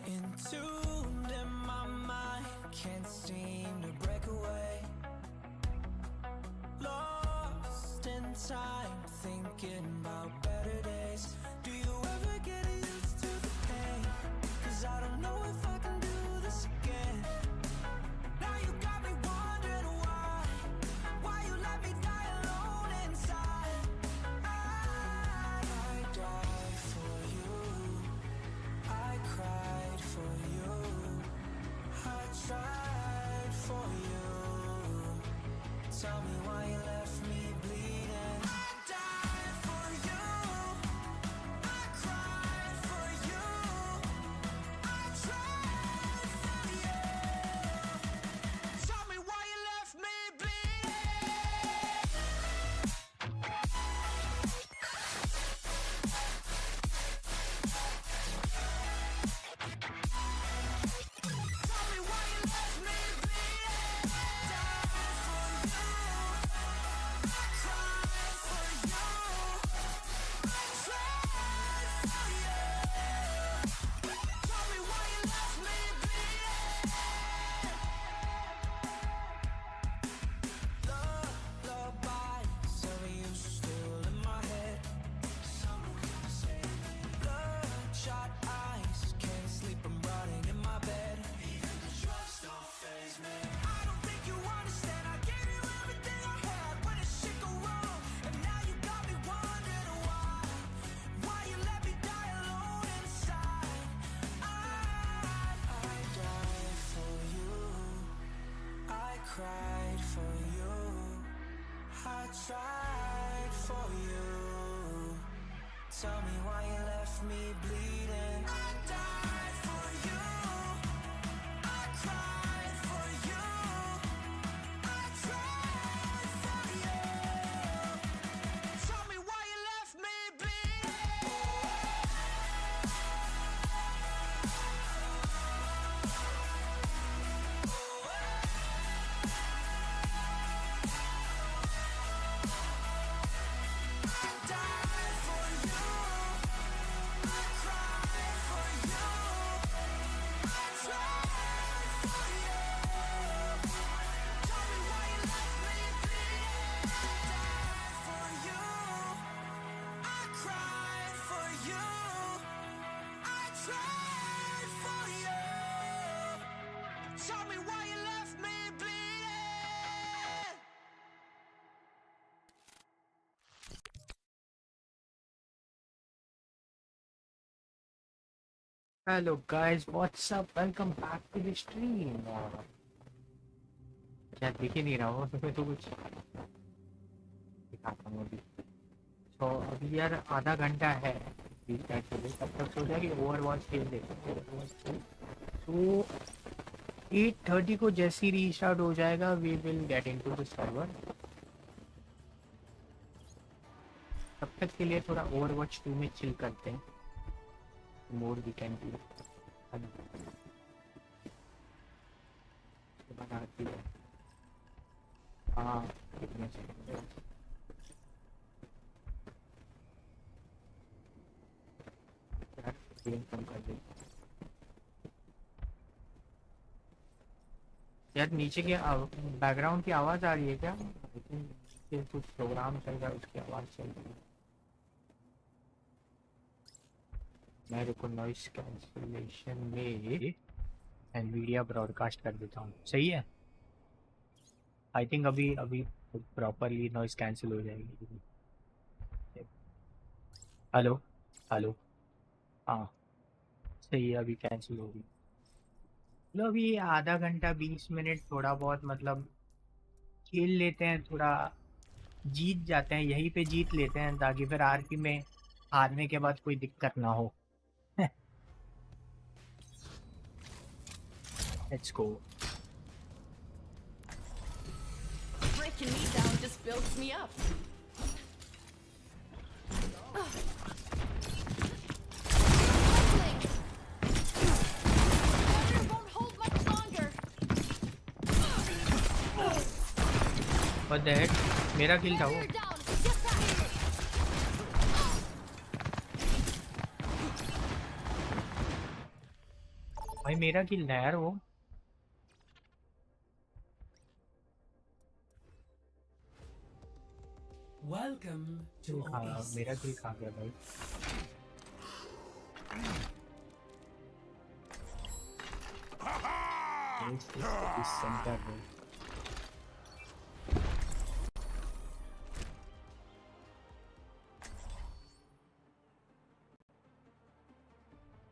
Entombed in my mind, can't seem to break away. Lost in time, thinking about better days. Do you ever get used to the pain? 'Cause I don't know if I can do this again. Now you got me wondering why you let me die alone inside. I died for you, I cried for you, I tried for you. Tell me why you left me bleeding. I died for you, I cried for you, I tried for you. Tell me why you left me bleeding. Tell me why you left me bleeding. Died for you, I cried for you, I tried for you. Tell me why you left me bleeding. Lullabies of you still in my head. Bloodshot eyes, can't sleep, I'm rotting in my bed. Even the drugs don't faze me. I don't think you understand. I gave you everything I had when it shit go wrong, and now you got me wondering why you let me die alone inside. I died for you, I cried for you, I tried for you. Tell me why you left me bleeding. I died for you, I cried for you, I tried for you. Tell me why you left me bleeding. I died for you, I cried for you, I tried for you. Tell me why you left me bleeding. I died for you, I cried for you, I tried for you. Tell me why you left me bleeding. Hello guys, what's up? Welcome back to the stream. क्या दिख ही नहीं रहा हो उसमें तो कुछ दिखाता हूँ अभी। तो अभी यार आधा घंटा है एक्चुअली, तब तक सोचा कि ओवरवॉच खेल लेते हैं। तो 8:30 को जैसे ही रीस्टार्ट हो जाएगा we will get into the server. तब तक के लिए थोड़ा ओवरवॉच 2 में चिल करते हैं। मोर वी कैन डू बनाती है। हाँ कितने सेकंड यार गेम कम कर दे यार। नीचे के बैकग्राउंड की आवाज़ आ रही है क्या? आई थिंक नीचे कुछ प्रोग्राम चल रहा है उसकी आवाज़ चल रही है। मेरे को नॉइस कैंसिलेशन में एनवीडिया ब्रॉडकास्ट कर देता हूँ, सही है? आई थिंक अभी प्रॉपरली नॉइस कैंसिल हो जाएगी। हेलो हेलो, हाँ सही है, अभी कैंसिल होगी। चलो अभी आधा घंटा 20 मिनट थोड़ा बहुत मतलब खेल लेते हैं, थोड़ा जीत जाते हैं, यहीं पे जीत लेते हैं ताकि फिर आरपी में हारने के बाद कोई दिक्कत ना हो। Let's go. Breaking me down just builds me up. Won't hold much longer. What the heck? मेरा किल था वो। भाई मेरा किल है यार वो। Welcome to हाँ Oasis. मेरा किल खा गया भाई। इस सेंटर में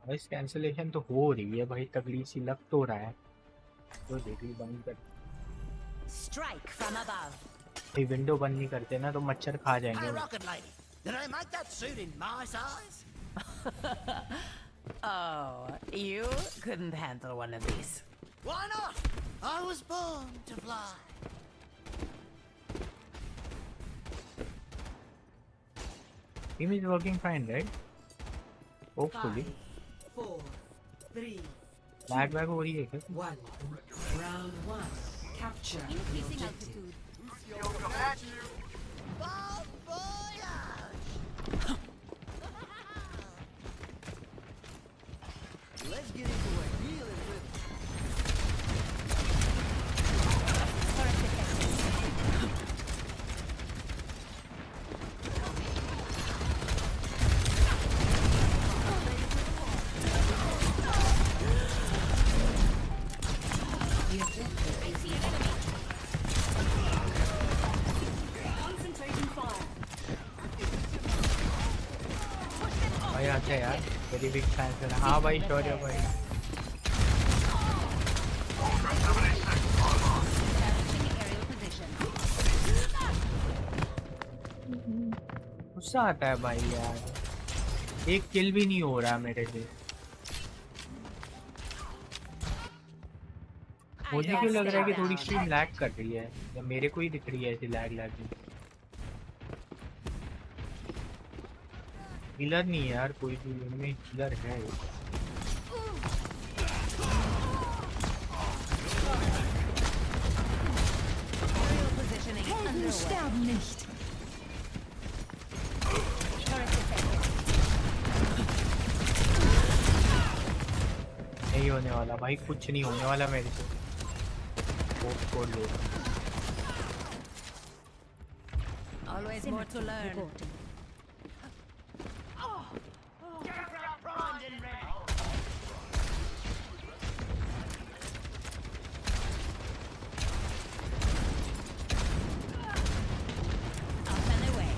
वॉइस कैंसिलेशन तो हो रही है भाई, तगड़ी सी लग तो रहा है। तो देखिए बंद कर, Strike from above. ये विंडो बंद नहीं करते ना तो मच्छर खा Hey, जाएंगे। Rocket Lady, did I make that suit in my size? Oh, you couldn't handle one of these. Why not? I was born to fly. Team is working fine, right? Hopefully. 5, 4, 3, Lag वैग हो रही है क्या? 1. Round 1. Capture the Increasing objective. altitude. Bon voyage! Let's get into a healing with The objective is Concentrating fire. भाई आते हैं यार, very big fan है। हाँ भाई शौर्य भाई। Establishing aerial position. गुस्सा आता है भाई यार, एक किल भी नहीं हो रहा मेरे से। मुझे क्यों लग रहा है कि थोड़ी स्ट्रीम लैग कर रही है, या मेरे को ही दिख रही है ऐसी लैग लैग। हीलर नहीं है यार कोई भी, उनमें हीलर है। Aerial positioning underway. Turret defected. नहीं होने वाला भाई, कुछ नहीं होने वाला मेरे से। Code low. Always more to learn. Up and away.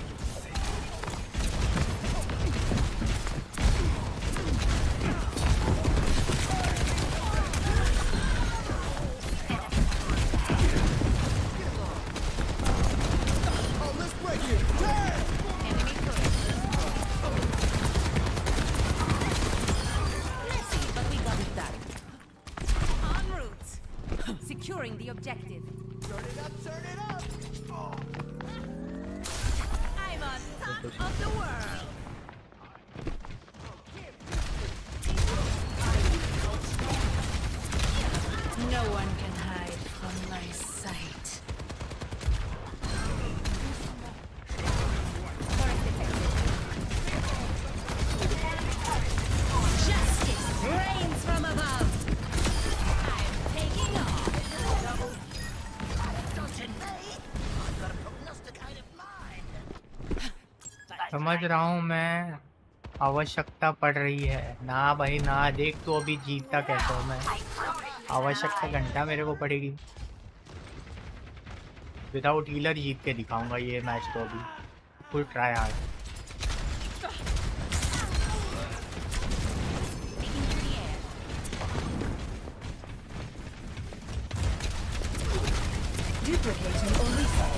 Oh, let's break it! Turn! Enemy turret. Messy, but we got it done. En route. Securing the objective. Turn it up, turn it up! I'm on top of the world. No one can hide from my sight. Turret detected. Justice reigns from above. I'm taking off. Dodging me? I've got a prognosticated mind. समझ रहा हूँ मैं, आवश्यकता पड़ रही है ना भाई ना। देख तो अभी जीतता कैसे हूँ मैं, आवश्यकता घंटा मेरे को पड़ेगी। विदाउट हीलर जीत के दिखाऊंगा ये मैच तो अभी। Full try hard. Taking to the air. duplicating or reset.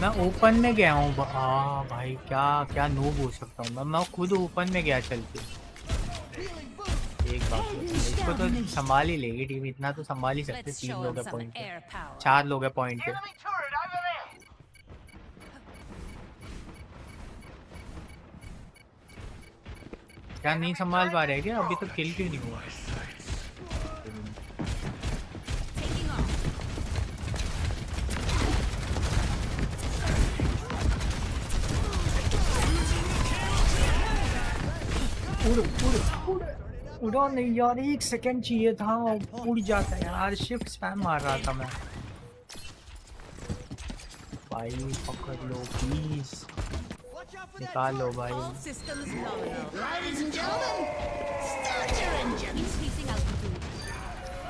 मैं ओपन में गया हूँ भाई, क्या क्या नूब हो सकता हूँ मैं खुद ओपन में गया चल के। एक बात इसको तो संभाल ही लेगी टीम, इतना तो संभाल ही सकते। Let's 3 show लोग them है some पॉइंट पे, air power. 4 लोग है पॉइंट पे। Enemy turret over there! क्या नहीं संभाल पा रहे क्या? अभी तो किल क्यों नहीं हुआ? Taking off. उड़ा नहीं यार, 1 सेकंड चाहिए था, उड़ जाता है यार, शिफ्ट स्पैम मार रहा था मैं। भाई पकड़ लो प्लीज, निकाल लो भाई। All systems nominal. Ladies and gentlemen, start your engines. Increasing altitude.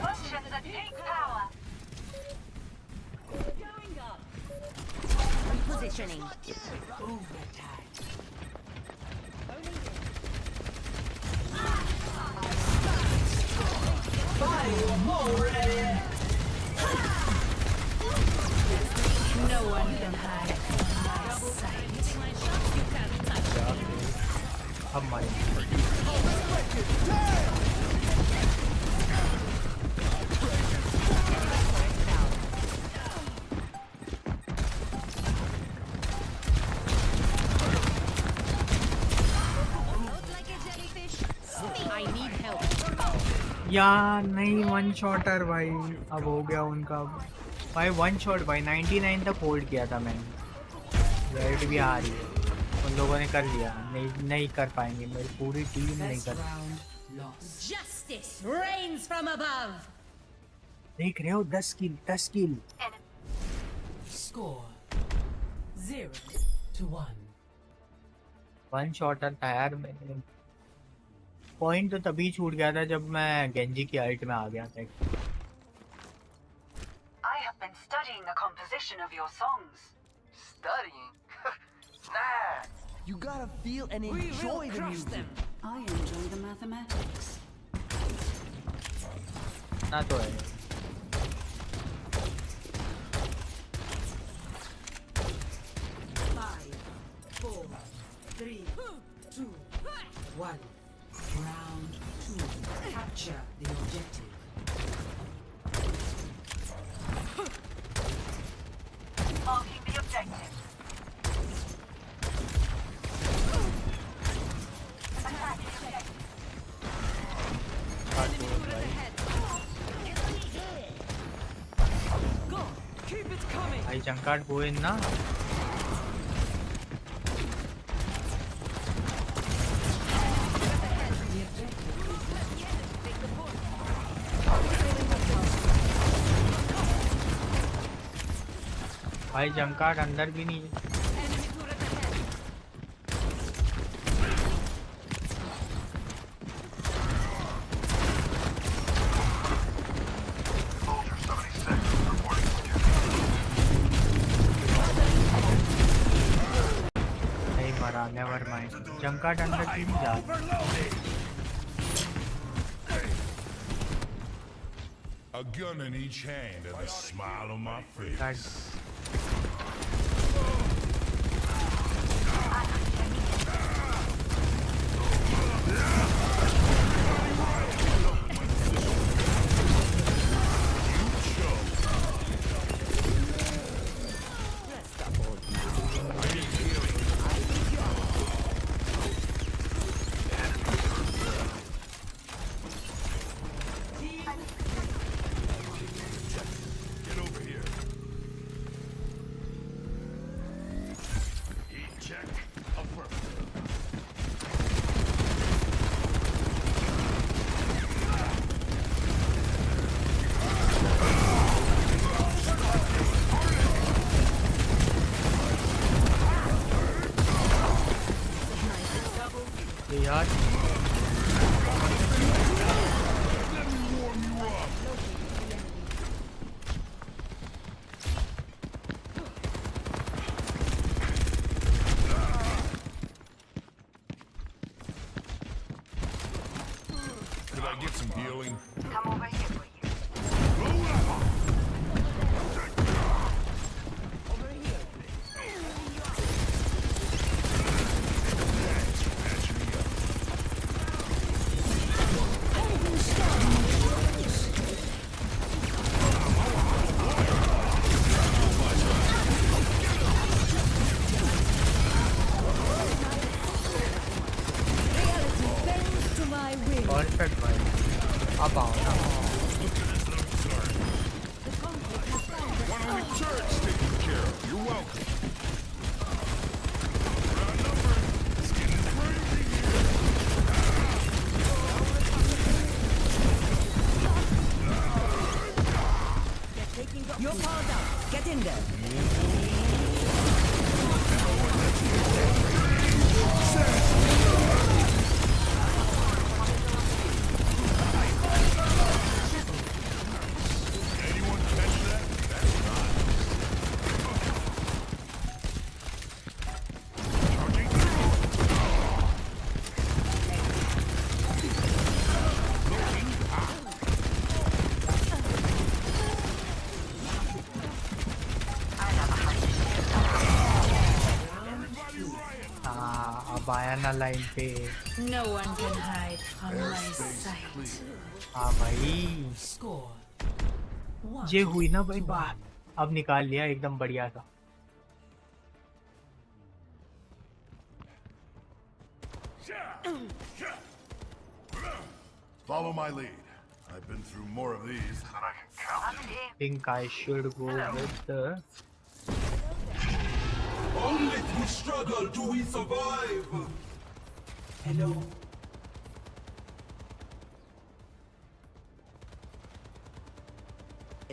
Motions at peak power. Going up. Repositioning. No one can hide from my sight. My shots you can't touch. अब मारेंगे। Float like a jellyfish. I need help. यार नहीं, one शॉटर भाई, अब हो गया उनका भाई, वन शॉट भाई, 99 तक होल्ड किया था मैंने। रेड भी आ रही है, उन लोगों ने कर लिया, नहीं कर पाएंगे, मेरी पूरी टीम नहीं First कर। round lost. Justice reigns from above. देख रहे हो, 10 किल। Score 0 to 1. वन शॉटर था यार, मैंने पॉइंट तो तभी छूट गया था जब मैं गेंजी की अल्ट में आ गया था। I have been studying the composition of your songs. Studying? Nah. You gotta feel and We enjoy will the crush music. them. I enjoy the mathematics. ना तो है। Five, 4, 3, 2, 1. Round 2. Capture the objective. Marking the objective. Go. Keep it coming. भाई जंकाट going ना, भाई जंकाट अंदर भी नहीं है। Enemy turret ahead. नहीं मरा, नेवर माइंड, जंकाट अंदर भी नहीं जा। A gun in each hand and a smile on my face. That- Get over here. You're powered up. Get in there. Anyone catch that? That's not. Charging through. Looking out. Everybody riot. हाँ अब आया ना line पे। No one can hide from my sight. हाँ भाई Score. ये हुई ना भाई बात, अब निकाल लिया एकदम बढ़िया सा। Follow my lead. I've been through more of these than I can count. Think I should go with the Only through struggle do we survive. Hello.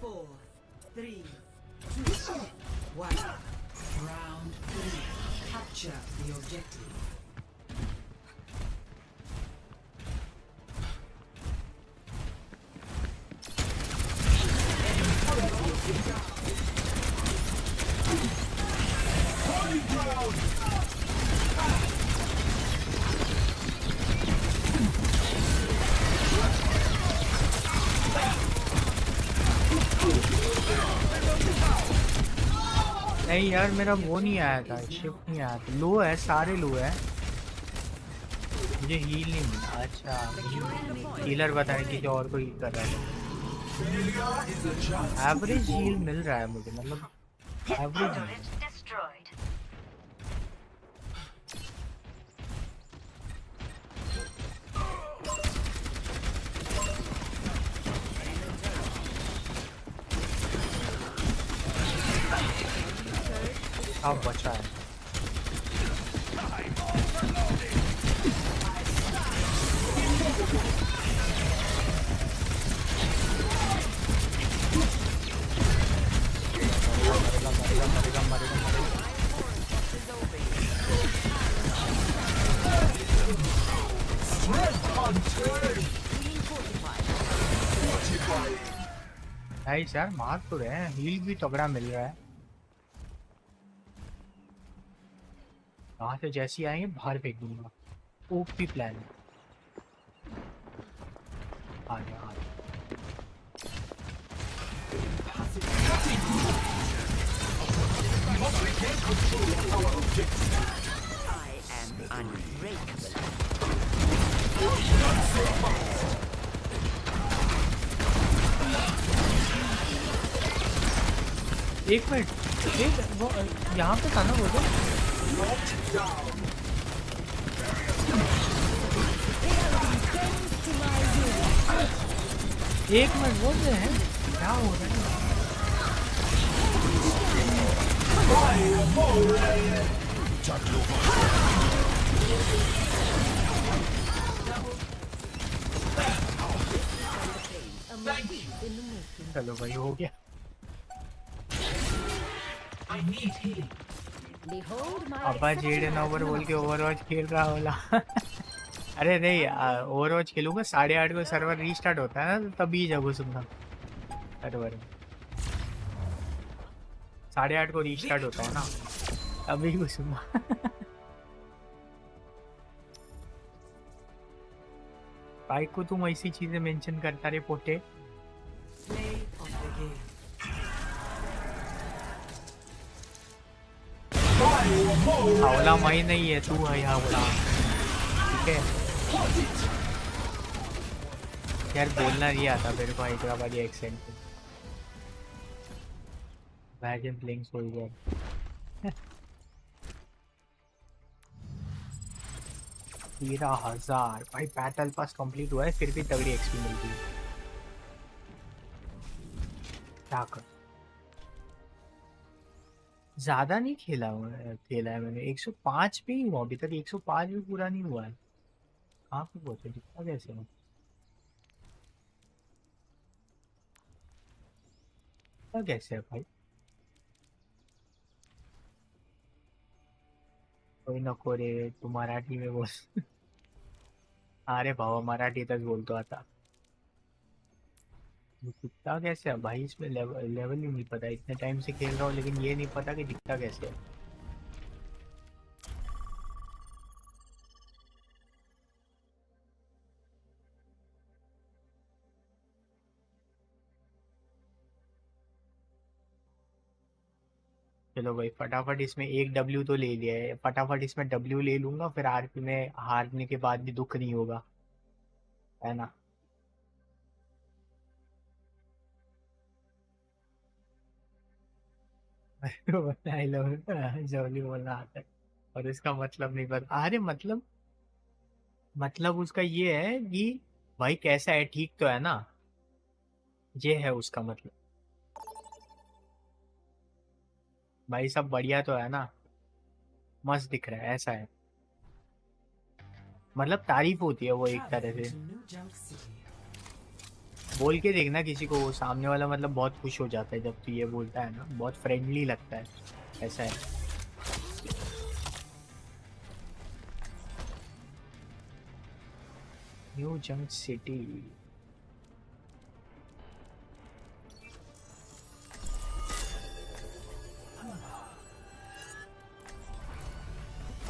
4, 3, 2, 1. Round 3. Capture the objective. Holy ground. नहीं यार मेरा वो नहीं आया था, shift नहीं आया था, लो है सारे लो है, मुझे हील नहीं मिला। अच्छा हीलर बता रहे किसी और को हील कर रहा है, Failure is a chance. Average हील मिल रहा है मुझे, मतलब एवरेज। Turret destroyed. अब बचा है। मरेगा मरेगा मरेगा मरेगा। नाइस यार, मार तो रहे हैं, हील भी तगड़ा मिल रहा है। वहाँ से जैसे ही आएंगे बाहर फेंक दूंगा, ओपी प्लान। आ गया आ गया। I am unbreakable. एक मिनट, एक वो यहाँ पे था ना वो तो। एक मिनट वो जो है क्या हो रहा है? चलो भाई हो गया। I need healing. Behold my अब्बा जेडन ओवर बोल के ओवरवॉच खेल रहा होला। अरे नहीं ओवरवॉच खेलूंगा, 8:30 को सर्वर रीस्टार्ट होता है ना, तभी जब घुसूंगा सर्वर में। 8:30 को रीस्टार्ट होता है ना, अभी घुसूंगा। भाई को तुम ऐसी चीजें मेंशन करता रे पोटे। Play of the game. हावला मई नहीं है, तू है हावला, ठीक है यार। बोलना नहीं आता मेरे को हैदराबादी एक्सेंट में। Imagine playing soldier. 13,000 भाई, बैटल पास कंप्लीट हुआ है फिर भी तगड़ी एक्सपी मिलती है। क्या कर, ज्यादा नहीं खेला है मैंने, 105 पे ही हुआ अभी तक, 105 भी पूरा नहीं हुआ है। कहाँ पे पहुंचे, दिखता कैसे हो? तो कैसे है भाई? कोई नको रे, तू मराठी में बोल। अरे बाबा मराठी तक बोल तो आता। दिखता कैसे है भाई इसमें? लेवल ही नहीं पता, इतने टाइम से खेल रहा हूँ लेकिन ये नहीं पता कि दिखता कैसे है। चलो भाई फटाफट इसमें एक डब्ल्यू तो ले लिया है, फटाफट इसमें डब्ल्यू ले लूंगा, फिर आरपी में हारने के बाद भी दुख नहीं होगा, है ना? आई लव जवली बोलना आता है और इसका मतलब नहीं पता। अरे मतलब उसका ये है कि भाई कैसा है, ठीक तो है ना? ये है उसका मतलब। भाई सब बढ़िया तो है ना? मस्त दिख रहा है, ऐसा है मतलब। तारीफ होती है वो एक तरह Travel से। to New Junk City. बोल के देखना किसी को, वो सामने वाला मतलब बहुत खुश हो जाता है जब तू ये बोलता है ना, बहुत फ्रेंडली लगता है, ऐसा है। New junk city.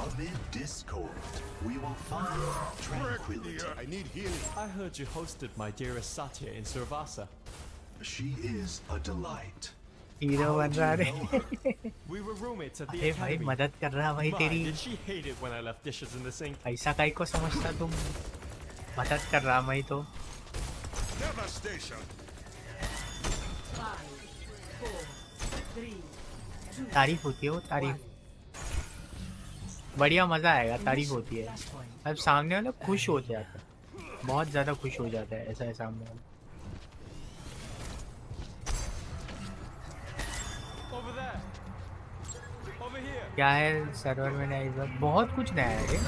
Amid discord, we will find tranquility. I need healing. I heard you hosted my dearest Satya in Survasa. She is a delight. Hero बन रहा रे। We were roommates at the अरे भाई academy. मदद कर रहा भाई My, तेरी। did she hate it when I left dishes in the sink? ऐसा काई को समझता तुम? मदद कर रहा भाई तो। Devastation. 5, 4, 3, 2, तारीफ होती है वो, तारीफ बढ़िया, मजा आएगा, तारीफ होती है। अब सामने वाला खुश हो जाता है, बहुत ज्यादा खुश हो जाता है, ऐसा है सामने वाला। Over there. Over here. क्या है सर्वर में नया, इस बार बहुत कुछ नया है रे।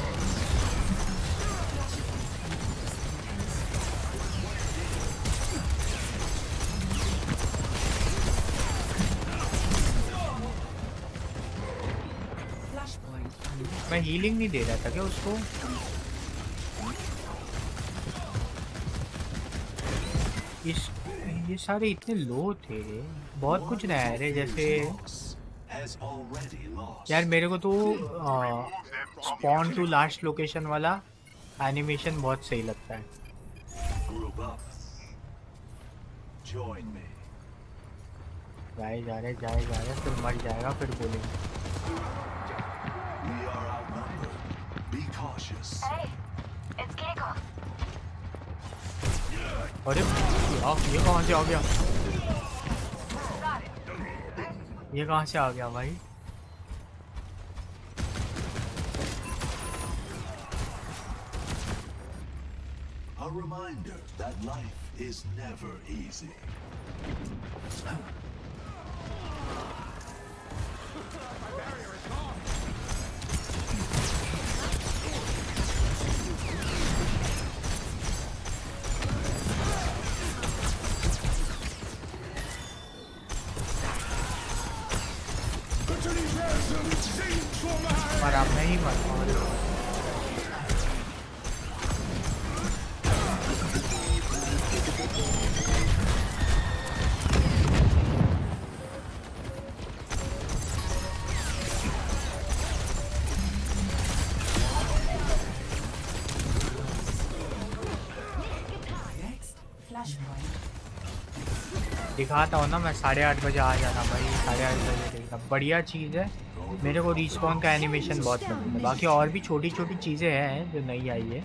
flashpoint. मैं हीलिंग नहीं दे रहा था क्या उसको? इस ये सारे इतने लो थे रे, बहुत कुछ नया है रे। जैसे Has already lost. यार मेरे को तो स्पॉन टू लास्ट लोकेशन वाला एनिमेशन बहुत सही लगता है। Group up. Join me. जाए जा रहे फिर मर जाएगा, फिर बोलेंगे। We are outnumbered. Be cautious. Hey, it's Giga. अरे यार ये कहाँ से आ गया? ये कहाँ से आ गया भाई? A reminder that life is never easy. पर अब नहीं मर पा रहे। Next, flashpoint. दिखाता हूँ ना मैं, 8:30 बजे आ जाना भाई, 8:30 बजे देखना, बढ़िया चीज़ है। मेरे को रिस्पॉन का एनिमेशन बहुत पसंद है। बाकी और भी छोटी छोटी चीज़ें हैं जो नई आई है।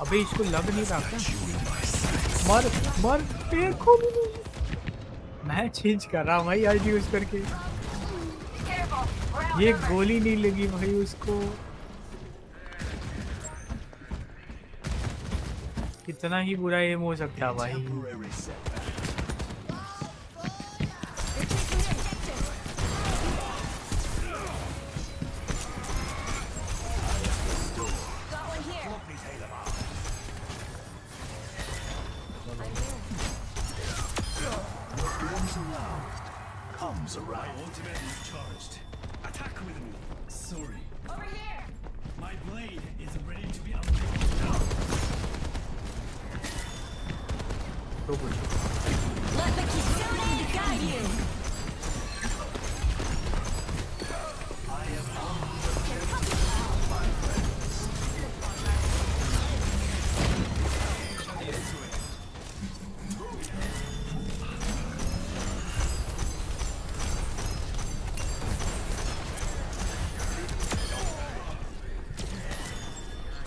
अबे इसको लग नहीं रहा क्या? मर देखो, मैं चेंज कर रहा हूँ भाई आईडी यूज करके। ये गोली नहीं लगी भाई उसको। कितना ही बुरा एम हो सकता है भाई। Temporary setback. Goes around, comes around. Ultimate is charged. Attack with me. Sorry. Over here! My blade is ready to be unleashed. तो कुछ Let the Kitsune guide you.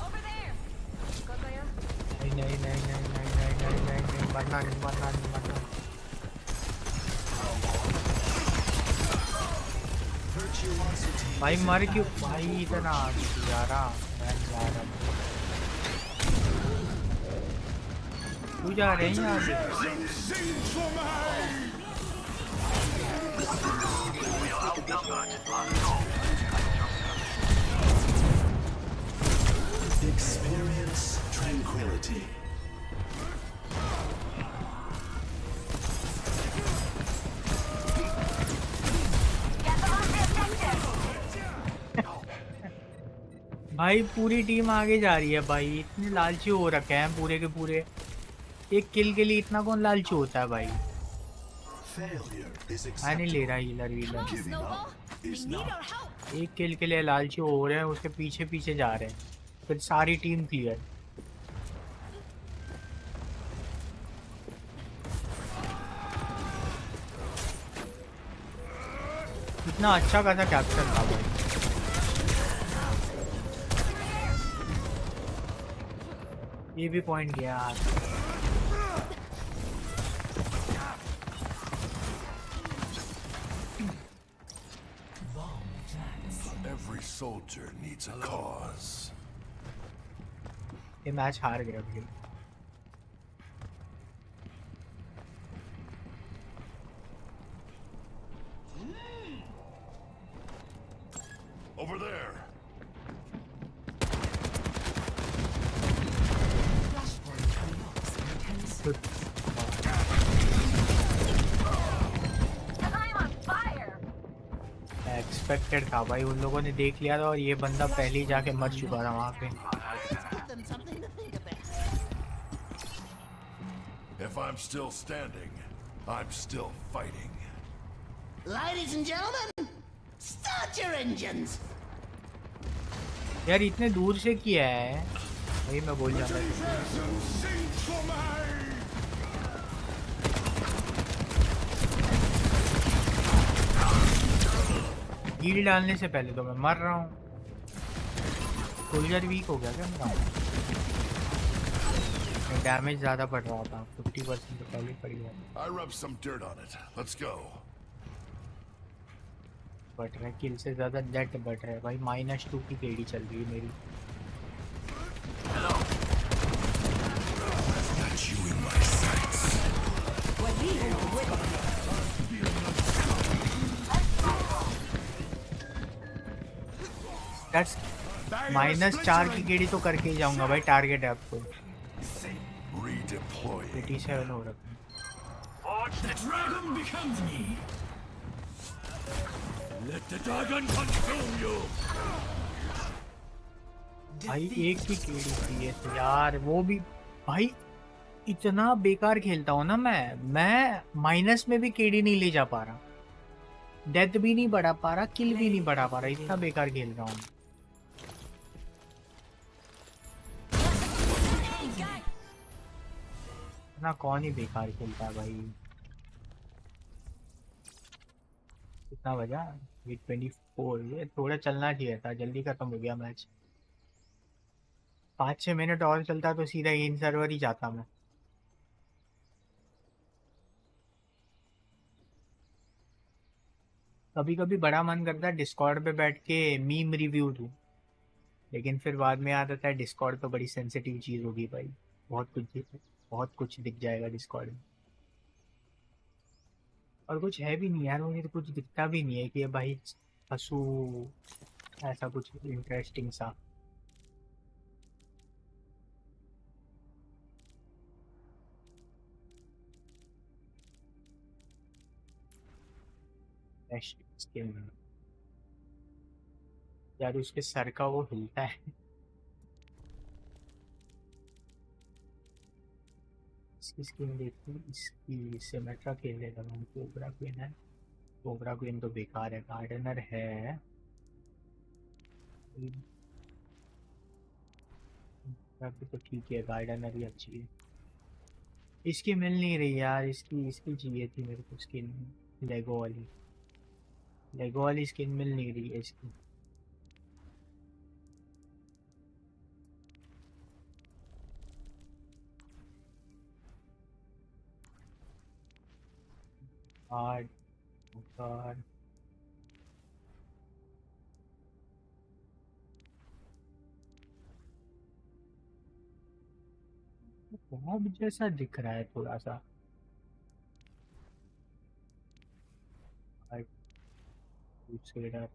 Over there! नहीं नहीं नहीं नहीं नहीं नहीं नहीं नहीं नहीं मरना नहीं मरना नहीं मरना। Virtuosity. भाई मर क्यों भाई इतना जा रहा मैं जा रहा तू जा रहे हैं यहाँ से। Experience tranquility. Get them on the objective! भाई पूरी टीम आगे जा रही है भाई, इतने लालची हो रखे हैं पूरे के पूरे। एक किल के लिए इतना कौन लालची होता है भाई। Failure is मैं नहीं ले acceptable. रहा healer wheeler. Giving up is not. एक किल के लिए लालची हो रहे हैं, उसके पीछे पीछे जा रहे हैं, फिर सारी टीम क्लियर। इतना अच्छा खासा कैप्चर था भाई। ये भी पॉइंट गया यार। Every soldier needs a cause. ये मैच हार गया भाई। Over there. I'm on fire! Expected था भाई, उन लोगों ने देख लिया था और ये बंदा पहले ही जाके मर चुका था वहाँ पे। If I'm still standing, I'm still fighting. Ladies and gentlemen, start your engines. यार इतने दूर से किया है वही मैं बोल जाता था। हील डालने से पहले तो मैं मर रहा हूँ। सोल्जर वीक हो गया क्या मेरा? डैमेज ज्यादा पड़ रहा था, 50% तो पहले पड़ गया। I rubbed some dirt on it. Let's go. But रहा है किल से ज्यादा डेट बढ़ रहा है भाई। -2 की केडी चल रही है मेरी। Got you in my sights. That's -4 की केडी तो करके ही जाऊंगा भाई। टारगेट है आपको Redeploying. 87 हो रखा है। The dragon becomes me. Let the dragon consume you. भाई एक ही केडी थी है यार, वो भी भाई इतना बेकार खेलता हूँ ना मैं माइनस में भी केडी नहीं ले जा पा रहा, डेथ भी नहीं बढ़ा पा रहा, किल भी नहीं बढ़ा पा रहा, इतना बेकार खेल रहा हूँ। इतना कौन ही बेकार खेलता है भाई। कितना बजा? 24। ये थोड़ा चलना चाहिए था, जल्दी खत्म हो गया मैच। 5-6 मिनट और चलता तो सीधा इन सर्वर ही जाता मैं। कभी कभी बड़ा मन करता है डिस्कॉर्ड पे बैठ के मीम रिव्यू दूं, लेकिन फिर बाद में याद आता है डिस्कॉर्ड तो बड़ी सेंसिटिव चीज़ होगी भाई। बहुत कुछ दिख जाएगा डिस्कॉर्ड में। और कुछ है भी नहीं यार, मुझे तो कुछ दिखता भी नहीं है कि ये भाई हंसू, ऐसा कुछ इंटरेस्टिंग सा। स्किन यार, उसके सर का वो हिलता है। इसकी स्किन देखी, इसकी सिमेट्रा खेल लेगा मैं। कोबरा क्वीन है, कोबरा क्वीन तो बेकार है। गार्डनर है, बाकी तो ठीक है, गार्डनर ही अच्छी है। इसकी मिल नहीं रही यार, इसकी इसकी चाहिए थी मेरे को स्किन, लेगो वाली। लेगो वाली स्किन मिल नहीं रही है इसकी। हार्ड हार्ड बॉब जैसा दिख रहा है थोड़ा सा। हार्ड क्रूसेडर,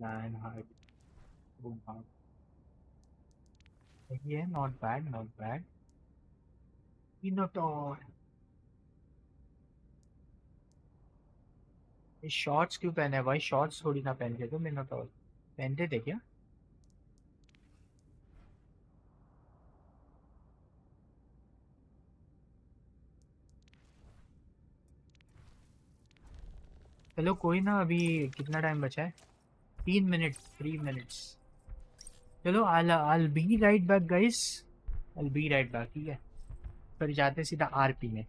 लायन हार्ड, ये नॉट बैड, नॉट बैड। मिनोटॉर, ये शॉर्ट्स क्यों पहने हैं भाई? शॉर्ट्स थोड़ी ना पहनते थे मिनोटॉर, पहनते थे क्या? चलो कोई ना, अभी कितना टाइम बचा है? 3 मिनट, 3 मिनट्स। चलो I'll be right back guys, I'll be right back, ठीक है? फिर जाते हैं सीधा आरपी में।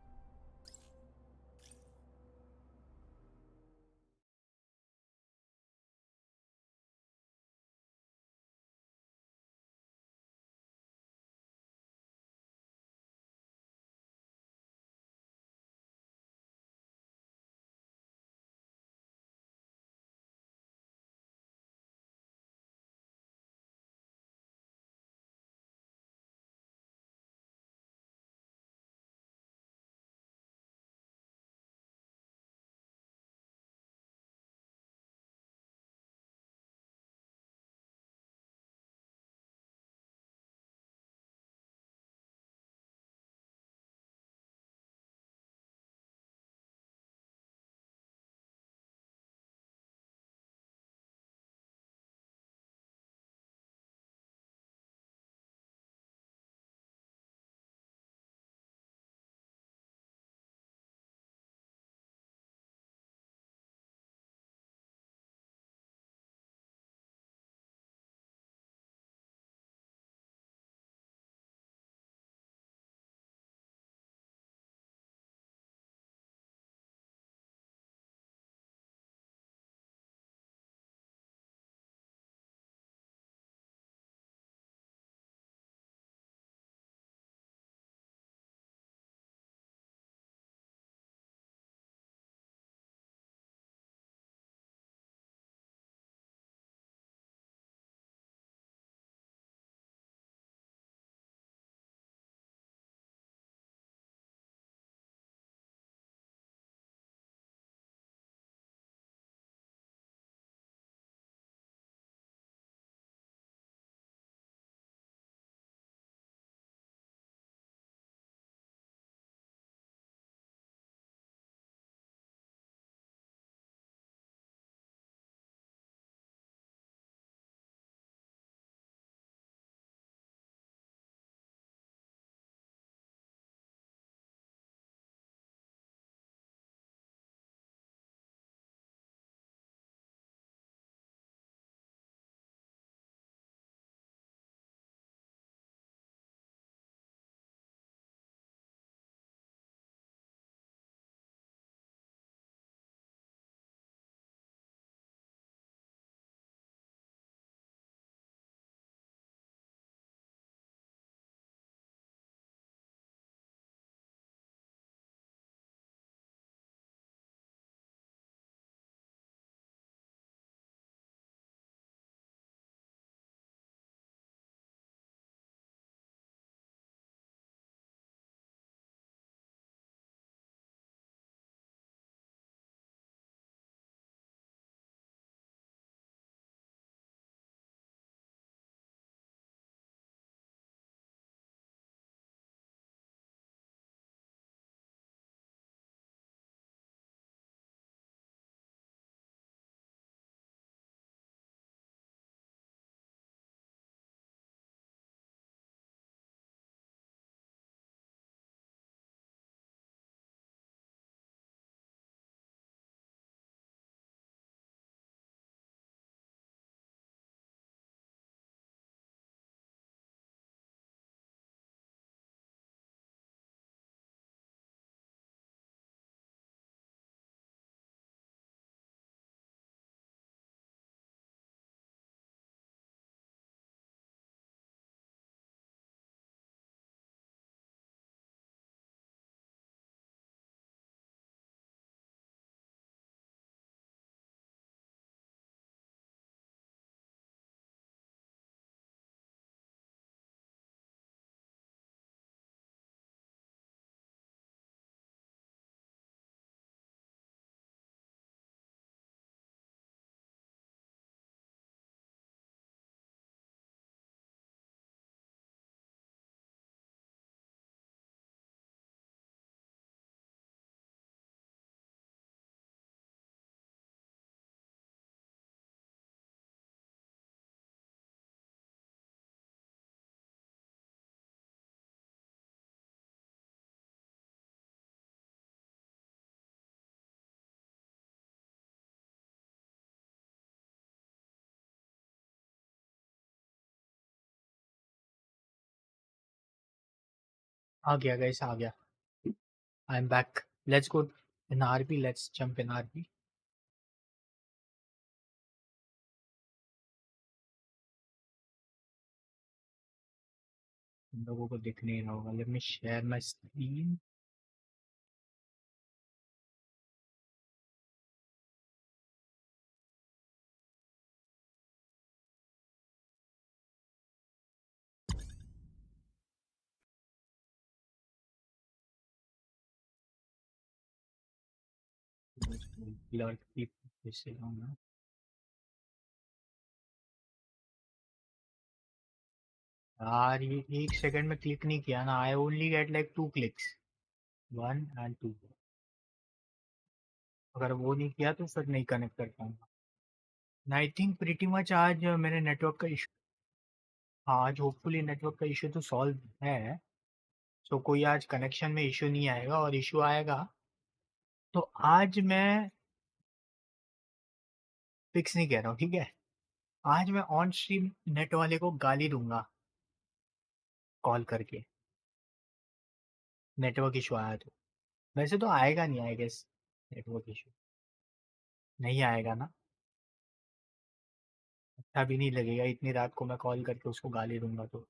आ गया गाइस, आ गया। I am back. Let's go in RP, let's jump in RP. लोगों को दिख नहीं रहा होगा। Let me share my screen. Clerk की से लाऊंगा। यार ये एक सेकंड में क्लिक नहीं किया ना। I only get like 2 clicks, 1 and 2। अगर वो नहीं किया तो फिर नहीं कनेक्ट कर पाऊंगा। आई थिंक प्रीटी मच आज मेरे नेटवर्क का इशू। हाँ, आज होपफुली नेटवर्क का इशू तो सॉल्व है। सो कोई आज कनेक्शन में इशू नहीं आएगा, और इशू आएगा तो आज मैं फिक्स नहीं कह रहा हूँ, ठीक है। आज मैं ऑन स्ट्रीम नेट वाले को गाली दूंगा कॉल करके, नेटवर्क इशू आया तो। वैसे तो आएगा नहीं, आई गेस नेटवर्क इशू नहीं आएगा ना। अच्छा भी नहीं लगेगा इतनी रात को मैं कॉल करके उसको गाली दूंगा तो।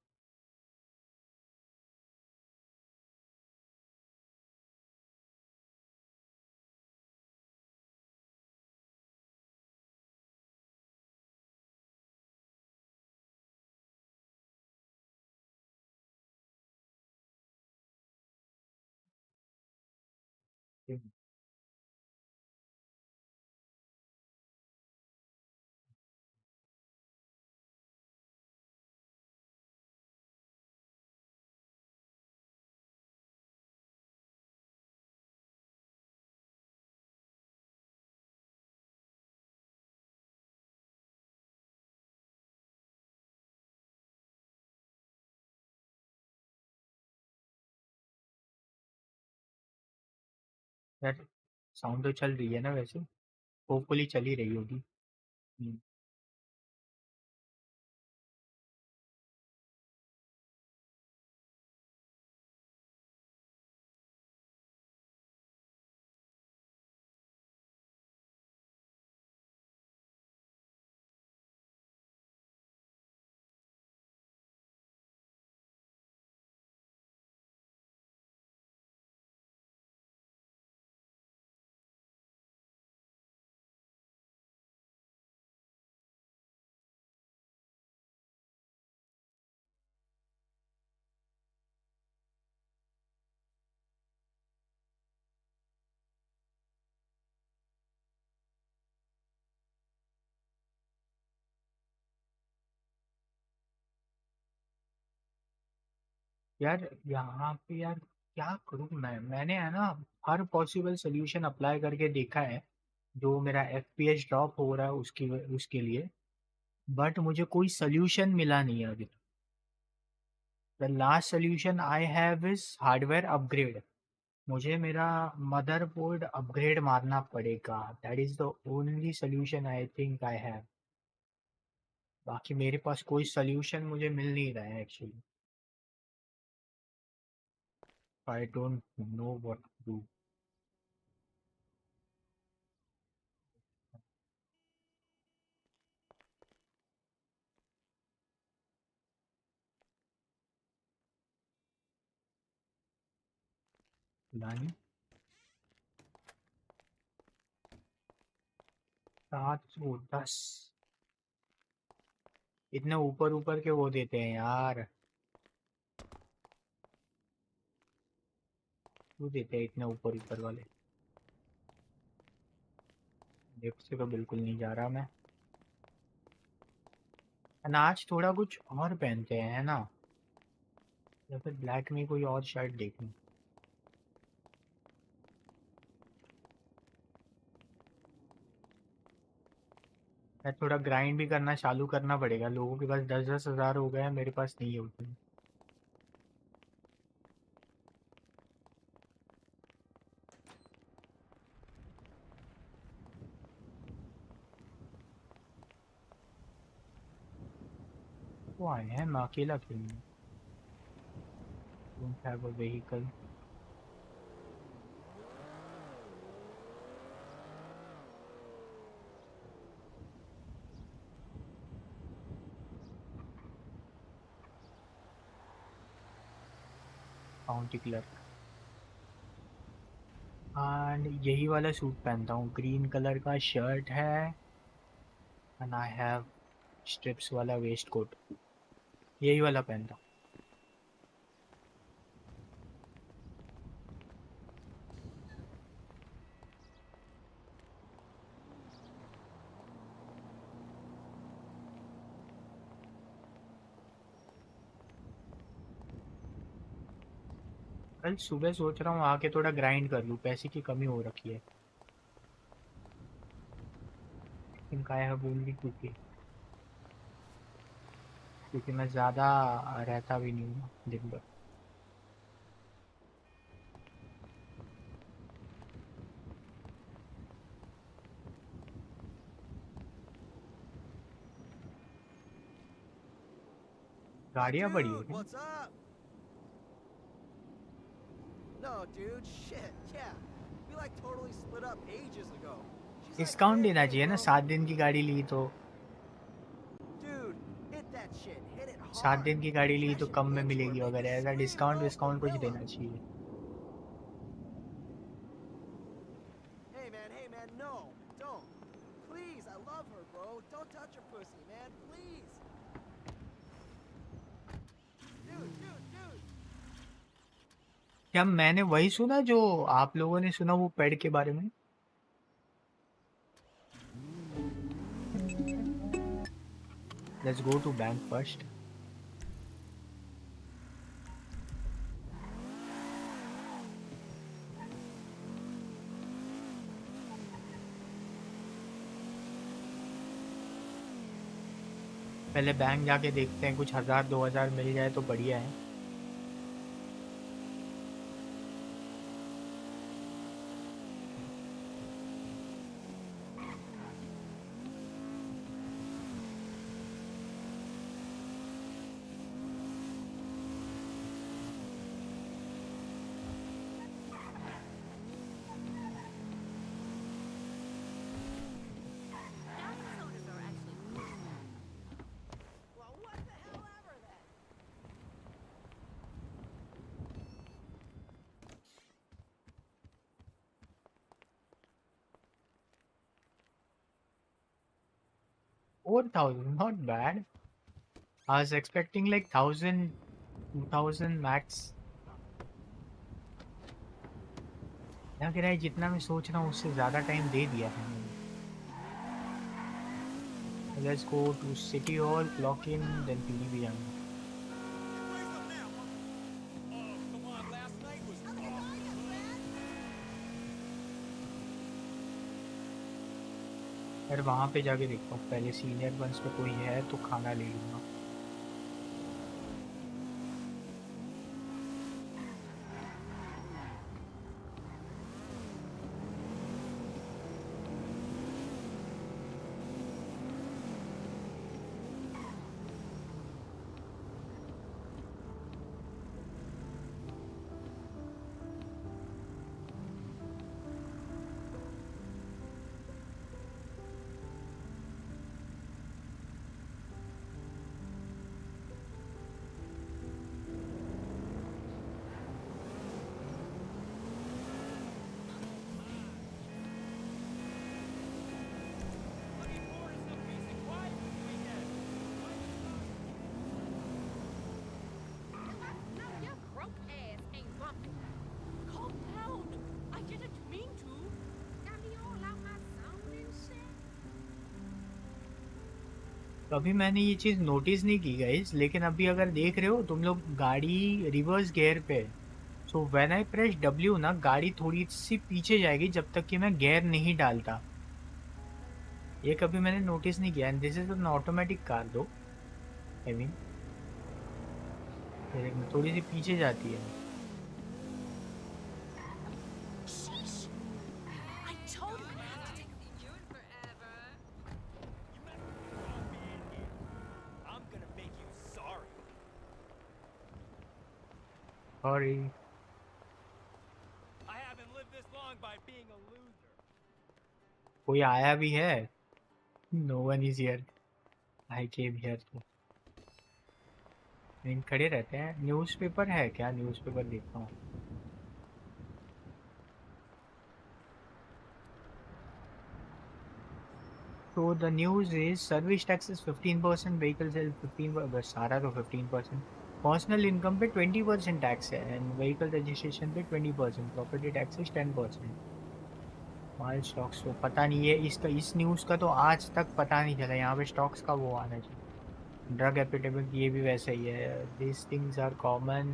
यार साउंड तो चल रही है ना वैसे, होपफुली चल ही रही होगी। हम्म। यार यहाँ पे यार क्या करूँ मैंने है ना हर पॉसिबल सोल्यूशन अप्लाई करके देखा है जो मेरा एफपीएस ड्रॉप हो रहा है उसके लिए, बट मुझे कोई सोल्यूशन मिला नहीं है अभी। The last solution I have is hardware upgrade. मुझे मेरा मदरबोर्ड अपग्रेड मारना पड़ेगा। That is the only solution I think I have. बाकी मेरे पास कोई सोल्यूशन मुझे मिल नहीं रहा है actually. I don't know what to do. नानी 710 इतने ऊपर ऊपर के वो देते हैं यार। क्यों देते हैं इतने ऊपर ऊपर वाले। लेफ्ट से तो बिल्कुल नहीं जा रहा मैं। अनाज थोड़ा कुछ और पहनते हैं है ना, या फिर ब्लैक में कोई और शर्ट देखूं। मैं थोड़ा ग्राइंड भी करना चालू करना पड़ेगा। लोगों के पास 10-10 हज़ार हो गए हैं, मेरे पास नहीं है उतने। वो आए हैं, मैं अकेला क्यों हूँ। don't have a vehicle. County clerk and यही वाला सूट पहनता हूँ, ग्रीन कलर का शर्ट है एंड आई हैव स्ट्रिप्स वाला वेस्ट कोट, यही वाला पहनता हूँ। कल सुबह सोच रहा हूँ आके थोड़ा ग्राइंड कर लूँ, पैसे की कमी हो रखी है। इनका है बोल भी क्योंकि मैं ज़्यादा रहता भी नहीं हूँ दिन भर। गाड़ियाँ बड़ी है Dude, क्या? what's up? No, dude, shit, yeah. We like totally split up ages ago. She's like, discount hey, देना hey, चाहिए ना, bro. 7 दिन की गाड़ी ली तो। Dude, hit that shit, hit it 7 hard. दिन की गाड़ी ली तो Cash कम it में into her, मिलेगी make वगैरह, it ऐसा scream, डिस्काउंट bro. विस्काउंट कुछ Vanilla. देना चाहिए। Hey man, no, don't. Please, I love her, bro. Don't touch her pussy, man, please. Dude. क्या मैंने वही सुना जो आप लोगों ने सुना वो पेड़ के बारे में? Let's go to bank first. पहले बैंक जाके देखते हैं, कुछ 1000-2000 मिल जाए तो बढ़िया है। $4000, not bad. I was expecting like 1000-2000 max. लग रहा है जितना मैं सोच रहा हूँ उससे ज़्यादा टाइम दे दिया है मैंने। Let's go to City Hall, clock in, then PDB जाऊँगा। यार वहाँ पे जाके देखता हूँ पहले, सीनियर बंस में कोई है तो खाना ले लूँगा। कभी मैंने ये चीज़ नोटिस नहीं की गाइस, लेकिन अभी अगर देख रहे हो तुम लोग गाड़ी रिवर्स गियर पे, so when I press W ना गाड़ी थोड़ी सी पीछे जाएगी जब तक कि मैं गियर नहीं डालता। ये कभी मैंने नोटिस नहीं किया। And this is an automatic car दो, आई मीन थोड़ी सी पीछे जाती है। Sorry. I haven't lived this long by being a loser. कोई आया भी है? No one is here. I came here तो इन खड़े रहते हैं। न्यूज़पेपर है क्या? न्यूज़पेपर देखता हूँ। So the news is service tax is 15%, vehicle sales 15%, बस सारा तो 15%, पर्सनल इनकम पे 20% टैक्स है एंड व्हीकल रजिस्ट्रेशन पे 20%, प्रॉपर्टी टैक्सेस 10%। माल स्टॉक्स तो पता नहीं है इसका, इस न्यूज़ का तो आज तक पता नहीं चला। यहाँ पे स्टॉक्स का वो आना चाहिए। ड्रग एपिडेमिक ये भी वैसा ही है। This things are common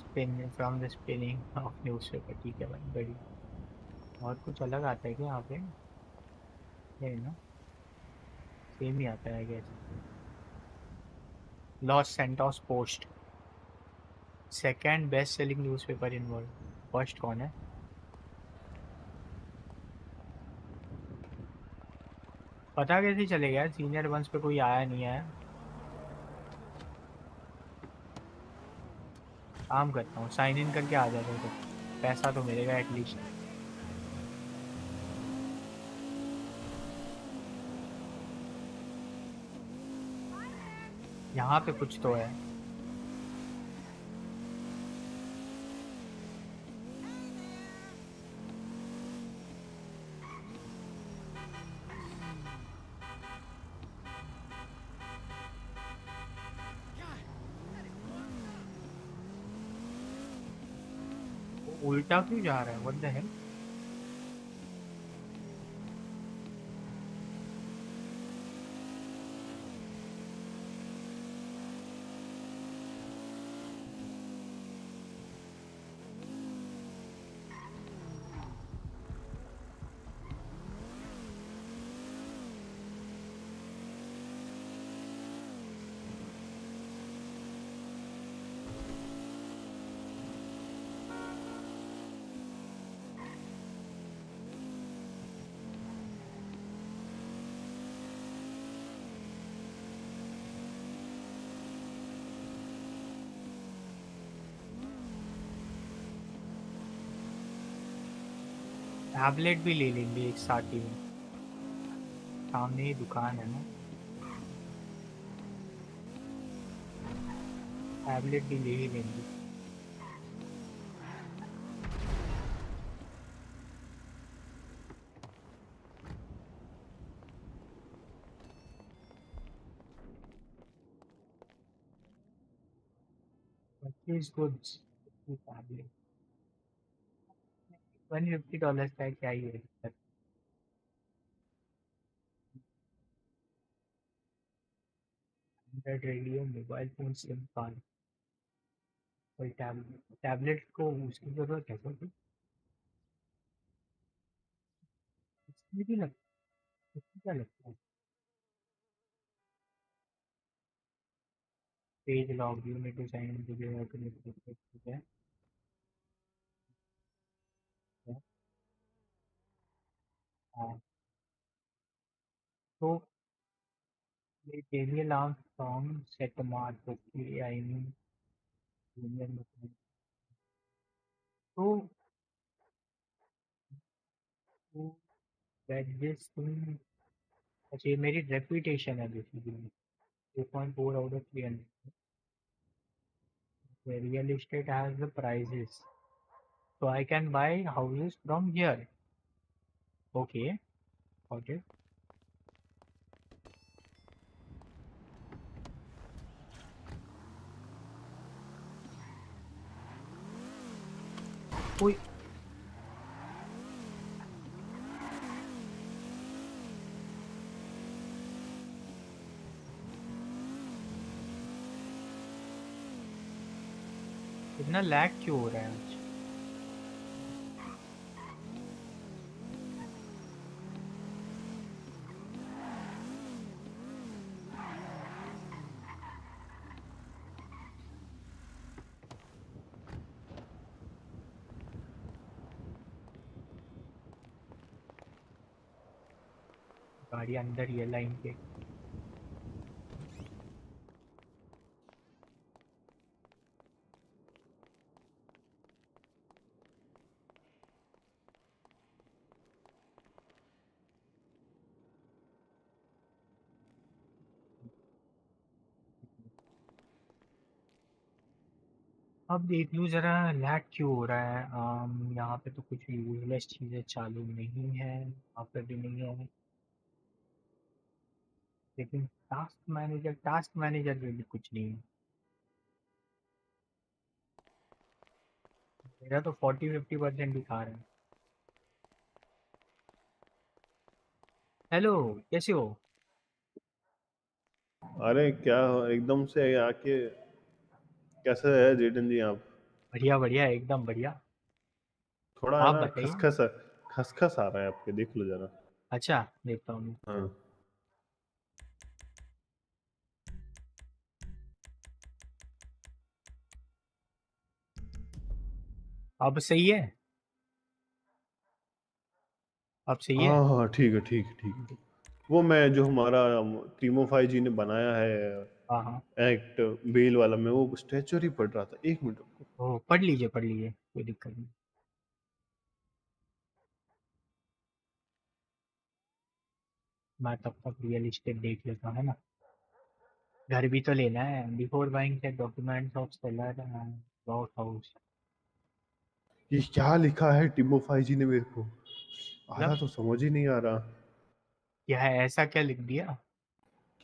spin from the spinning of newspaper. ठीक है भाई, बढ़िया। और कुछ अलग आता है क्या यहाँ पे? है ना, सेम ही आता है gas. Los Santos post, second best selling newspaper in world. First कौन है? पता कैसे चलेगा? सीनियर वंस पे कोई आया नहीं है। काम करता हूँ, साइन इन करके आ जाता हूँ, तो पैसा तो मिलेगा एटलीस्ट। यहाँ पे कुछ तो है। उल्टा क्यों जा रहा है? What the hell? टैबलेट भी ले लेंगे एक साथ ही में, सामने ही दुकान है ना। टैबलेट भी ले ही लेंगे। परचेज गुड्स, टैबलेट $150 का है, क्या ही है? 100 radio, mobile phone, SIM card और टैबलेट। टैबलेट को उसकी जरूरत है क्या? इसमें भी लगता है, इसमें क्या लगता है? Page log, you need to sign in to ठीक है। हाँ, तो ये daily allowance from set mark, okay I mean junior मतलब। तो दिस थिंग, अच्छा ये मेरी रेपुटेशन है basically. 2.4 out of 300। Real estate has the prices, so I can buy houses from here. Okay, got it. कोई इतना लैग क्यों हो रहा है आज? गाड़ी अंदर ही है लाइन के। अब देख लूँ ज़रा लैग क्यों हो रहा है। यहाँ पे तो कुछ यूजलेस चीज़ें चालू नहीं है, यहाँ पे भी नहीं है, लेकिन टास्क मैनेजर में भी कुछ नहीं है। मेरा तो 40-50% दिखा रहा है। हेलो, कैसे हो? अरे क्या एकदम से आके कैसे है जेठन जी आप? बढ़िया बढ़िया, एकदम बढ़िया। थोड़ा है आप ना बताइए। खसखस खसखस आ रहा है आपके, देख लो जरा। अच्छा, देखता हूँ मैं। हाँ। अब सही है? अब सही है? हाँ हाँ ठीक है ठीक है ठीक है। वो मैं जो हमारा टीमोफाई जी ने बनाया है हाँ हाँ। एक्ट बेल वाला, मैं वो स्ट्रेचर ही पढ़ रहा था, एक मिनट रुको। ओ, पढ़ लीजिए पढ़ लीजिए, कोई दिक्कत नहीं। मैं तब तक रियल इस्टेट देख लेता हूँ, है ना। घर भी तो लेना है। Before buying check documents of seller and work house. ये क्या लिखा है टीमोफाई जी ने मेरे को, आधा मतलब तो समझ ही नहीं आ रहा। क्या है, ऐसा क्या लिख दिया?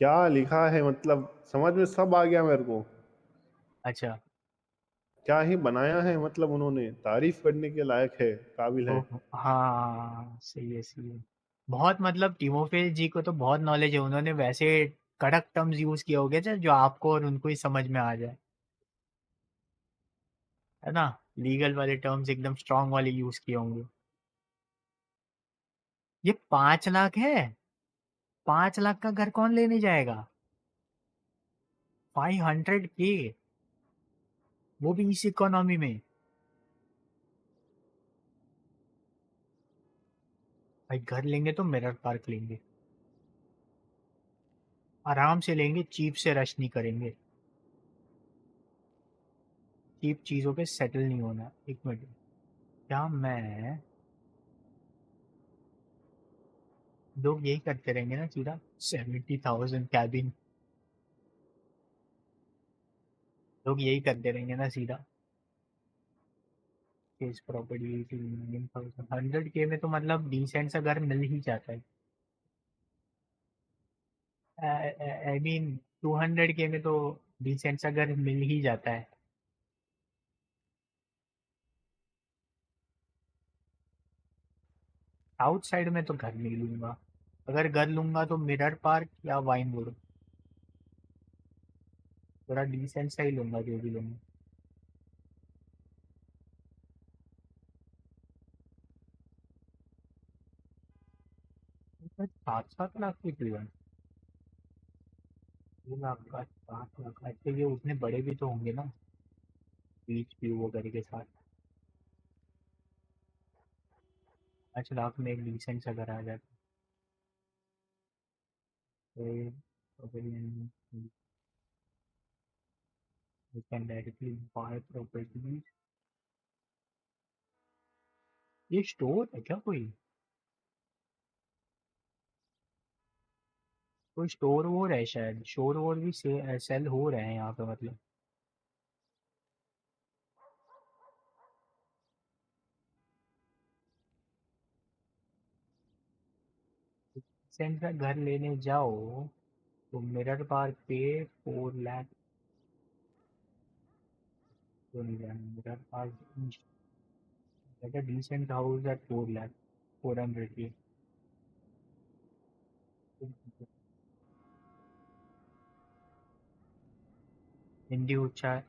क्या लिखा है मतलब समझ में सब आ गया मेरे को। अच्छा। क्या ही बनाया है, मतलब उन्होंने तारीफ करने के लायक है, काबिल है। ओह हाँ, सही है सही है। बहुत मतलब टिमोफे जी को तो बहुत नॉलेज है, उन्होंने वैसे कड़क टर्म्स यूज किए होंगे जो आपको और उनको ही समझ में आ जाए, है ना। लीगल वाले टर्म्स एकदम स्ट्रांग वाले यूज किए होंगे। ये 5 लाख है? 5 लाख का घर कौन लेने जाएगा? 500K, वो भी इस इकोनॉमी में? भाई घर लेंगे तो मिरर पार्क लेंगे, आराम से लेंगे, चीप से रश नहीं करेंगे। चीप चीजों पे सेटल नहीं होना। एक मिनट, क्या मैं, लोग यही करते रहेंगे ना सीधा। 70,000 कैबिन, लोग यही करते रहेंगे ना सीधा। केस प्रॉपर्टी 100K में तो मतलब डिसेंट सा घर मिल ही जाता है। आई मीन 200K में तो डिसेंट सा घर मिल ही जाता है। आउटसाइड में तो घर नहीं लूंगा। अगर घर लूंगा तो मिरर पार्क या वाइनवुड, थोड़ा डिसेंट सा ही लूंगा जो भी लूंगा। तो 7-7 लाख की ट्रिगर, 2 लाख का 7 लाख, अच्छा ये उतने बड़े भी तो होंगे ना, बीच व्यू वगैरह के साथ। 5 लाख में एक डिसेंट सा घर आ जाता है। तो फिर you can directly buy properties। ये स्टोर है क्या कोई? कोई स्टोर वोर है शायद, स्टोर वोर भी सेल हो रहे हैं यहाँ पे मतलब। सेंट का घर लेने जाओ तो मिरर पार्क पे 4 लाख तो नहीं जाना। Mirror park decent house at 4 lakh, 400 की। हिंदी उच्चार,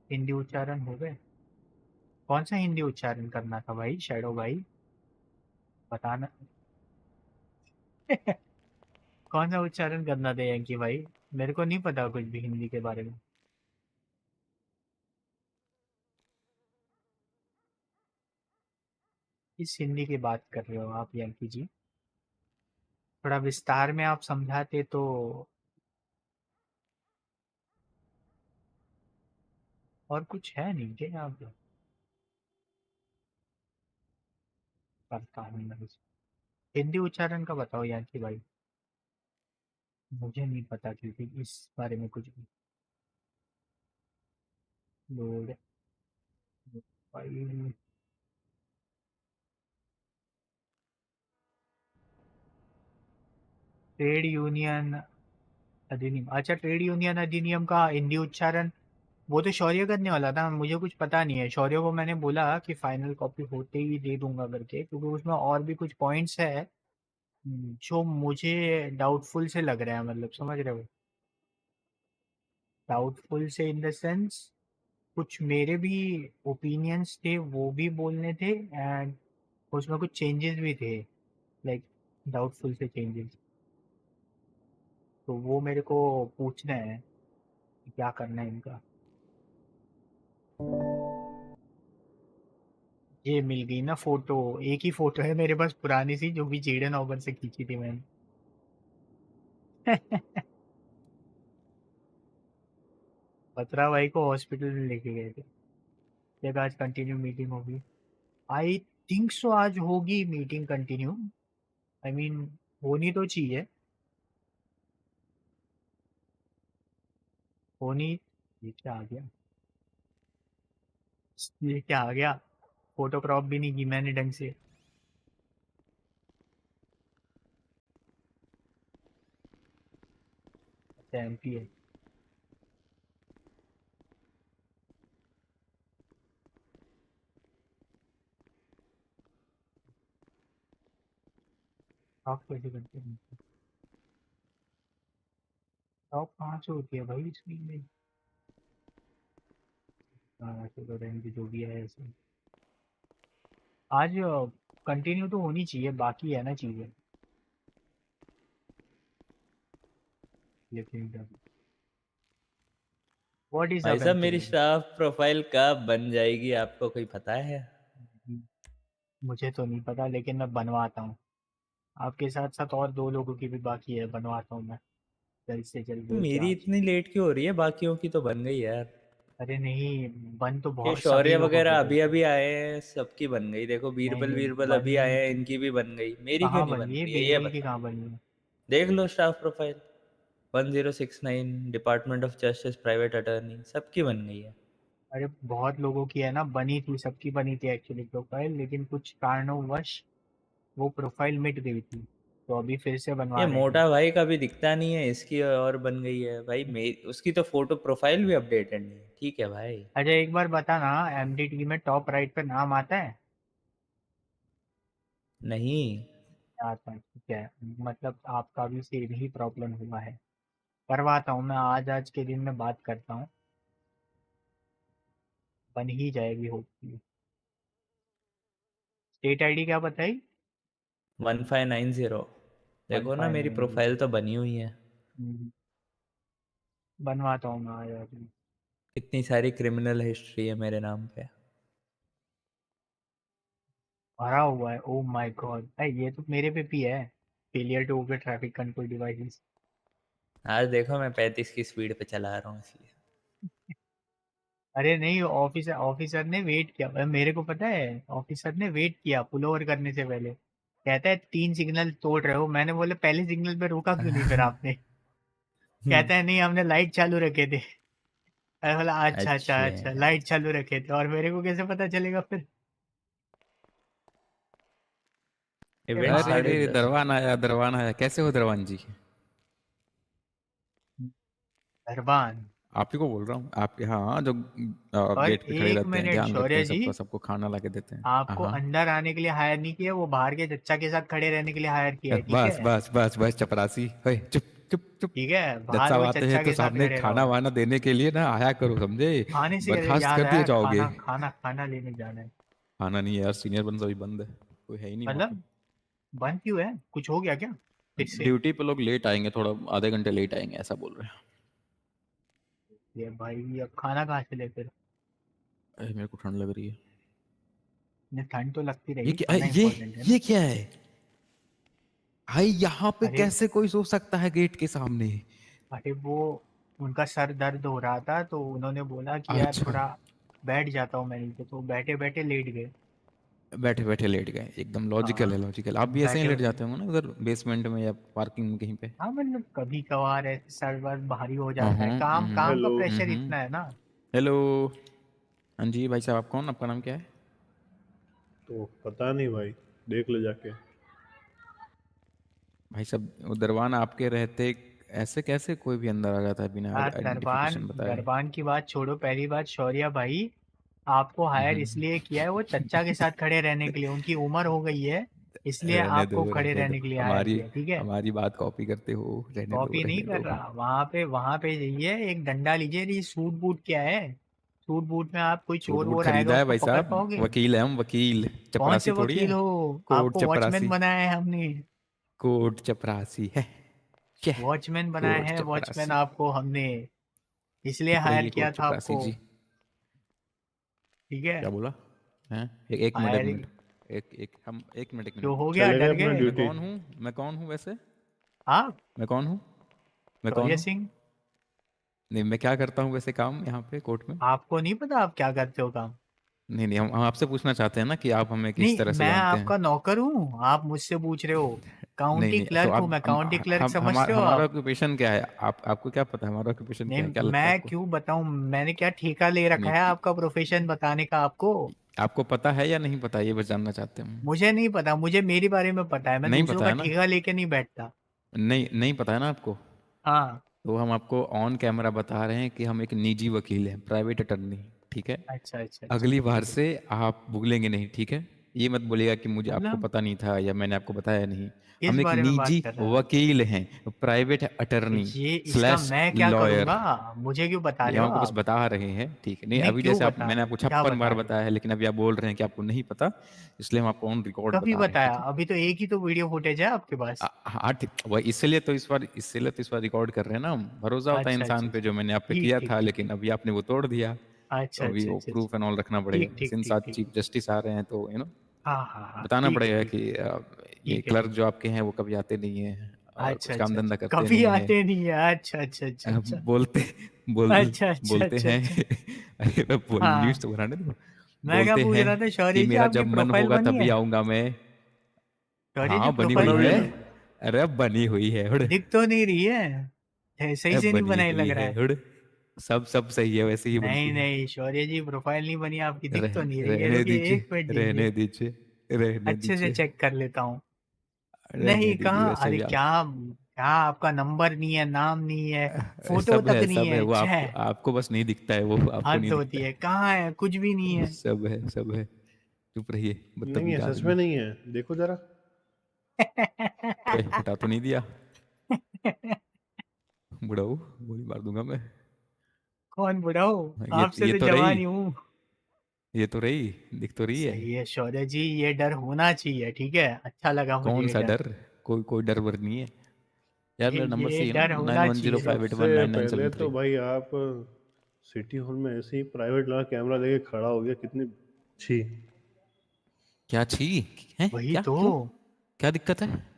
हिंदी उच्चारण हो गए? कौन सा हिंदी उच्चारण करना था भाई, शैडो भाई, बताना। कौन सा उच्चारण करना था यांकी भाई? मेरे को नहीं पता कुछ भी हिंदी के बारे में। किस हिंदी की बात कर रहे हो आप यांकी जी? थोड़ा विस्तार में आप समझाते तो। और कुछ है नहीं क्या यहाँ पे? पता नहीं मैं हिंदी उच्चारण का बताओ यांकी भाई, मुझे नहीं पता क्योंकि इस बारे में कुछ भी। लोड फाइल ट्रेड यूनियन अधिनियम। अच्छा, ट्रेड यूनियन अधिनियम का हिंदी उच्चारण वो तो शौर्य करने वाला था, मुझे कुछ पता नहीं है। शौर्य को मैंने बोला कि फाइनल कॉपी होते ही दे दूंगा करके, क्योंकि उसमें और भी कुछ पॉइंट्स है जो मुझे डाउटफुल से लग रहा है, मतलब समझ रहे हो? डाउटफुल से इन द सेंस कुछ मेरे भी ओपिनियंस थे वो भी बोलने थे, एंड उसमें कुछ चेंजेस भी थे, लाइक डाउटफुल से चेंजेस। तो वो मेरे को पूछना है कि क्या करना है इनका। ये मिल गई ना फोटो, एक ही फोटो है मेरे पास पुरानी सी, जो भी जेडन ओवर से खींची थी मैंने। बत्रा भाई को हॉस्पिटल में लेके गए थे। जब आज कंटिन्यू मीटिंग होगी, आई थिंक सो आज होगी मीटिंग कंटिन्यू। आई मीन होनी तो चाहिए, होनी। ये क्या आ गया, ये क्या आ गया? फोटो क्रॉप भी नहीं की मैंने ढंग से। अच्छा एमपी है। टॉप कैसे करते हैं? टॉप कहाँ से होती है भाई इसमें में? हाँ चलो रहने दो, जो भी है ऐसे। आज कंटिन्यू तो होनी चाहिए, बाकी है ना चीज़ें, लेकिन व्हाट इज अ भाई साहब मेरी कंटिन्यू? स्टाफ प्रोफाइल कब बन जाएगी, आपको कोई पता है? मुझे तो नहीं पता, लेकिन मैं बनवाता हूँ। आपके साथ साथ और दो लोगों की भी बाकी है, बनवाता हूँ मैं जल्द से जल्द बोल के मेरी आज। इतनी लेट क्यों हो रही है? बाकियों की तो बन गई यार। अरे नहीं, बन तो ये बहुत सभी शौर्य लोगों वगैरह की गई अभी थी। अभी आए हैं, सबकी बन गई। देखो नहीं बीरबल नहीं बीरबल अभी आए बन, हैं, इनकी भी बन गई। मेरी क्यों कहाँ नहीं बन बन गई है? रही है ये बीरबल की बताओ। कहाँ बनी है? देख लो staff profile, 1069 department of justice private attorney, सबकी बन गई है। अरे बहुत लोगों की है ना, बनी थी, सबकी बनी थी एक्चुअली प्रोफाइल, लेकिन कुछ कारणोंवश वो प्रोफाइल मिट गई थी, तो अभी फिर से ये बनवा रहे हैं। मोटा भाई का भी दिखता नहीं है, इसकी और बन गई है भाई। उसकी तो फोटो प्रोफाइल भी अपडेटेड नहीं है। ठीक है भाई। अच्छा एक बार बता ना, एमडीटी में टॉप राइट पे नाम आता है? नहीं। आता है, ठीक है। मतलब आपका भी सेम ही प्रॉब्लम हुआ है। करवाता हूँ मैं, आज के दिन में बात करता हूँ, बन ही जाएगी होपफुली। स्टेट आईडी क्या बताई? 1590। वन देखो ना फाइव मेरी नाइन प्रोफाइल तो बनी हुई है। बनवाता हूँ मैं आज। इतनी सारी क्रिमिनल हिस्ट्री है मेरे नाम पे। भरा हुआ है, ओ माय गॉड, ये तो मेरे पे भी है। Failure to obey traffic control devices. आज देखो मैं 35 की स्पीड पे चला रहा हूँ इसलिए। अरे नहीं, ऑफिसर ऑफिसर ने वेट किया, मेरे को पता है। ऑफिसर ने वेट किया पुल ओवर करने से पहले, कहता है 3 सिग्नल तोड़ रहे हो। मैंने बोले पहले सिग्नल पे रुका क्यों नहीं फिर आपने? कहता है नहीं हमने लाइट चालू रखे थे। अरे बोला अच्छा अच्छा अच्छे। अच्छा, लाइट चालू रखे थे, और मेरे को कैसे पता चलेगा फिर? ये इवेंट अरे भाई, रे 10:30। दरवान आया, दरवान आया। कैसे हो दरवान जी? मेहरबान। आप ही को बोल रहा हूँ। आप हाँ, जो और गेट पे खड़े एक रहते हैं, मिनट ध्यान रखते शौर्य हैं जी, सबका, सबको खाना ला के देते हैं। हाँ आपको हाँ। अंदर आने के लिए हायर नहीं किया, वो बाहर के चच्चा के साथ खड़े रहने के लिए हायर किया है, ठीक बस है? बस बस बस चपरासी, ओए चुप चुप चुप। ठीक है, जज बाहर साहब वो आते हैं चच्चा तो के साथ सामने खड़े खाना रहो। वाना देने के लिए ना आया करो, समझे? खाने से बर्खास्त याद कर दिए आया, जाओगे। खाना खाना खाना लेने जाना है। खाना नहीं है यार, सीनियर बंद अभी बंद है, कोई है ही नहीं वहाँ पे। मतलब बंद क्यों है, कुछ हो गया क्या फिर से? ड्यूटी पे लोग लेट आएंगे, थोड़ा आधे घंटे लेट आएंगे ऐसा बोल रहे हैं। ये भाई अब खाना कहाँ से ले फिर? अरे मेरे को ठंड लग रही है। इन्हें ठंड तो लगती ये रहेगी, क्या, खाना इंपॉर्टेंट है ना। ये क्या है भाई? यहाँ पे अरे कैसे कोई सो सकता है गेट के सामने? अरे वो उनका सर दर्द हो रहा था, तो उन्होंने बोला कि यार अच्छा, थोड़ा बैठ जाता हूँ मैं नीचे, तो बैठे बैठे लेट गए। बैठे बैठे लेट गए, एकदम लॉजिकल हाँ है, लॉजिकल। आप भी ऐसे ही बैठे। लेट जाते होंगे ना उधर बेसमेंट में या पार्किंग में कहीं पे? हाँ मतलब कभी कभार ऐसे सर वर्द भारी हो जाता है, हम्म काम काम का हेलो। प्रेशर इतना है ना। हेलो। हाँ जी भाई साहब, आप कौन, आपका नाम क्या है? तो पता नहीं भाई, देख ले जाके। भाई साहब, वो दरवान आपके रहते ऐसे कैसे कोई भी अंदर आ जाता है बिना यार दरबान आइडेंटिफिकेशन बताए? दरबान की बात छोड़ो, पहली बात शौर्या भाई आपको हायर हम्म। इसलिए किया है, वो चच्चा के साथ खड़े रहने के लिए, उनकी उम्र हो गई है इसलिए रहने दो, आपको खड़े रहने दो। रहने के लिए हायर हमारी किया, ठीक है। हमारी बात कॉपी करते हो, रहने दो, कॉपी नहीं रहने कर दो। रहा, वहां पे जाइए, एक डंडा लीजिए, ये सूट बूट क्या है, सूट बूट में आप कोई सूट चोर बूट वोर आएगा खरीदा है उसको भाई पकड़ साहब, पाओगे? वकील है हम, वकील। कौन से चपरासी थोड़ी वकील है। हो? कोर्ट आपको वॉचमैन चपरासी। बनाया है हमने, कोर्ट चपरासी है क्या? वॉचमैन बनाया कोर्ट है, वॉचमैन चपरासी। आपको हमने इसलिए चुप हायर रहिए किया कोर्ट था चपरासी आपको, जी। ठीक है। क्या बोला? हैं? एक मिनट, एक हायर मिनट। एक एक हम एक मिनट, एक जो मिनट। हो गया, चले गए डर अपना गए? मैं ड्यूटी। कौन हूँ? मैं कौन हूँ वैसे? आप मैं कौन हूँ? मैं कौन शौर्य हूँ? सिंह, नहीं, मैं क्या करता हूँ वैसे काम यहाँ पे कोर्ट में? आपको नहीं पता आप क्या करते हो काम? नहीं नहीं, हम आपसे पूछना चाहते हैं ना कि आप हमें किस नहीं, तरह से मैं जानते हैं। आपका नौकर हूँ, आप मुझसे पूछ रहे हो। नहीं काउंटी नहीं, तो क्लर्क हूँ आप मैं, काउंटी क्लर्क समझ रहे हो हमारा आप? ऑक्यूपेशन क्या है? आप आपको क्या पता है हमारा ऑक्यूपेशन नहीं, क्या है? क्या लगता है मैं आपको? क्यों बताऊं, मैंने क्या ठेका ले रखा नहीं, है आपका प्रोफेशन बताने का आपको? आपको पता है या नहीं पता, ये बस जानना चाहते हैं हम। मुझे नहीं पता, मुझे मेरे बारे में पता है, मैं नहीं दूसरों पता का है ना? ठेका लेके नहीं बैठता। नहीं नहीं पता है ना आपको? हाँ। तो हम आपको ऑन कैमरा बता रहे हैं कि हम एक निजी वकील हैं, प्राइवेट अटर्नी। ठीक है? अच्छा अच्छा अच्छा, अगली बार ठीक है। से आप भूलेंगे नहीं, ठीक है? ये मत बोलिएगा कि मुझे आपको मतलब पता नहीं था या मैंने आपको बताया नहीं। किस हम एक बारे में बात निजी कर रहे हैं आप? वकील हैं, प्राइवेट अटर्नी ये इसका स्लैश मैं क्या लॉयर। करूंगा? मुझे क्यों बता नहीं, रहे हम हो आपको बस आप? बता रहे हैं, ठीक है? नहीं, नहीं, अभी क्यों जैसे आप, बता मैंने रहे आपको हो, क्या 56 बता बार रहे हो? बताया है, लेकिन अभी आप बोल रहे हैं कि आपको नहीं पता। इसलिए हम आपको ऑन रिकॉर्ड कभी बता रहे हैं, बताया? ठीक है? अभी तो एक ही तो वीडियो फुटेज है आपके पास। हाँ ठीक, वही इसीलिए तो इस बार रिकॉर्ड कर रहे हैं ना हम। भरोसा होता है अच्छा अच्छा इंसान पे, अच्छा, जो मैंने आप पे ठीक किया ठीक था, ठीक। लेकिन अभी आपने वो तोड़ दिया। अच्छा तो अभी अच्छा वो अच्छा अच्छा, प्रूफ एंड ऑल रखना पड़ेगा, ठीक ठीक सिंस ठीक आज ठीक। चीफ जस्टिस आ रहे हैं तो हाँ हाँ हाँ, बताना ठीक है पड़ेगा ठीक कि है ये ठीक है क्लर्क ठीक जो है। आपके हैं वो कभी आते नहीं है और अच्छा कुछ काम अच्छा धंधा अच्छा, करते कभी नहीं है। आते नहीं है, अच्छा अच्छा अच्छा अच्छा। बोलते बोल अच्छा अच्छा बोलते अच्छा हैं अच्छा। अरे मैं बोल, न्यूज़ हाँ, तो बनाने दो। मैं क्या बोलते पूछ हैं रहा था, कि शौर्य जी मेरा आपकी जब मन प्रोफाइल होगा बनी तभी है? आऊंगा मैं। शौर्य जी हाँ बनी प्रोफाइल हुई बना है। बनी लिया। है? अरे अब बनी हुई है उड़। दिख तो नहीं रही है, सही से नहीं बनी बनाई हुई लग रहा है है। उड़। सब सही है, वैसे ही बनती नहीं है। नहीं शौर्य जी, प्रोफाइल नहीं बनी आपकी, दिख तो नहीं रही है, रहने रुकिए दीजिए, एक मिनट दीजिए, रहने दीजिए, रहने अच्छे से दीजिए, चेक कर लेता हूँ। रहने नहीं, दीजिए, कहाँ, वैसे अरे भी क्या, आप क्या आपका नंबर नहीं है, नाम नहीं है, फोटो सब तक है, नहीं सब है है, वो। आपको छह। आपको बस नहीं दिखता है, वो आपको हद नहीं होती दिखता है, कहाँ है, कुछ भी नहीं है। है। सब है, सब है। चुप रहिए, नहीं है, बदतमीज सच में आदमी। नहीं है, देखो जरा। अरे हटा तो नहीं दिया? बुढ़ाऊ, गोली मार दूंगा मैं। कौन बुरा हो? हाँ, आपसे ये तो तो रही, जवान ही हूँ। ये तो रही, दिख तो रही है। सही है शौर्य जी, ये डर होना चाहिए, ठीक है, अच्छा लगा मुझे कौन ये सा डर। डर? कोई कोई डर वर नहीं है यार। मेरा नंबर ये सही है ना, डर नाइन होना वन जीरो चाहिए। फाइव एट सबसे वन नाइन नाइन पहले सेवन तो थ्री भाई आप सिटी हॉल में ऐसे ही प्राइवेट लगा कैमरा लेके खड़ा हो गया, कितनी छी। क्या छी है? वही क्या, तो, क्यों? क्या दिक्कत है?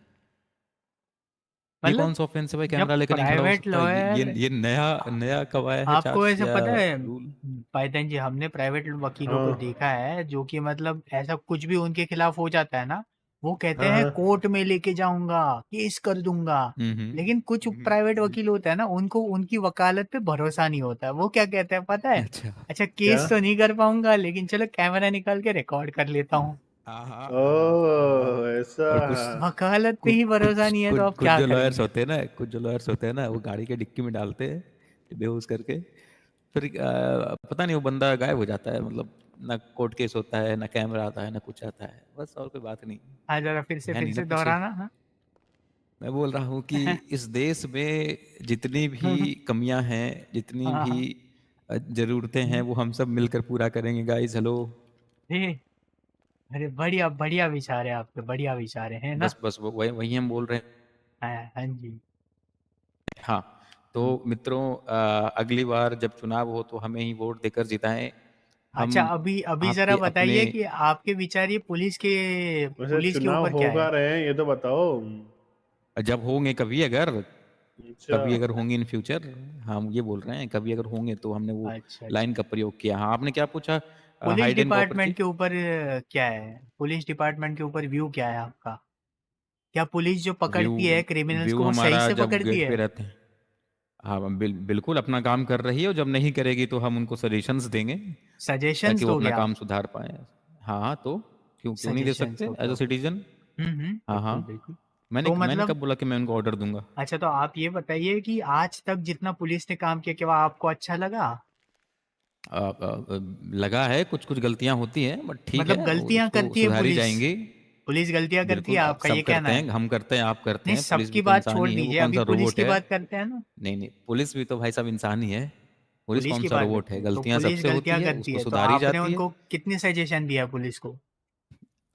ये कौन मतलब सा ऑफेंस है भाई, जब कैमरा लेकर नहीं खड़ा हो प्राइवेट सकता? ये लॉयर, ये नया नया कब आया है आपको चार्ज ऐसा या पता है रूल? पाइथन जी, हमने प्राइवेट वकीलों को हाँ देखा है जो कि मतलब ऐसा कुछ भी उनके खिलाफ हो जाता है ना, वो कहते हाँ हैं हाँ। कोर्ट में लेके जाऊंगा, केस कर दूंगा। लेकिन कुछ प्राइवेट वकील होता है ना, उनको उनकी वकालत पे भरोसा नहीं होता है, वो क्या कहते हैं पता है? अच्छा। अच्छा, क्या? केस तो नहीं कर पाऊंगा, लेकिन चलो कैमरा निकाल के रिकॉर्ड कर लेता हूँ। हाँ हाँ हाँ हाँ हाँ। ओ ऐसा। और कुछ वकालत पे कुछ ही भरोसा कुछ नहीं है तो कुछ आप कुछ क्या जो लॉयर्स करेंगे? होते हैं ना, कुछ जो लॉयर्स होते हैं ना, वो गाड़ी के डिक्की में डालते हैं बेहोश करके। फिर पता नहीं वो बंदा गायब हो जाता है, मतलब ना कोर्ट केस होता है, ना कैमरा आता है, ना कुछ आता है, बस और कोई बात नहीं। हाँ, जरा है फिर नहीं ना से पीछे। दोहराना, हाँ। मैं बोल रहा हूँ कि इस देश में जितनी भी कमियां हैं, जितनी हाँ भी हाँ। जरूरतें हैं, वो हम सब मिलकर पूरा करेंगे गाइस। हेलो। जी, अरे बढ़िया बढ़िया विचार है आपके, बढ़िया विचार है ना? बस बस वही वही हम बोल रहे हैं। हाँ हाँ जी। हाँ, तो हम्म। मित्रों, अगली बार जब चुनाव हो तो हमें ही वोट देकर जिताएं। अच्छा, हम अभी अभी जरा आपके अपने, बताइए कि आपके विचार ये वैसे पुलिस के चुनाव ऊपर क्या होगा है? रहे हैं ये तो बताओ। जब होंगे कभी, अगर अच्छा। कभी अगर होंगे इन फ्यूचर, हम ये बोल रहे हैं कभी अगर होंगे तो हमने वो अच्छा अच्छा। लाइन का प्रयोग किया। हाँ, आपने क्या पूछा? पुलिस हाइड एंड कॉपर जी। डिपार्टमेंट के ऊपर क्या है, पुलिस डिपार्टमेंट के ऊपर व्यू क्या है आपका? क्या पुलिस जो व्यू पकड़ती है क्रिमिनल्स व्यू को वो सही हमारा से जब पकड़ती गेट है? पे रहते हैं। हाँ बिल्कुल अपना काम कर रही है, और जब नहीं करेगी तो हम उनको सजेशंस देंगे सजेशंस ताकि वो अपना दोगे आप? काम सुधार पाए। हाँ हाँ, तो क्यों क्यों नहीं दे सजेशंस, सकते okay as a okay. Citizen. हाँ हाँ, बिल्कुल बिल्कुल। मैंने तो मैंने मतलब कब बोला कि मैं उनको ऑर्डर दूंगा? अच्छा, तो आप ये बताइए कि आज तक जितना पुलिस ने काम किया, क्या वो आपको अच्छा लगा? लगा है कुछ कुछ गलतियां होती हैं, बट ठीक मतलब है, वो गलतियां उसको करती है सुधारी पुलिस? जाएंगी। पुलिस गलतियां करती है, बिल्कुल, आपका सब ये कहना करते है? हैं, हम करते हैं, आप करते नहीं, हैं, पुलिस भी सबकी तो बात इंसान छोड़ ही है, वो दीजिए, कौन अभी सा पुलिस रोबोट की है? बात करते हैं ना। नहीं नहीं, पुलिस भी तो भाई साहब इंसान ही है। पुलिस पुलिस कौन की सा बात रोबोट करते है? हैं तो गलतियां पुलिस सबसे होती गलतियां है, करती उसको है, तो सुधारी आपने जाती है। उनको कितने सजेशन दिया पुलिस को?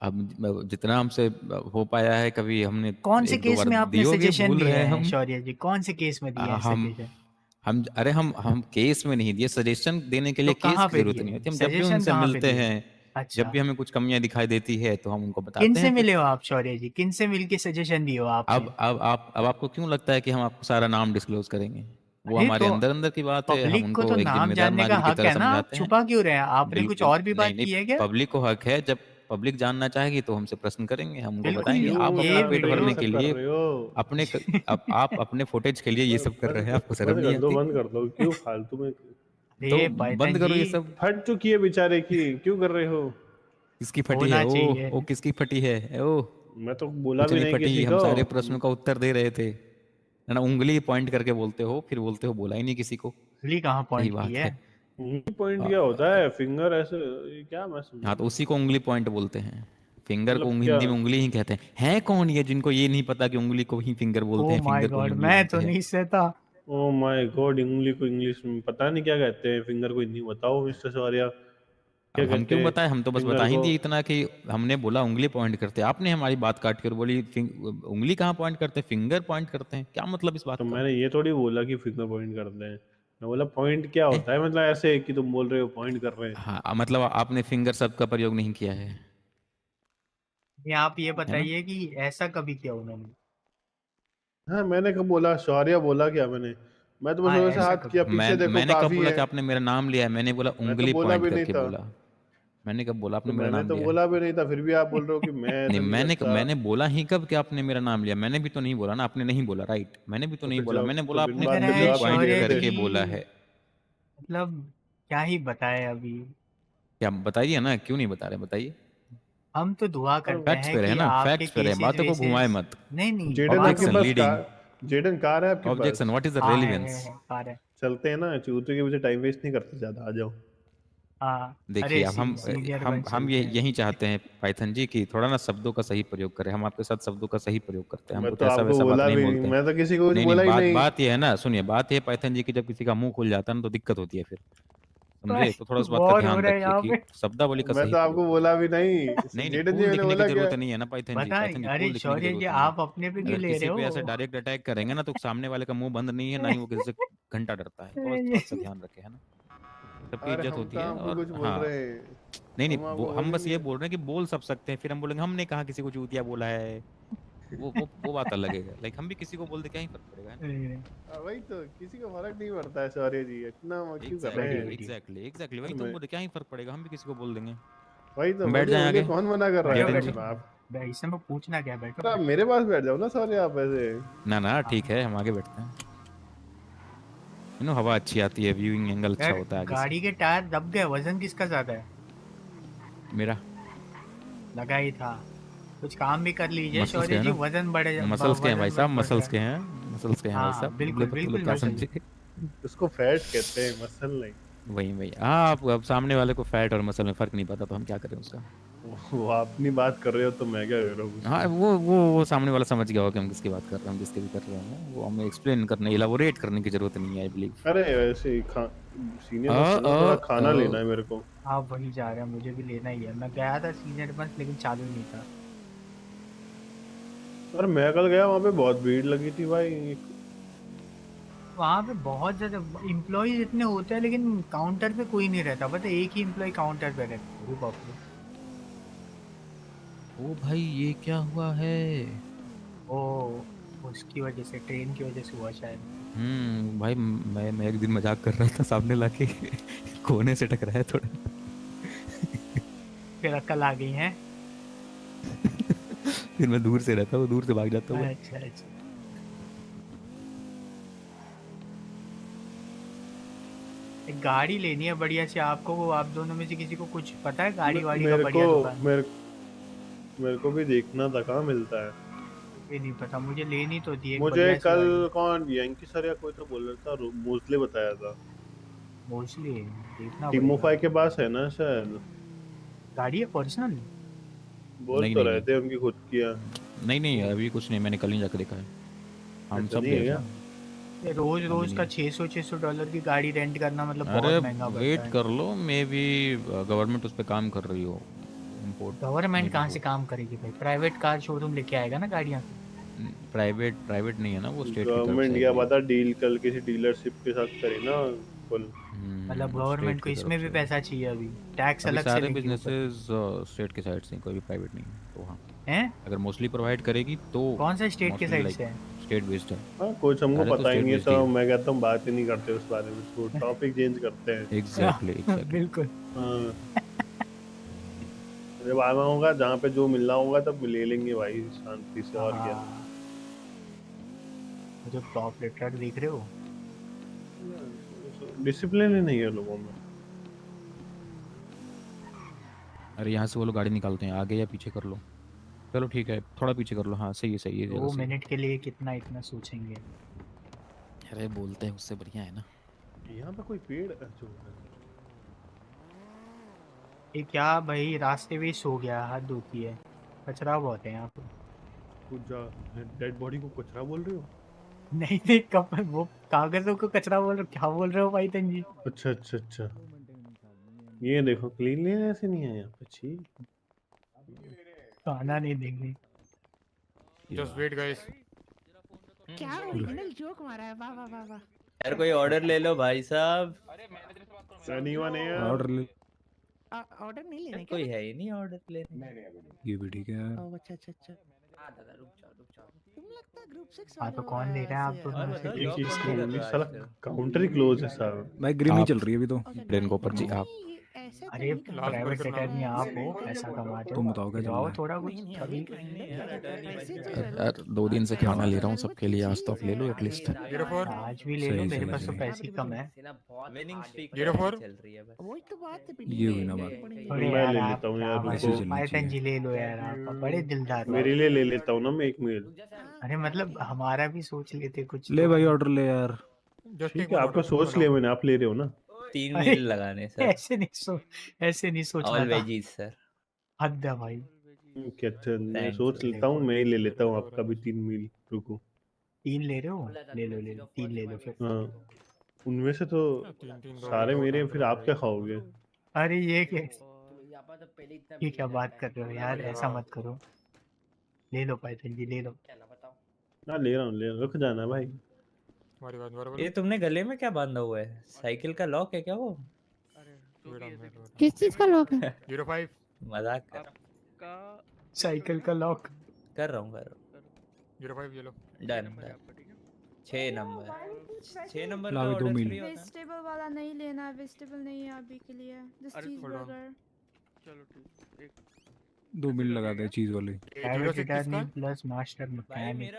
अब जितना हमसे हो पाया है, कभी हमने कौन से एक दो केस बार में आपने दिए होगे, सजेशन भूल दिए रहे हैं हैं हम। शौर्य जी? कौन से केस में दिए हैं हम सजेशन? अरे हम केस में नहीं दिए, सजेशन देने के तो लिए केस कहाँ की पे जरूरत दिए नहीं हैं? होती। हम जब भी सजेशन उनसे कहाँ पे मिलते दिए हैं? हैं, जब अच्छा, भी हमें कुछ कमियां दिखाई देती है, तो हम उनको किन बताते से हैं फिर। मिले हो आप शौर्य जी? किन से मिलके सजेशन दिए हो आपने? अब आपको क्यों लगता है कि हम आपको सारा नाम डिस्क्लोज करेंगे? वो अरे हमारे तो अंदर अंदर की बात है, हम पब्लिक को तो उनको एक नाम जिम्मेदार जानने का नागरिक की हक तरह है ना, आप समझाते हैं। छुपा क्यों रहे हैं? आपने कुछ और भी नहीं बात नहीं, की है क्या? पब्लिक को हक है, जब पब्लिक जानना चाहेगी तो हमसे प्रश्न करेंगे, हम उनको बिल्कुल, बताएंगे। आप क्यों अपना ये यार पेट बेटे भरने ये के सब कर लिए रहे हो? अपने आप अपने फुटेज के लिए ये सब कर रहे हैं, आपको शर्म बंद नहीं कर दो, आती? बंद कर दो, क्यों फालतू में। तो अरे बंद पाइथन करो जी, ये सब। फट चुकी है बेचारे की, क्यों कर रहे हो? किसकी फटी है? होना चाहिए। ओ किसकी फटी है? ओ मैं तो बोला कुछ भी नहीं नहीं फटी, किसी हम को। सारे प्रश्नों का उत्तर दे रहे थे, है ना? उंगली पॉइंट करके बोलते हो, फिर बोलते हो बोला ही नहीं किसी को। उंगली कहाँ सही पॉइंट की बात है? है। पॉइंट आ, क्या होता है? फिंगर ऐसे, ये क्या मैं हाँ, समझा तो नहीं। उसी को उंगली पॉइंट बोलते हैं। फिंगर को मतलब क्या? हिंदी में उंगली ही कहते हैं। है कौन ये जिनको ये नहीं पता कि उंगली को ही फिंगर बोलते ओ हैं, माय फिंगर को ही गॉड, उंगली मैं बोलते तो हैं? नहीं सहता। ओ माय गॉड, उंगली को इंग्लिश में पता नहीं क्या कहते हैं, फिंगर को हिंदी में बताओ मिस्टर शौर्या, क्या अब हम कहते क्यों हैं बताएं, हम तो बस बता फिंगर ही को? दिए इतना कि हमने बोला उंगली पॉइंट करते हैं, आपने हमारी बात काट कर बोली उंगली कहाँ पॉइंट करते हैं, फिंगर पॉइंट करते हैं। क्या मतलब इस तो बात का? मैंने ये थोड़ी बोला कि फिंगर पॉइंट करते हैं, मैं बोला पॉइंट क्या होता है, मतलब ऐसे कि तुम बोल रहे हो पॉइंट कर रहे हैं। हाँ, मतलब आपने फिंगर शब्द का प्रयोग नहीं किया है, ये आप ये है ना? बताइए कि ऐसा कभी किया उन्होंने? हाँ, मैंने कब बोला? शौर्य बोला क्या मैंने? मैं तो बस हाँ, वैसे ऐसा हाथ कभी। किया, पीछे देखो मैंने कब काफी बोला है। कि आपने मेरा नाम लिया है? मैंने बोला मैं तो उंगली बोला पॉइंट भी नहीं करके था। बोला। मैंने कब बोला तो आपने मेरा मैंने नाम तो लिया है? बोला भी नहीं था, फिर भी आप बोल रहे हो कि मैं नहीं, ऐसा नहीं करता। मैंने बोला ही कब कि आपने मेरा नाम लिया? मैंने भी तो नहीं बोला ना, आपने नहीं बोला, राइट? मैंने भी तो तो नहीं फिर बोला, जवाब, मैंने तो बोला बिन आपने बात लग रहा के उंगली है जवाब क्यों पॉइंट दे शौर्य रहे थे? करके जी, बोला है। मतलब क्या ही बताएं अभी। क्या बताइए ना, क्यों नहीं बता रहे, बताइए। हम तो दुआ और करते फैक्ट्स हैं पे रहे कि ना, आपके फैक्ट्स पे रहे, केसेस बातों को घुमाए वेसेस। मत। नहीं नहीं, जेडन आपके बात ऑब्जेक्शन पास लीडिंग। कार, जेडन कार है आपके objection, pass? What is the हाँ रेलिवेंस? है, कार है। चलते हैं ना, चूते के पीछे टाइम वेस्ट नहीं करते ज्यादा, आ जाओ। हाँ। देखिए, अरे अब सीनियर बन हम चलते ये हैं। यही चाहते हैं पाइथन जी की थोड़ा ना शब्दों का सही प्रयोग करें। हम आपके साथ शब्दों का सही प्रयोग करते हैं, हम मैं कुछ तो ऐसा आपको वैसा बात बोला नहीं भी, बोलते हैं। मैं तो किसी को कुछ नहीं नहीं, बोला ही बात नहीं। बात ये है ना, सुनिए, बात ये है पाइथन जी की, जब किसी का मुंह खुल जाता है ना तो दिक्कत होती है फिर, समझे? तो थोड़ा उस बात का वॉर हो ध्यान रहा है रखिए यहाँ कि पे। शब्दावली का मैं सही तो प्रयोग आपको करें। बोला भी नहीं। नहीं नहीं, जेडन जी कूल मैंने दिखने की बोला क्या? जरूरत नहीं है ना पाइथन जी, बताएं, पाइथन जी अरे कूल दिखने की शौर्य जी जरूरत नहीं है। आप अपने पे क्यों अगर ले रहे किसी पे ऐसे हो? डायरेक्ट अटैक करेंगे ना तो सामने वाले का मुंह बंद नहीं है, ना ही वो किसी से घंटा डरता है, तो इस बात का ध्यान रखें, है ना? सबकी अरे इज्जत हम होती है। कहाँ आपको और कुछ बोल हाँ, रहे हैं? नहीं नहीं, हम वो आपको हम बस ये बोलेंगे? बोल रहे हैं कि बोल सब सकते हैं, फिर हम बोलेंगे हमने कहा किसी को चूतिया बोला है, वो बात अलग है। लाइक हम भी किसी को बोल दे, क्या ही फर्क पड़ेगा, है ना? वही तो, किसी को फर्क नहीं पड़ता है शौर्य जी, इतना क्यों कर रहे बैठिए हैं? बैठिए। एग्जैक्टली वही मैं तुम बोले, क्या ही फर्क पड़ेगा, हम भी किसी को बोल देंगे। वही तो हम बैठ बोलिए जाएं बोलिए, आगे, कौन मना कर रहा है? बैठो जेडन बैठो। जी। आप इसमें पूछना क्या है, बैठो आप बैठो। मेरे पास बैठ जाओ ना शौर्य, आप ऐसे। ना ना, हाँ ठीक है, हम आगे बैठते हैं। हवा अच्छी आती है, व्यूइंग एंगल अच्छा यार, होता है आगे से। गाड़ी के टायर दब गए, वजन किसका ज्यादा है? मेरा लगा ही था। कुछ काम भी कर लीजिए मसल्स के शौर्य हैं जी, ना, वजन बढ़े, मसल्स के हैं भाई साहब, बढ़ रहा मसल्स है। के हैं, मसल्स के हैं भाई हाँ साहब, हाँ, दुबले बिल्कुल पतले लोग बिल्कुल क्या मसल। समझे? उसको फैट कहते हैं, मसल नहीं। वही वही, हाँ, आप अब सामने वाले को फैट और मसल में फर्क नहीं पता तो हम क्या करें उसका? वो आप अपनी बात कर रहे हो तो मैं क्या कर रहा हूँ हाँ, उसमें? वो सामने वाला समझ गया हो कि हम किसकी बात कर रहे हैं, हम किसकी भी कर रहे हैं, वो हमें एक्सप्लेन करने, इलाबोरेट करने की जरूरत नहीं है, आई बिलीव। अरे वैसे ही सीनियर बस चलो, थोड़ा खाना लेना है मेरे को। आप वही जा रहे हैं, मुझे भी लेना ही है। मैं गया था सीनियर बस, लेकिन चालू नहीं था। अरे मैं कल गया, वहाँ पे बहुत भीड़ लगी थी भाई। वहाँ पे बहुत ज्यादा इम्प्लॉयज इतने होते हैं, लेकिन काउंटर पे कोई नहीं रहता, पता है? एक ही इम्प्लॉय काउंटर पे रहता है। अरे बाप रे। ओ भाई, ये क्या हुआ है? ओ, उसकी वजह से, ट्रेन की वजह से हुआ शायद। भाई, मैं एक दिन मजाक कर रहा था, सामने लाके कोने से टकराया थोड़ा। फिर अक्ल आ गई है। फिर मैं दूर से रहता हूँ, दूर से भाग जाता हूँ। अच्छा अच्छा। एक गाड़ी लेनी है बढ़िया सी आपको, वो आप दोनों में से किसी को कुछ पता है गाड़ी वाड़ी का मेरे बढ़िया को दुकान? मेरे को भी देखना था, कहाँ मिलता है। ये नहीं पता मुझे, लेनी तो थी एक मुझे बढ़िया सी कल गाड़ी। कौन यंकी सर या कोई तो बोल रहा था, मोस्टली बताया था। मोस्टली देखना पड़ेगा। टिमोफाई के पास है ना शायद, गाड़ी है पर्सनल? बोल नहीं तो नहीं रहे नहीं थे उनकी खुद की है। नहीं नहीं, अभी कुछ नहीं, मैंने कल ही जाकर देखा है, हम अच्छा सब नहीं है गए थे। क्या? ये रोज अभी रोज नहीं का है। 600 $600 की गाड़ी रेंट करना मतलब अरे बहुत महंगा पड़ता वेट है। कर लो, मे बी गवर्नमेंट उस पर काम कर रही हो, इम्पोर्ट मे गवर्नमेंट बी कहाँ हो। से काम करेगी भाई, प्राइवेट कार शोरूम लेके आएगा ना गाड़ियाँ। प्राइवेट प्राइवेट नहीं है ना वो, स्टेट की तरफ से गवर्नमेंट क्या आएगी। पता डील कल किसी डीलरशिप के साथ करे ना फुल। मतलब स्टेट गवर्नमेंट को की इसमें तरफ भी से। पैसा चाहिए, अभी टैक्स अभी अलग से सारे लेंगे ऊपर से। बिजनेसेस स्टेट के साइड से हैं, कोई भी प्राइवेट नहीं है, तो हाँ हैं? अगर मोस्टली प्रोवाइड करेगी तो कौन सा स्टेट के मोस्टली साइड लाइक से है? स्टेट बेस्ड है। हाँ कुछ हमको सारे तो पता ही स्टेट नहीं है, बेस्ड ही तो है। मैं कहता हूँ बात ही नहीं करते उस बारे में, तो टॉपिक चेंज करते हैं। Exactly exactly. बिल्कुल। हाँ, जब आना होगा जहाँ पे जो मिलना होगा तब ले लेंगे भाई शांति से, और क्या। हाँ, जो टॉप रेटर देख रहे हो? डिसिप्लिन ही नहीं है लोगों में। अरे यहाँ से वो लोग गाड़ी निकालते हैं, आगे या पीछे कर लो। चलो ठीक है, थोड़ा पीछे कर लो, हाँ सही है सही है, ज़्यादा 2 सही है। मिनट के लिए कितना इतना सोचेंगे? अरे बोलते हैं उससे बढ़िया है ना। यहाँ पे कोई पेड़ जो ये क्या भाई, रास्ते भी सो गया, हद होती है, कचरा बहुत है यहाँ पे। कुछ डेड बॉडी को कचरा बोल रहे हो? नहीं नहीं, कब वो कागजों को कचरा बोल रहे हो, क्या बोल रहे हो भाई तंजी? अच्छा अच्छा अच्छा, ये देखो क्लीनलीनेस ही नहीं है यहाँ पे, छी। खाना नहीं देंगे। Just wait guys. क्या ओरिजिनल जोक मारा है, वाह वाह वाह वाह। यार कोई ऑर्डर ले लो भाई साहब। एनीवन है यार? ऑर्डर ले। ऑर्डर नहीं लेने कोई है ही नहीं ऑर्डर लेने। ये भी ठीक है। ओह अच्छा अच्छा अच्छा। दादा रुक जाओ। तुम लगता है ग्रुप 6 हाँ वाले तो हो कौन ले रहा है आप ऐसे। दोनों में से? जॉब एक कौन सी कर रहे हो साला आजकल? काउंटर ही क्लोज है सर। भाई ग्रिमी आप चल रही है अभी तो। ब्रेन को ऊपर जी आप। ऐसे तो अरे नहीं करना। प्राइवेट सेक्टर में आप हो, पैसा कमाते हो, तुम बताओ क्या चल खिलाओ रहा है? थोड़ा कुछ कभी। ऐसे तो यार 2 दिन से खाना ले रहा हूँ सबके लिए, आज तो आप ले लो एटलीस्ट। आज भी ले लो, सही मेरे सही पास तो सही। पैसे ही कम है। विनिंग स्ट्रीक 04 चल रही है बस। वही तो बात है ये हुई ना बात। अरे मैं यार ले आप लेता हूँ क्या यार, बात ऐसे रुको। चलनी पायतन चाहिए। जी ले लो यार, आप बड़े दिलदार हो। मेरे लिए ले लेता हूँ ना मैं एक मील। अरे मतलब हमारा भी सोच लेते कुछ ले तो। भाई ऑर्डर ले यार। जस्ट ठीक टेक है, वन आपका ऑर्डर सोच लिया मैंने, आप ले रहे हो ना? 3 अरे मील लगाने सर। ऐसे नहीं सोचना ऑल था। Veggies sir. हद है भाई। क्या अच्छा, मैं Thanks, सोच sir. लेता हूँ, मैं ही ले लेता हूँ आपका भी 3 मील, रुको। 3 ले रहे हो? ले लो 3 ले लो फिर। हाँ, उनमें से तो सारे मेरे हैं, फिर आप क्या खाओगे? अरे ये क्या बात कर रहे हो यार, ऐसा मत करो। ले लो पायथन जी ले लो। हाँ ले रहा हूँ, ले रुक जाना भाई। ये तुमने गले में क्या बांधा हुआ है? साइकिल का लॉक है क्या वो? किस चीज का लॉक है? 05 मजाक कर साइकिल का लॉक कर रहा हूँ 05 ये लो। डन 6 नंबर 6 नंबर ला का भी 2 ऑर्डर मील। फ्री होता है। वेजिटेबल वाला नहीं लेना, वेजिटेबल नहीं है अभी के लिए, जस्ट चीज बर्गर। चलो ठीक एक 2 मील लगा दे चीज वाली। प्राइवेट रिटर्निंग प्लस मास्टर भाई मैकेनिक।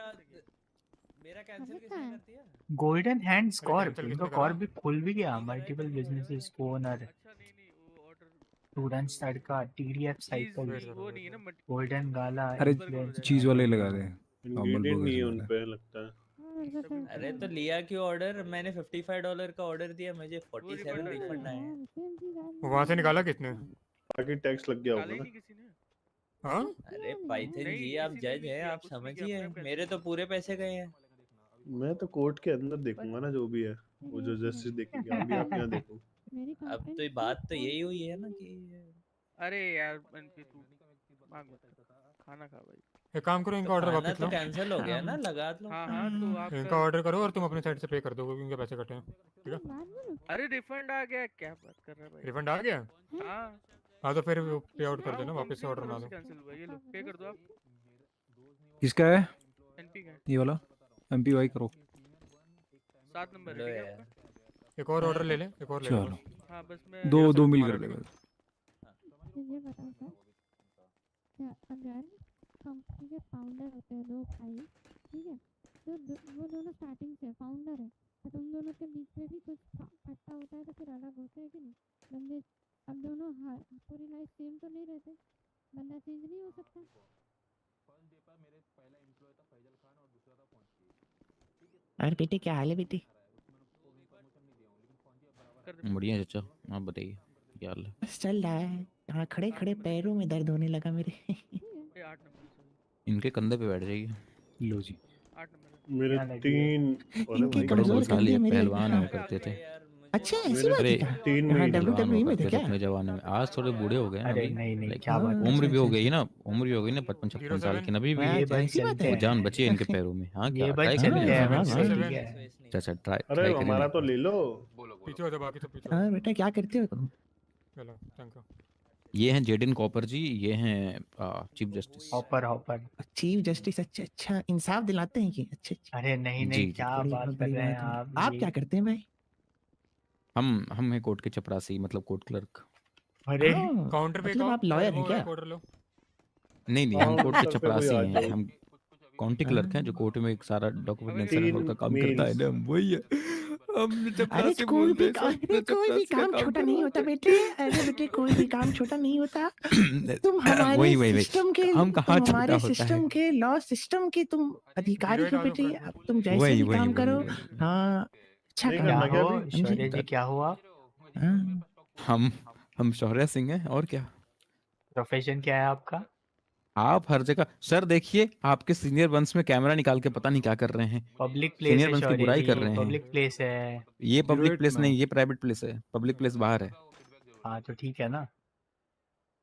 मेरा कैंसिल किसने कर दिया? गोल्डन हैंड स्कॉर्प, cancel इनको किसने कॉर्प भी खुल भी गया। मल्टीपल बिजनेसेस ओनर, स्टूडेंट्स तड़का, टीडीएफ साइकिल, गोल्डन गाला। अरे चीज वाले लगा दे। नॉर्मल इंग्रेडिएंट नहीं है बर्गर उन लगा पे लगता है। अरे तो लिया क्यों ऑर्डर? मैंने $55 का ऑर्डर दिया, मुझे 47 रिफंड आया। वहां से निकाला किसने? बाकी टैक्स लग गया होगा ना? हाँ अरे पाइथन जी आप जज हैं, आप समझिए, मेरे तो पूरे पैसे गए हैं। मैं तो कोर्ट के अंदर देखूंगा ना जो भी है, वो जो जस्टिस देखेंगे, अभी आप यहाँ देखो। अब तो बात तो यही हुई है ना कि अरे यार एनपी तू मांग मत, खाना खा भाई। एक काम करो, इनका ऑर्डर खाना वापस तो लो। कैंसिल हो गया ना, लगा लो। हाँ तो आप इनका ऑर्डर करो और तुम अपने साइड से पे कर दो, क्योंकि इनके पैसे कटे हैं। ठीक है? अरे रिफंड आ गया, क्या बात कर रहा है भाई? रिफंड आ गया? हाँ हाँ तो फिर पे आउट कर देना, वापस से ऑर्डर बना दो। कैंसिल हुआ, ये लो पे कर दो आप। किसका है? एनपी का ये वाला एमपीवाई करो। 7 नंबर है ठीक है? एक और ऑर्डर ले ले, एक और ले ले। चलो हाँ बस मैं 2 मील कर देगा। मुझे बताओ सर, क्या अगर कंपनी के फाउंडर होते हैं 2 भाई, ठीक है, वो दोनों स्टार्टिंग से फाउंडर है, बट उन दोनों के बीच में भी कुछ फटता होता है तो फिर अलग होता है कि नहीं? बंदे अब दोनों पूरी लाइफ सेम तो नहीं रहते, बंदा चेंज नहीं हो सकता। और बेटे क्या हाल है बेटे? बढ़िया चाचा, आप बताइए क्या हाल है? बस चल रहा है। हाँ, खड़े खड़े पैरों में दर्द होने लगा मेरे। ये 8 नंबर इनके कंधे पे बैठ जाइए। लो जी। 8 नंबर मेरे क्या लगी है? 3 अरे इनके भाई बड़े कमजोर बलशाली कंधे मेरे। पहलवान हाँ। हुआ करते थे। अच्छा ऐसी मेरे बात अरे है क्या? 3 हाँ, मील पहलवान हुआ WWE में थे करते थे क्या? अपने जमाने में। आज थोड़े बूढ़े हो गए हैं अरे अभी, नहीं नहीं, लाइक क्या बात कर उम्र रहे भी हो हैं? गई ना, उम्र भी हो गई ना 55-56 साल की, अभी भी ये बस ऐसी बात चलते है। वो हैं। जान बची है इनके पैरों में। हाँ ये क्या बस ट्राई चलते करें? हैं हाँ बस, हाँ ठीक है। चाचा ट्राई अरे ट्राई करें हमारा एक तो बार। ले लो। पीछे हो जा, बाकी सब पीछे हो हाँ बेटा क्या करते हो तुम? चलो थैंक यू। ये हैं जेडिन कॉपर जी, ये हैं chief justice. Hopper hopper. Chief justice, अच्छा अच्छा, इंसाफ दिलाते हैं कि? अच्छा अच्छा, अरे नहीं जी नहीं, जी। क्या बड़ी बात बहुत कर बड़ी रहे हैं बात है। आप आप ये? क्या करते हैं भाई? हम हैं कोर्ट के चपरासी, मतलब कोर्ट क्लर्क। अरे हाँ, काउंटर पे मतलब आप लॉयर हैं वो क्या? एक ऑर्डर लो। नहीं नहीं, हम कोर्ट के काउंटर पे कोई चपरासी आ हैं। जाए। हम काउंटी हाँ। क्लर्क हैं जो कोर्ट में एक सारा डॉक्यूमेंट सारा 3 का काम करता है मील्स। ना, वही है। हम अरे चपरासी कोई बोलते भी हैं सर, अरे कोई भी चपरासी का काम काम छोटा नहीं होता करवाते बेटे। अरे बेटे कोई भी काम छोटा नहीं होता। हैं। तुम हमारे वही वही वही, सिस्टम के काम कहाँ तुम छोटा हमारे होता है। सिस्टम के लॉ सिस्टम के तुम अधिकारी 08 हो आ जाओ बेटे। फ्रंट में। अब तुम जैसे वही भी वही काम वही करो। वही। हाँ, अच्छा नहीं काम क्या करना क्या हो अभी? समझे? शौर्य जी, क्या हुआ? हाँ। हम शौर्य सिंह हैं, और क्या। प्रोफेशन क्या है आपका? आप हर जगह सर देखिए, आपके सीनियर वंश में कैमरा निकाल के पता नहीं क्या कर रहे हैं। पब्लिक प्लेस सीनियर है वंश की शौर्य बुराई जी, कर रहे हैं। पब्लिक प्लेस है। ये पब्लिक 08 प्लेस में नहीं, हूँ। ये प्राइवेट प्लेस है। पब्लिक प्लेस बाहर है। हाँ तो ठीक है ना।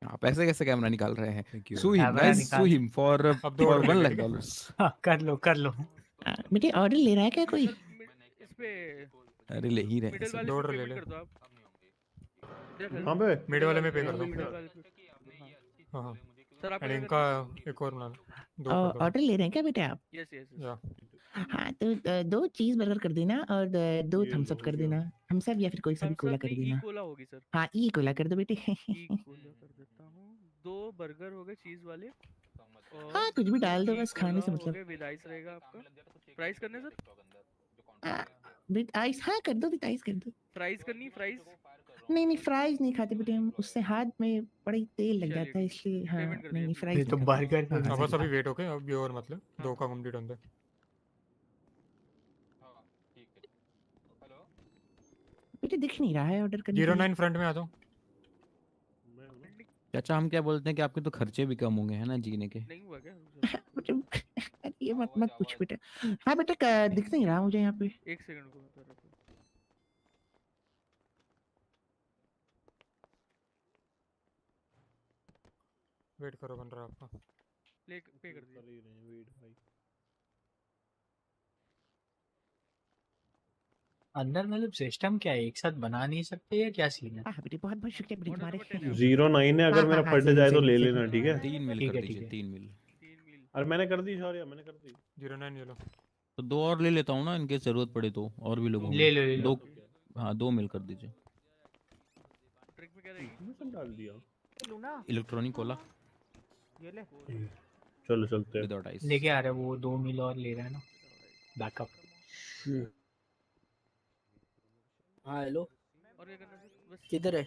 आप ऐसे कैसे कैमरा निकाल रहे हैं? Thank you. सू हिम कैमरा गाइस, सू निकाल। हिम फॉर अब 2 फॉर ऑर्डर 1 लेंगे, लाख ठीक है? डॉलर्स। हाँ, कर लो कर लो। बेटे ऑर्डर ले रहा है क्या कोई? इस पे अरे ले ही रहे हैं मिडिल सब। वाले 2 पे ऑर्डर ले पेमेंट ले। कर दो आप। इधर कहाँ पे? मिड वाले में पे कर दो। मिडिल वाले पे। हाँ। हाँ हाँ। सर आपको एंड क्या इनका करना एक और बना लो, 2 कर दो। ऑर्डर ले रहे हैं क्या बेटे आप? है? यस यस या हाँ तो 2 चीज बर्गर कर देना और 2 ये थम्स लो अप कर भैया। देना। थम्स अप या फिर कोई सा भी थम्स कोला अप कर नहीं, ई देना। कोला होगी सर। हाँ ई कोला कर दो बेटे। ई कोला कर देता हूँ। 2 बर्गर हो गए चीज वाले और हाँ कुछ भी डाल दो, ई बस कोला खाने से हो मतलब। गए विद आइस रहेगा आपका। प्राइस करने सर? विद आइस, हाँ कर दो, विद आइस कर दो। प्राइस करनी फ्राइज? नहीं नहीं फ्राइज नहीं खाते बेटे हम, उससे हाथ में बड़ा ही तेल लग चलिए जाता है, इसलिए हाँ पेमेंट कर नहीं दिया नहीं फिर। फ्राइज ये नहीं तो खाते। बर्गर पे हाँ अब हाँ बस अभी वेट ओके, अब और मतलब 2 का कंप्लीट होने दे। बेटे दिख नहीं रहा है ऑर्डर करने के लिए। 09 फ्रंट में आ जाओ। चाचा हम क्या बोलते हैं कि आपके तो खर्चे भी कम होंगे है ना जीने के। नहीं हुआ क्या? बेटे अरे ये मत मत पूछ बेटे। हाँ बेटे दिख नहीं रहा मुझे यहाँ पे। 1 सेकंड को बता रहा हूँ। वेट करो, बन रहा है आपका। पे कर दिया। अंदर मतलब सिस्टम क्या है, एक साथ बना नहीं सकते या क्या सीन है? हाँ बेटे बहुत बहुत शुक्रिया बेटे तुम्हारे। 09 है, अगर मेरा फट जाए तो ले लेना, ठीक है? 3 मिल ठीक कर है, दीजिए, ठीक है। 3 मिल। अरे मैंने कर दी शौर्य, मैंने कर दी। 09 ये लो। तो 2 और ले लेता हूँ ना, इनके जरूरत पड़े तो, और भी लोग होंगे। ले लो ले लो। 2, हाँ 2 मिल कर दीजिए। ट्रिक में क्या रहेगी? इसमें सब डाल दिया। लूना इलेक्ट्रॉनिक कोला ये ले। चलो चलते हैं। Without ice. लेके आ रहे हैं, वो 2 मील और ले रहे हैं ना, बैकअप। हाँ हेलो, और क्या करना सर? बस किधर है?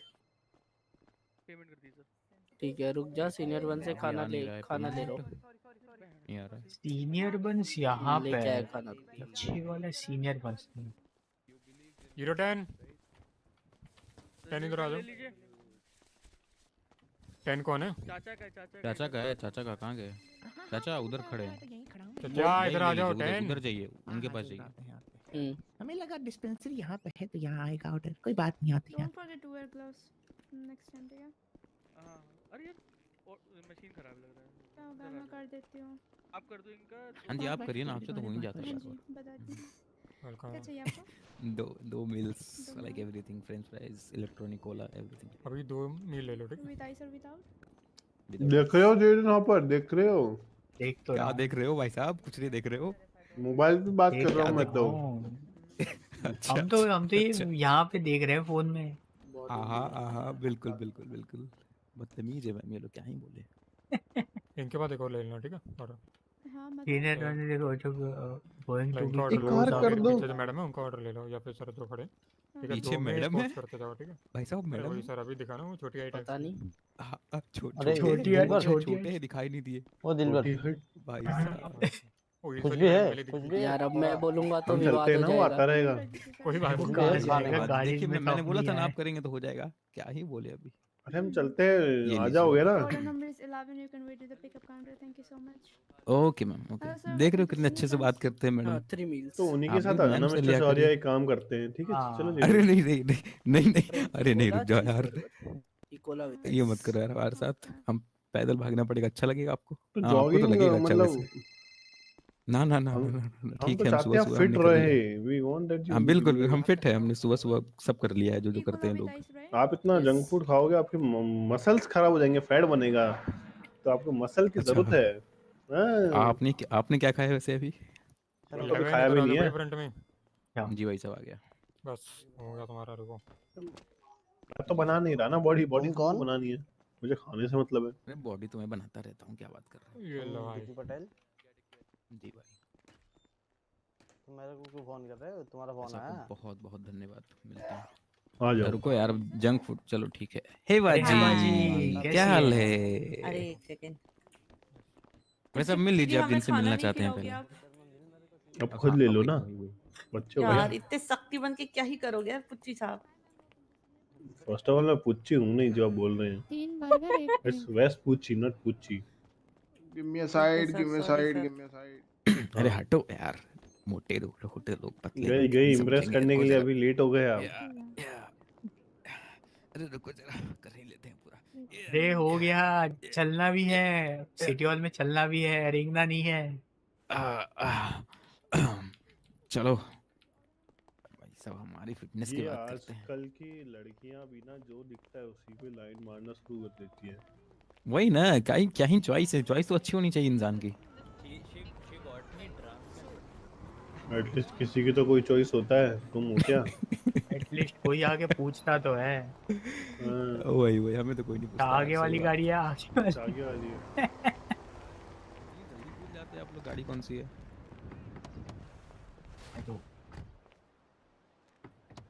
पेमेंट कर दी सर। ठीक है रुक जा, सीनियर वन से खाना ले लो। नहीं आ रहा है। सीनियर बंस यहाँ पे लेके आया है, खाना। पीछे वाला सीनियर बंस नहीं। 010 10 इधर आ ले जाओ। लीजिए। 10 कौन है? चाचा का चाचा का है, चाचा का कहाँ गए? चाचा उधर खड़े हैं। चाचा इधर आ जाओ। 10 उधर जाइए, उनके पास जाइए। हमें लगा डिस्पेंसरी यहाँ पे है तो यहाँ आएगा ऑर्डर, कोई बात नहीं आती है। Don't forget to wear gloves next time, ठीक है? हाँ अरे यार मशीन खराब लग रहा है। क्या होगा, मैं कर देती हूँ। आप कर दो इनका। हाँ जी आप करिए ना, आपसे तो हो ही जाता है। हाँ जी बता दी। क्या चाहिए आपको? 2 meals like everything, French fries, electronic Cola, everything. अभी 2 मील ले लो, ठीक? विद आइस और विदाउट? देख रहे हो जेडन यहाँ पर, देख रहे हो? देख तो क्या देख रहे हो भाई साहब? कुछ नहीं देख रहे हो। मोबाइल पे बात कर रहा हूँ मैं तो। हम तो ये यहाँ पे देख रहे हैं फोन में। हाँ बिल्कुल बिल्कुल बिल्कुल। बदतमीज है मैम ये लोग, क्या ही बोले। इनके बाद एक और ले लेना, ठीक है? ऑर्डर हाँ सीनियर मतलब रन देखो गोइंग टू इनका बी ऑर्डर एक लो, कार क्लोज कर पीछे दो। पीछे जो मैडम है उनका ऑर्डर ले लो, या फिर सर जो खड़े, ठीक है, पीछे 2 मिनट मैडम है पॉज करते जाओ, ठीक है। भाई साहब, अरे मैडम वही है। सर अभी दिखा रहा हूँ, छोटी हाइट पता नहीं। हाँ, अरे छोटी है दिलबर, छोटी छोटे है। हैं, दिखाई नहीं दिए वो दिलबर, छोटी हट। भाई साहब। वो कुछ वाली भी मैडम है, पहले कुछ दिखी भी थी। है यार अब थोड़ा, मैं बोलूंगा तो हम चलते विवाद हैं हो ना, वो जाएगा। आता रहेगा। कोई बात वो नहीं। कुछ भी है, कहाँ दिखा नहीं। जाएगा, गाड़ी देखिए में मैंने बोला कंपनी था ना, है। आप करेंगे तो हो जाएगा, क्या ही बोले अभी। अरे हम चलते हैं, ये आ लीजिए। जाओगे ना? order number is 11, you can wait at the pickup counter, thank you so much. Okay ma'am, okay. Hello sir, देख रहे welcome हो to कितने अच्छे senior से बात runs. करते हैं मैडम। हाँ 3 meals। तो उन्हीं के आप साथ भी आ मैम जाना से मिस्टर लिया शौर्य, करिए। एक काम करते हैं, ठीक है? चलो ले अरे लो। नहीं नहीं नहीं नहीं नहीं, अरे नहीं, कोला रुक जाओ चीज यार, बर्गर कोला विद ये मत करो यार हमारे साथ। हम पैदल भागना पड़ेगा, अच्छा लगेगा आपको? तो हाँ, आपको तो जॉगिंग लगेगा अच्छा वैसे। मतलब ना ना ना हम ना ना, ना, हम ठीक तो है, हम चाहते सुबह हैं सुबह फिट हमने कर लिया रहे। है। वी वांट दैट हाँ यू बिल्कुल, यू हम फिट है, हमने सुबह सुबह सब कर लिया है जो जो करते हैं with लोग। ice, right? आप इतना जंक फूड खाओगे, आपके मसल्स खराब हो जाएंगे, फैट बनेगा, तो आपको मसल की अच्छा, जरूरत है। हाँ, आपने क्या खाया वैसे अभी? मैंने कभी 11 खाया इधर भी आ नहीं जाओ है। भाई फ्रंट में। जी भाई साहब आ गया। बस हो गया तुम्हारा, रुको। मैं तो बना नहीं रहा ना, बॉडी बॉडी तुम तुमको कौन? बनानी है, मुझे खाने से मतलब है। अरे बॉडी तो मैं बनाता रहता हूँ, क्या बात कर रहे ये लो तुम भाई। दीपू पटेल, हैं जी भाई। तुम मेरे को क्यों फोन कर रहे हो? तुम्हारा फोन ऐसा आया? आपको बहुत बहुत धन्यवाद, मिलते हैं। आ जाओ। रुको यार, जंक फूड चलो ठीक है। हे अरे हाँ बाजी, बाजी, क्या कैसी हाल है? है? अरे एक सेकेंड। वैसे अब मिल लीजिए आप, हमें जिनसे खाना मिलना नहीं चाहते हैं खिलाओगे पहले। आप? अब खुद ले लो ना, बच्चे हो यार गए। इतने सख्ती बन के क्या ही करोगे यार पुच्ची साहब। फर्स्ट ऑफ ऑल मैं पुच्ची हूँ नहीं जो आप बोल रहे हैं। 3 burger 1 it's drink. West Pucci, not Pucci. Give me a okay side, sir, give me a sorry side, sir. give me a side. अरे हाँ, हटो यार, मोटे लोग छोटे लोग पतले गई लोग गई नहीं इम्प्रेस समझेंगे, करने के रुको लिए, जरा। अभी लेट हो गए आप। अरे रुको जरा, कर ही लेते हैं पूरा। अरे हो गया, चलना भी है, सिटी हॉल में चलना भी है, रेंगना नहीं है। आ, आ, चलो भाई साहब, हमारी फिटनेस की ये बात करते हैं। आजकल की लड़कियां भी ना, जो दिखता है उसी पे लाइन मारना शुरू कर देती है। वही ना, क्या ही चॉइस है, चॉइस तो अच्छी होनी चाहिए इंसान की। एटलीस्ट किसी की तो कोई चॉइस होता है, तुम हो क्या? एटलीस्ट कोई आके पूछता तो है। हाँ, वही वही, हमें तो कोई नहीं पूछता यार, आगे सही वाली बात। गाड़ी है, आगे अच्छा, वाली। आगे वाली है। जल्दी भूल जाते हैं आप लोग, गाड़ी कौन सी है?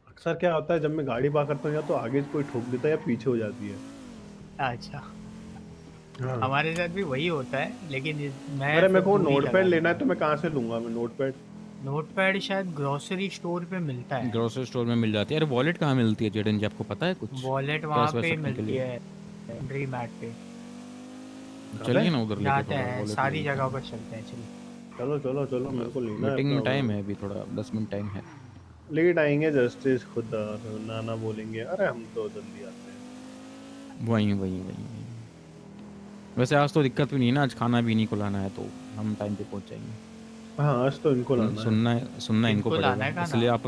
अक्सर क्या होता है, जब मैं गाड़ी पार करता हूँ, या तो आगे से कोई ठोक देता है या पीछे हो जाती है। अच्छा, हाँ। हमारे साथ भी वही होता है, लेकिन मैं अरे फिर मेरे को दूरी नोट लगा पैड लेता लेना है, हूँ। तो मैं कहाँ से लूंगा? मैं नोट पैड नोटपैड शायद ग्रोसरी स्टोर पे मिलता है। ग्रोसरी स्टोर में मिल जाती है। अरे वॉलेट कहाँ मिलती है जेडन जी, आपको पता है कुछ? वॉलेट वहाँ कैश वैश पे रखने के मिलती लिए। है, ड्री मैट पे। चलिए ना उधर लेके जाते थोड़ा हैं, वॉलेट सारी ले लेते जगहों हैं। पर चलते हैं, चलिए। चलो चलो चलो, मेरे को लेना है मीटिंग में अपना टाइम वो। है अभी, थोड़ा 10 मिनट टाइम है। लेट आएंगे जस्टिस खुदा, नाना बोलेंगे, अरे हम तो जल्दी आते हैं। वही वही वही। वैसे आज तो दिक्कत भी नहीं है ना, आज खाना भी नहीं को लाना है, तो हम टाइम पे पहुंच जाएंगे। हाँ, आज तो इनको लाना है। सुनना इनको इनको लाना है पड़ेगा, खाना। इसलिए आप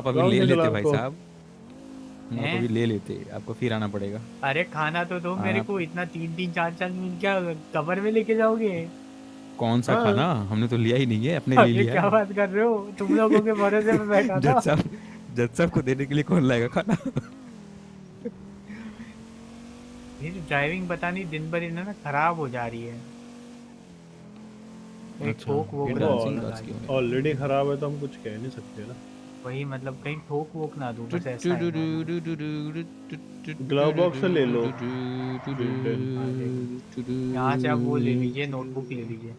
अभी लाओ ले निकल लेते भाई आपको। साहब, आप हैं? अभी ले लेते, आपको फिर आना पड़ेगा। अरे खाना तो दो मेरे आप को, इतना 3-3 4-4 मिनट क्या कवर में लेके जाओगे? कौन सा हाँ। खाना? हमने तो लिया ही नहीं है, अपने ले ये लिया क्या है। बात कर रहे हो? तुम लोगों के भरोसे पे बैठा था। जज साहब को देने के लिए कौन लाएगा खाना? ये ड्राइविंग पता नहीं दिन भर इन्हें ना खराब हो जा रही है। कहीं अच्छा, ठोक वोक ये ना डांसिंग दूं आज की गाड़ी। हो ऑलरेडी खराब है तो हम कुछ कह नहीं सकते ना। वही मतलब कहीं ठोक वोक ना दूं, बस ऐसा है। ग्लव बॉक्स से ले लो। यहाँ से आप वो ले लीजिए, नोटबुक ले लीजिए।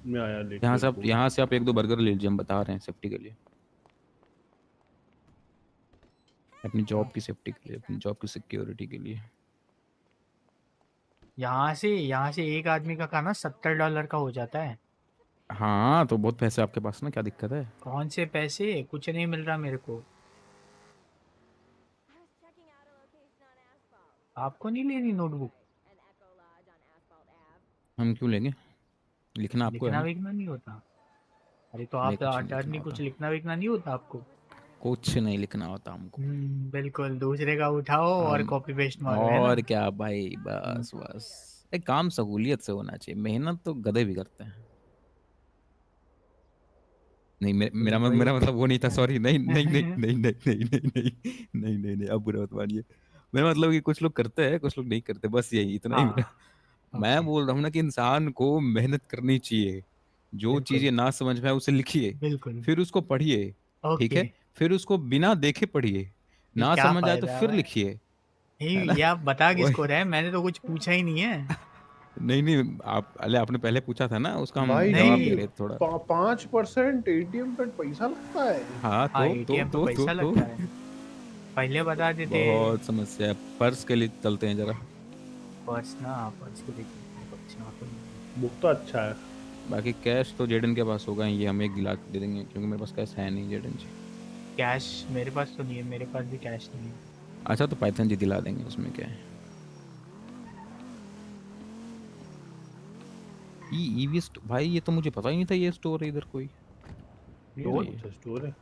मैं आया लेट। यहाँ से आप 1-2 बर्गर ले लीजिए, हम बता रहे हैं सेफ्टी के लिए, अपनी जॉब की सेफ्टी के लिए, अपनी जॉब की सिक्योरिटी के लिए। यहाँ से एक आदमी का खाना $70 का हो जाता है। हाँ तो बहुत पैसे आपके पास ना, क्या दिक्कत है? कौन से पैसे? कुछ नहीं मिल रहा मेरे को। आपको नहीं लेनी नोटबुक? हम क्यों लेंगे? लिखना आपको है लिखना ना? विखना नहीं होता? अरे तो नहीं, आप कुछ नहीं अटर्नी, लिखना कुछ होता, लिखना विखना नहीं होता आपको? कुछ नहीं लिखना होता हमको। बिल्कुल, दूसरे का उठाओ और हम कॉपी पेस्ट मारो, है और ना? क्या भाई, बस बस एक काम सहूलियत से होना चाहिए, मेहनत तो गधे भी करते हैं। नहीं मेरा वही। मतलब वो नहीं था, सॉरी। नहीं नहीं नहीं नहीं नहीं नहीं नहीं नहीं नहीं नहीं, अब बुरा मत मानिए। मेरा मतलब कि कुछ लोग करते हैं, कुछ लोग नहीं करते, बस यही इतना ही मेरा। हाँ मैं बोल रहा हूँ ना कि इंसान को मेहनत करनी चाहिए, जो बिल्कुल चीजें ना समझ में आए उसे लिखिए, बिल्कुल। फिर उसको पढ़िए, ठीक ओके। है, फिर उसको बिना देखे पढ़िए, फिर ना क्या समझ आए तो फायदा है फिर भाई? लिखिए, है नहीं, ना? ये आप बता किसको वही। रहे हैं? मैंने तो कुछ पूछा ही नहीं है। नहीं नहीं, आप अरे आपने पहले पूछा था ना, उसका हम भाई जी जवाब दे नहीं। रहे थे थोड़ा। 5% ATM पे पैसा लगता है। हाँ हाँ, एटीएम पे पैसा तो लगता है। पहले बता देते। बहुत समस्या है, पर्स के लिए चलते हैं जरा। पर्स ना, पर्स को देखिए, पर्स यहाँ पे नहीं है। बुक तो अच्छा है। बाकी कैश तो जेडन के पास होगा, ये हमें एक दिला के दे देंगे, क्योंकि मेरे पास कैश है नहीं जेडन जी। कैश मेरे पास तो नहीं है, मेरे पास भी कैश नहीं है। अच्छा तो पाइथन जी दिला देंगे, उसमें क्या है। ईवी भाई ये तो मुझे पता ही नहीं था, ये स्टोर है इधर कोई। ये तो रही है। अच्छा स्टोर है।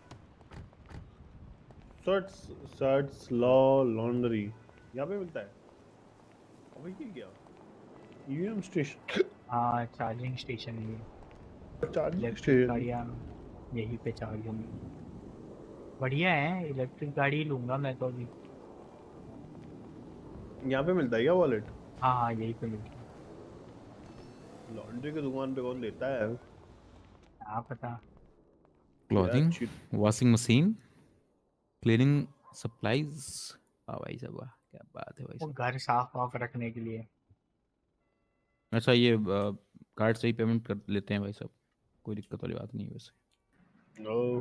शर्ट्स शर्ट्स लॉ लॉन्ड्री यहाँ पे मिलता है। अबे ये क्या? EVM station. हाँ, चार्जिंग स्टेशन है ये। चार्जिंग इलेक्ट्रिक स्टेशन गाड़ियाँ यहीं पे चार्ज होंगी। बढ़िया है, इलेक्ट्रिक गाड़ी ही लूंगा मैं तो अभी। यहाँ पे मिलता है क्या वॉलेट? हाँ हाँ, यहीं पे मिलती है। लॉन्ड्री की दुकान पे कौन देता है? क्या पता। यार क्लॉथिंग, अच्छी। Washing machine, cleaning supplies. वाह भाई साहब वाह, क्या बात है भाई वो साहब। घर साफ वाफ रखने के लिए। अच्छा ये कार्ड से ही पेमेंट कर लेते हैं भाई साहब, कोई दिक्कत वाली बात नहीं है वैसे। ओ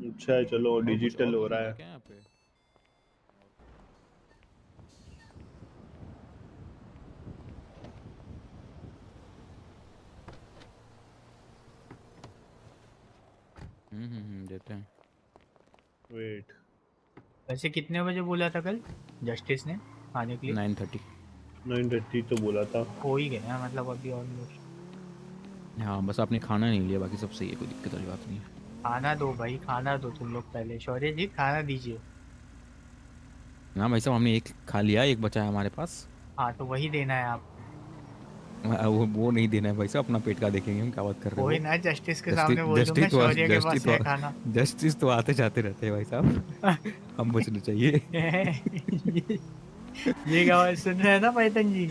अच्छा है, चलो और डिजिटल हो कुछ रहा मिल रहा है है। क्या यहाँ पे? देते हैं। वेट। वैसे कितने बजे बोला था कल जस्टिस ने आने के लिए? 9:30। 9:30 तो बोला था। हो ही गया मतलब अभी ऑलमोस्ट। हाँ बस आपने खाना नहीं लिया, बाकी सब सही है, कोई दिक्कत वाली बात नहीं है। खाना दो भाई, खाना दो तुम लोग पहले। शौर्य जी खाना दीजिए। हाँ भाई साहब, हमने एक खा लिया, एक बचा है हमारे पास। हाँ तो वही देना है आप। वो नहीं देना है भाई साहब, अपना पेट का देखेंगे हम, क्या बात कर रहे कोई हो। ना, जस्टिस के जस्टिस सामने बोल दूंगा जस्टिस तो शौर्य के जस्टिस पास तो है खाना। जस्टिस तो आते जाते रहते हैं भाई साहब। हम बचने चाहिए। ये क्या बात सुन रहे हैं ना पाइथन जी?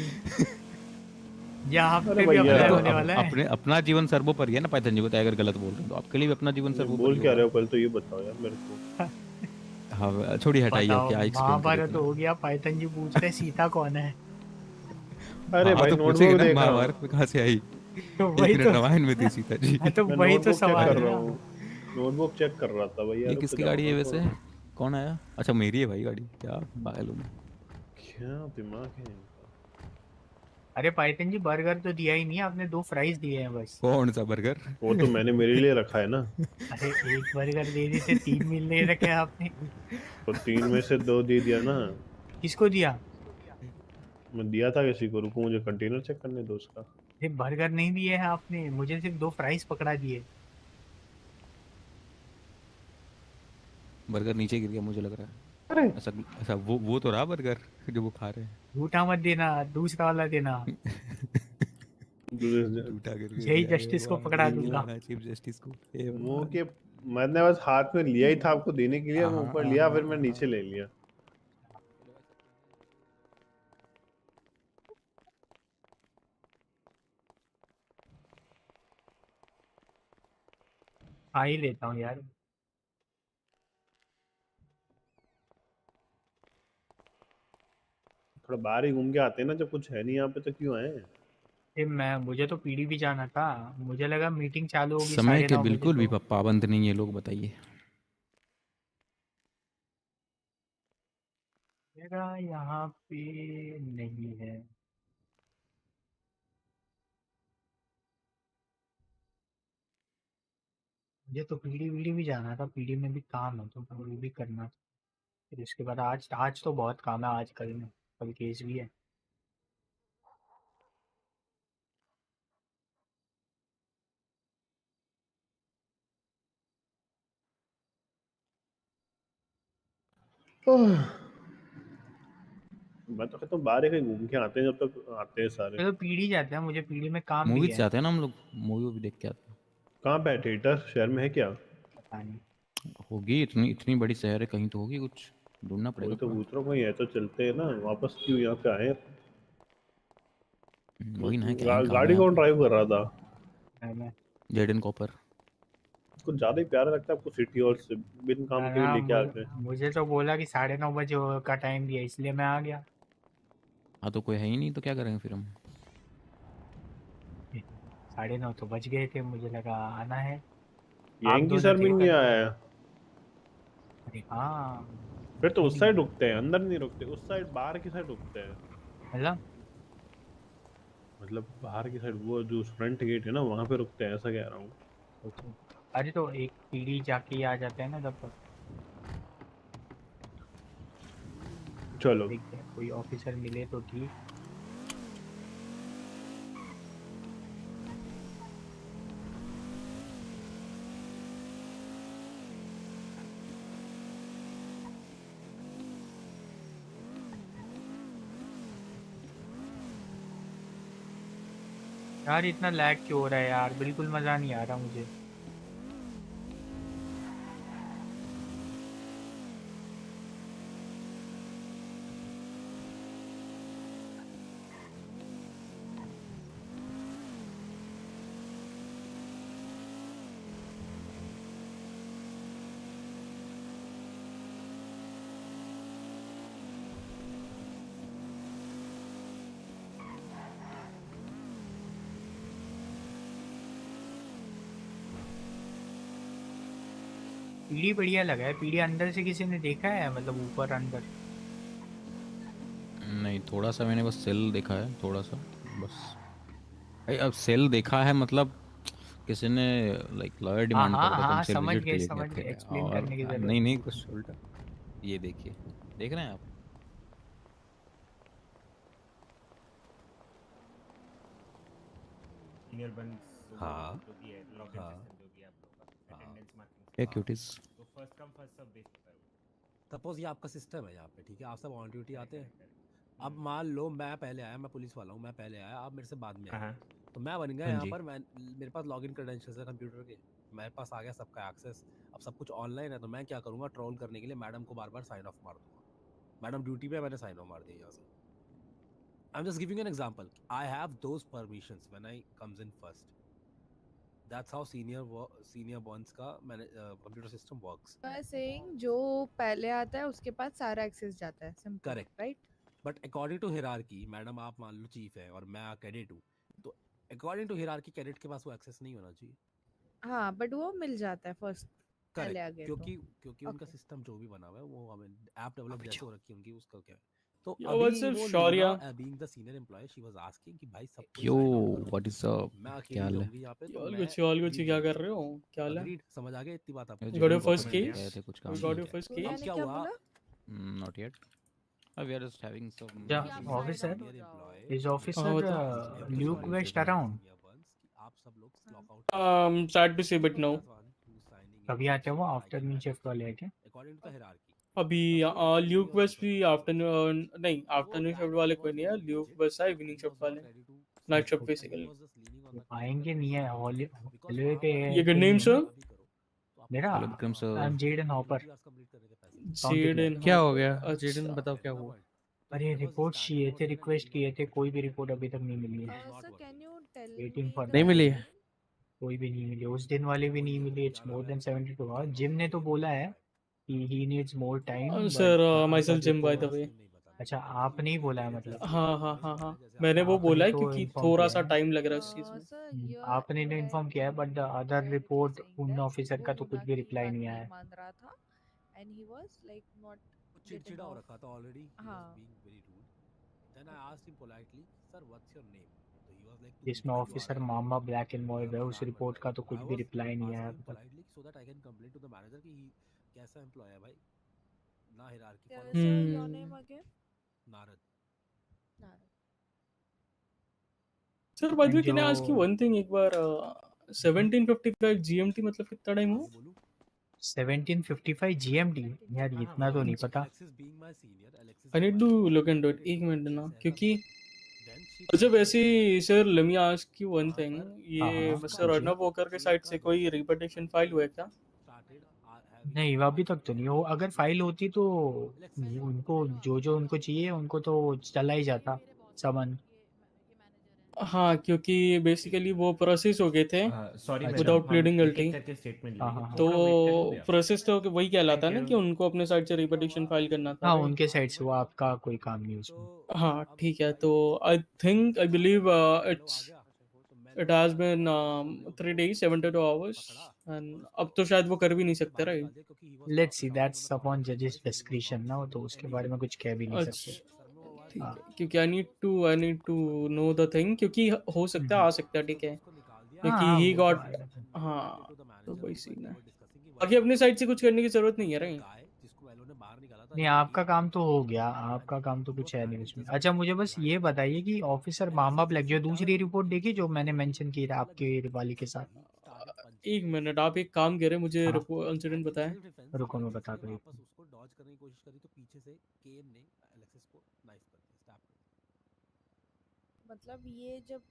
यहाँ अरे पे भी भैया अरे अप्लाई तो होने वाला है। अपना जीवन सर्वोपरि है ना पाइथन जी, बताया अगर गलत बोल रहे हैं तो आपके लिए भी अपना जीवन सर्वोपरि बोल क्या होगा। रहे हो कल, तो ये बताओ यार मेरे को। हाँ छोड़िए, हटाइए, अब बताओ, क्या एक्सप्लेन करें महाभारत इतना। हो गया, पाइथन जी पूछते हैं सीता कौन है। अरे हाँ भाई तो पूछेंगे नोटबुक ना, देख रहा हूँ। महाभारत में कहाँ से आई। तो एक वही मिनट, तो। रामायण में थी सीता जी। तो मैं वही तो नोटबुक चेक सवाल कर है रहा ना। हूँ। नोटबुक चेक कर रहा था भैया, ये रुक किसकी जाओ गाड़ी है ना वैसे? थोड़ा। कौन आया? अच्छा मेरी है भाई गाड़ी, क्या पागल हूँ मैं। क्या दिमाग है इनका? अरे पाइथन जी, बर्गर तो दिया ही नहीं है आपने, 2 फ्राइज दिए हैं बस। कौन सा बर्गर? वो तो मैंने मेरे लिए रखा है ना। अरे एक बर्गर दे देते, 3 मील नहीं रखे आपने। तो 3 में से 2 दे दिया ना। किसको दिया? मैं दिया था किसी को, रुको मुझे कंटेनर चेक करने दो उसका। ये बर्गर नहीं दिए हैं आपने, मुझे सिर्फ 2 फ्राइज पकड़ा दिए। बर्गर नीचे गिर गया मुझे लग रहा है। अरे ऐसा ऐसा वो तो रहा बर्गर जो वो खा रहे हैं। झूठा मत देना, दूसरा वाला देना। झूठा गिर यही गया, हे जस्टिस को भगवान, पकड़ा एक दूंगा। माना चीफ जस्टिस को, हे मुंह भगवान। के। मैंने बस हाथ में लिया ही था आपको देने के लिए, मैं ऊपर लिया फिर मैं नीचे ले लिया। खा ही लेता हूँ यार। थोड़ा बाहर ही घूम के आते हैं ना, जब कुछ है नहीं यहाँ पे तो क्यों आए? मुझे तो पीडी भी जाना था। मुझे लगा मीटिंग चालू होगी समय के 9:30 बजे बिल्कुल भी तो। पाबंद नहीं है लोग, बताइए। मेरा यहाँ पे नहीं है। मुझे तो पीडी वीडी भी जाना था, पीडी में भी काम है तो वो भी करना था। फिर उसके बाद आज आज तो बहुत काम है, आज कल में कल केस भी है। ओह, मैं तो कहता हूँ बाहर ही कहीं घूम के आते हैं, जब तक आते हैं सारे। तो पीडी जाते हैं, मुझे पीडी में काम भी मूवी है। से आते हैं ना हम लोग, मूवी भी देख के आते हैं। कहाँ पे है थिएटर, शहर में है क्या? पता नहीं। होगी, इतनी इतनी बड़ी शहर है, कहीं तो होगी, कुछ ढूंढना वही पड़ेगा तो थोड़ा। पूछ रहा हूँ, कहीं है तो चलते हैं ना, वापस क्यों यहाँ पे आए? वही ना गैंग कहाँ गाड़ी गया कौन ड्राइव कर रहा था? मैं जेडन कॉपर। कुछ ज्यादा ही प्यारा लगता है आपको सिटी हॉल से, बिन काम के भी ना, लेके आ गए। मुझे तो बोला कि 9:30 बजे का टाइम दिया, इसलिए मैं आ गया। हाँ तो कोई है ही नहीं तो क्या करेंगे फिर हम? 9:30 तो बज गए थे, मुझे लगा आना है। आप यंकी दोनों सर भी थे नहीं कल। आया है। अरे हाँ, फिर तो क्यों उस नहीं साइड आया? रुकते हैं, अंदर नहीं रुकते, उस साइड बाहर की साइड रुकते हैं। मतलब बाहर की साइड, वो जो फ्रंट गेट है ना वहाँ पे रुकते हैं, ऐसा कह रहा हूँ। अरे तो एक पीढ़ी जाके ही आ जाते हैं ना तब तक। चलो देखते हैं कोई ऑफिसर मिले तो ठीक। यार इतना लैग क्यों हो रहा है यार, बिल्कुल मज़ा नहीं आ रहा मुझे। पीढ़ी बढ़िया लगा है, पीढ़ी अंदर से किसी ने देखा है, मतलब ऊपर अंदर? नहीं, थोड़ा सा मैंने बस सेल देखा है, थोड़ा सा बस। भाई अब सेल देखा है मतलब किसी ने लाइक लॉयर हाँ डिमांड हाँ करा था तो हम हाँ, सेल समझ विजिट के गए लिए गए समझ गए, थे। एक्सप्लेन और करने की जरूरत नहीं नहीं, नहीं। कुछ उल्टा। ये देखिए, देख रहे हैं आप? हाँ क्या क्यूटीज। सपोज ये आपका सिस्टम है यहाँ पे, ठीक है, आप सब ऑन ड्यूटी आते हैं। अब मान लो मैं पहले आया, मैं पुलिस वाला हूँ, मैं पहले आया, आप मेरे से बाद में आए, तो मैं बन गया हाँ यहाँ जी। पर। मैं मेरे पास लॉगिन क्रेडेंशियल्स है कंप्यूटर के, मेरे पास आ गया सबका एक्सेस। अब सब कुछ ऑनलाइन है, तो मैं क्या करूँगा, ट्रोल करने के लिए मैडम को बार बार साइन ऑफ मार दूंगा। मैडम ड्यूटी पे, मैंने साइन ऑफ मार दिया यहाँ से। I am just giving an example. I have those permissions when I comes in first. That's how senior bonds का कंप्यूटर सिस्टम वर्क्स। सेइंग जो पहले आता है उसके पास सारा एक्सेस जाता है, simple, correct, right? But according to hierarchy, madam आप मान लो चीफ है और मैं कैडेट हूँ, तो अकॉर्डिंग टू हिरार्की कैडेट के पास वो एक्सेस नहीं होना चाहिए। हाँ, बट वो मिल जाता है फर्स्ट पहले आ करेक्ट, गए क्योंकि तो। क्योंकि उनका सिस्टम जो भी बना हुआ है वो हमें ऐप डेवलप जैसे हो रखी है उनकी, उसका क्या है। तो Yo, अभी what's up, वो Shaurya? Luna being the senior employee, she was asking कि भाई सब कुछ यो, साइन ऑफ करो, व्हाट इज मैं क्या अकेली हाल है? रहूंगी यहाँ पे, तो ऑल मैं गुच्ची ऑल गुच्ची, लीव क्या ले कर लूंगी। रहे हो, क्या हाल है? अग्रीड, समझ आ गया इतनी बात आपको? You got Jaden your copper first में लेके case? आए थे, कुछ You काम got था your क्या? first अब case? क्या क्या हुआ, बोला? Not yet. We are just having some या issues. Officer, senior employee is she हाँ ऑफिसर बता। Luke west around? सीनियर बंस कि आप सब लोग लॉक आउट करो। Sad to say, but no. कभी आते हो? आफ्टरनून शिफ्ट वाले हैं क्या? According to the hierarchy. अभी सपोज ल्यूक सीनियर वेस्ट भी सुपरवाइजर आफ्टरनून नहीं, तो वो आफ्टरनून शिफ्ट दैट वाले कोई वाज नहीं है, वेरी ल्यूक लेजिट वेस्ट है एंड इवनिंग ही शिफ्ट वाज वाले, not ready to night shift sign and he basically. Was just leaning on the आएंगे नहीं है, बिकॉज हॉलीडे वहां पे पर ये है गुड कि नेम नहीं है? सर? भी करो तो आपको मेरा hello Vikram I am sir. Jaden Hopper, duty hours complete करने के पैसे काउंटी क्लर्क। जेडन क्या हो हॉपर, गया जेडन, अच्छा। बताओ क्या हुआ? तो अरे देयर वाज रिपोर्ट स्टैंडिंग चाहिए ओवर थे, there and request leaning on किए द थे, पैसे, कोई भी रिपोर्ट अभी तक नहीं मिली है। It was not sir, can working. You tell waiting me for नहीं द मिली दैट। है? कोई भी नहीं मिली, उस दिन वाले भी नहीं मिली। It's more than 72 hours. Jim ने तो बोला है कि he needs more time, sir but my other self Jim by the report. Way. अच्छा, आपने ही बोला है मतलब? हाँ हाँ हाँ हाँ, अच्छा, मैंने वो बोला आपने है तो क्योंकि इन्फॉर्म थोड़ा किया सा है। टाइम लग रहा है इस चीज़ में। सर हियर आपने तो इन्फॉर्म किया है, but the other client report is उन दैट ऑफिसर वो का तो कुछ हुडा भी की रिप्लाई बात नहीं नहीं आया है। मान रहा था and he was like not वो गेटिंग चिड़चिड़ा हो ऑफ। रखा था ऑलरेडी, ही वाज हाँ, being very rude. Then I asked him politely, sir what's your name, तो ही वाज लाइक तू बीच जिसमें में क्यों आ ऑफिसर गया, मामा ब्लैक एंड व्हाइट है, मेरा उस जान मर रिपोर्ट का जाएगा। तो तो कुछ आई भी वाज रिप्लाई नहीं आया आस्किंग है हिम अभी तक। Politely so that I can complain to the manager कि ही कैसा एम्प्लॉय है भाई, ना हिरार्की क्या फॉलो है सर, करता योर है। Name again? Narad. Narad. Sir by the way and जो can I ask you one thing, एक बार 17:55 जीएमटी मतलब कितना टाइम हुआ? 17:55 GMT? यार इतना तो नहीं पता। Alexis being my senior, Alexis I is need my to senior, look into it, okay, एक मिनट ना, Alexis has a क्योंकि log, then she अच्छा told me वैसे sir let me ask you one thing, हाँ ये हाँ, mister पूछिए। Arnab walker के साइड से कोई रिपोर्टेशन फाइल हुआ है क्या? started having नहीं, some अभी तक तो नहीं हो। अगर फाइल होती तो उनको जो जो उनको चाहिए उनको तो चला ही जाता समन। हाँ, क्योंकि बेसिकली वो प्रोसेस हो गए थे सॉरी मैडम, विदाउट हम प्लीडिंग एक गिल्टी। एक करके स्टेटमेंट हाँ लेंगे, हाँ तो थोड़ा वेट करोगे आप? प्रोसेस तो वही कहलाता है थैंक ना कि यू। उनको अपने साइड से रिपिटिशन फाइल करना था, हाँ, राइट? उनके साइड से वो आपका कोई काम नहीं उसमें। हाँ, ठीक है। तो I believe it has been 3 days 72 hours and अब तो शायद वो कर भी नहीं सकते, right? Let's see, that's upon जजेस डिस्क्रिशन ना, तो उसके बारे में कुछ कह भी नहीं सकते। अच्छा, ठीक हाँ। है, क्योंकि I need to know the thing, क्योंकि हो सकता है, आ सकता है, ठीक है, क्योंकि हाँ, ही वो तो गॉट। आएगा। हाँ, तो वही सीन है। बाकी अपने साइड से कुछ करने की जरूरत नहीं है, राइट? नहीं, आपका काम तो हो गया, आपका काम तो कुछ है नहीं उसमें। अच्छा, मुझे बस ये बताइए कि ऑफिसर मामा ब्लैक जो दूसरी रिपोर्ट देखी जो मैंने मेंशन की थी आपके वाली के साथ। एक मिनट, आप एक काम करें, मुझे हाँ, इंसिडेंट बताएं। रुको मैं बता दूँ। मतलब ये जब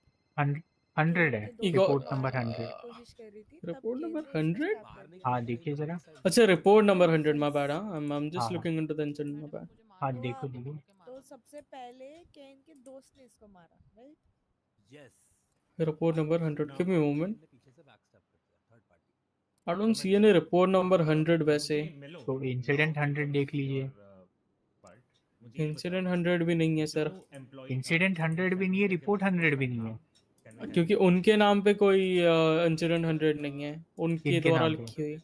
100 है, एक रिपोर्ट नंबर 100। कोशिश कर रही थी रिपोर्ट नंबर 100? हाँ, देखिए जरा। अच्छा, report number 100, my bad. I am हाँ जस्ट हाँ looking into the incident, my bad. हाँ, देखो देखो। तो सबसे पहले केन के दोस्त ने इसको मारा, right? Report number 100, give me a moment. I don't see any report number 100 वैसे। तो इंसिडेंट 100 देख लीजिए। इंसिडेंट 100 भी नहीं है सर। इंसिडेंट 100 भी नहीं है, रिपोर्ट 100 भी नहीं है। क्योंकि उनके नाम पे कोई इंसिडेंट 100 नहीं है, उनके इनके द्वारा नाम पे। लिखी हुई,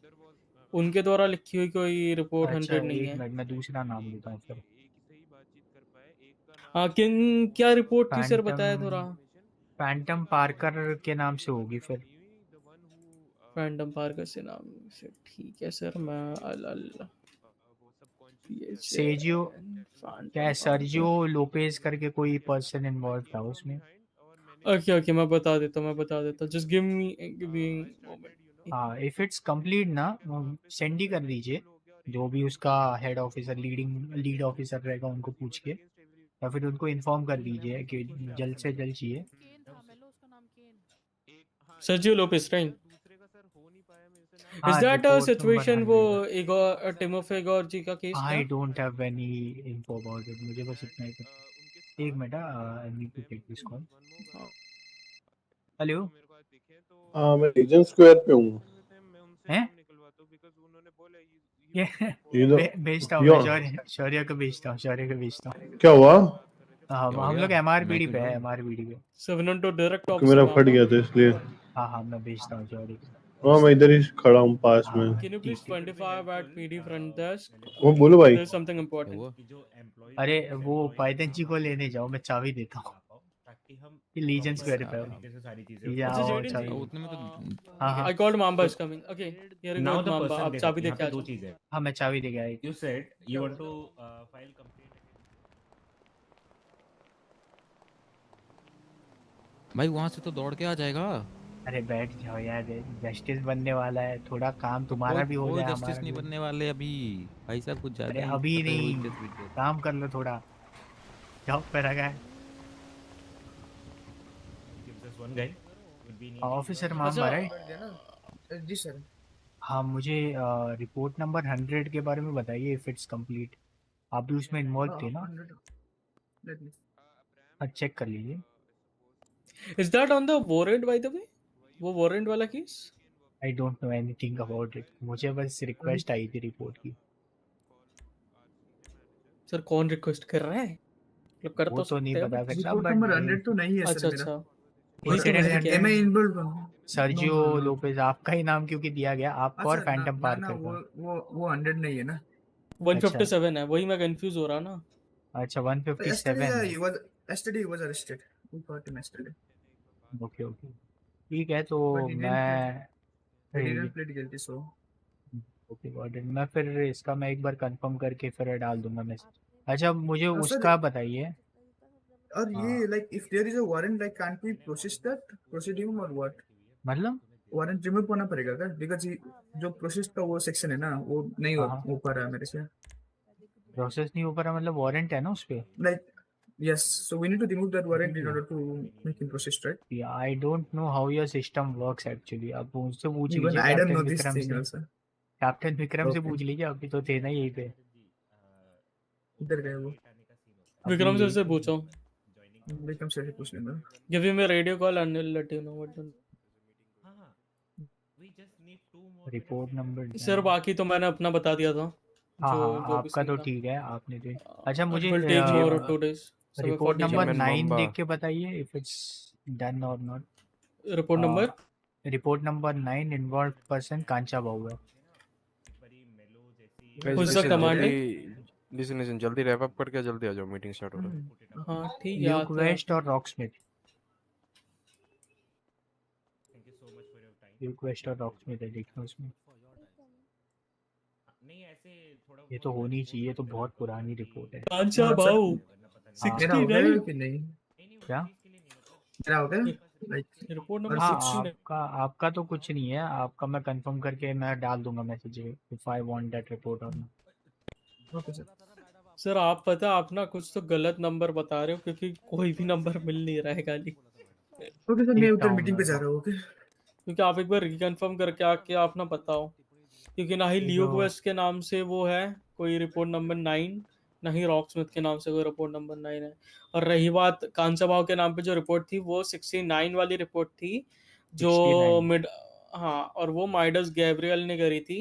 उनके द्वारा लिखी हुई कोई रिपोर्ट अच्छा, 100 नहीं एक है। मिनट, मैं दूसरा नाम देता हूँ फिर। हाँ, क्या रिपोर्ट थी सर, फैंटम बताया थोड़ा। फैंटम पार्कर के नाम से होगी फिर। रैंडम पार्कर से नाम से, ठीक है सर। मैं सेजियो क्या है, सर्जियो लोपेज करके कोई पर्सन इन्वॉल्व था उसमें। ओके ओके, मैं बता देता हूँ, जस्ट गिव मी मोमेंट। हाँ, इफ इट्स कंप्लीट ना, सेंड ही कर दीजिए। जो भी उसका हेड ऑफिसर लीड ऑफिसर रहेगा उनको पूछ के, या फिर उनको इन्फॉर्म कर दीजिए कि जल्द से जल्द चाहिए। Sergio Lopes, right? इज हाँ, that a report number situation वो 100। इगोर टिमोफे इगोर जी का केस आई क्या? Don't have any info about it, मुझे बस इतना ही पता। एक minute, I need to take this call. Hello. हाँ, मैं रीजन स्क्वायर पे हूँ। हैं? ये भेजता हूँ मैं, या शौर्य को भेजता हूँ, शौर्य को भेजता हूँ। क्या हुआ? हाँ, क्या हो हम गया? लोग मैं MRPD क्यों पे है, जाऊँ? MRPD पे। 7 डायरेक्ट क्योंकि ऑफिसर मेरा फट मामा। गया था इसलिए। हाँ हाँ, मैं भेजता हूँ शौर्य को। हाँ, मैं इधर ही खड़ा हूँ पास में। हाँ, Can you please ठीक है। 25 at PD front desk? वो बोलो भाई। There's something क्या important. हुआ? अरे वो पाइथन जी को लेने जाओ, मैं चाबी देता हूँ। लीजन स्क्वायर पे हो। या अच्छा, आओ जेडी चाबी। उतने में तो हाँ हाँ। I called Mamba is coming. Okay, here you now go the Mamba. Person आप देखो, चाबी यहाँ देके पे आ दो जाओ। चीज है। हाँ, मैं चाबी दे गया। You said you want to file complaint. भाई वहां से तो दौड़ के आ जाएगा। अरे बैठ जाओ यार, जस्टिस बनने वाला है, थोड़ा काम तो तुम्हारा कोई भी हो कोई जाए, जस्टिस हमारा नहीं भी। बनने वाले अभी। भाई साहब कुछ अरे ज्यादा ही अभी पता है वो नहीं, इज्जत विज्जत। काम कर लो थोड़ा, जॉब पे रखा है। ऑफिसर मामा राइट? जी सर। हाँ, मुझे रिपोर्ट नंबर 100 के बारे में बताइए, इफ इट्स कंप्लीट। आप भी उसमें इन्वॉल्व थे ना? हाँ, चेक कर लीजिए। Is that on the warrant by the way? वो warrant वाला case? I don't know anything about it, मुझे बस रिक्वेस्ट आई थी रिपोर्ट की। सर कौन रिक्वेस्ट कर रहा है? मतलब कर वो तो तो नहीं सकते हैं बता बट। सकता, रिपोर्ट बट नंबर 100 तो नहीं है सर अच्छा मेरा। अच्छा, वही तो इंसिडेंट मैंने ठीक किया। एम है। I inbuilt no Sergio no no. Lopez आपका ही नाम क्योंकि दिया गया, आपका और सर ना फैंटम ना ना, पार्कर का। वो 100 नहीं है ना। अच्छा 157 है, वही मैं कंफ्यूज हो रहा ना। अच्छा, yesterday 157 है। he was arrested. We caught him yesterday. Okay okay, ठीक है। तो But he मैं didn't plead guilty, so okay got it. मैं फिर इसका मैं एक बार कंफर्म करके फिर डाल दूंगा मैसेज। अच्छा, मुझे sir, उसका बताइए। और ये like if there is a warrant, like can't we proceed him or what? मतलब वारंट रिमूव करना पड़ेगा क्या? बिकॉज जो प्रोसेस का वो सेक्शन है ना, वो नहीं हाँ, हो पा रहा है मेरे से। प्रोसेस नहीं हो पा रहा, मतलब वारंट है ना उस पे। Like yes, so we need to remove that warrant in order to make him process, right? I don't know how your system works actually. आप उनसे पूछ इवन लीजिए, I don't captain know this Vikram thing से। Also. Captain Vikram से okay, पूछ लीजिए, अभी तो थे ना यहीं पे। इधर गए वो। विक्रम सर अभी से पूछो। एकदम से पूछ लेना। Give him a radio call and he'll let you know what to. We just need 2 more report number sir बाकी तो मैंने अपना बता दिया था हाँ जो हाँ जो भी आपका सीन तो था। ठीक है आपने तो अच्छा मुझे It will take more or 2 days. So report 40 number hours. 9 देख के बताइए इफ इट्स डन और not. Report number report number 9 involved person Kancha Babu है। Who's the commander? लिसन जल्दी रैप अप करके जल्दी आ जाओ, मीटिंग स्टार्ट हो रहा है। हाँ ठीक है ल्यूक आते हैं। वेस्ट और रॉकस्मिथ। ल्यूक वेस्ट और रॉकस्मिथ है देखना उसमें। नहीं ऐसे थोड़ा ये तो होनी चाहिए तो बहुत पुरानी रिपोर्ट है। कांचा बाबू मेरा हो गया 69 कि नहीं? क्या मेरा हो गया लाइक रिपोर्ट नंबर हाँ 69 आपका तो कुछ नहीं है आपका मैं कंफर्म करके मैं डाल दूंगा message if I want that report और ओके सर। सर आप पता आप ना कुछ तो गलत नंबर बता रहे हो क्योंकि कोई भी नंबर मिल नहीं रहा है खाली। ओके सर मैं उधर मीटिंग पे जा रहा हूँ। ओके क्योंकि आप एक बार रिकन्फर्म करके आके आप ना बताओ क्योंकि ना ही ये लियो जो- वेस्ट के नाम से वो है कोई रिपोर्ट नंबर 9 ना ही रॉकस्मिथ के नाम से कोई रिपोर्ट नंबर 9 है। और रही बात कांचाबाव के नाम पे जो रिपोर्ट थी वो 69 वाली रिपोर्ट थी जो 69 मिड हाँ और वो माइडस गैब्रियल ने करी थी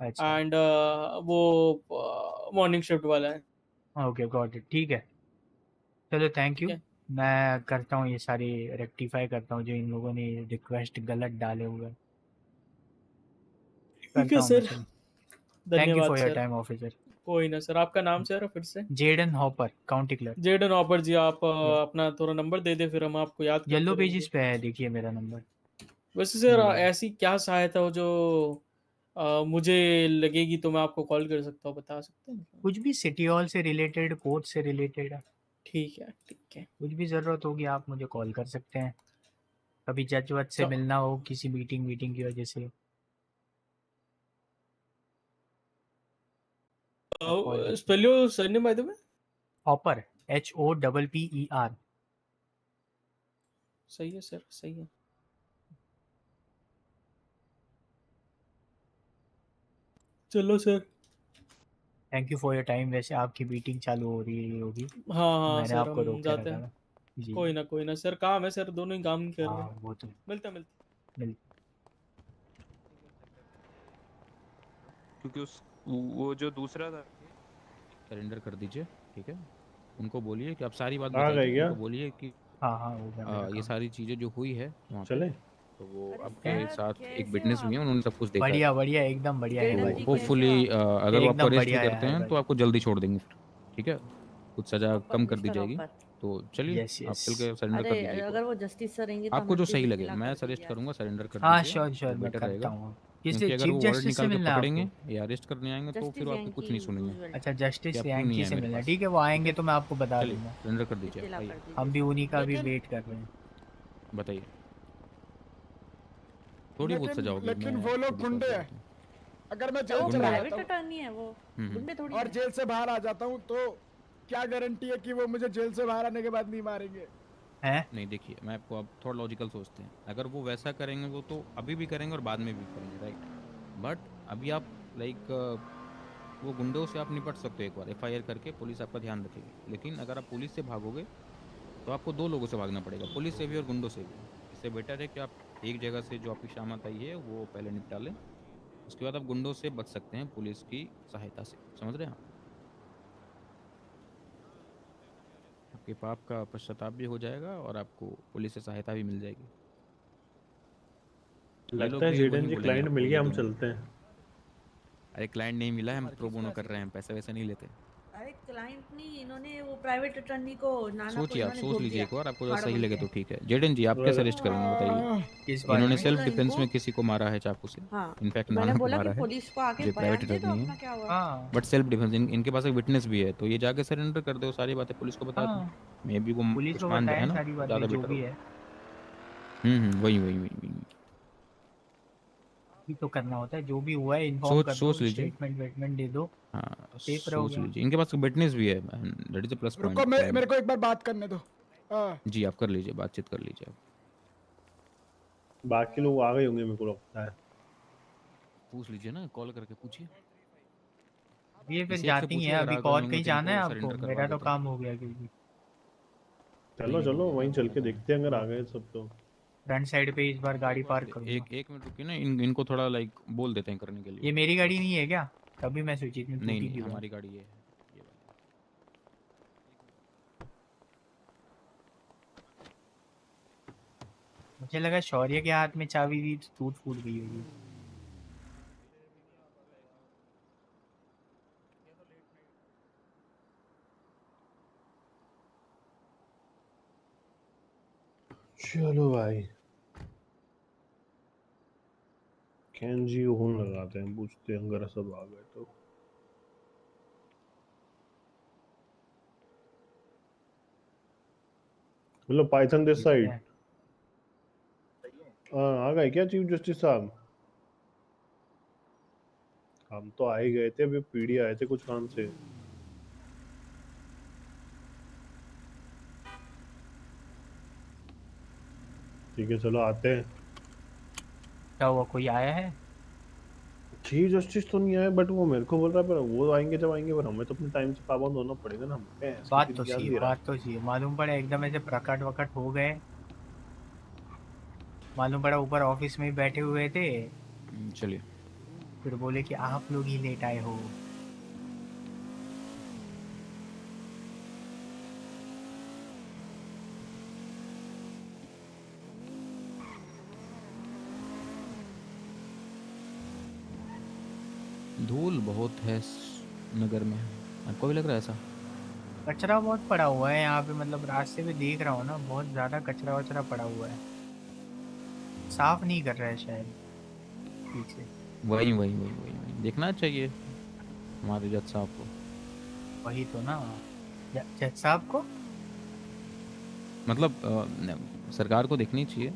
अच्छा एंड वो मॉर्निंग शिफ्ट वाला है। ओके गॉट इट ठीक है चलो थैंक ठीक यू। है मैं करता हूँ ये सारी रेक्टिफाई करता हूँ जो इन लोगों ने रिक्वेस्ट गलत डाले हुए हैं। ठीक है करता हूँ मैं सर चलो। थैंक यू धन्यवाद for your sir. Time officer. कोई ना सर आपका नाम सर फिर से Jaden Hopper county clerk. Jaden Hopper ji आप अपना थोड़ा नंबर दे दे फिर हम आपको याद करते येलो रहेंगे। पेजेस पे है देखिए मेरा नंबर। वैसे सर ये ऐसी क्या सहायता हो जो मुझे लगेगी तो मैं आपको कॉल कर सकता हूँ बता सकते हैं। कुछ भी सिटी हॉल से रिलेटेड कोर्ट से रिलेटेड ठीक है ठीक है कुछ भी ज़रूरत होगी आप मुझे कॉल कर सकते हैं। कभी जज वज से मिलना हो किसी मीटिंग मीटिंग की वजह से आप कॉल कर सकते spell your surname by the way Hopper HOPPER। सही है सर सही है। चलो sir thank you for your time. वैसे आपकी मीटिंग चालू हो रही होगी हाँ हाँ मैंने सर आपको हम रोक के जाते रखा हैं। था जी। कोई ना सर काम है सर दोनों ही काम कर रहे हाँ हैं। वो तो मिलते मिल क्योंकि उस वो जो दूसरा था सरेंडर कर दीजिए ठीक है। उनको बोलिए कि आप सारी बात आ गए बताइए क्या? उनको बोलिए कि हाँ हाँ हो गया मेरा ये काम। सारी चीज़ें जो हुई है वहाँ पे चले तो वो आपके साथ एक विटनेस भी है उन्होंने सब कुछ देखा है। बढ़िया बढ़िया एकदम बढ़िया है तो भाई होपफुली अगर वो आपको एकदम अरेस्ट भी बढ़िया है करते यार हैं भाई। तो आपको जल्दी छोड़ देंगे फिर ठीक है। कुछ सज़ा कम कर दी मिस्टर जाएगी। ऑपर। तो चलिए यस आप यस चल के सरेंडर कर अरे दीजिए एक अगर बार। वो जस्टिस सर रहेंगे तो आपको हम जो अच्छे सही से लगे खिला मैं कर देंगे सजेस्ट यार। करूंगा सरेंडर कर हाँ दीजिए श्योर वो मैं बेटर करता रहेगा। हूँ। क्योंकि किससे अगर चीफ वो वारंट जस्टिस से निकाल के मिलना है पकड़ेंगे आपको? या अरेस्ट करने आएंगे तो जस्टिस फिर आपकी कुछ नहीं सुनेंगे यूजुअल। अच्छा कि जस्टिस आप क्यों नहीं यांकी आए से मेरे मिलना पास। ठीक है वो आएंगे है तो मैं आपको बता चलिए दूंगा। सरेंडर कर दीजिए इत्तिला आइए कर दीजिए हम भी उन्हीं का भी लेकिन वेट कर रहे हैं। बताइए। थोड़ी बहुत सजा होगी लेकिन मैं वो लोग थोड़ी सी गुंडे बात हैं। करता हूँ। अगर मैं तो जेल वो चला प्राइवेट जाता हूँ अटॉर्नी है वो गुंडे थोड़ी और है। जेल से बाहर आ जाता हूँ तो क्या गारंटी है कि वो मुझे जेल से बाहर आने के बाद नहीं मारेंगे? हैं? नहीं देखिए मैं आपको आप थोड़ा लॉजिकल सोचते हैं। अगर वो वैसा करेंगे वो तो अभी भी करेंगे और बाद में भी करेंगे राइट। बट अभी आप लाइक वो गुंडों से आप निपट सकते हो एक बार FIR करके पुलिस आपका ध्यान रखेगी। लेकिन अगर आप पुलिस से भागोगे तो आपको 2 लोगों से भागना पड़ेगा पुलिस से भी और गुंडों से भी। इससे बेटर है कि आप एक जगह से जो आपकी शामत आई है वो पहले निपटा लें। उसके बाद आप गुंडों से बच सकते हैं पुलिस की सहायता से। समझ रहे हैं आप? आपके पाप का पश्चाताप भी हो जाएगा और आपको पुलिस से सहायता भी मिल जाएगी। ये लोग लगता है भी जेडन वही जी बोलेंगे क्लाइंट आपको मिल ये गया हम दूंगा। चलते हैं। अरे क्लाइंट नहीं मिला है हम प्रो बोनो कर रहे हैं पैसा वैसा नहीं लेते। अरे क्लाइंट नहीं इन्होंने वो प्राइवेट अटॉर्नी को नाना को सोचिए आप इन्होंने सोच धोख लीजिए दिया एक बार आपको जो फाड़ सही बोल लगे के। तो ठीक है। जेडन जी आप क्या सजेस्ट करेंगे बताइए। किस बारे इन्होंने में? सेल्फ बोला डिफेंस इनको में किसी को मारा है चाकू से। हाँ इनफैक्ट तो मैंने नाना को बोला कि मारा है पुलिस को आके जो प्राइवेट बयान दे दो अटॉर्नी अपना है। क्या हुआ। हाँ बट सेल्फ डिफेंस इनके पास एक विटनेस भी है तो ये जाके सरेंडर कर दो सारी बातें पुलिस को बता दो। हाँ मे बी वो पुलिस कुछ को मान जाए बताएं ना सारी तो बातें ज़्यादा जो बेटर भी होगा। है। वही वही वही वही ये तो करना होता है जो भी हुआ है इन्फॉर्म कर दो सोच लीजिए। स्टेटमेंट वेटमेंट दे दो हाँ सेफ रहोगे। सोच लीजिए इनके पास विटनेस भी है दैट इज अ प्लस रुको पॉइंट। मेरे को एक बार बात करने दो। जी आप कर लीजिए बातचीत कर लीजिए आप। बाकी लोग आ गए होंगे मेरे को लगता है। पूछ लीजिए ना कॉल करके पूछिए। ये फिर किसी एक से जाती पूछिए हैं अगर अभी आ गए और होंगे कहीं तो जाना है इनको आपको? सरेंडर करवा मेरा तो देते हैं। काम हो गया क्योंकि चलो चलो वहीं चल के देखते हैं अगर आ गए सब तो। फ्रंट साइड पे इस बार गाड़ी पार्क करूंगा। एक मिनट रुकिए ना, इनको थोड़ा लाइक बोल देते हैं करने के लिए। ये मेरी गाड़ी नहीं है क्या? तभी मैं सोची इतनी नहीं टूटी नहीं क्यों है? हमारी गाड़ी है ये वाली। मुझे लगा शौर्य के हाथ में चाबी थी तो टूट फूट गई होगी। चलो भाई कैंजी ओन लगाते हैं, पूछते हैं अगर सब आ गए तो। मतलब पाइथन दिस साइड आ गए क्या चीफ जस्टिस साहब? हम तो आ ही गए थे, अभी पीडी आए थे कुछ काम से। ठीक है चलो आते हैं। क्या हुआ, कोई आया है? चीफ जस्टिस तो नहीं आए बट वो मेरे को बोल रहा है पर वो आएंगे जब आएंगे, पर हमें तो अपने टाइम से पाबंद होना पड़ेगा ना। बात तो सही है, बात तो सही है। मालूम पड़ा एकदम ऐसे प्रकट वकट हो गए। मालूम पड़ा ऊपर ऑफिस में ही बैठे हुए थे, चलिए फिर बोले कि आप लोग ही लेट आए हो। धूल बहुत है नगर में, आपको भी लग रहा है ऐसा? कचरा बहुत पड़ा हुआ है यहाँ पे, मतलब रास्ते पे देख रहा हूँ ना, बहुत ज्यादा कचरा वचरा पड़ा हुआ है। साफ नहीं कर रहा है शायद ठीक से। वही देखना चाहिए हमारे जज साहब को। वही तो ना, जज साहब को मतलब सरकार को देखनी चाहिए।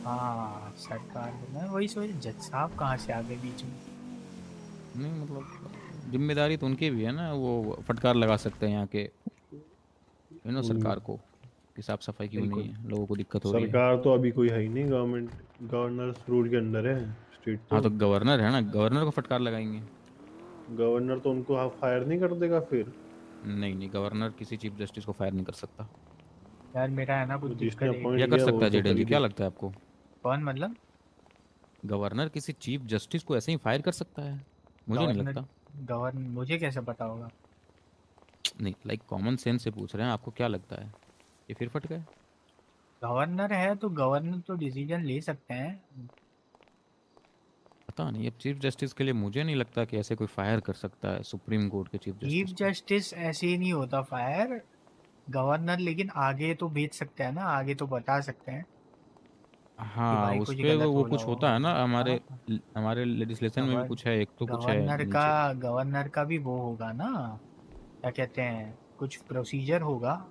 हाँ सरकार को, मैं वही सोच जज साहब कहाँ से आ गए बीच में। नहीं मतलब जिम्मेदारी तो उनकी भी है ना, वो फटकार लगा सकते हैं यहाँ के सरकार को कि साफ सफाई क्यों नहीं है, लोगों को दिक्कत हो रही है। सरकार तो अभी कोई है ही नहीं, गवर्नर रूल के अंदर है स्टेट तो। हाँ तो गवर्नर है ना, गवर्नर को फटकार लगाएंगे। गवर्नर तो उनको फायर नहीं कर देगा फिर? नहीं गवर्नर किसी चीफ जस्टिस को फायर नहीं कर सकता यार मेरा है ना कुछ दिक्कत है। या कर सकता है जेडन जी, क्या लगता है आपको? कौन मतलब? गवर्नर किसी चीफ जस्टिस को ऐसे ही फायर कर सकता है? मुझे नहीं लगता। गवर्नर मुझे कैसे पता होगा? नहीं लाइक कॉमन सेंस से पूछ रहे हैं, आपको क्या लगता है ये फिर फट गए? गवर्नर है तो गवर्नर तो डिसीजन ले सकते हैं। पता नहीं, अब चीफ जस्टिस के लिए मुझे नहीं लगता कि ऐसे कोई फायर कर सकता है सुप्रीम कोर्ट के चीफ चीफ जस्टिस। जस्टिस ऐसे ही नहीं होता फायर, गवर्नर लेकिन आगे तो भेज सकते हैं ना, आगे तो बता सकते हैं कि हाँ भाई उस कुछ पे गलत वो बोला कुछ होता है ना, हमारे हाँ। हमारे लेजिस्लेशन में भी कुछ है, एक तो कुछ है नीचे। गवर्नर का भी वो होगा ना, क्या कहते हैं, कुछ प्रोसीजर होगा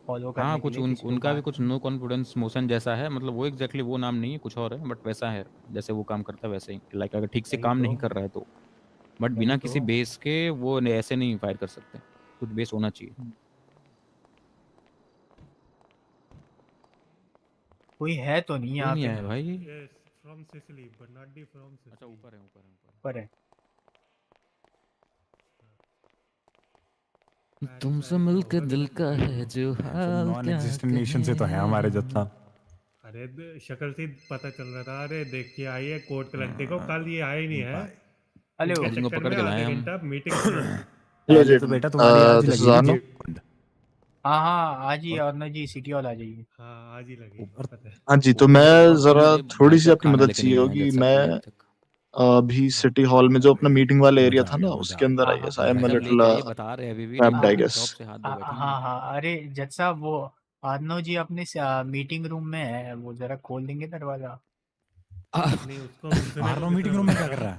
फॉलो हाँ करने के कुछ लिए जिसके उनका भी बाद। कुछ नो कॉन्फिडेंस मोशन जैसा है, मतलब वो एग्जैक्टली वो नाम नहीं है, कुछ और है बट वैसा है जैसे वो काम करता है वैसे ही। लाइक अगर ठीक से वही काम तो नहीं कर रहा है तो, बट वही बिना तो किसी बेस के वो ऐसे नहीं फायर कर सकते, कुछ बेस होना चाहिए। कोई है तो नहीं कोई यहाँ नहीं पे। आया भाई। From Sicily, but not the from Sicily. अच्छा ऊपर है ऊपर है। तुमसे मिलकर दिल का है जो हाल नॉन एग्जिस्टेंट नेशन से तो है हमारे जज साहब। अरे शक्ल से पता चल रहा था। अरे देख के आई है कोर्ट कलर, देखो कल ये आया ही नहीं है। हेलो इनके इनको चक्कर पकड़ में के लाए आधे हम। घंटा मीटिंग। पहले तो बेटा तुम्हारी आज this is लगेगी Arno. जी। हाँ हाँ आज ही अर्नव जी सिटी हॉल आ जाइए। हाँ आज ही लगी पता है। हाँ जी, तो मैं जरा थोड़ी सी आपकी मदद चाहिए होगी। मैं अभी सिटी हॉल में जो अपना मीटिंग वाला एरिया था ना, उसके अंदर I guess I am a little बता रहे अभी भी ट्रैप्ड आई गेस। से हाथ धो बैठे हाँ हाँ अरे जज साहब वो अर्नव जी अपने मीटिंग रूम में है, वो जरा खोल देंगे दरवाजा। आर्नो मीटिंग रूम में क्या कर रहा है?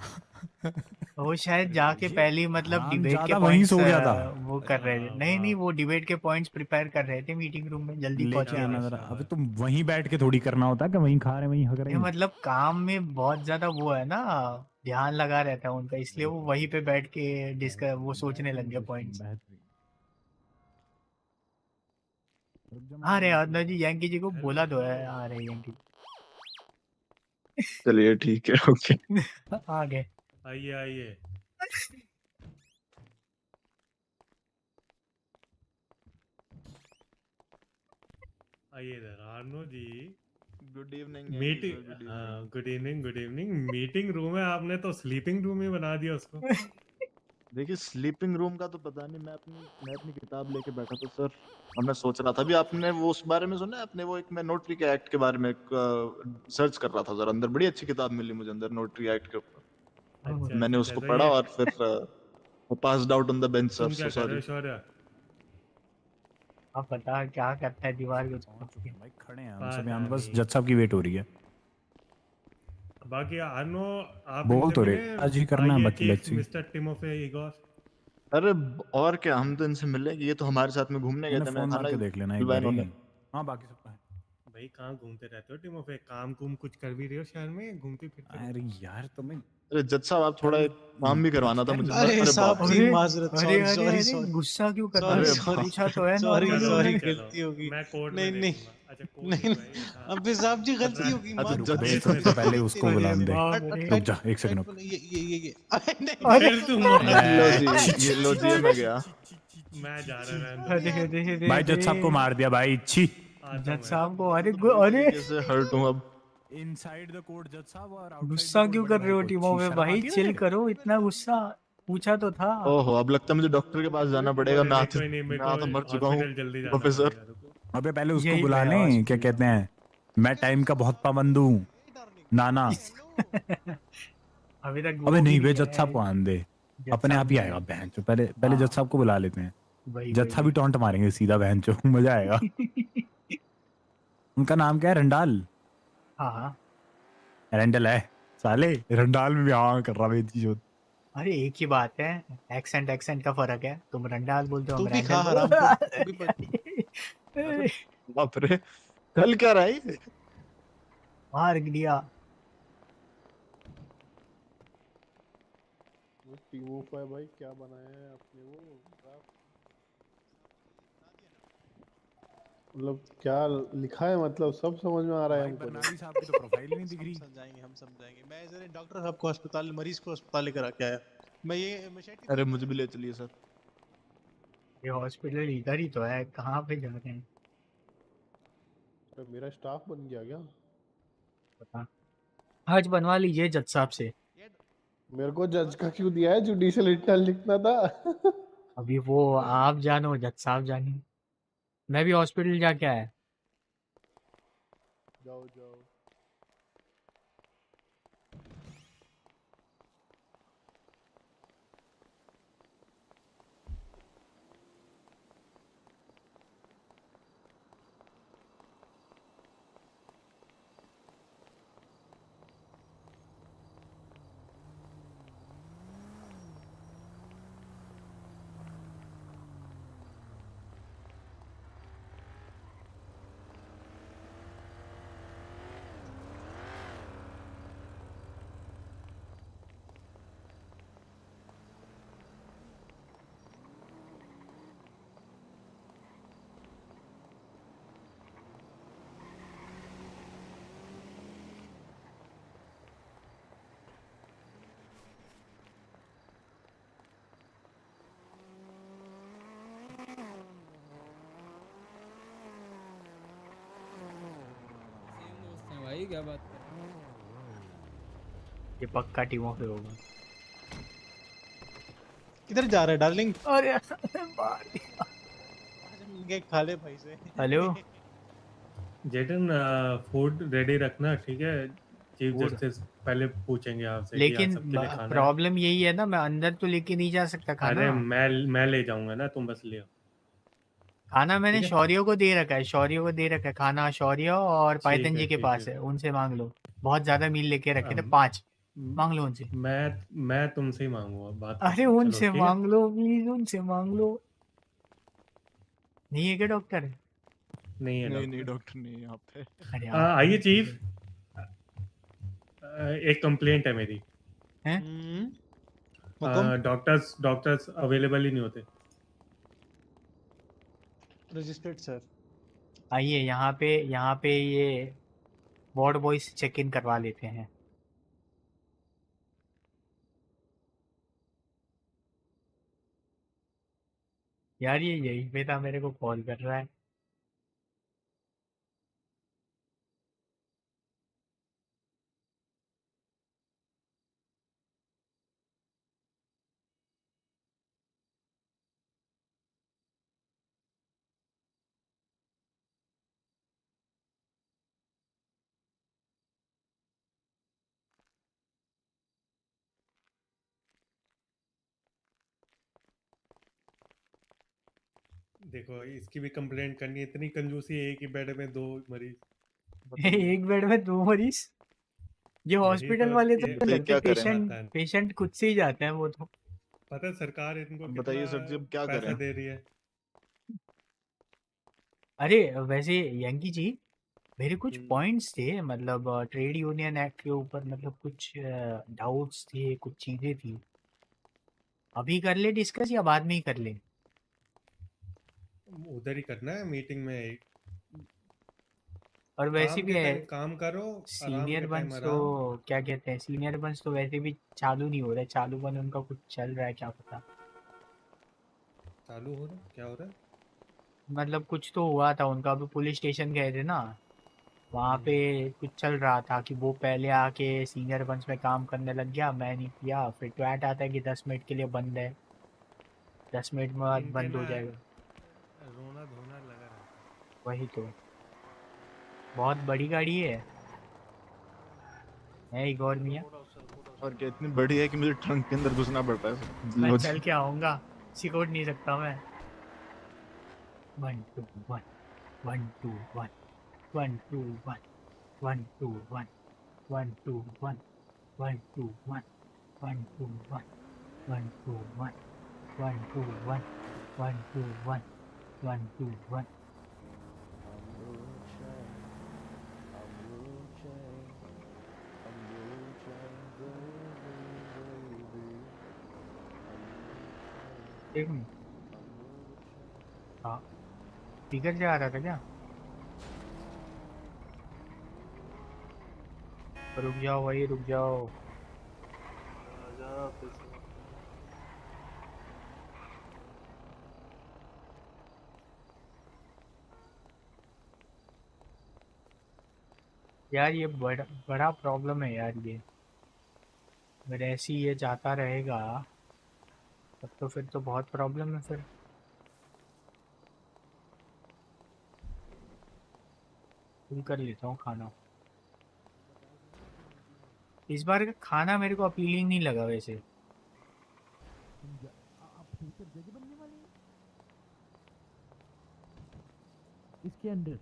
वो शायद जाके पहली मतलब हम डिबेट के ज्यादा वहीं पॉइंट्स सो गया था। वो कर रहे थे। नहीं वो डिबेट के पॉइंट्स प्रिपेयर कर रहे थे मीटिंग रूम में, जल्दी पहुंच लेके गए आना थे। जरा। अबे तुम वहीं बैठ के थोड़ी करना होता है कि वहीं खा रहे वहीं हग रहे ये हैं। मतलब काम में बहुत ज्यादा वो है ना, ध्यान लगा रहता है उनका, इसलिए वो वहीं पे बैठ के डिस्कस वो सोचने लग गया पॉइंट्स। हाँ रे अर्नव जी यंकी जी को बोला दो है। आ रहे यंकी चलिए ठीक है ओके। आ गए। आइए आइए। आइए इधर आर्नो जी। गुड इवनिंग मीटिंग, हाँ good evening good evening. Meeting room है, आपने तो स्लीपिंग रूम ही बना दिया उसको। देखिए स्लीपिंग रूम का तो पता नहीं, मैं अपनी किताब लेके बैठा था सर, और मैं सोच रहा था अभी आपने वो उस बारे में सुना है आपने, वो एक मैं नोटरी के एक्ट के बारे में सर्च कर रहा था जरा, अंदर बड़ी अच्छी किताब मिली मुझे अंदर नोटरी एक्ट के ऊपर। अच्छा मैंने अच्छा, उसको तो पढ़ा ये और फिर passed out on the bench sir, तुम क्या सो कर रहे हो सॉरी। शौर्य? आप बता क्या करता है दीवार के पहुंच चुके हैं भाई, खड़े हैं हम पता सब यहाँ पे, बस नहीं। जज साहब की वेट हो रही है। बाकी आर्नो, आप बोल इनसे तो मिले? रहे आज ही करना है चीफ बच्ची। Mister Timofey Igor. अरे और क्या, हम तो इनसे मिले, ये तो हमारे साथ में घूमने गए मैंने थे, मैं फोन मार खाना के देख लेना एक खिलवाया बार ही। इन्होंने। हाँ बाकी सब तो है। भाई कहाँ घूमते रहते हो टिमोफे? काम कुम कुछ कर भी रहे हो शहर में, घूमते फिरते रहते अरे हो? यार तुम्हें अरे जज साहब आप थोड़ा एक काम भी करवाना था मुझे। अरे अरे बाप रे। अरे अरे अरे अरे गुस्सा क्यों कर रहे अरे हो? पूछा तो है चलो नॉर्मली जी, उन्होंने। चलो मैं कोर्ट में देखूंगा। अच्छा कोर्ट नहीं भाई, हाँ। अबे साहब जी गलती पता- होगी, अच्छा माफ जज कर रुक दो। बे, तो पहले उसको बुला दे। बाप रे। रुक जा एक सेकंड रुक। ये अरे नहीं अरे फिर तुम लो जी, ये लो जी, मैं गया। मैं जा रहा रहने दो। अरे अरे अरे भाई जज साहब को मार दिया भाई, छी। आता हूँ जज मैं। साहब को अरे बुरी अरे तरीके से हर्ट हूँ अब। इनसाइड द कोर्ट जज साहब और आउटसाइड द गुस्सा कोर्ट क्यों बड़े कर रहे भाई हो को, टीमों छी में शर्म भाई? आती है चिल तुझे? करो, इतना गुस्सा पूछा तो था। ओहो, अब लगता है मुझे डॉक्टर के पास जाना पड़ेगा, कोई नहीं कोई नहीं, मेरे मैं तो मर को चुका हूँ हॉस्पिटल जल्दी जाना प्रोफेसर। पड़ेगा, रुको। अबे पहले उसको यही बुला पे लें, क्या हॉस्पिटल। कहते हैं, मैं टाइम का बहुत पाबंद हूँ नाना। अभी तक अबे वो भी नहीं वे नहीं जज साहब को है। आने दे, जज अपने साहब आप ही नहीं आएगा है। बहन चो। पहले पहले जज हाँ साहब को बुला लेते हैं। वही जज साहब भी टॉन्ट मारेंगे सीधा बहन चो, मजा आएगा। उनका नाम क्या है? रंडाल? हाँ हाँ। रेंडल है साले, रंडाल में भी हाँ कर रहा बेची जो। अरे एक ही बात है, एक्सेंट एक्सेंट का फर्क है। तुम रंडाल बोलते हो, तू हम भी खा रैंडल हरामखोर, तू भी अरे बाप रे, कल क्या रहा है? मार दिया। टीमोफाई भाई क्या बनाया है आपने? वो मतलब क्या लिखा है, मतलब सब समझ में आ रहा है भाई हमको तो। बरनाली साहब की तो प्रोफाइल नहीं दिख हम रही। समझाएंगे हम समझाएंगे। मैं जरा डॉक्टर साहब को अस्पताल, मरीज को अस्पताल लेकर आके आया। मैं शेटी अरे मुझे भी ले चलिए सर। ये हॉस्पिटल इधर ही तो है, कहाँ पे जा रहे हैं? तो मेरा स्टाफ बन गया क्या? पता, आज बनवा लीजिए जज साहब से। मेरे को जज का क्यों दिया है? जुडिशियल इंटर्न लिखना था। अभी वो आप जानो, जज साहब जानी। मैं भी हॉस्पिटल जाके आया। जाओ जाओ। भाई क्या बात कर रहे हो? ये पक्का टीमों पे होगा। किधर जा रहा है डार्लिंग? अरे मार दिया। के खा ले भाई से। हेलो जेटन, फूड रेडी रखना, ठीक है? चीफ फूड, जस्टिस पहले पूछेंगे आपसे कि आज लेकिन सबके लिए खाना है। प्रॉब्लम यही है ना, मैं अंदर तो लेके नहीं जा सकता खाना। अरे मैं ले जाऊंगा ना, तुम बस ले आओ। खाना मैंने ठीक है? शौर्यों को दे रखा है, शौर्यों को दे रखा है खाना। शौर्य और पाइथन जी के ठीक पास है। है, उनसे मांग लो। बहुत ज्यादा मील लेके रखे थे, 5 मांग लो उनसे। मैं तुमसे ही मांगूंगा बात। अरे चलो उनसे ठीक है। मांग लो प्लीज, उनसे मांग लो। नहीं है क्या डॉक्टर? नहीं है नहीं डॉक्टर। डॉक्टर नहीं है यहाँ पे। अरे आइए चीफ, एक कंप्लेंट है मेरी। डॉक्टर्स अवेलेबल ही नहीं होते। Registered sir. आइए यहाँ पे ये वार्ड बॉय से चेक इन करवा लेते हैं। यार ये यही पे था, मेरे को कॉल कर रहा है। देखो इसकी भी कंप्लेंट करनी है, इतनी कंजूसी है, एक ही बेड में 2 मरीज। एक बेड में 2 मरीज। ये हॉस्पिटल वाले तो बताइए लगते क्या करें? पेशेंट खुद से ही जाते हैं वो तो। पता है सरकार इनको अब कितना बताइए सर जी, अब क्या पैसा करें? दे रही है। अरे वैसे यंकी जी, मेरे कुछ पॉइंट्स थे, मतलब ट्रेड यूनियन एक्ट के ऊपर, मतलब कुछ डाउट्स थे, कुछ चीजें थी। अभी कर ले डिस्कस या बाद में ही कर ले? उधर ही करना है मीटिंग में। और वैसे काम भी के टाइम काम करो, आराम सीनियर के टाइम बंस तो आराम। क्या कहते हैं, सीनियर बंस तो वैसे भी चालू नहीं हो रहा है, चालू बन उनका कुछ चल रहा है, क्या पता। चालू हो रहा है? क्या हो रहा है? मतलब कुछ तो हुआ था उनका, अभी पुलिस स्टेशन गए थे ना, वहाँ पे कुछ चल रहा था कि वो पहले आके सीनियर बंस में काम करने लग गया, मैं नहीं किया, फिर ट्वैट आता है कि 10 मिनट के लिए बंद है, 10 मिनट में बाद इनका बंद हो ना जाएगा। रोना धोना लगा रहता वही तो, बहुत बड़ी गाड़ी है इगोर मियाँ। और क्या इतनी बड़ी है कि मुझे ट्रंक के अंदर घुसना पड़ रहा है। मैं लो चल जी। के आऊँगा, सिकोड़ नहीं सकता मैं। 1 2 1 1 2 1 1 2 1 1 2 1 1 2 1 1 2 1 1 2 1 1 2 1 1 2 1 1 2 1 1 2 1। एक मिनट, हाँ स्पीकर से आ रहा था क्या? रुक जाओ भाई, रुक जाओ। यार ये बड़ा प्रॉब्लम है यार ये, अगर ऐसे ही ये जाता रहेगा तब तो फिर तो बहुत प्रॉब्लम है फिर। फुल कर लेता हूँ खाना। इस बार का खाना मेरे को अपीलिंग नहीं लगा वैसे। इसके अंदर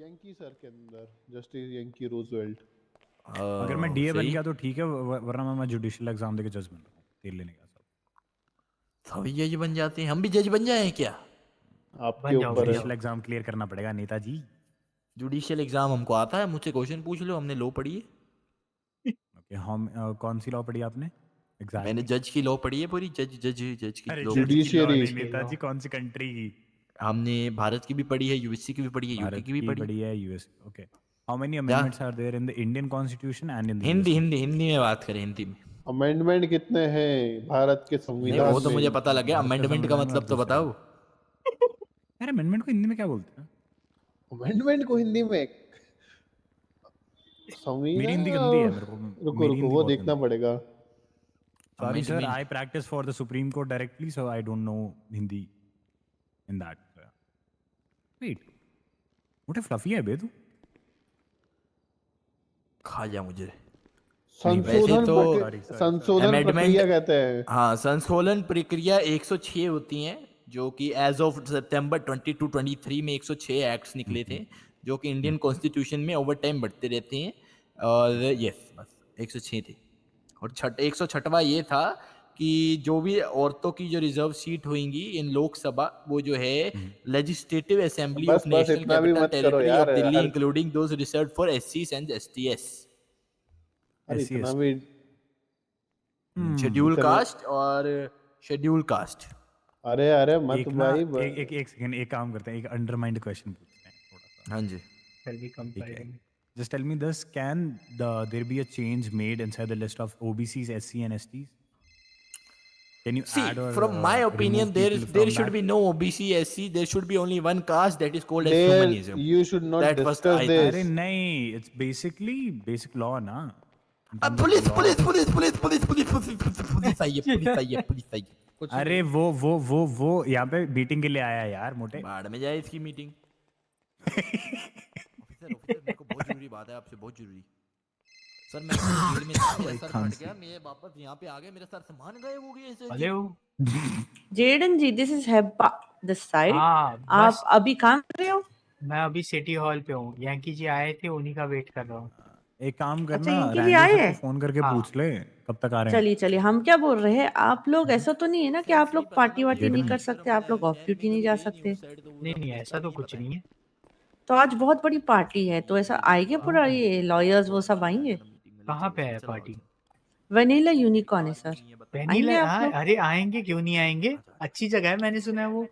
यंकी सर के अंदर जस्टिस यंकी रूजवेल्ट। अगर मैं डीए बन सही। गया तो ठीक है, वरना मैं जुडिशियल एग्जाम देके जज बन रहा हूँ, तेल लेने का सब। सभी जज बन जाते हैं, हम भी जज बन जाए क्या? आपके ऊपर है। जुडिशियल एग्जाम क्लियर करना पड़ेगा नेताजी। जुडिशियल एग्जाम हमको आता है, मुझसे क्वेश्चन पूछ लो, हमने लॉ पढ़ी है। ओके, हम कौन सी लॉ पढ़ी आपने? मैंने जज की लॉ पढ़ी है पूरी, जज की अरे लॉ जज पढ़ी की लॉ है। नहीं नेताजी, कौन सी कंट्री की? हमने भारत की भी पढ़ी है, यूएससी की भी पढ़ी है, यूके भारत की भी की पढ़ी है। पढ़ी है, US. Okay, how many amendments are there in the Indian constitution and in the Hindi में बात करें, हिंदी में। अमेंडमेंट कितने हैं भारत के नहीं संविधान वो तो में? मुझे पता लग गया, भारत का अमेंडमेंट का संविधान में मतलब तो दूसरा है। बताओ। यार अमेंडमेंट को हिंदी में क्या बोलते हैं? अमेंडमेंट को हिंदी में मेरी हिंदी संविधान। गंदी है, मेरे को रुको मेरी रुको हिंदी वो बहुत देखना गंदी है। पड़ेगा। Sorry sir, Amendment. I practice for the Supreme Court directly, so I don't know Hindi in that. Wait, what a fluffy है बे तू? खा जा मुझे। संशोधन संशोधन प्रक्रिया कहते हैं। हाँ, संशोधन प्रक्रिया 106 होती हैं, जो कि एज ऑफ सितंबर 22-23 में 106 एक्ट्स निकले थे, जो कि इंडियन कॉन्स्टिट्यूशन में ओवर टाइम बढ़ते रहते हैं। और यस बस 106 थे। और 106वां ये था कि जो भी औरतों की जो रिजर्व सीट होंगी इन लोकसभा, वो जो है लेजिस्लेटिव असेंबली बस ऑफ नेशनल इतना भी कैपिटल मत करो टेरिटरी ऑफ यार, Delhi including those reserved for एससीज एंड एसटीएस। अरे इतना भी शेड्यूल इतना कास्ट और शेड्यूल कास्ट। अरे मत एक ना भाई एक सेकंड, एक काम करते हैं, एक अंडरमाइंड क्वेश्चन पूछते हैं थोड़ा सा। हाँ जी। ठीक है, just tell me this, can there be a change made inside the list of OBCs, SC and STs? Can you See, add or from my opinion, remove there people there from should that? be no OBC, SC. There should be only one caste, that is called as There humanism. you should not That first discuss I this. अरे नहीं, it's basically basic law ना। Police आई है। अरे वो यहाँ पे meeting के लिए आया है यार मोटे। बाढ़ में जाए इसकी मीटिंग। ऑफिसर मेरे को बहुत जरूरी बात है आपसे, बहुत जरूरी। सर मैं जेल में था, मेरा सर फट गया, मैं वापस यहाँ पे आ गया, मेरा सर सामान गायब हो गया ऐसे। Jaden ji, this is Hebba. This side. हाँ आप बस अभी काम कर रहे हो? मैं अभी सिटी हॉल पे हूँ, यंकी जी आए थे, उन्हीं का वेट कर रहा हूँ। एक काम अच्छा, करना, यंकी जी रैंडल आए सर को हैं? फोन करके हाँ पूछ ले कब तक आ रहे हैं। चलिए चलिए, हम क्या बोल रहे हैं, आप लोग ऐसा तो नहीं है ना कि आप लोग पार्टी वार्टी नहीं जेडन कर सकते, आप लोग ऑफ ड्यूटी नहीं जा सकते? नहीं नहीं ऐसा तो कुछ नहीं है। तो आज बहुत बड़ी पार्टी है, तो ऐसा आएंगे पूरा ये लॉयर्स वो सब आएंगे? कहाँ पे है पार्टी? वनीला यूनिकॉर्न है सर, वेनिला? आएंगे आप लोग? अरे आएंगे, क्यों नहीं आएंगे, अच्छी जगह है, मैंने सुना है वो।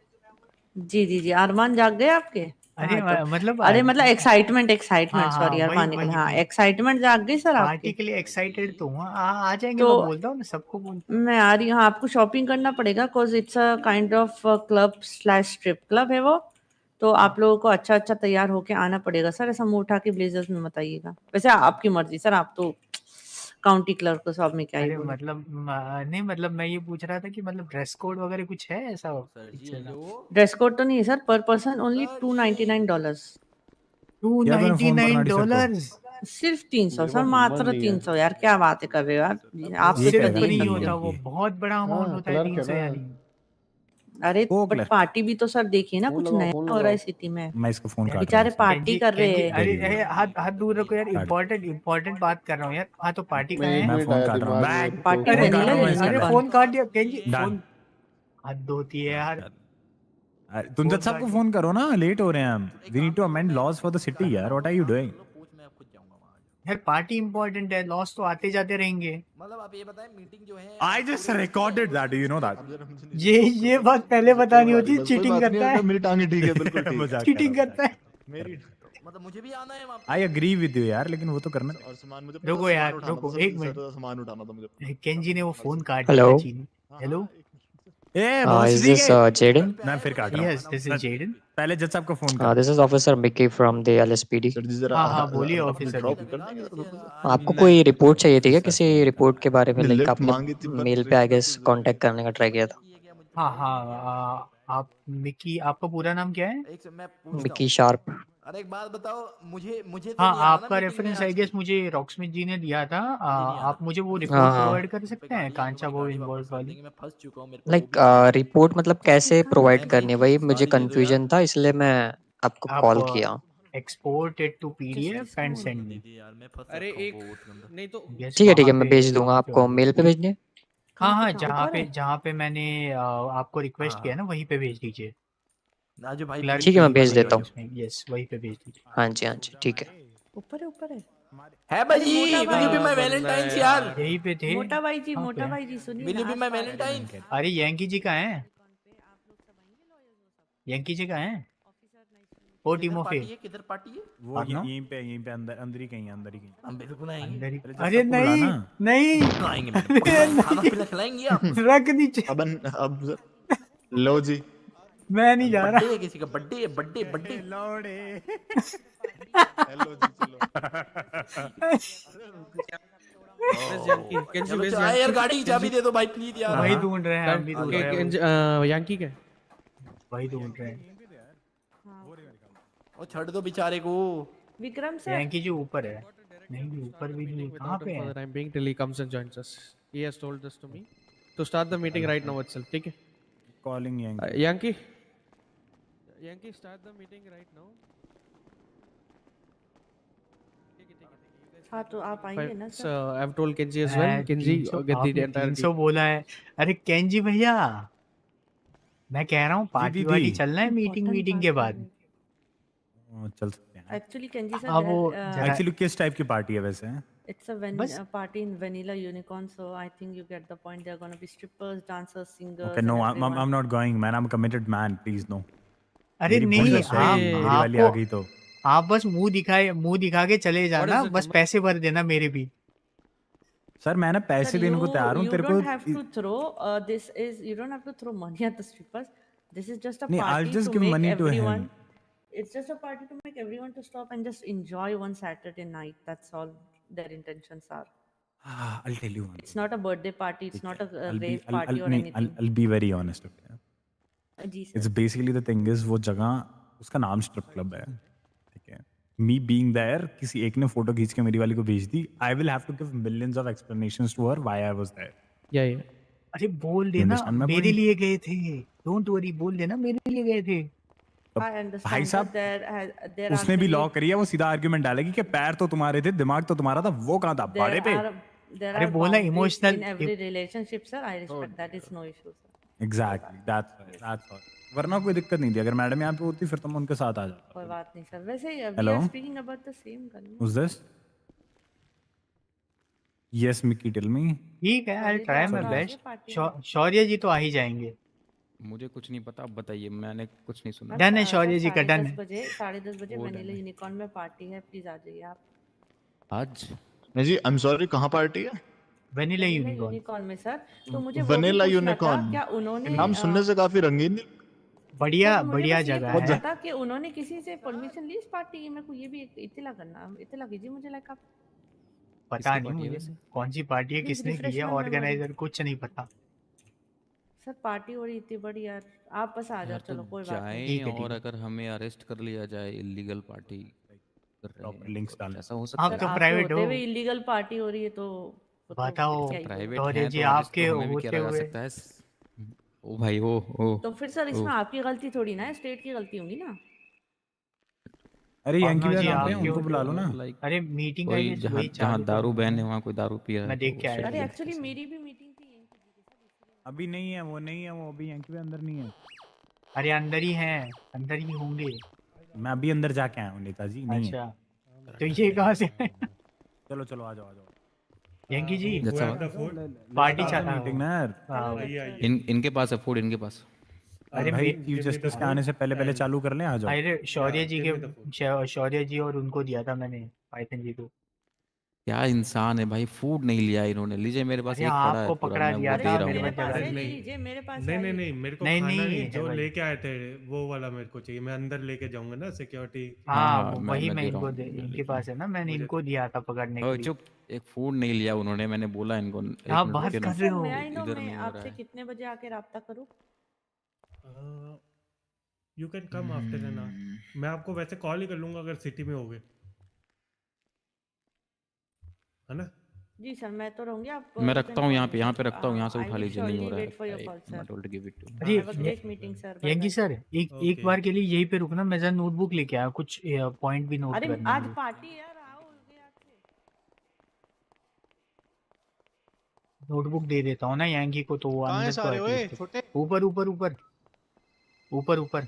जी जी जी, अरमान जाग गए आपके? अरे हाँ तो मतलब अरे मतलब एक्साइटमेंट हाँ एक्साइटमेंट, हाँ सॉरी वही अरमान निकल, वही हाँ वही एक्साइटमेंट जाग गई सर पार्टी आपके? के लिए एक्साइटेड तो हूँ। आ जाएंगे, तो मैं बोलता हूँ ना सबको मैं आ रही हूँ, आपको शॉपिंग करना पड़ेगा, cause it's a kind of club slash strip club है वो। तो आप लोगों को अच्छा अच्छा तैयार होके आना पड़ेगा सर, ऐसा मुंह उठा के ब्लेजर्स में मत आइएगा। वैसे आपकी मर्जी सर, आप तो काउंटी क्लर्क को सब में क्या ही अरे बोले। मतलब नहीं मतलब मैं ये पूछ रहा था कि मतलब ड्रेस कोड वगैरह कुछ है ऐसा पीछे का? ड्रेस कोड तो नहीं है सर, पर पर्सन ओनली $299। किया तूने फोन परनाडी सर को? $299? सिर्फ 300 मेरे सर, पास नंबर मात्र नहीं है। 300 यार, क्या बात कर रहे हो यार, आप ये तो सिर्फ कहेगा दे ना ही नहीं सकते होता, हो। वो बहुत बड़ा अमाउंट हाँ होता है, क्लर्क है 300 ना। यार। अरे ओ बट क्लर्क, पार्टी भी तो सर देखिए ना, फोन कुछ लगाओ, नया फोन हो रहा है लगाओ। सिटी में। मैं इसका फोन काट रहा हूँ बेचारे एक सेकंड। पार्टी कर रहे कैंजी हैं। अरे वेरी अरे हाथ हाथ दूर रखो यार, काट। इम्पोर्टेंट बात कर रहा हूँ यार। हाँ तो पार्टी मैं कहाँ एक है? मैं मिनट फोन आया काट रहा हूँ, दिमाग में, बैग रुको। पार्टी फोन काट वनीला रहा हूँ मैं इसका, अरे डन फोन काट दिया कैंजी, डन। फोन हद होती है यार। तुम जब फोन सबको काट फोन करो ना, लेट हो रहे हैं हम। We need to amend laws for the city यार, व्हाट आर यू डूइंग? यार, पार्टी इम्पोर्टेंट है, लॉस तो आते जाते रहेंगे। मतलब आप ये बताएं मीटिंग जो है I just recorded that, do you know that? अब जरा मुझे ये बात पहले बतानी कोई बात नहीं, होती, बस कोई चीटिंग बात नहीं, करता है, मेरी टांगे ठीक है, बिल्कुल ठीक है। मजाक कर रहा चीटिंग हूँ, करता है। मेरी मतलब मुझे भी आना है वहाँ आई एग्री विद यू यार, लेकिन वो तो करना और सामान मुझे पता, रुको सामान यार, उठाना था रुको सर, एक सर सामान उठाना था मुझे। मिनट, केंजी ने वो फोन काट दिया हेलो था चीन। हेलो, ए बहुत इज ठीक दिस है। Jaden? मैं फिर काट रहा यस दिस इज हूँ, जेडन। पहले जज साहब को फोन कर दो। This is Officer Mickey from the LSPD. Sir ji जरा हाँ हाँ बोलिए अपनी ऑफिसर ड्रॉप जी। कर देंगे थोड़ा सा? आपको मैं कोई रिपोर्ट चाहिए थी क्या? ऑफिसर किसी फोन कर रिपोर्ट के बारे में, नहीं, लाइक लिफ्ट आपने मांगी थी पर मेल पे आई रिपोर्ट गेस तो कांटेक्ट करने का ट्राई किया था। हाँ हाँ आप मिकी, आपका पूरा नाम क्या है? एक से मैं पूछता मिकी हूँ। शार्प। अरे एक बात बताओ, मुझे मुझे तो हाँ नहीं आना ना आपका मीटिंग में रेफरेंस आई आज गेस की। मुझे रॉकस्मिथ जी ने दिया था। मुझे नहीं आना। आप मुझे वो हाँ रिपोर्ट हाँ प्रोवाइड कर पे सकते हैं, गाड़ी है, कांचा तुम्हारी वो गाड़ी इन्वॉल्व वापस कर वाली? देंगे, मैं फंस चुका हूँ, मेरे को वो लाइक भी चाहिए। रिपोर्ट मतलब कैसे प्रोवाइड मैं करनी है, भाई वही मुझे गाड़ी दे दो यार। कंफ्यूजन था, इसलिए मैं आपको आप कॉल किया। Export it to PDF and send दे मी। दी यार, मैं फंस अरे रखा हूँ एक बहुत गंदा। नहीं तो यस ठीक है, वहाँ मैं पे भेज दूंगा वहाँ पे आपको, होगी। मेल पे भेजने। हाँ हाँ, ऊपर है? जहाँ पे मैंने आपको रिक्वेस्ट किया हाँ ना, वहीं पे भेज दीजिए। राजू भाई क्लर्क ठीक है, की मैं भेज वाली देता हूँ। उसमें, यस वहीं पे भेज दीजिए। हाँ जी, ठीक है। ऊपर है, ऊपर है। है अरे मोटा भाई, विल यू बी भाई, माय बंदा है वैलेंटाइंस यार? यार। यहीं पे थे। मोटा भाई जी, कहाँ पे मोटा हैं? भाई जी सुनिए विल यू ना, बी आज माय पार्टी है। वैलेंटाइंस? अरे यंकी जी कहाँ हैं? यंकी जी कहाँ हैं? ओ किधर टीमोफे पार्टी है, किधर पार्टी है? वो पार्टनर यहीं पे अंदर अंदर ही कहीं, अंदर ही कहीं। हम बिल्कुल आएंगे। अंदर ही। अरे जज अरे साहब को बुलाना। नहीं नहीं, पक्का आएंगे मैडम, पक्का अरे आएंगे। खाना नहीं, पीना खिलाएंगे आप? रख दीजिए, अब लो जी। मैं नहीं जा बर्थडे रहा। है किसी का, बर्थडे है, बर्थडे बर्थडे। लौड़े। हेलो जी, चलो। वेज यांकी, केंजी चलो वेज चलो, आए यार, यांकी, गाड़ी की चाबी केंजी दे दो भाई प्लीज यार। वही हाँ ढूंढ रहे हैं, हम भी ढूंढ रहे हैं, यांकी के वही ढूंढ रहे हैं। ओ छड़ दो बेचारे को। विक्रम सर, यंकी जी ऊपर है। नहीं ऊपर भी नहीं, कहाँ पे है? I'm being till he comes and joins us. He has told this to me to start the meeting right now itself. ठीक है? Calling Yankee, Yankee, start the meeting right now. हाँ तो आप आइए ना So, sir. I've told Kenji as well. Kenji, 300 get the आपने entire 300 बोला है। अरे केंजी भैया, मैं कह रहा हूँ पार्टी दीदी। वार्टी चलना है मीटिंग Important मीटिंग के बात बाद। चल सकते हैं। एक्चुअली केंजी सर, अब वो जरा एक्चुअली किस टाइप की पार्टी है वैसे? it's a बस party in Vanilla Unicorn, so I think you get the point. There are gonna be strippers, dancers, singers, Okay, no, and I'm everyone. not going, man. I'm a committed man. Please no. अरे मेरी नहीं, bonus है, मेरी वाली आ गई तो। आप बस मुंह दिखा के चले जाना, it, बस पैसे भर देना मेरे भी। सर मैं ना पैसे Sir, देने को तैयार हूँ you तेरे को। don't have to throw. You don't have to throw money at the strippers. This is just a नहीं, I'll party just to give make money to him. everyone. It's just a party to make everyone to stop and just enjoy one Saturday night. That's all their intentions are. I'll tell you one. It's not a birthday party. It's not a I'll be, rave I'll, party I'll, or नहीं, anything. I'll be very honest. Okay. जी It's sir. basically the thing is वो जगह उसका नाम strip club है, ठीक है? Me being there, किसी एक ने फोटो खींच के मेरी वाली को भेज दी. I will have to give millions of explanations to her why I was there. Yeah. अरे बोल You देना understand my मेरे point? लिए गए थे, डोंट वरी बोल देना मेरे लिए गए थे। I भाई understand, but साहब there are उसने भी many लॉ करी है, वो सीधा आर्ग्यूमेंट डालेगी कि पैर तो तुम्हारे थे, दिमाग तो तुम्हारा था, वो कहाँ था बाड़े पे। there अरे are बोला boundaries emotional in every relationship, sir. I respect that. Is no issue, sir. Exactly that's all. वरना कोई दिक्कत नहीं थी, अगर मैडम यहाँ पे होती फिर तो मैं उनके साथ आ जाता। कोई बात नहीं सर। वैसे we hello, are speaking about the same gun. who's this? Yes, Mickey, tell me. ठीक है, आई ट्राई माय आप आ गए बेस्ट। पार्टी में? शौर्य जी तो आ ही जाएंगे। मुझे कुछ नहीं पता, आप बताइए, मैंने कुछ नहीं सुना। डन है सर शौर्य जी का, डन 10:30 है। बजे 10:30 बजे वो डन वनीला है। यूनिकॉर्न में पार्टी है, प्लीज आ जाइए आप। आज नहीं जी, आई एम सॉरी, कहाँ पार्टी है? Vanilla vanilla unicorn. यूनिकॉर्न में सर। तो मुझे वो भी वनीला पूछना था, यूनिकॉर्न, क्या उन्होंने नाम सुनने से काफी रंगीन है। बढ़िया सर मुझे बढ़िया बस ये जगह पूछना है। था कि उन्होंने किसी से परमिशन ली इस पार्टी की? मेरे को ये भी इत्तला करना, इत्तला कीजिए मुझे, लाइक आप पता किसकी नहीं पार्टी है मुझे वैसे? कौन सी पार्टी है, प्लीज किसने की रिफ्रेश है, माय मेमोरी। ऑर्गेनाइजर कुछ नहीं पता। सर पार्टी हो रही इतनी बड़ी यार, आप बस आ जाओ, यार तो चलो कोई बात नहीं। जाएं, ठीक और है। अगर हमें अरेस्ट कर लिया जाए इलीगल पार्टी कर रहे प्रॉपर हैं लिंक्स तो डालना। ऐसा हो आप सकता सर तो है? आपके प्राइवेट होते हो। हुए इलीगल पार्टी हो रही है तो वो तो बताओ क्या ही बोलूं। प्राइवेट शौर्य है जी, तो अरेस्ट आपके तो हमें भी किया होते जा हुए सकता है। ओ भाई, ओ तो फिर सर ओ इसमें आपकी गलती थोड़ी ना है, स्टेट की गलती होगी ना। अरे यंकी पावना भैया जी कहाँ पे हैं? आपके उनको होते बुला लो ना। हुए, लाइक अरे मीटिंग कोई गाइस जहाँ वही जहाँ चालू दारू करूंगा बैन है मैं। वहाँ कोई दारू पी रहा है मैं तो देख के आया shit अरे था। happens एक्चुअली कैसे? मेरी भी मीटिंग थी यहीं की सर, इसलिए अभी नहीं है, वो नहीं है, वो अभी यंकी भैया अंदर नहीं है। अरे अंदर ही हैं, अंदर ही होंगे। मैं अभी अंदर जाके आया हूँ नेताजी, नहीं है। अच्छा तो ये कहाँ से है? चलो चलो आ जाओ आ जाओ। यंकी जी जैसा पार्टी मीटिंग ना यार। Hello lecture. इनके पास है फूड, इनके पास। अरे भाई चीफ जस्टिस के आने से पहले पहले चालू कर लें, आ जाओ। अरे शौर्य जी के, शौर्य जी और उनको दिया था मैंने, पाइथन जी को। क्या इंसान है भाई, फूड नहीं लिया इन्होंने। लीजिए मेरे पास अरे एक पड़ा है आपको पूरा, पकड़ा मैं दिया वो अरे दे था, ये रहा मेरे मेरे हूँ। पास पास जगह है, नहीं ले थी। लीजिए, मेरे पास नहीं है नहीं ये। नहीं, मेरे को नहीं खाना नहीं नहीं, है जो भाई। लेके आए थे वो वाला मेरे को चाहिए। मैं अंदर लेके जाऊंगा ना सिक्योरिटी। हाँ हाँ वही मैं मैं दे रहा इनको हूँ इनके पास है ना, मैंने मुझे इनको दिया था पकड़ने के ओए लिए। चुप, एक फूड नहीं लिया उन्होंने, मैंने बोला इनको। एक आप मिनट बात रुकिए कर ना, रहे सर मैं हो। आई नो, इधर मैं नहीं हो रहा आपसे है। कितने बजे आके राब्ता करूं? You can come after an hour. मैं आपको वैसे कॉल ही कर लूंगा अगर सिटी में होगे, है ना? जी सर मैं तो रहूंगी, आप मैं यू कैन रखता हूँ कॉल यहाँ मी पे, यहाँ पे सर। रखता हूँ, यहाँ से आई उठा विल लीजिए, नहीं हो श्योरली रहा है। Wait for your call I sir. Told give it to. अरे have a great meeting sir, bye Yankee bye. Sir एक बार के लिए यहीं पे रुकना, मैं जरा नोटबुक लेके आया, कुछ पॉइंट भी नोट अरे करने आज हैं। पार्टी है यार, आओगे आज से। नोटबुक दे देता हूँ ना यंकी को, तो वो कहाँ है अंदर तो सारे ओए एटलीस्ट छोटे? ऊपर ऊपर ऊपर ऊपर ऊपर।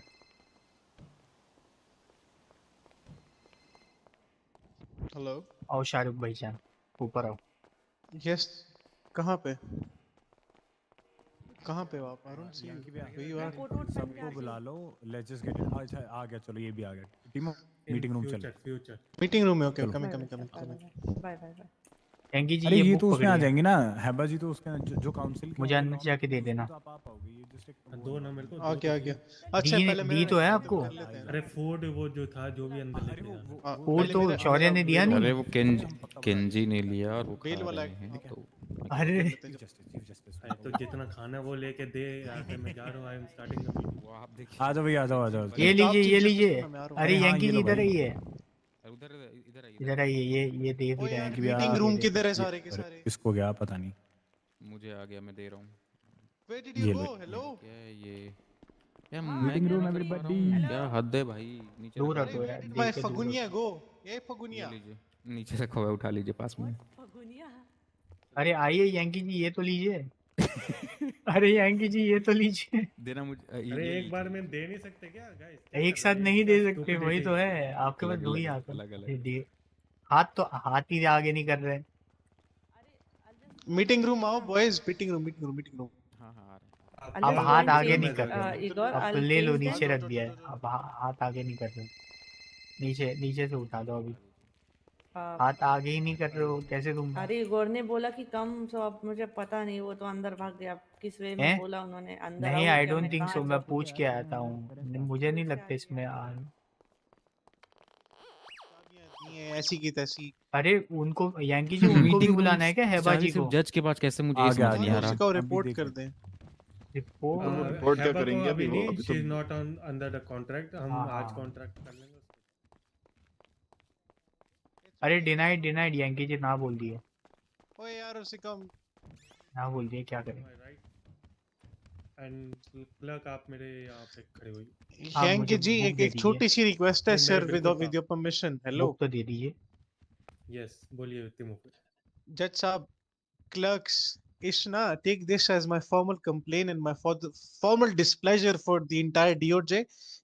हेलो आओ शाहरुख भाई जान, ऊपर आओ। यस, कहाँ पे हो आप? अरुण सिंह वही मैं बात। कोट वोट पहन के सबको आती बुला हूँ। लो, लेट्स जस्ट गेट इट। अच्छा आ गया, चलो ये भी आ गया। टीमो मीटिंग रूम चलो। फ्यूचर मीटिंग रूम में ओके, चलो। Coming bye coming bye coming sir, coming. Bye bye bye. Yankee ji अरे ये ये बुक तो उसमें आ पकड़िए, जाएंगी ना, हैबा जी तो उसका जो काउंसिल के मुझे और अंदर लॉ जाके दे उसमें देना। तो आप आ पाओगे। ये जस्ट एक दो ना मेरे को, आ दो गया आ तो गया। चाहिए। अच्छा दी पहले मेरा दी तो है खत्म आपको। कर लेते हैं अरे ना। फूड वो जो था, जो भी अंदर लेके जाना। फूड पहले तो मेरा शौर्य ने दिया अरे नहीं। वो केंजी ने लिया और वो खा बेल वाला रहे हैं तो अरे चीफ जस्टिस अरे तो जितना खाना है वो लेके दे यहाँ पे, मैं जा रहा हूँ। I am starting the meeting. वो आप देखिए। आ जाओ भैया, आ जाओ आ जाओ। ये लीजिए ये लीजिए। मैं आ रहा हूँ। अरे हाँ, यंकी ये जी लो इधर भाई। आइए, उधर इधर आइए, इधर आइए, ये दे भी ओए रहे यार हैं। कि भैया मीटिंग ये रूम दे किधर है देते हैं। सारे के सारे? किसको गया पता नहीं। मुझे आ गया, मैं दे रहा हूँ। Where did you ये go? लो। Hello? क्या है ये? क्या हाँ, मैं मीटिंग क्या रूम नहीं कर पा रहा एवरीबॉडी। हूँ? क्या हद है भाई, नीचे दूर रखा अरे रखो हुआ where यार, did देख my के दूर फगुनिया रखो। go? ये है। फगुनिया। ये लीजिए, नीचे रखा हुआ है, उठा लीजिए पास में। फगुनिया। अरे आइए यंकी जी, ये तो लीजिए। अरे यंकी जी ये तो लीजिए। देना मुझे अरे ये एक बार लीजिए। में दे नहीं सकते क्या गाइस? एक साथ नहीं दे सकते, वही तो है, आपके पास अलग दो ही अलग हाथ है। अलग ये अलग। दे हाथ, तो हाथ ही आगे नहीं कर रहे हैं। मीटिंग रूम आओ boys, meeting room meeting room. हाँ हाँ आ रहे हैं। I'll अब just go हाथ and आगे change, नहीं कर रहे। Igor, अब I'll ले लो, change नीचे them. रख दिया है, अब हाथ आगे नहीं कर रहे। नीचे नीचे से उठा दो अभी। हाथ आगे ही नहीं कर रहे हो, कैसे तुम? अरे इगोर ने बोला कि कम, सो अब मुझे पता नहीं, वो तो अंदर भाग गया। किस वे में हैं? बोला उन्होंने अंदर नहीं, आओ आई क्या? डोंट मैं थिंक कहाँ सो, मैं जाऊँ? पूछ के आया था हूँ, मुझे नहीं लगता इसमें नहीं है ऐसी की तैसी। अरे उनको यंकी जी उनको भी मीटिंग रूम बुलाना है क्या हैबा चाबी जी सिर्फ को? जज के पास कैसे, मुझे आ ये गया, समझ आ नहीं गया। आ रहा। उसी को अभी रिपोर्ट देख कर लो। दें। रिपोर्ट रिपोर्ट क्या हैबा को करेंगे अभी अभी वो? नहीं, अभी शी तो is not on under the contract. हम हाँ, आज हाँ। कॉन्ट्रैक्ट कर लेंगे। अरे डिनाइड डिनाइड, यंकी जी ना बोल दिए, ओए यार उसे कम। ना बोल दिए, क्या करें? एंड क्लर्क आप मेरे यहाँ पे खड़े हुई आप यंग मुझे जी बुक एक दे एक दीजिए, छोटी सी रिक्वेस्ट है नहीं मेरे सर बिल्कुल with your permission. Hello book तो दे दीजिए। यस बोलिए तिमोफे जज साहब, clerks Ishna, take this as my formal complaint and my formal displeasure for the entire DOJ.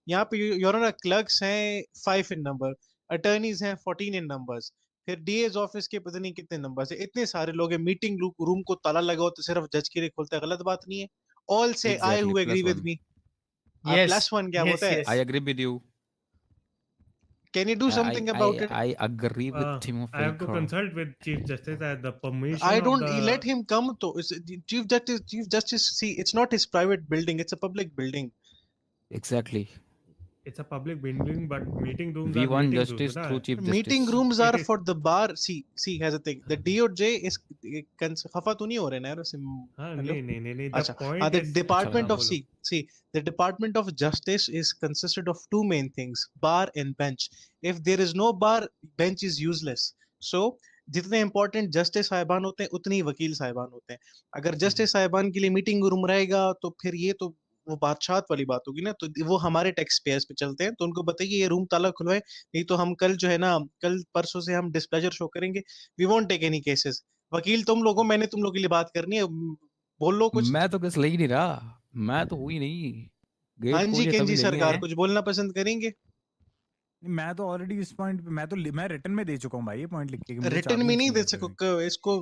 यहाँ पे your honor clerks हैं 5 in number, attorneys हैं 14 in numbers, फिर DA's ऑफिस के पता नहीं कितने नंबर है, इतने सारे लोग हैं। मीटिंग रूम को ताला लगाओ तो सिर्फ जज के लिए खोलता है, गलत बात नहीं है। ऑल से I exactly who plus agree with one me. Yes plus one क्या यस होता है? I yes. Agree with you can you do something about it? I agree with I Timofey have to consult with Chief Justice at the I permission of don't the let him come to Chief Justice, see, it's not his private building, it's a public building. exactly it's a public building but meeting rooms we are want meeting rooms justice ना through Chief Meeting Justice rooms it are is for the bar. See, has a thing. The DOJ is खफा तो नहीं हो रहे ना यार वैसे? हाँ हेलो, नहीं the अच्छा हाँ, point the is अच्छा लगा Department of बोलो see, the Department of Justice is consisted of two main things: bar and bench. If there is no bar, bench is useless. So जितने important जस्टिस साहिबान होते हैं उतने ही वकील साहिबान होते हैं। अगर जस्टिस साहिबान के लिए मीटिंग रूम रहेगा तो फिर ये तो वो बादशाहत वाली बात होगी ना। तो वो हमारे टैक्स पेयर्स पे चलते हैं, तो उनको बताइए ये रूम ताला खुलवाए, नहीं तो हम कल जो है ना, कल परसों से हम डिस्प्लेजर शो करेंगे। We won't take any cases. वकील तुम लोगों, मैंने तुम लोगों के लिए बात करनी है, बोल लो कुछ। मैं तो किस ले ही नहीं रहा मैं तो हुई नहीं हाँ गेट जी खोलिए तभी केंजी लेंगे सरकार, कुछ बोलना पसंद करेंगे? मैं तो ऑलरेडी इस पॉइंट पे मैं रिटर्न में दे चुका हूँ भाई, ये पॉइंट लिख के कि मुझे रिटर्न में चाबी नहीं चाहिए दे उसके सको लिए। इसको।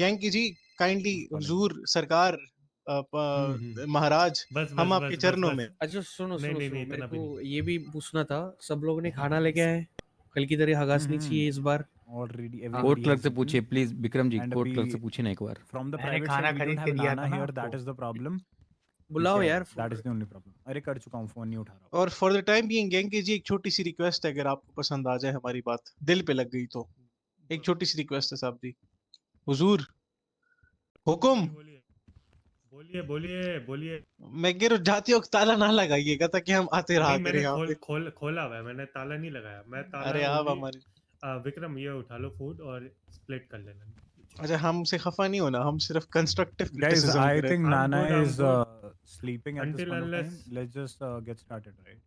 यंकी जी काइंडली, हुजूर सरकार, महाराज, बस हम बस आपके बस बस चरणों बस में। अच्छा सुनो नहीं सुनो नहीं सुनो, नहीं मेरे इतना भी को नहीं ये भी पूछना था, सब लोगों ने खाना लेके आए? कल की तरह हगास नहीं चाहिए इस बार। Already court everybody clerk has से पूछिए इटन please Vikram ji and court अभी क्लर्क से पूछिए ना एक बार फ्रॉम द मैंने प्राइवेट खाना साइड वी डोंट खरीद हैव के दिया नाना था ना हियर, आपको। That is the problem. ठीक बुलाओ है, यार that is the only problem. अरे कर चुका हूँ, फोन नहीं उठा रहा। और for the time being Yankee जी, एक छोटी सी रिक्वेस्ट है, अगर आपको पसंद आ जाए हमारी बात, दिल पे लग गई तो एक छोटी सी रिक्वेस्ट है साहब जी। हुजूर, हुकुम। बोलिए बोलिए बोलिए बोलिए मैं कह रहा हूँ जाती वक्त ताला ना लगाइएगा ताकि हम आते रहा नहीं करें मैंने यहाँ पे। खोला हुआ है मैंने ताला नहीं लगाया मैं ताला अरे आप ओनली हमारे, विक्रम ये उठा लो फूड और स्प्लिट कर लेना अच्छा हमसे खफा नहीं होना, हम सिर्फ कंस्ट्रक्टिव Guys, क्रिटिसिज्म I करें। think Nana I'm is good sleeping at this until point of unless time. Let's just get started, right?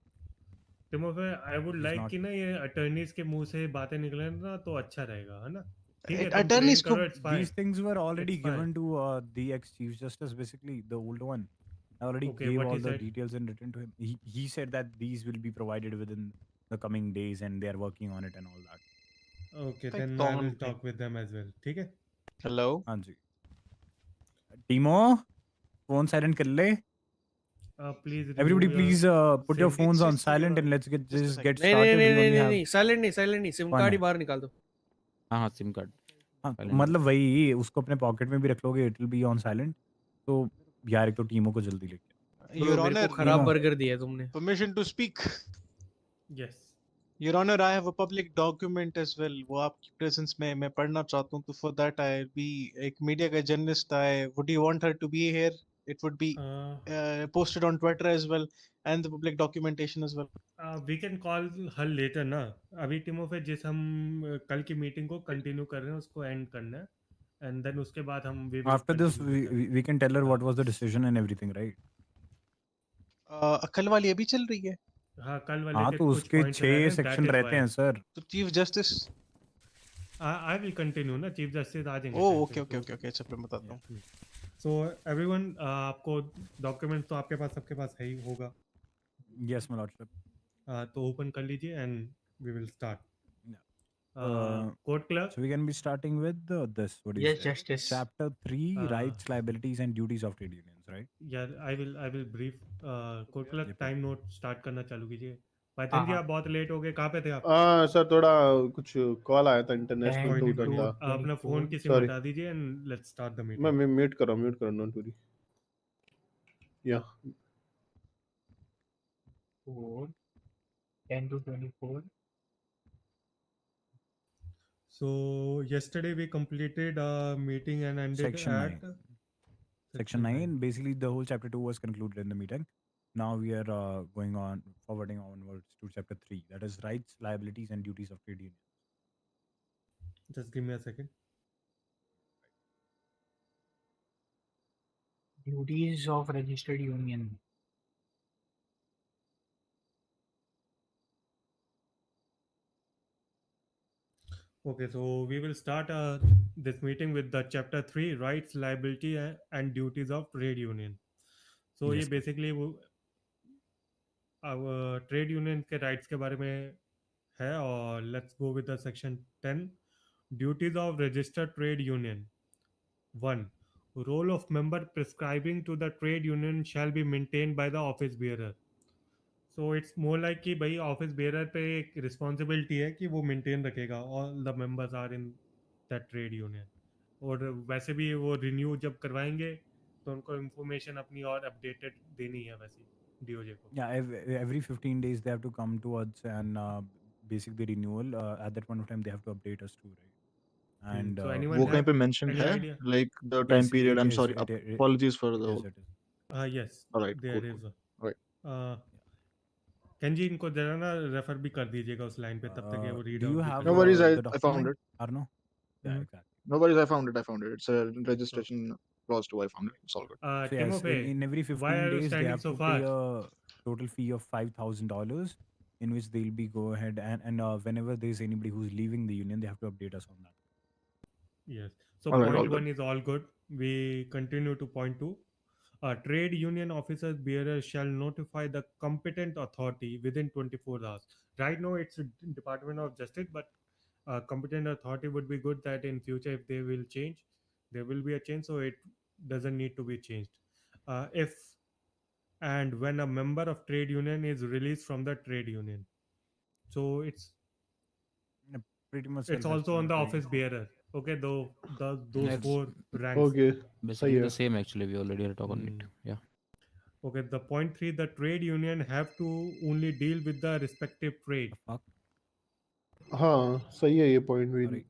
Timothy, I would He's like not. कि ना ये अटर्नीज के मुंह से बातें निकले ना तो अच्छा रहेगा है ना। ठीक है तुम अटर्नीज ट्रेन को करो it's fine These things were already it's fine given to the ex-chief justice, basically the old one. I already okay gave what all he the said details in written to him. He said that these will be provided within the coming days, and they are working on it and all that. okay Like then I कौन? will talk with them as well ठीक है। Hello हाँ जी। Timo, phone silent कर ले. Please Everybody, remove your please put your SIM phones It's on just silent and let's get just a just get second. नहीं नहीं started. नहीं We नहीं only नहीं have नहीं, साइलेंट नहीं, सिम कौन कार्ड ही है? बाहर निकाल दो। हाँ हाँ सिम कार्ड हाँ, तो साइलेंट मतलब वही उसको अपने पॉकेट में भी रख लोगे, it will be on silent. तो यार एक तो टीमो को जल्दी लेके ब्रो योर मेरे को ऑनर, खराब टीमो। बर्गर दिया तुमने। Permission to speak. yes your honour, I have a public document as well, वो आपकी प्रेजेंस में मैं पढ़ना चाहता हूँ, तो फॉर दैट आई बी, एक मीडिया का जर्नलिस्ट आए, would you want her to be here? It would be posted on Twitter as well and the public documentation as well. we can call her later ना। अभी Timofey जिस हम कल की meeting को कंटिन्यू कर रहे हैं उसको एंड करना है एंड देन उसके बाद हम we will after this continue with that we can tell her हाँ what was the decision and everything, right? कल वाली अभी चल रही है? हाँ कल वाले हाँ के तो कुछ उसके पॉइंट्स रह 6 रहे हैं दैट सेक्शन इज रहते व्हाई हैं सर। तो chief justice, I will continue ना चीफ जस्टिस आ जाएंगे ओ फिर ओके से ओके ओके ओके, अच्छा मैं बताता हूँ। सो एवरीवन आपको डॉक्यूमेंट तो आपके पास सबके पास है ही होगा यस माय लॉर्डशिप। तो ओपन कर लीजिए and we will start Uh, court clerk so we can be starting with this. What do you yes say? Justice. Chapter 3, rights, liabilities, and duties of trade unions, right? यार I will brief court clerk Yep. Time note start करना चालू कीजिए। Python हाँ जी हाँ। आप बहुत late हो गए, कहाँ पे थे आप? सर थोड़ा कुछ कॉल आया था इंटरनेशनल, 10 तो कोई उधर नहीं to था। अपना फोन 24। की सिम सॉरी, हटा दीजिए एंड लेट्स स्टार्ट द मैं मीटिंग। म्यूट कर रहा हूँ, डोंट वरी। या 4, 10 to 24। So yesterday we completed a meeting and ended Section at 9. Section 9. Basically, the whole chapter 2 was concluded in the meeting. Now we are forwarding onwards to chapter 3. That is rights, liabilities, and duties of trade unions. Just give me a second. Duties of registered union. Okay, so we will start this meeting with the chapter 3, rights, liability and duties of trade union. So ये Yes, sir. basically our trade union के rights के बारे में है और let's go with the section 10, duties of registered trade union. 1. Role of member prescribing to the trade union shall be maintained by the office bearer. So it's more like कि भाई office bearer पे एक responsibility है कि वो maintain रखेगा all the members are in that trade union, और वैसे भी वो रिन्यू जब करवाएंगे तो उनको इन्फॉर्मेशन अपनी और अपडेटेड देनी है वैसे डीओजे को. Yeah, every 15 days they have to come to us and basic the renewal. At that point of time, they have to update us too, right? And So anyone वो कहीं have पे mentioned any है idea? like the yes, time period? it I'm is. sorry, apologies for the. Yes, it is. Yes, Alright, there cool, is cool. a Alright. कंजी इनको जरा ना refer भी कर दीजिएगा उस लाइन पे तब तक ये वो रीड Do you आउट भी have कर No worries, the I found document, it. Arno? Yeah, Mhm. exactly. No worries, I found it. It's a registration clause too. I found it. It's all good. So yes, Timofey, in every why 15 are you days they standing have so to far? pay a total fee of $5,000, in which they'll be go ahead and whenever there's anybody who's leaving the union, they have to update us on that. Yes. So All right, all point good. 1 is all good. We continue to point 2. Trade union officers bearer shall notify the competent authority within 24 hours. Right now it's a Department of Justice, but competent authority would be good that in future if they will change, there will be a change, so it doesn't need to be changed. If and when a member of trade union is released from the trade union, so Pretty much it's also on the self-explanatory. office bearer. Okay, though those It's 4 ranks. Okay, basically सही the है. same actually. We already talked on it. Yeah. Okay, the point 3, the trade union have to only deal with the respective trade. हाँ, सही है ये point भी.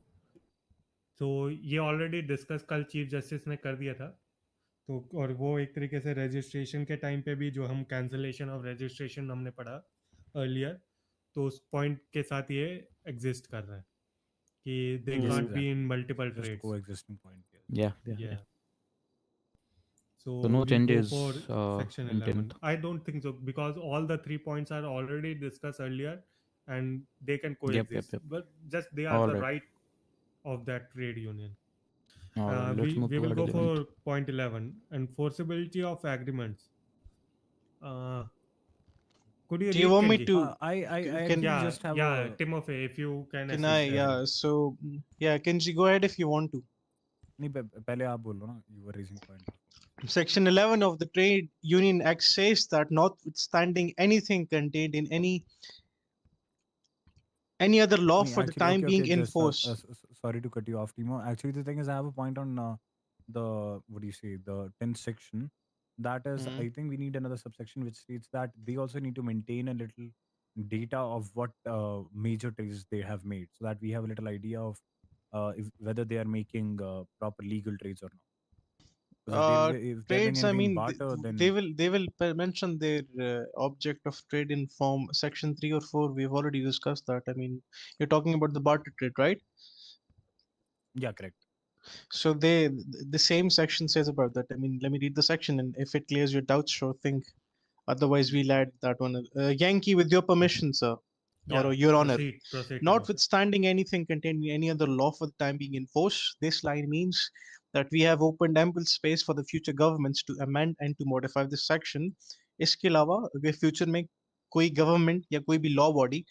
तो ये already discuss कल चीफ जस्टिस ने कर दिया था. तो और वो एक तरीके से रजिस्ट्रेशन के टाइम पे भी जो हम कैंसिलेशन ऑफ रजिस्ट्रेशन हमने पढ़ा अर्लियर, तो उस पॉइंट के साथ ये एग्जिस्ट कर रहा है कि they Yes, can't be exactly. In multiple Just trades. coexisting point. Yeah. So So no we go changes for section in 11. 10th. I don't think so because all the 3 points are already discussed earlier and they can coexist. Yep. But just they are All the right. right of that trade union. All right, let's move We will toward go 11th. for point 11, enforceability of agreements. Could you Do you read, want me Kenji? to? I can Yeah, just have yeah, a. Timofey, if you can Can assist I? as Yeah. well. So yeah, Kenji, go ahead if you want to. नहीं पहले आप बोलो ना. You were raising point. Section 11 of the Trade Union Act says that notwithstanding anything contained in any other law No, for the actually, time okay, being just enforced. sorry to cut you off, Timo. Actually, the thing is, I have a point on the what do you say, the 10th section. That is, Mhm. I think we need another subsection which states that they also need to maintain a little data of what major trades they have made, so that we have a little idea of whether they are making proper legal trades or not. Because if they're doing Trades, I anything mean, barter, then they will mention their object of trade in form section 3 or 4. We've already discussed that. I mean, you're talking about the barter trade, right? yeah, correct. So the same section says about that. I mean, let me read the section, and if it clears your doubts, sure thing. Otherwise, we'll add that one. Yankee, with your permission, sir, Yeah, or your honor. proceed. Notwithstanding anything contained in any other law for the time being enforced, this line means that we have opened ample space for the future governments to amend and to modify this section. इसके अलावा अगर future में कोई government या कोई भी law body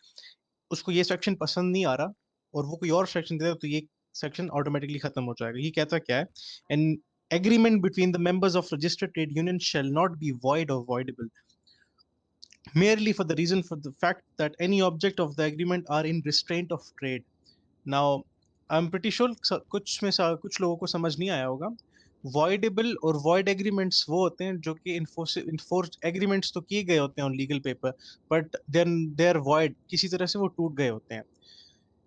उसको ये सेक्शन पसंद नहीं आ रहा और वो कोई और सेक्शन दे रहा तो ये सेक्शन ऑटोमेटिकली खत्म हो जाएगा. ये कहता क्या है? An agreement between the members of registered trade union shall not be void or voidable merely for the reason for the fact that any object of the agreement are in restraint of trade. Now, I'm pretty sure कुछ लोगों को समझ नहीं आया होगा. Voidable और void agreements वो होते हैं जो कि enforced agreements तो किए गए होते हैं on legal paper, but then they're void. किसी तरह से वो टूट गए होते हैं.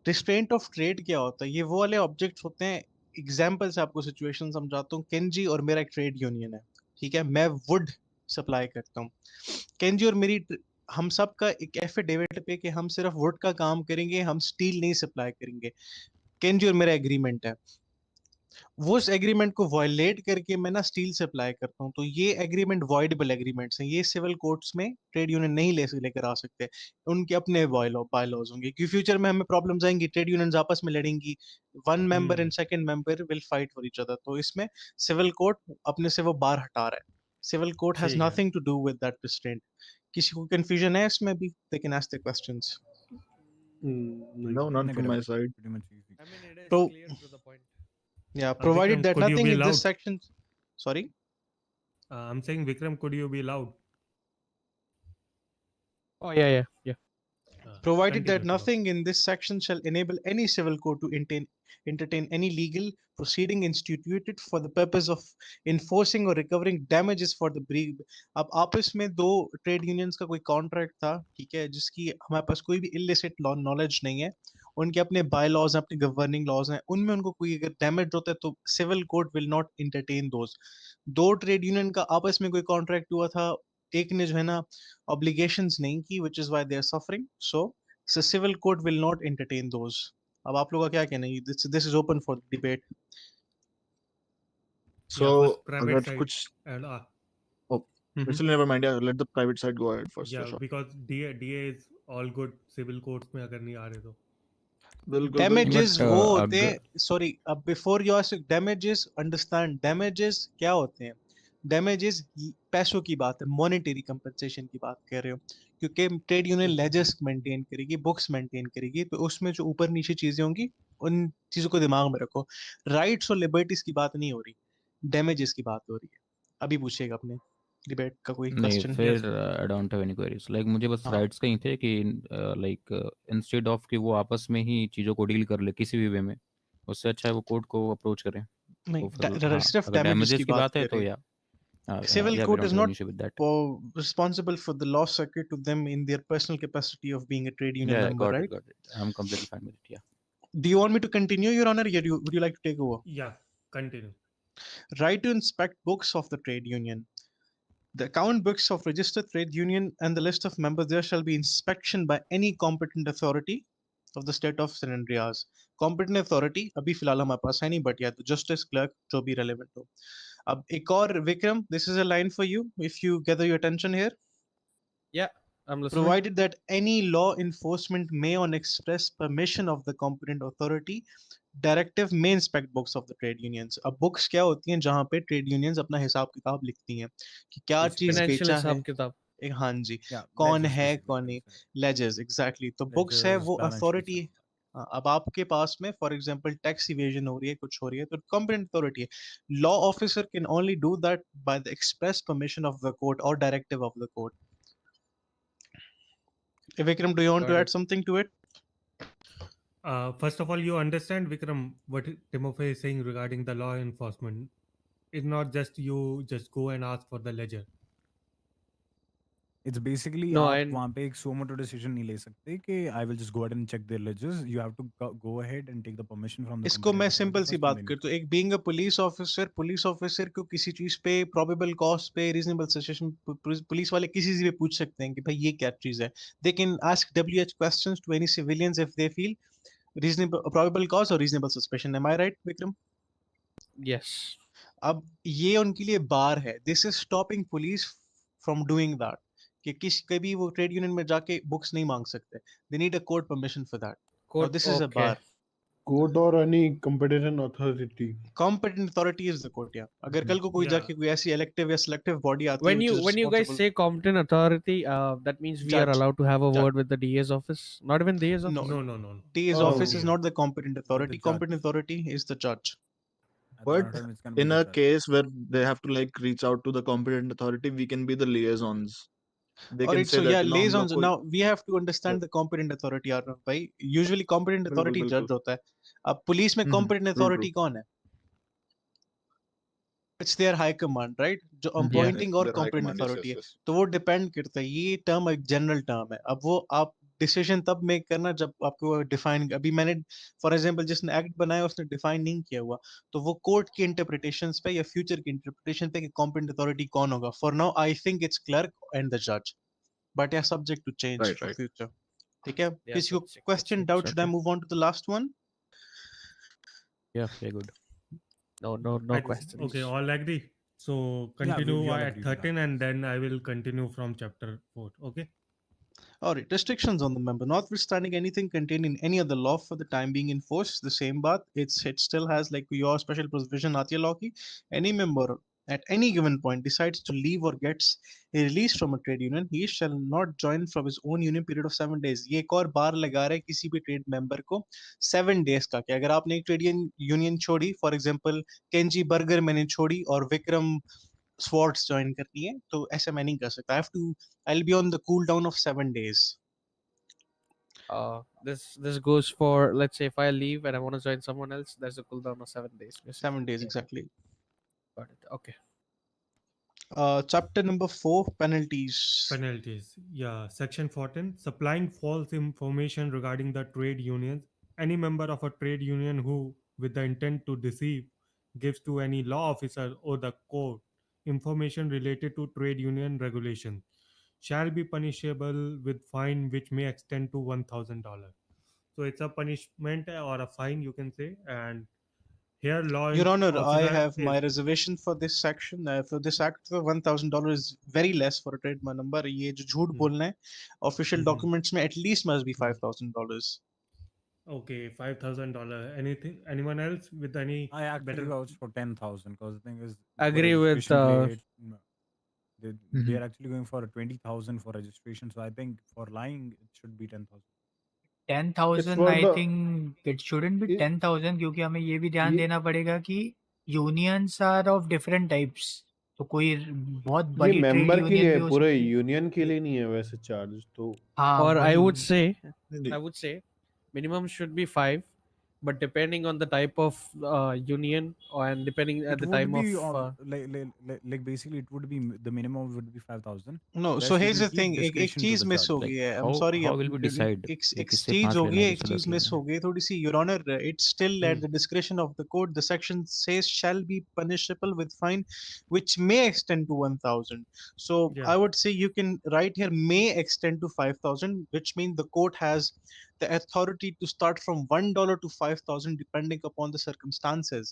Restraint of trade क्या होता है? ये वो वाले objects होते हैं. एग्जाम्पल से आपको सिचुएशन समझाता हूँ. केंजी और मेरा एक ट्रेड यूनियन है, ठीक है. मैं वुड सप्लाई करता हूँ. केंजी और मेरी हम सब का एक एफिडेविट पे कि हम सिर्फ वुड का काम करेंगे, हम स्टील नहीं सप्लाई करेंगे. केंजी और मेरा एग्रीमेंट है. वो उस एग्रीमेंट को वायलेट करके मैं ना स्टील से अप्लाई करता हूँ, तो ये एग्रीमेंट वॉइडेबल एग्रीमेंट्स हैं, ये सिविल कोर्ट्स में ट्रेड यूनियन नहीं लेकर आ सकते, उनके अपने बायलॉज होंगे, क्योंकि फ्यूचर में हमें प्रॉब्लम्स आएंगी, ट्रेड यूनियंस आपस में लड़ेंगी, one member and second member will fight for each other, तो इसमें सिविल कोर्ट अपने से वो बार हटा रहा है, सिविल कोर्ट हैज ठीक है। Nothing to do with that restraint. किसी को कंफ्यूजन है इसमें भी, they can ask the questions. No, none from my side. Pretty much easy. I mean, it is So clear to the point. yeah, provided Vikram, that could you nothing be in this loud? section, sorry. I'm saying, Vikram, could you be loud? Oh yeah. Provided that Continue, nothing in this section shall enable any civil court to entertain any legal proceeding instituted for the purpose of enforcing or recovering damages for the breach। अब आपस में दो trade unions का कोई contract था, ठीक है, जिसकी हमारे पास कोई भी इलिसिट लॉ नॉलेज नहीं है, उनके अपने बाय लॉज हैं, अपने गवर्निंग लॉज हैं, उनमें उनको कोई अगर डैमेज होता है तो civil court will not entertain those. दो ट्रेड यूनियन का आपस में कोई कॉन्ट्रैक्ट हुआ था, एक ने जो है ना obligations नहीं की, which is why they are suffering, so civil court will not entertain those। अब आप लोग का क्या कहना है, this is open for debate। So first private अगर side कुछ and actually never mind, yeah, let the private side go ahead first। yeah, because DA is all good civil courts में अगर नहीं आ रहे तो बिल्कुल damages But, वो होते अगर हैं, sorry, अब before you ask damages, understand damages क्या होते हैं, damages पैसों की बात है, monetary compensation की बात कर रहे हो, क्योंकि ट्रेड यूनियन लेजर्स मेंटेन करेगी, बुक्स मेंटेन करेगी, तो उसमें जो ऊपर नीचे चीजें होंगी उन चीजों को दिमाग में रखो, राइट्स और लिबर्टीज की बात नहीं हो रही, डैमेजेस की बात हो रही है। अभी पूछिएगा अपने डिबेट का कोई नहीं, क्वेश्चन? फिर I don't have any queries, like मुझे बस हाँ। राइट्स कहीं थे कि लाइक इंस्टेड ऑफ कि वो आपस में ही चीज़ों को डील कर ले किसी भी वे में, उससे अच्छा है वो कोर्ट को अप्रोच करें। नहीं, तो फिर हाँ, सिर्फ अगर डैमेजेस की डैमेजेस की बात बात है कर तो रहे हैं। या Civil we court don't is have not any issue with that. responsible for the law circuit to them in their personal capacity of being a trade union या member, got right? It, got it, I am completely fine with it. या Do you want me to continue, Your Honor? Would you like to take over? yeah, continue। Right to inspect books of the trade union. The account books of registered trade union and the list of members there shall be inspection by any competent authority of the state of San Andreas. Competent authority अभी फिलहाल हमारे पास है नहीं, but yeah, the justice clerk जो भी relevant हो। अब एक और Vikram, this is a line for you if you gather your attention here. Yeah, I'm listening. Provided that any law enforcement may on express permission of the competent authority directive में inspect books of the trade unions. अब books क्या होती हैं जहां पे trade unions अपना हिसाब किताब लिखती हैं कि क्या चीज Financial बेचा है, हिसाब किताब। एक हाँ जी, Yeah, कौन ledgers है basically, कौन नहीं, लेजर्स एग्जैक्टली। तो बुक्स है ledgers, वो balance sheets अथॉरिटी and है। अब आपके पास में फॉर एग्जांपल टैक्स इवेजन हो रही है, कुछ हो रही है, तो कॉम्पिटेंट अथॉरिटी है, law officer can only do that by the express permission of the court और directive of the court. Vikram, do you want to Got add something to it? First of all, you understand, Vikram, what Timofey is saying regarding the law enforcement. It's not just you just go and ask for the ledger. It's basically No, आप and वहाँ पे एक sumo decision नहीं ले सकते कि I will just go ahead and check their ledgers. You have to go ahead and take the permission from the इसको मैं competent सिंपल authority सी first बात and then करता हूँ, एक बीइंग अ पुलिस ऑफिसर को किसी चीज पे प्रोबेबल कॉस्ट पे रीजनेबल सजेशन, पुलिस वाले किसी से भी पूछ सकते हैं कि भाई ये क्या चीज है, they can ask WH questions to any civilians if they feel reasonable probable cause और reasonable suspicion. Am I right Vikram? yes, अब ये उनके लिए बार है, this is stopping police from doing that, कि किसी कभी वो ट्रेड यूनियन में जाके बुक्स नहीं मांग सकते, they need a court permission for that. Now court. This is a Okay, bar. Court और any competent authority। competent authority is the court, yeah। अगर कल को कोई Yeah. जाके कोई ऐसी elective या selective body आती है when which you is when you guys responsible, say competent authority, that means we are judge, allowed to have a judge, word with the DA's office. Not even DA's office. no, No. DA's Oh, office is okay. not the competent authority, judge. competent authority is the judge। at that But time it's gonna be in the a judge. case where they have to like reach out to the competent authority, we can be the liaisons। They can Alright, say so that yeah, you know हम लोग liaisons, कोई now we have to understand the competent authority यार भाई, usually competent बिल्कुल authority बिल्कुल judge होता है। अब पुलिस में competent ट्रू ट्रू authority कौन है? It's their high command, right? जो appointing और their high competent command, yes authority yes है, yes। तो वो डिपेंड करता है, ये टर्म एक जनरल टर्म है। अब वो आप डिसीजन तब मेक करना जब आपको डिफाइन, अभी मैंने फॉर एग्जांपल जिसने एक्ट बनाया उसने डिफाइन नहीं किया हुआ, तो वो कोर्ट की इंटरप्रिटेशंस पे या फ्यूचर की इंटरप्रिटेशन पे कि कॉम्पिटेंट अथॉरिटी कौन होगा। For now I think it's clerk and the जज, बट या subject to change right for right. Future. ठीक है, Yeah, किसी को subject to question change. Doubt, should I Okay. Move on to the last one? या good. No Okay, questions. all agree. So Yeah, continue we all at agree to that. 13 and then I will continue from chapter 4. Okay. Alright, restrictions on the member. Notwithstanding anything contained in any other law for the time being in force, the same baat, it still has like your special provision aati hai law ki. Any member at any given point decides to leave or gets released from a trade union, he shall not join from his own union period of 7 days. ये एक और बार लगा रहे किसी भी trade member को 7 days का कि अगर आपने एक ट्रेड यूनियन छोड़ी, फॉर एग्जांपल केंजी बर्गर मैंने छोड़ी और विक्रम स्वाट्स ज्वाइन करनी है तो ऐसा मैं नहीं कर सकता. I'll be on the cool down of 7 days. This goes for, let's say if I leave and I want to join someone else, there's a cooldown of 7 days. Basically. 7 days exactly. Got it. Okay. Chapter number 4, penalties. Penalties. Yeah, section 14, supplying false information regarding the trade unions. Any member of a trade union who, with the intent to deceive, gives to any law officer or the court information related to trade union regulation shall be punishable with fine which may extend to $1,000. So it's a punishment or a fine, you can say. And here law Your Honor, I officer have my is reservation for this section. For this act, $1,000 is very less for a trademark number. ये जो झूठ बोलना है, official documents में at least must be $5,000. okay, $5,000. Anything? Anyone else with any I actually better? vouch for 10,000 because the thing is, Agree with, registration plate, they Mhm. are actually going for 20,000 for registration. So I think for lying it should be 10,000. 10,000 for I the- think it shouldn't be ये- 10,000 क्योंकि हमें ये भी ध्यान ये- देना पड़ेगा कि unions are of different types. तो कोई बहुत ये बड़ी ट्रेड मेंबर के यूनियन लिए भी है, हो पूरे सकती है. यूनियन के लिए नहीं है वैसे चार्ज तो. हाँ Or I वही. would say minimum should be 5, but depending on the type of union and depending at It the would time be of like basically it would be the minimum would be 5,000. No, Rest so you here's can the keep thing. एक discretion to चीज the miss judge. हो Like गई है. I'm how sorry. how will we decide एक कि किससे चीज 5 हो लेना गई है है, एक किससे चीज 10 मिस लेना हो है. गई थोड़ी सी. Your Honor, it's still at the discretion of the court. The section says shall be punishable with fine, which may extend to 1,000. So Yeah. I would say you can write here may extend to 5,000, which means the court has the authority to start from $1 to 5,000 depending upon the circumstances.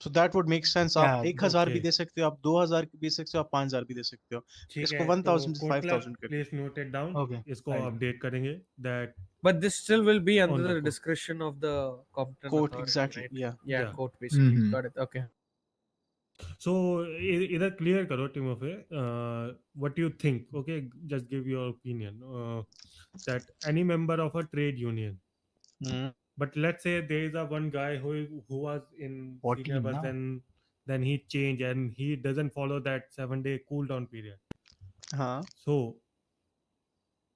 So that would make sense. आप Yeah, 1,000 भी okay. दे सकते हो, आप 2,000 भी दे सकते हो, आप 5,000 भी दे सकते हो. ठीक इसको है, तो 1,000 से कोर्ट क्लर्क 5,000 कर please note it down. Okay, इसको right. अपडेट करेंगे that but this still will be on under the the court. discretion of the competent court. authority, Exactly. right? Yeah. Yeah, Yeah. court basically. Mhm. Got it. Okay. So इधर clear करो team of what you think. Okay, just give your opinion that any member of a trade union. Mm. But let's say there is a one guy who was in 14 senior, but now. then he changed and he doesn't follow that 7-day cool down period. हाँ. So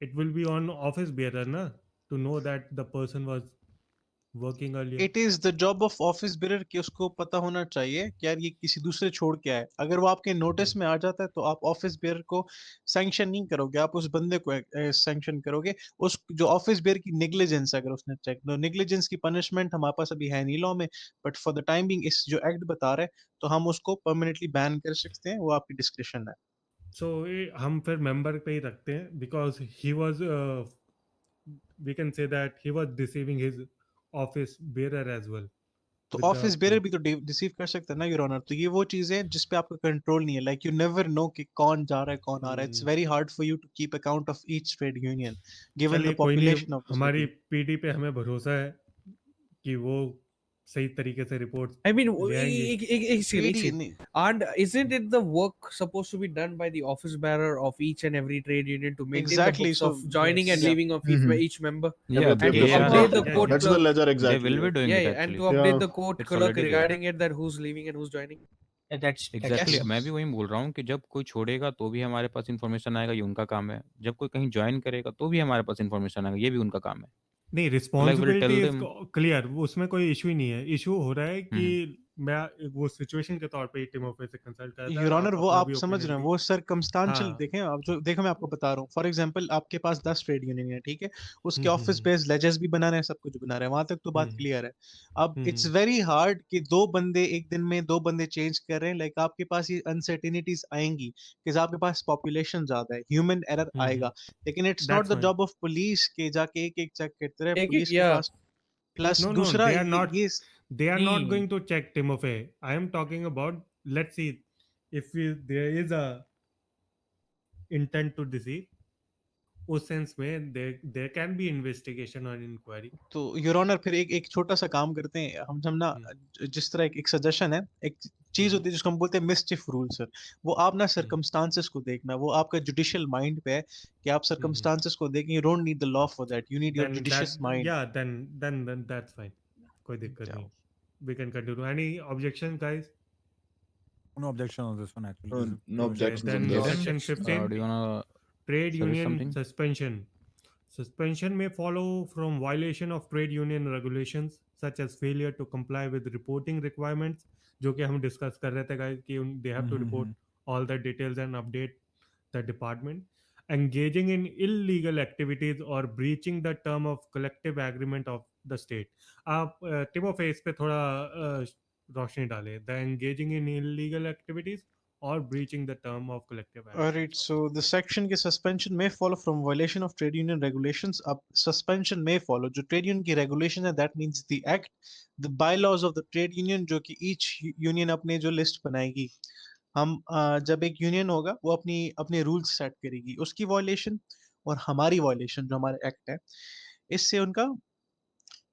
it will be on office bearer na to know that the person was working earlier. It is the job of office bearer कि उसको पता होना चाहिए कि यार ये किसी दूसरे छोड़ के आए. अगर वो आपके नोटिस में आ जाता है तो आप ऑफिस बेयर को सैंक्शन नहीं करोगे, आप उस बंदे को सैंक्शन करोगे. उस जो ऑफिस बेयर की नेग्लिजेंस अगर उसने चेक, नो नेग्लिजेंस की पनिशमेंट हमारे पास अभी है नहीं लॉ में, but for the time being इस जो एक्ट बता रहा है तो हम उसको परमानेंटली बैन कर सकते हैं. वो आपकी डिस्क्रिप्शन है. So हम फिर member पे ही रखते हैं because he was we can say that he was deceiving his office bearer as well. तो with the office bearer court. भी तो डिसीव कर सकता है ना योर ऑनर. तो ये वो चीजें हैं जिस पे आपका कंट्रोल नहीं है. लाइक यू नेवर नो कि कौन जा रहा है कौन आ रहा है. It's very hard for you to keep account of each trade union given चलिए द कोई नहीं, पॉपुलेशन ऑफ हमारी पीडी पे हमें भरोसा है कि वो सही तरीके से रिपोर्ट I mean, ले आएंगे. and isn't it the work supposed to be done by the office bearer of each and every trade union to maintain Exactly, the books so of joining and yeah. leaving of each member? Yeah, And to they are- update the court That's the clerk. ledger They exactly. will be doing Yeah, it yeah, and actually. to update Yeah. the court It's clerk already there. regarding it that who's leaving and who's joining. That's exactly Yes. मैं भी वही बोल रहा हूँ कि जब कोई छोड़ेगा तो भी हमारे पास इन्फॉर्मेशन आएगा, ये उनका काम है. जब कोई कहीं ज्वाइन करेगा तो भी हमारे पास इन्फॉर्मेशन आएगा, ये भी उनका काम है. नहीं, रिस्पॉन्सिबिलिटी इज क्लियर, उसमें कोई इशू ही नहीं है. इशू हो रहा है कि मैं वो सिचुएशन के तौर पे टीम ऑफिस से कंसल्ट कर रहा था. योर ऑनर वो आप समझ रहे हैं, वो सर्कमस्टांशियल हाँ. देखें आप. जो देखो मैं आपको बता रहा हूँ, फॉर एग्जांपल आपके पास 10 ट्रेड यूनियन है, ठीक है, उसके ऑफिस बेस्ड लेजर्स भी बना रहे हैं, सब कुछ बना रहे हैं, वहां तक तो बात क्लियर है. अब इट्स वेरी हार्ड कि दो बंदे एक दिन में 2 बंदे चेंज कर रहे हैं. लाइक आपके पास ये अनसर्टेनिटीज आएंगी कि आपके पास पॉपुलेशन ज्यादा है, ह्यूमन एरर आएगा. लेकिन it's not the job of police के जाके एक चेक करते रहे. पुलिस के पास प्लस दूसरा they are not, ये they are not नहीं going to check, Timofey. I am talking about, let's see if there is a intent to deceive. उस सेंस में there can be investigation or inquiry. तो your honour फिर एक छोटा सा काम करते हैं हम ना, जिस तरह एक सजेशन है, एक चीज होती है जिसको हम बोलते हैं मिस्चिफ रूल सर। वो आप ना सर्कमस्टांसेस को देखना, वो आपका जुडिशियल माइंड पे है कि आप सर्कमस्टांसेस को देखें। You don't need the law for that, you need your Then judicious that, mind. yeah, then that's fine. कोई दिक्कत नहीं, we can continue. Any objections, guys? No objection on this one actually. No, This is no pretty much objections Then on this. section 15, do you wanna trade suggest union something? suspension. Suspension may follow from violation of trade union regulations such as failure to comply with reporting requirements, जो कि हम discuss कर रहे थे guys कि they have to report all the details and update the department. Engaging in illegal activities or breaching the term of collective agreement of the state. आप Timofey इस पे थोड़ा रोशनी डालें. The engaging in illegal activities or breaching the term of collective agreement. Alright, so the section के suspension may follow from violation of trade union regulations. अब suspension may follow जो trade union की regulation है, that means the act, the bylaws of the trade union, जो कि each union अपने जो list बनाएगी। हम जब एक यूनियन होगा वो अपने रूल्स सेट करेगी, उसकी वॉयलेशन और हमारी वॉयलेशन जो हमारा एक्ट है, इससे उनका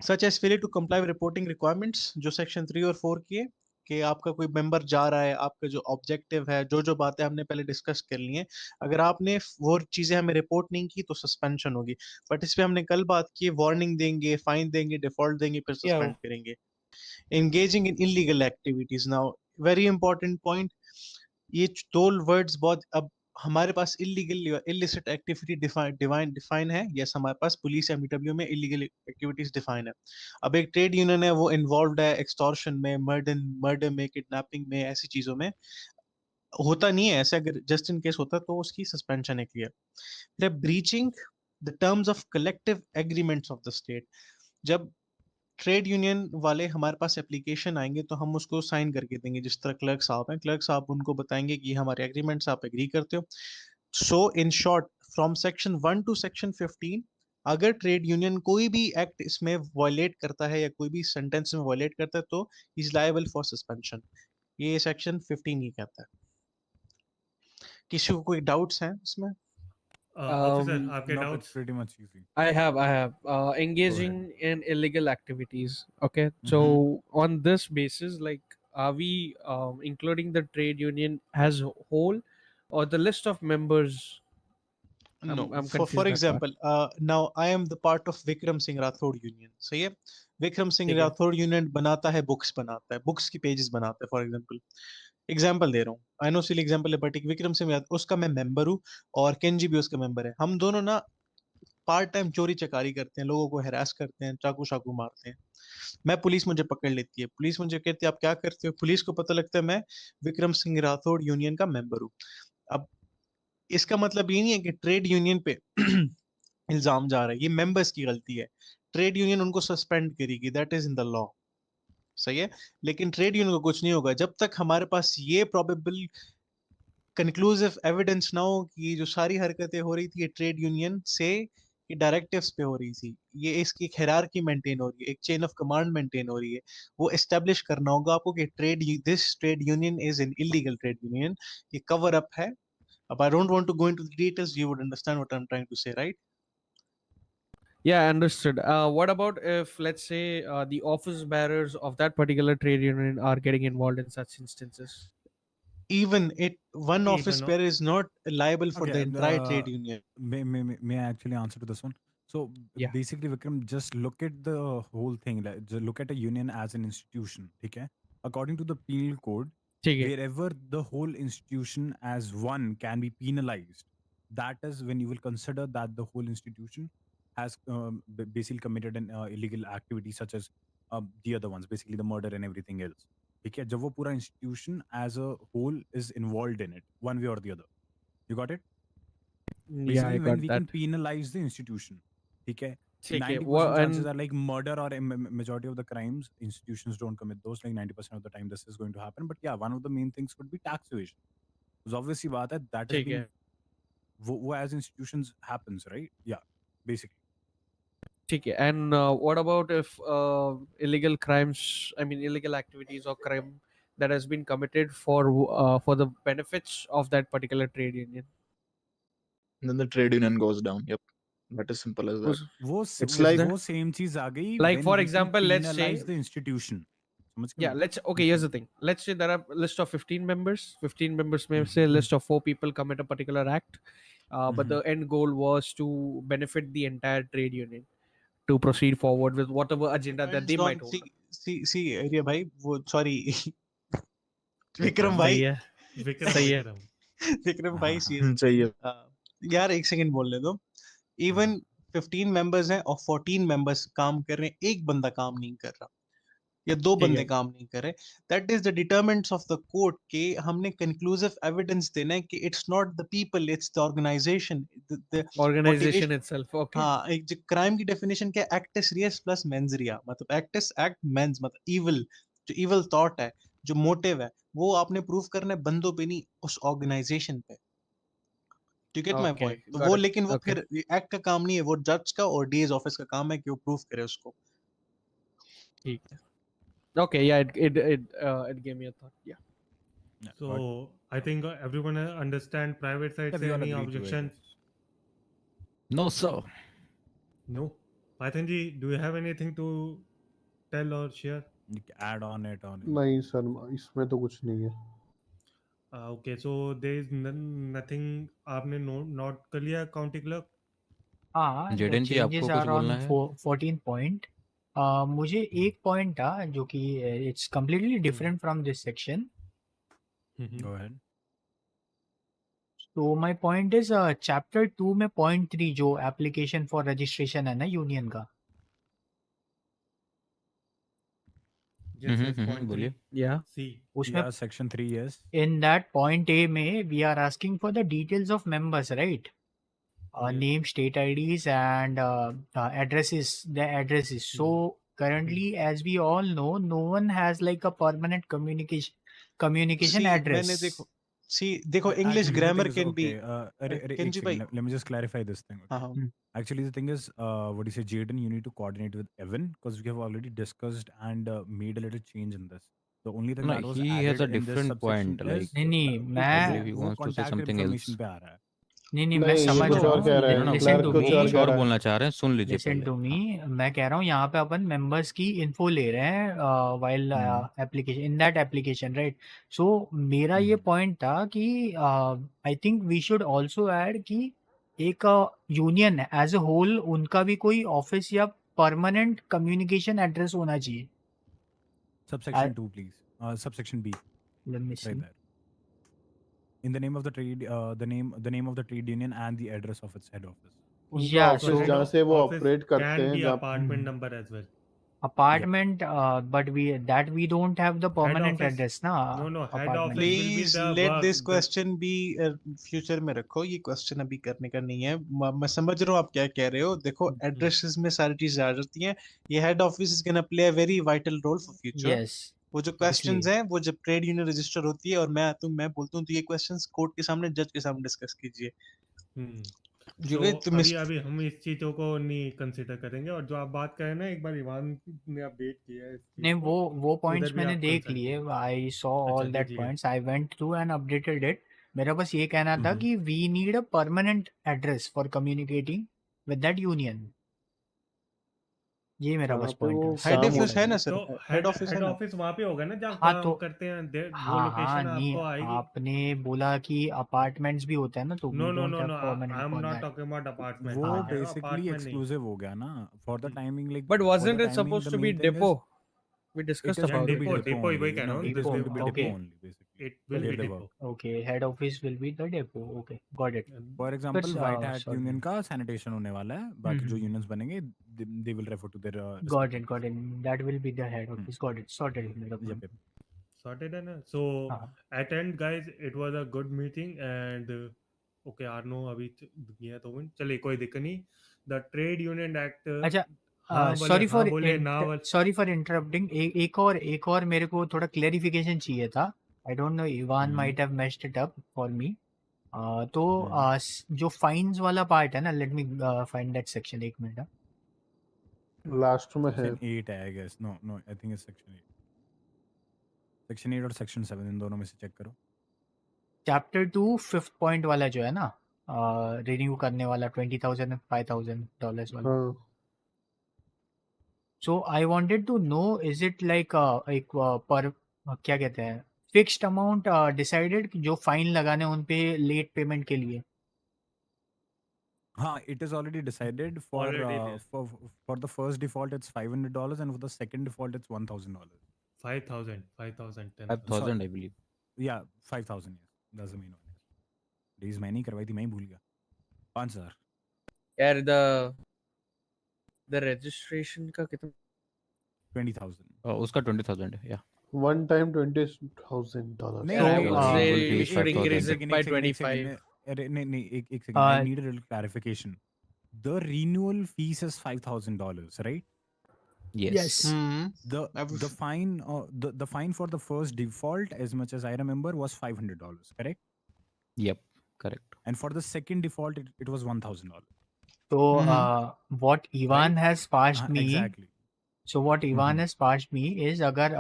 such as failure to comply with reporting requirements जो सेक्शन 3 और 4 की है, कि आपका कोई मेंबर जा रहा है, आपका जो ऑब्जेक्टिव है, जो बातें हमने पहले डिस्कस कर ली हैं, अगर आपने वो चीजें हमें रिपोर्ट नहीं की तो सस्पेंशन होगी। बट इस पे हमने कल बात की, वार्निंग देंगे, फाइन देंगे, डिफॉल्ट देंगे, फिर सस्पेंड करेंगे। Engaging in illegal activities, now very important point, ये दो वर्ड्स बहुत, अब हमारे पास इलीगल इलिसिट एक्टिविटी डिफाइन है, यस हमारे पास पुलिस एमडब्ल्यू में इलीगल एक्टिविटीज डिफाइन है। अब एक ट्रेड यूनियन है वो इन्वॉल्व्ड है एक्सटॉर्शन में, मर्डर में, किडनैपिंग में, ऐसी चीजों में होता नहीं है ऐसे, अगर जस्ट इन केस होता तो उसकी सस्पेंशन है क्लियर। फिर breaching the terms of collective agreements of the state, जब ट्रेड यूनियन वाले हमारे पास एप्लीकेशन आएंगे तो हम उसको साइन करके देंगे, जिस तरह क्लर्क साहब हैं, क्लर्क साहब उनको बताएंगे कि हमारे एग्रीमेंट्स आप एग्री करते हो। So in short from section 1 to section 15, अगर ट्रेड यूनियन कोई भी एक्ट इसमें वायलेट करता है या कोई भी सेंटेंस में वायलेट करता है तो इज लायबल फॉर सस्पेंशन। ये सेक्शन 15 ही कहता है। किसी को कोई डाउट्स हैं इसमें? Officer, आपके No, doubts? it's pretty much easy. I have engaging in illegal activities. Okay, so on this basis, like, are we including the trade union as a whole, or the list of members? No, I'm for confused that part. example, now I am the part of Vikram Singh Rathod union. सही है, विक्रम सिंह ठीक है। Rathore union बनाता है, books बनाता है, books की pages बनाता है। फॉर एग्जांपल दे रहा हूँ, आई नो सिली एग्जांपल है, बट विक्रम सिंह उसका मैं मेंबर हूँ और केंजी भी उसका मेंबर है। हम दोनों ना पार्ट टाइम चोरी चकारी करते हैं, लोगों को हैरास करते हैं, चाकू शाकू मारते हैं। मैं पुलिस मुझे पकड़ लेती है, पुलिस मुझे कहती है आप क्या करते हो, पुलिस को पता लगता है मैं विक्रम सिंह राठौड़ यूनियन का मेंबर हूँ। अब इसका मतलब ये नहीं है कि ट्रेड यूनियन पे इल्जाम जा रहा है, ये मेंबर्स की गलती है। ट्रेड यूनियन उनको सस्पेंड करेगी, that is in the law, सही है। लेकिन ट्रेड यूनियन को कुछ नहीं होगा जब तक हमारे पास ये प्रोबेबल कंक्लूसिव एविडेंस ना हो कि जो सारी हरकतें हो रही थी ये ट्रेड यूनियन से, ये डायरेक्टिव्स पे हो रही थी, ये इसकी एक हायरार्की मेंटेन हो रही है, एक चेन ऑफ कमांड मेंटेन हो रही है। वो एस्टेब्लिश करना होगा आपको कि this trade union is an illegal trade union, ये कवर अप है। अब I don't want to go into the details, you would understand what I am trying to say, right? Yeah, understood. What about if, let's say, the office bearers of that particular trade union are getting involved in such instances? Even one office bearer is not liable for the entire trade union. May I actually answer to this one? So basically, Vikram, just look at the whole thing. Like, just look at a union as an institution. Okay? According to the penal code, wherever the whole institution as one can be penalized, that is when you will consider that the whole institution has basically committed an illegal activity, such as the other ones, basically the murder and everything else. ठीक है, जब वो पूरा institution as a whole is involved in it, one way or the other. You got it? Yeah, I Basically, got when we that. can penalize the institution, ठीक है? ठीक है, 90% chances are like murder or majority of the crimes, institutions don't commit those. Like 90% of the time, this is going to happen. But yeah, one of the main things would be tax evasion. Because obviously, बात है that is ठीक being है। वो as institutions happens, right? Yeah, basically. ठीक है. And what about if illegal crimes, I mean illegal activities or crime that has been committed for the benefits of that particular trade union? Then the trade union goes down. Yep, that is simple as that. It's like वो same चीज आ गई Like when for we can example, let's say, penalize the institution. समझ गए yeah, ना? let's okay. Here's the thing. Let's say there are a list of 15 members. 15 members may say a list of 4 people commit a particular act, but the end goal was to benefit the entire trade union to proceed forward with whatever agenda that they Depends on might hold. see area भाई वो sorry Vikram भाई सही है. सही है. विक्रम भाई सी सही है। यार एक सेकंड बोलने दो. इवन 15 मेंबर्स हैं और 14 मेंबर्स काम कर रहे हैं, एक बंदा काम नहीं कर रहा या दो ठीक बंदे है. काम नहीं कर रहे. That is the determinants of the court के हमने कंक्लूसिव एविडेंस देना है कि it's not the people, it's the organisation. Organization itself. Okay. हाँ, एक जो क्राइम की डेफिनेशन क्या है, एक्टिस रियस प्लस मेंस रिया, मतलब एक्टिस एक्ट मेंस मतलब इविल, जो इविल थॉट है, जो मोटिव है, वो आपने प्रूव करना है बंदों पे नहीं, उस ऑर्गेनाइजेशन पे. To get my Okay. Point? तो Got वो it. लेकिन वो Okay. फिर एक्ट का काम नहीं है, वो जज का और डीएस ऑफिस का काम है कि वो प्रूव करे उसको. ठीक है. Okay. Yeah. It gave me a thought. Yeah. So I think everyone understand private side से Everyone any agree to it, objection? No sir. No. Python ji, do you have anything to tell or share? Add on it on it. नहीं sir, इसमें तो कुछ नहीं है. Okay, so there is nothing आपने note कर लिया county clerk? हाँ, the जेडन जी आपको changes कुछ are on बोलना है? 14 point. मुझे एक पॉइंट था जो कि it's completely different from this section. Go ahead. तो माय पॉइंट इज चैप्टर 2 में पॉइंट 3 जो एप्लीकेशन फॉर रजिस्ट्रेशन है ना यूनियन का. Yes, yes, point बोलिए. 3. या C. उसमें Yeah, section 3 yes. in that point A में we are asking for the details of members, right? Name, state IDs and addresses, the addresses. So currently, as we all know, no one has like a permanent communication See, address. मैंने देखो English Actually, the grammar thing is, can be okay, Kenji bhai. let me just clarify this thing. Okay? हाँ, हाँ. Actually, the thing is, what do you say, Jaden, you need to coordinate with Evan because we have already discussed and made a little change in this. The only thing No, that was he added has a in this different subsection point, like, is नहीं I मैं believe he वो wants to say contact something information else. पे आ रहा है. नहीं मैं नहीं, ये समझ कुछ रहा और कह रहे हूँ. हैं. No, लिसन टू क्लर्क कुछ और मी. कुछ कह और रहा है. बोलना चाह रहे हैं, सुन लीजिए लिसन पहले. टू मी, मैं कह रहा हूँ यहाँ पे अपन मेंबर्स की इन्फो ले रहे हैं while application, in that application, right? So मेरा ये पॉइंट था कि I think we should also add कि एक यूनियन एज अ होल उनका भी कोई ऑफिस या परमानेंट कम्युनिकेशन एड्रेस होना चाहिए. Subsection 2, please. Subsection B. Let me see. Right there. In the name of the trade, the name of the trade union and the address of its head office. उनका Yeah, office so जहाँ से वो Office operate करते can हैं, be जहाँ apartment number as well. apartment, but we don't have the permanent office. address ना. No, head apartment. office will be please the let work. This question be future में रखो. ये question अभी करने का नहीं है. मैं समझ रहा हूँ आप क्या कह रहे हो. देखो एड्रेसेस में सारी चीजें आ जाती हैं. ये head office is gonna play a very vital role for future. Yes. वो जो क्वेश्चंस हैं वो जब ट्रेड यूनियन रजिस्टर होती है और मैं बोलता हूँ तो ये क्वेश्चंस कोर्ट के सामने, जज के सामने डिस्कस कीजिए. तो अभी हम इस चीजों को नहीं कंसीडर करेंगे. और जो आप बात कर रहे हैं ना, एक बार इवान ने अपडेट किया है इस चीज नहीं को, वो पॉइंट्स उधर भी मैंने आप देख consult लिए. कीजिए. आई सॉ अच्छा, ऑल दैट देखिए. Points. I went through and updated it. मेरा बस ये कहना था कि we need a permanent address for communicating with that union. ये मेरा जहाँ बस पे वो पॉइंट हेड काम ऑफिस होता है है. ना सर. तो हेड ऑफिस है ना. ऑफिस वहाँ पे होगा ना जहाँ हाँ काम तो करते हैं. वो हाँ लोकेशन नहीं, आपको आएगी. आपने बोला कि अपार्टमेंट्स भी होते हैं ना, तो No, we no, don't no, have no. Permanent I am for not that. talking about apartment. वो मैं कह रहा हूँ basically apartment नहीं. exclusive हो गया ना for the timing, like But for the wasn't it timing, supposed the to be main thing depot? is We it discussed is Yeah, about going to it. be depot depot वही only. कह रहा No, हूँ. it is Depot, going to be okay. depot only basically. It will Where be they depot. work. Okay, head office will be the depot. Okay, got it. For फिर example, white hat sorry. union का sanitation होने वाला है. बाकी जो unions बनेंगे, they will refer to their got respective. It, got it. That will be the head office. Got it, sorted मेरा Yep, point. yep. Sorted है ना. So at end guys, it was a good meeting and okay, Arno अभी गया तो चलिए कोई दिक्कत नहीं. The Trade Union Act. अच्छा, हाँ बोले ना बोले. Sorry for interrupting. एक और मेरे को थोड़ा क्लेरिफिकेशन चाहिए था. I don't know, Ivan might have messed it up for me. तो जो फाइन्स वाला पार्ट है ना, let me find that section. एक मिनट. लास्ट में है सेक्शन 8 है I guess. No no I think it's section 8. Section 8 और सेक्शन 7 इन दोनों में से चेक करो. चैप्टर 2 5th पॉइंट वाला जो है ना, रिन्यू करने वाला $20,000 and $5,000 वाला. हाँ so I wanted to know, is it like एक पर क्या कहते हैं, फिक्स्ड अमाउंट डिसाइडेड जो फाइन लगाने उन पे लेट पेमेंट के लिए? हाँ, it is already decided for Already there. for the first default it's $500 and for the second default it's $1,000. 5,000, 10,000. 5,000 I believe. Yeah, 5,000. Yes, that's the main one. Please मैं नहीं करवाई थी, मैं ही भूल गया. 5,000. यार the registration का कितना? 20,000. उसका 20,000 है. Yeah. One time $20,000. नहीं, I I- would uh, say annual fee you is should 5,000. increase it by एक second, 25. अरे नहीं एक second. I need a little clarification. The renewal fees is $5,000, right? Yes. The fine the fine for the first default, as much as I remember, was $500, correct? Yep, correct. And for the second default, it was $1,000. So what Ivan Right? has passed me, Exactly. so what Ivan has passed me is अगर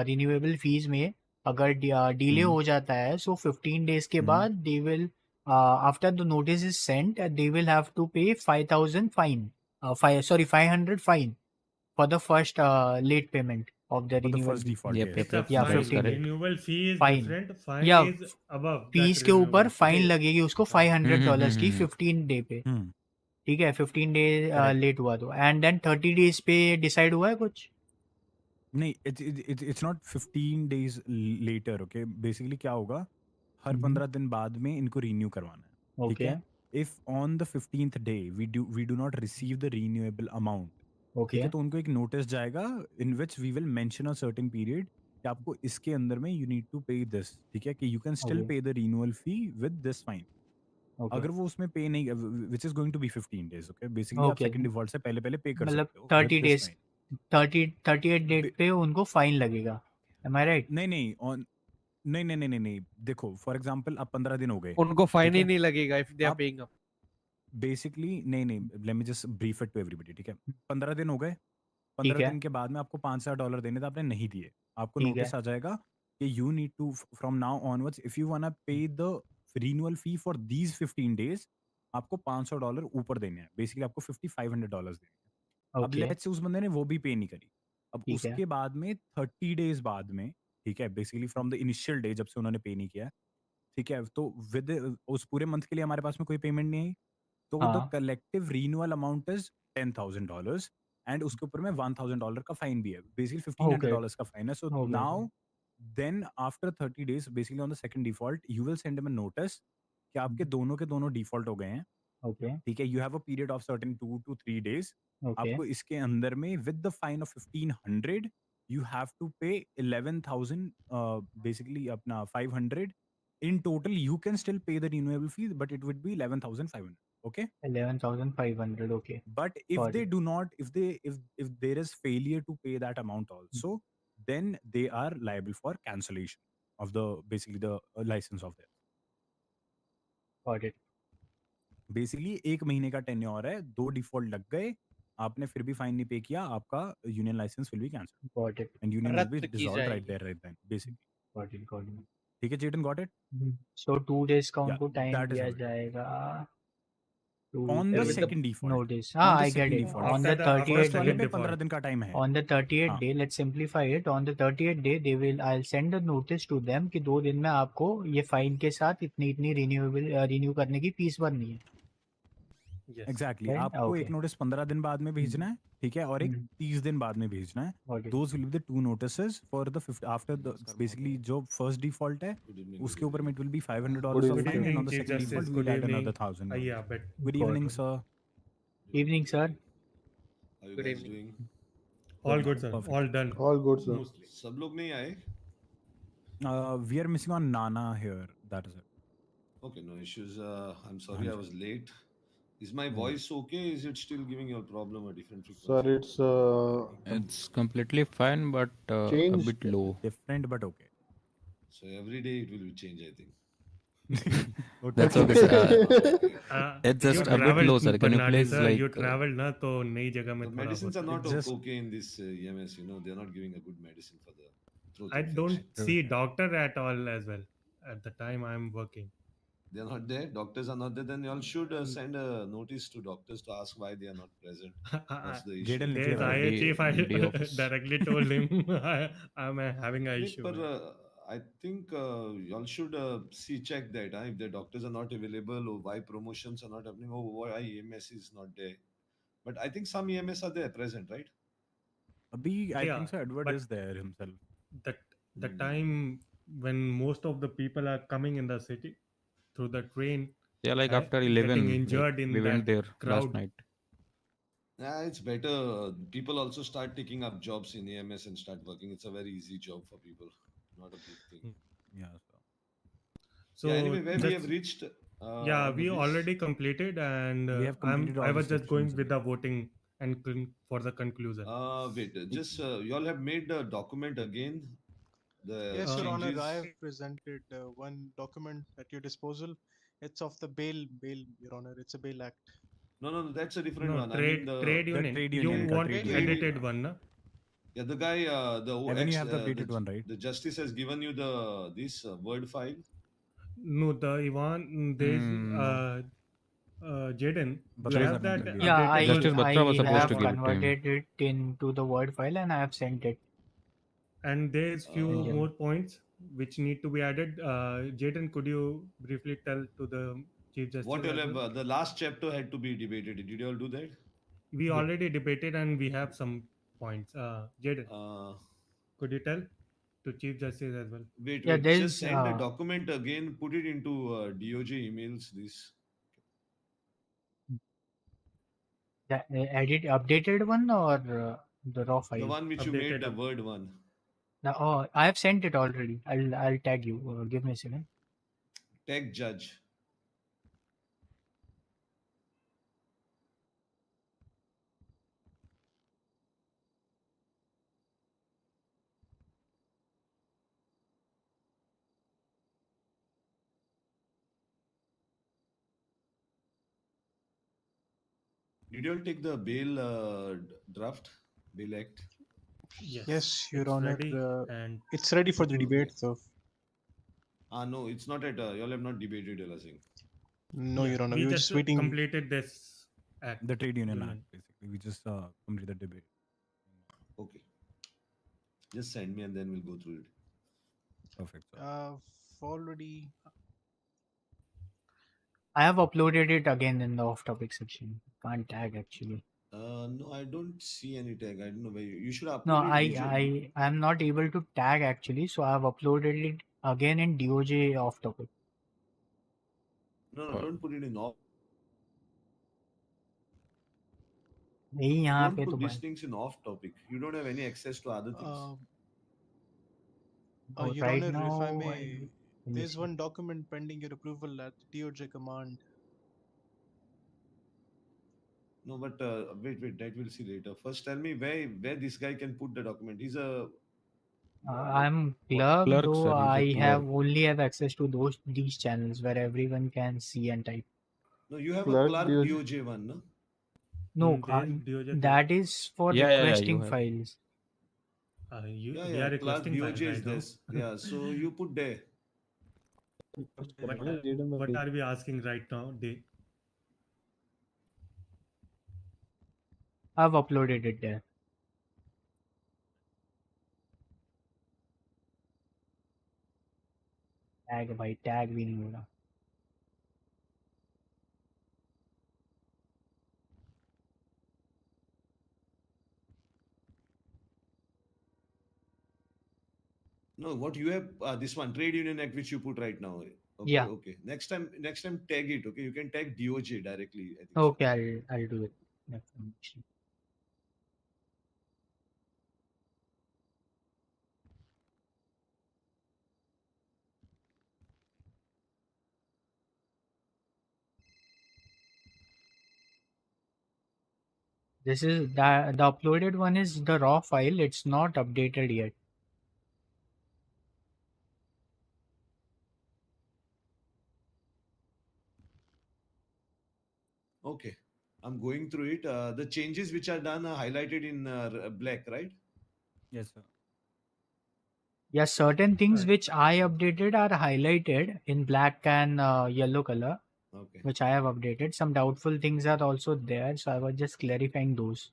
renewable fees में अगर delay हो जाता है, so 15 days के बाद they will after the notice is sent they will have to pay 5,000 fine, 500 fine for the first late payment of the For the renewal first fee. default, Yep, yes. yep, It's a yep. Yeah, fine. 15 days. Renewal fee is Fine. different. Fine Yeah, is above that fees के ऊपर renewal fine fee. लगेगी उसको $500 की 15 day पे. ठीक है, 15 day Correct. Late हुआ तो, एंड देन 30 डेज पे डिसाइड हुआ है कुछ? नहीं, it's not 15 days later, okay? Basically क्या होगा, हर 15 दिन बाद में इनको renew करवाना है, ठीक है? If on the 15th day we do not receive the renewable amount, ठीक है, तो उनको एक नोटिस जाएगा in which we will mention a certain period कि आपको इसके अंदर में you need to pay this, ठीक है, कि you can still pay the renewal fee with this fine. अगर वो उसमें पे नहीं, which is going to be 15 days, okay? Basically आप second default से पहले पे कर मतलब सकते हो 30 with this days, fine. 38 date पे उनको फाइन लगेगा, am I right? नहीं on नहीं, देखो फॉर एग्जांपल अब 15 दिन हो गए, उनको फाइन ठीक ही है? नहीं लगेगा if they are आप paying up. बेसिकली नहीं let me just brief it to everybody, ठीक है? 15 दिन हो गए, ठीक 15 है, दिन के बाद में आपको $5,000 देने थे, आपने नहीं दिए, आपको ठीक है, नोटिस आ जाएगा कि you need to from now onwards if you want to pay the renewal fee for these 15 days, आपको $500 ऊपर देने हैं. बेसिकली आपको $5,500 देने हैं. अब ओके, लेट्स से उस बंदे ने वो भी पे नहीं करी, अब ठीक है, उसके बाद में 30 डेज बाद में, ठीक है, basically from the initial day जब से उन्होंने पे नहीं किया, ठीक है, तो विद उस पूरे मंथ के लिए हमारे पास में कोई पेमेंट नहीं आई, तो द हाँ, collective renewal amount is $10,000 and उसके ऊपर में $1,000 का फाइन भी है, बेसिकली ओके, $1,500 का फाइन है. So okay, now then after 30 days basically on the second default you will send him a notice कि आपके दोनों के दोनों डिफॉल्ट हो गए हैं, ओके, ठीक है, you have a period of certain 2 to 3 days. Okay, आपको इसके अंदर में with the fine of 1,500 you have to pay 11,000 basically अपना 500 in total. You can still pay the renewable fee but it would be 11,500, okay? 11,500, okay, But if got they it, do not, if there is failure to pay that amount also, then they are liable for cancellation of the basically the license of theirs. got it, basically 1 महीने का tenure है, 2 default लग गए, आपने फिर भी fine नहीं pay किया, आपका union licence will be cancelled got it, and union will be रद्द की डिसॉल्व्ड राइट जाएगी. There right then basically. got it, got it. ठीक है Chetan, got it? So 2 days का या उनको टाइम दैट इज दिया हाउ इट जाएगा on the with the second default. No days. Ah, on the I get second it. Default On the after 38th वाले day, पे 15 दिन का टाइम है. on the 38th हाँ day, let's simplify it. On the 38th day, I'll send a notice to them कि 2 दिन में आपको ये फाइन के साथ इतनी रिन्यू करने की फीस भरनी है. Exactly Right? आपको एक Okay. नोटिस 15 दिन बाद में भेजना है, ठीक है, और एक 30 दिन बाद में भेजना है. Got it. Those will be the 2 notices for the after the basically जो फर्स्ट डिफॉल्ट है उसके ऊपर में it will be $500 of fine and on the second default we will add another $1,000. Yeah, but good evening sir. Evening, sir. Good evening. all good, sir. Perfect. All done. All good, sir. सब लोग नहीं आए? We are missing on Nana here, that is it. Okay, no issues. I'm sorry I was late. Is my voice okay? Is it still giving you a problem, a different frequency? Sir, it's It's completely fine, but a changed. bit low. Different but okay. So every day it will be changed, I think. That's okay, sir. It's You just a bit traveled, low, sir. Can you Barnali please sir, you like? traveled ना तो नई जगह में The थोड़ा medicines are होता है. not okay in this EMS. You know, they're not giving a good medicine for the throat I don't infection. see doctor at all as well at the time I'm working. They're not there. Doctors are not there. Then you all should send a notice to doctors to ask why they are not present. What's the issue? There's IA chief. I directly told him I'm having an Nick, issue. but I think you all should check that if the doctors are not available or why promotions are not happening or why EMS is not there. But I think some EMS are there present, right? I Yeah, think so. Edward but is there himself. The time when most of the people are coming in the city through the train, Yeah, like after getting 11, like injured in we went that there last crowd. night. Yeah, it's better. People also start taking up jobs in EMS and start working. It's a very easy job for people, not a big thing. Yeah. So Yeah, anyway, where we just- have reached. yeah, on we this. already completed, and We have completed all I the was just going sections with the voting and for the conclusion. Wait, just you all have made the document again. The Yes, Your Honor, changes. I have presented one document at your disposal. It's of the bail, Your Honor. It's a bail act. No, that's a different No, one. trade union. You want edited one, na? Yeah, the guy, the Evan, you OX, have the updated one, right? The justice has given you the this Word file. No, the Ivan, there's Jaden. But You there is have that an- Yeah, updated Justice Batra was I supposed have to give it to him. converted it into the Word file and I have sent it. And there's few Indian. more points which need to be added. Jaden, could you briefly tell to the Chief Justice? What you all as have, well? the last chapter had to be debated. Did you all do that? We already debated and we have some points. Jaden, could you tell to Chief Justice as well? Wait, Yeah, there's, just send the document again. Put it into DOJ emails. This. The updated one or the raw file? The one which you made the Word one. Oh, I have sent it already. I'll tag you. Give me a second. Tag judge. Did you all take the bail draft, bail act? Yes, Your it's Honor. ready and It's ready for the debate, though. No, it's not at. You all have not debated anything. No, Your Honor. we We were just just waiting. completed this act. The trade union act, basically. We just completed the debate. Okay. Just send me and then we'll go through it. Perfect. Already. I have uploaded it again in the off-topic section. Can't tag actually. No, I don't see any tag. I don't know where you should upload No, it. I am not able to tag actually, so I have uploaded it again in DOJ off-topic. No, don't put it in off. नहीं यहाँ Don't पे put तो these things in off topic. You don't have any access to other things. Your right Honor, if I now, may, there's one document pending your approval at DOJ command. No, but wait, that we'll see later. First, tell me where this guy can put the document. He's a. I'm clerk, Clerk, though sir, he's a I have clerk. only have access to these channels where everyone can see and type. No, you have Clerk a Clerk DOJ. DOJ one, no? No, DOJ that is for Yeah, requesting you have. files. We Yeah, are Clerk requesting files DOJ is right now. this. Yeah, so you put there. What are we asking right now? I've uploaded it there. Tag भाई tag भी नहीं हो रहा. No, what you have this one Trade Union Act which you put right now. Okay, Yeah. okay. Next time tag it. Okay, you can tag DOJ directly. I think Okay, I'll do it. This is the uploaded one is the raw file. It's not updated yet. Okay, I'm going through it. The changes which are done are highlighted in black, right? Yes, sir. Yeah, certain things which I updated are highlighted in black and yellow color, Okay. which I have updated. Some doubtful things are also there, so I was just clarifying those.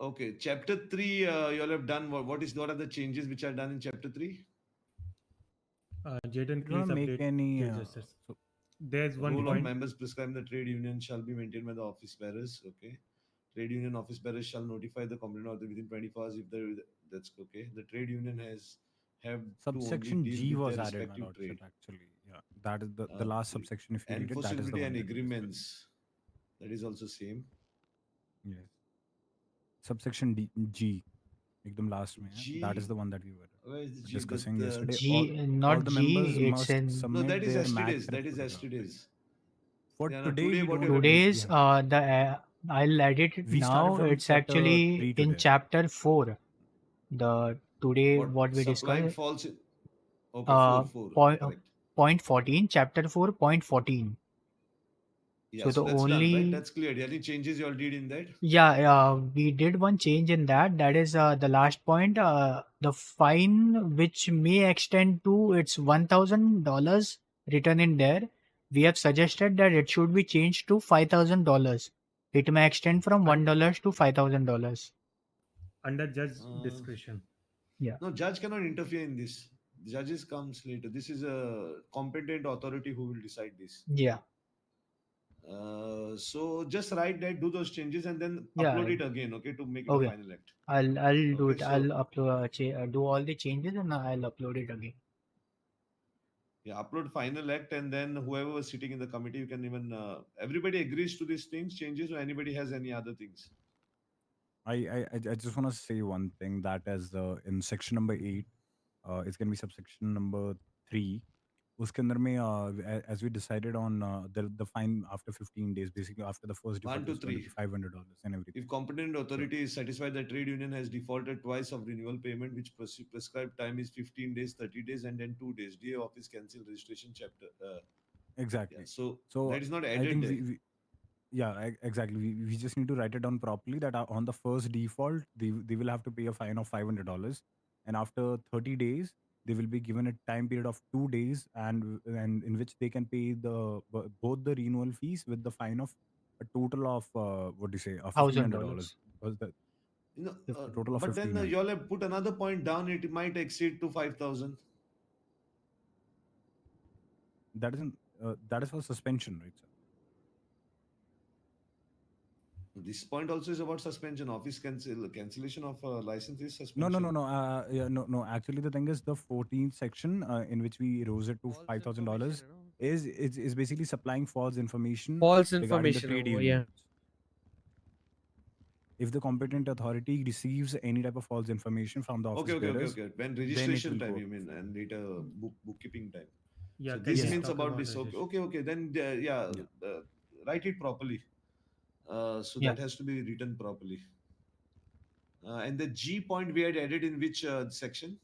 Okay, chapter 3, you all have done what are the changes which are done in chapter 3? Jaden, We please don't make update any. the justice. There's one Rule of point. members prescribing the trade union shall be maintained by the office bearers. Okay. Trade union office bearers shall notify the complainant authority within 24 hours if that's okay. The trade union have to only Subsection deal G with was their added, my respective lordship. trade. Actually, yeah, that is the last subsection. If you read it, that is the Enforceability one and that we discussed. agreements. That is also same. Yes. Subsection G, एकदम last में है. That is G. the one that we were Where is the G? discussing yesterday. G, all not the G, members it's must in. No, submit that is their yesterday's. max That is photograph. yesterday's. For Yeah, no, today, today we what don't. you have Today's I'll edit it We started now. from It's chapter actually 3 in today. chapter 4. The today what we supplying discussed. false. Okay, 4. Correct. Point 14, chapter 4, point 14. Yeah, So so the that's done, right? only That's clear. Any changes you all did in that? yeah, we did one change in that. That is the last point. The fine which may extend to it's $1,000 written in there. We have suggested that it should be changed to $5,000. It may extend from $1 to $5,000. Under judge discretion. Yeah. No, judge cannot interfere in this. Judges comes later. This is a competent authority who will decide this. Yeah. So just write that, do those changes, and then Yeah. upload it again, okay, to make it a Okay. final act. I'll do Okay, it. so- I'll upload do all the changes and I'll upload it again. Yeah, upload final act, and then whoever was sitting in the committee, you can even everybody agrees to these things, changes, or anybody has any other things. I just want to say one thing, that is in section number 8, it's going to be subsection number 3. उसके अंदर में as we decided on the fine after 15 days, basically after the first 1 default to is going to 3. be $500 and everything. If competent authority is satisfied that trade union has defaulted twice of renewal payment, which prescribed time is 15 days, 30 days, and then 2 days, DA office cancel registration chapter. Exactly. Yeah, so So that is not I added think there. exactly. We just need to write it down properly that on the first default, they will have to pay a fine of $500, and after 30 days, they will be given a time period of 2 days, and in which they can pay both the renewal fees with the fine of a total of what do you say, $1,500. Was the You know, a total of but then 1,500. you all have put another point down. It might exceed to 5,000. That is for suspension, right, sir? This point also is about suspension. Office cancellation of license is No, suspension. no. Actually, the thing is, the 14th section in which we rose it to $5,000 is basically supplying false information. False regarding the information. trade Yeah. unions. If the competent authority receives any type of false information from the office bearers, Okay. When then it registration will time, go you mean, and later bookkeeping time. Yeah, So can this you means talk about about this. registration? Okay. Then write it properly. So Yeah. that has to be written properly. And the G point we had added in which section?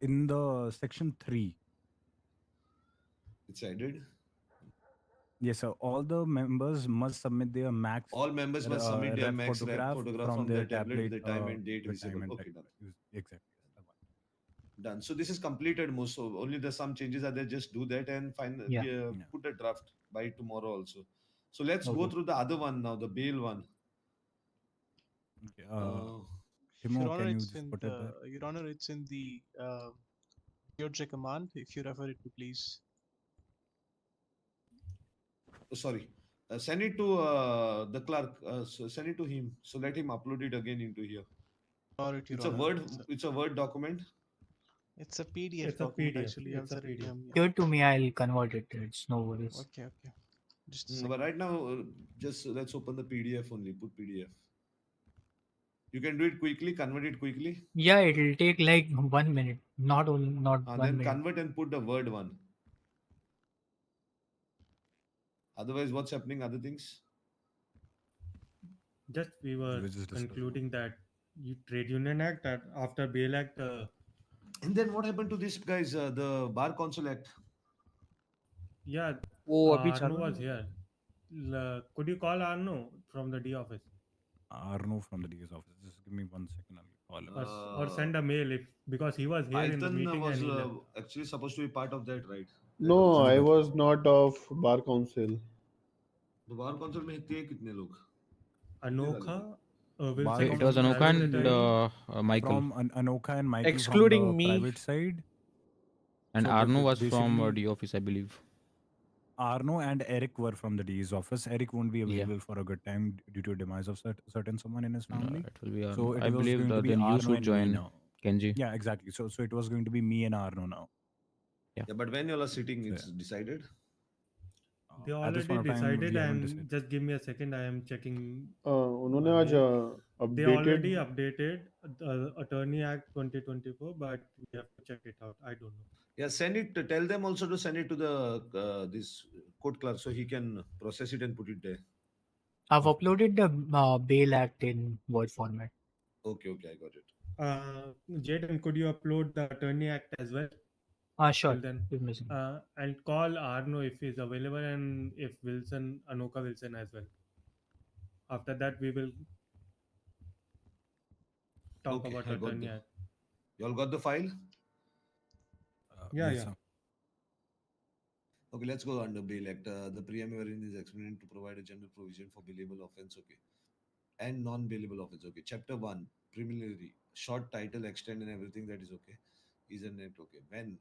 in the section 3. It's added. Yes, sir. All the members must submit their max. All members must submit their rep max rep photograph from their tablet with the time and date with visible. time and Okay, date. done. Exactly. Done. So this is completed most. So only the some changes are there. Just do that and put a draft by tomorrow also. So let's go Okay. through the other one now, the bail one. Timo, Your Honor, can you it's just in put it there? Your Honor, it's in the DOJ command. If you refer it to, please. Sorry. Send it to the clerk. So send it to him. So let him upload it again into here. Alright, Your It's a Honor. word. It's a word document. It's a PDF It's a document PDF. actually. It's a I'll send it to PDF. him. Give it to me. I'll convert it. It's no worries. Okay. Just a But second. right now, just let's open the PDF only. Put PDF. You can do it quickly. Convert it quickly. Yeah, it'll take like 1 minute. Not 1 Then minute. convert and put the word one. Otherwise, what's happening? Other things. Just we were Which is discussed. concluding that Trade Union Act, after Bail Act. And then what happened to this, guys? The Bar Council Act. Yeah, वो अभी Arno चालू was है। here. Could you call Arno from the D office? Arno from the DA's office. Just give me 1 second. I'll call him. Or send a mail if because he was here in the Python meeting was and he left. actually supposed to be part of that, right? No, I was not of bar council. तो bar council में थे कितने लोग? Anokha, Bar Wilson It from was Anokha private and secretary. Michael. From Anokha and Michael Excluding from the me. private side. And So Arno was from basically, D office, I believe. Arno and Eric were from the D's office. Eric won't be Yeah. available for a good time due to demise of certain someone in his family. It will be Arno. So it I was believe going to be then you Arno should and me join, now. Kenji. Yeah, exactly. So it was going to be me and Arno now. Yeah, but when you all are sitting, it's decided. They At this already point of time, decided, we haven't and decided. just give me a second. I am checking. उन्होंने one आज mail. They updated. already updated the Attorney Act 2024, but we have to check it out. I don't know. Yeah, send it. Tell them also to send it to the this court clerk so he can process it and put it there. I've uploaded the bail act in Word format. Okay, I got it. Jaden, could you upload the Attorney Act as well? Sure. Till then, We're missing. and call Arno if he's available, and if Anoka Wilson as well. After that, we will talk Okay, about I got Attorney the. Act. You all got the file? Yeah, yes, yeah. sir. Okay, let's go under bail act. The preamble wherein is explained to provide a general provision for bailable offense. Okay, and non-bailable offense. Okay, chapter 1 preliminary short title extend and everything that is okay. Isn't it okay? When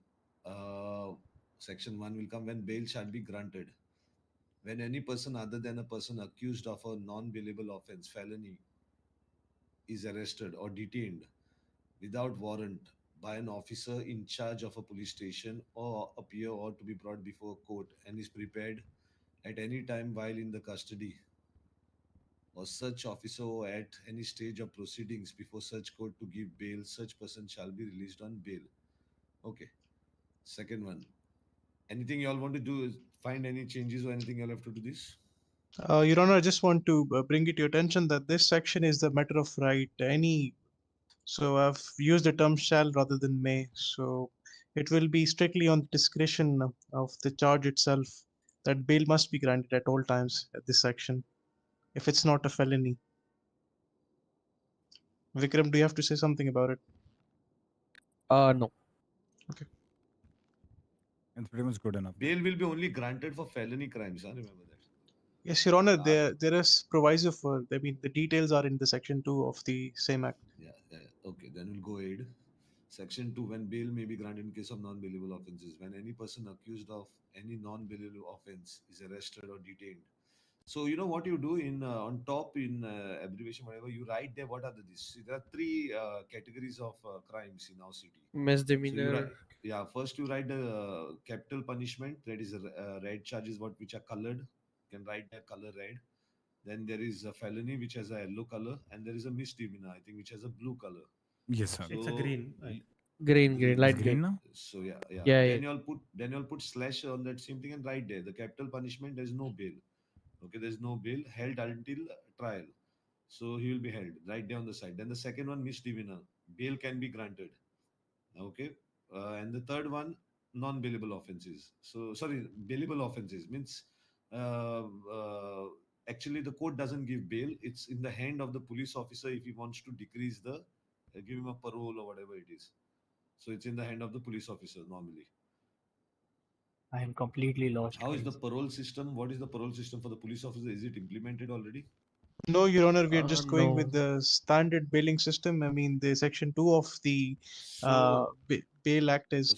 section 1 will come when bail shall be granted. When any person other than a person accused of a non-bailable offense, felony, is arrested or detained without warrant by an officer in charge of a police station or appear or to be brought before a court and is prepared at any time while in the custody or such officer or at any stage of proceedings before such court to give bail, such person shall be released on bail. Okay. Second one. Anything you all want to do is find any changes or anything you all have to do this? Your Honor, I just want to bring it to your attention that this section is the matter of right. So I've used the term shall rather than may. So it will be strictly on discretion of the charge itself that bail must be granted at all times at this section, if it's not a felony. Vikram, do you have to say something about it? No. Okay. It's pretty much good enough. Bail will be only granted for felony crimes. Remember that. Yes, Your Honor, there is proviso for, I mean, the details are in the section 2 of the same act. Yeah. Okay, then we'll go ahead. Section 2, when bail may be granted in case of non-bailable offences, when any person accused of any non-bailable offence is arrested or detained. So you know what you do in on top in abbreviation, whatever you write there. What are these? See, there are three categories of crimes in our city. Misdemeanor. First you write the capital punishment. That is red charges, which are colored. You can write the color red. Then there is a felony which has a yellow color, and there is a misdemeanor, I think, which has a blue color. Yes, sir. It's a green. Green, light It's green. green now? So yeah. Yeah, Then you'll put slash on that same thing and write there. The capital punishment, there is no bail. Okay, there's no bail, held until trial. So he will be held right there on the side. Then the second one, misdemeanor. Bail can be granted. Okay. And the third one, non-bailable offenses. So sorry, bailable offenses means actually the court doesn't give bail. It's in the hand of the police officer if he wants to decrease give him a parole or whatever it is. So it's in the hand of the police officer normally. I am completely lost. How is the guys. parole system? What is the parole system for the police officer? Is it implemented already? No, Your Honor, we are just going No. with the standard bailing system. I mean, the section 2 of the bail act is.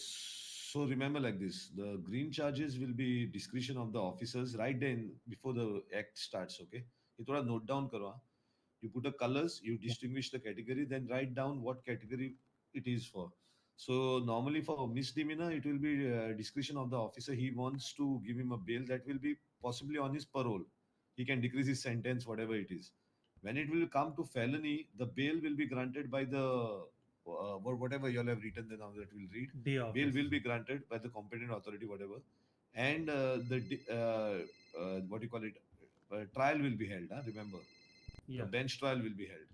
So remember like this: the green charges will be discretion of the officers right then before the act starts. Okay, you thoda note down karo. You put the colors, you distinguish the category, then write down what category it is for. So normally for misdemeanor, it will be discretion of the officer. He wants to give him a bail that will be possibly on his parole. He can decrease his sentence, whatever it is. When it will come to felony, the bail will be granted by the whatever you all have written. Then now that we'll read. Bail will be granted by the competent authority, whatever, and what do you call it? Trial will be held. Remember. Yeah. A bench trial will be held.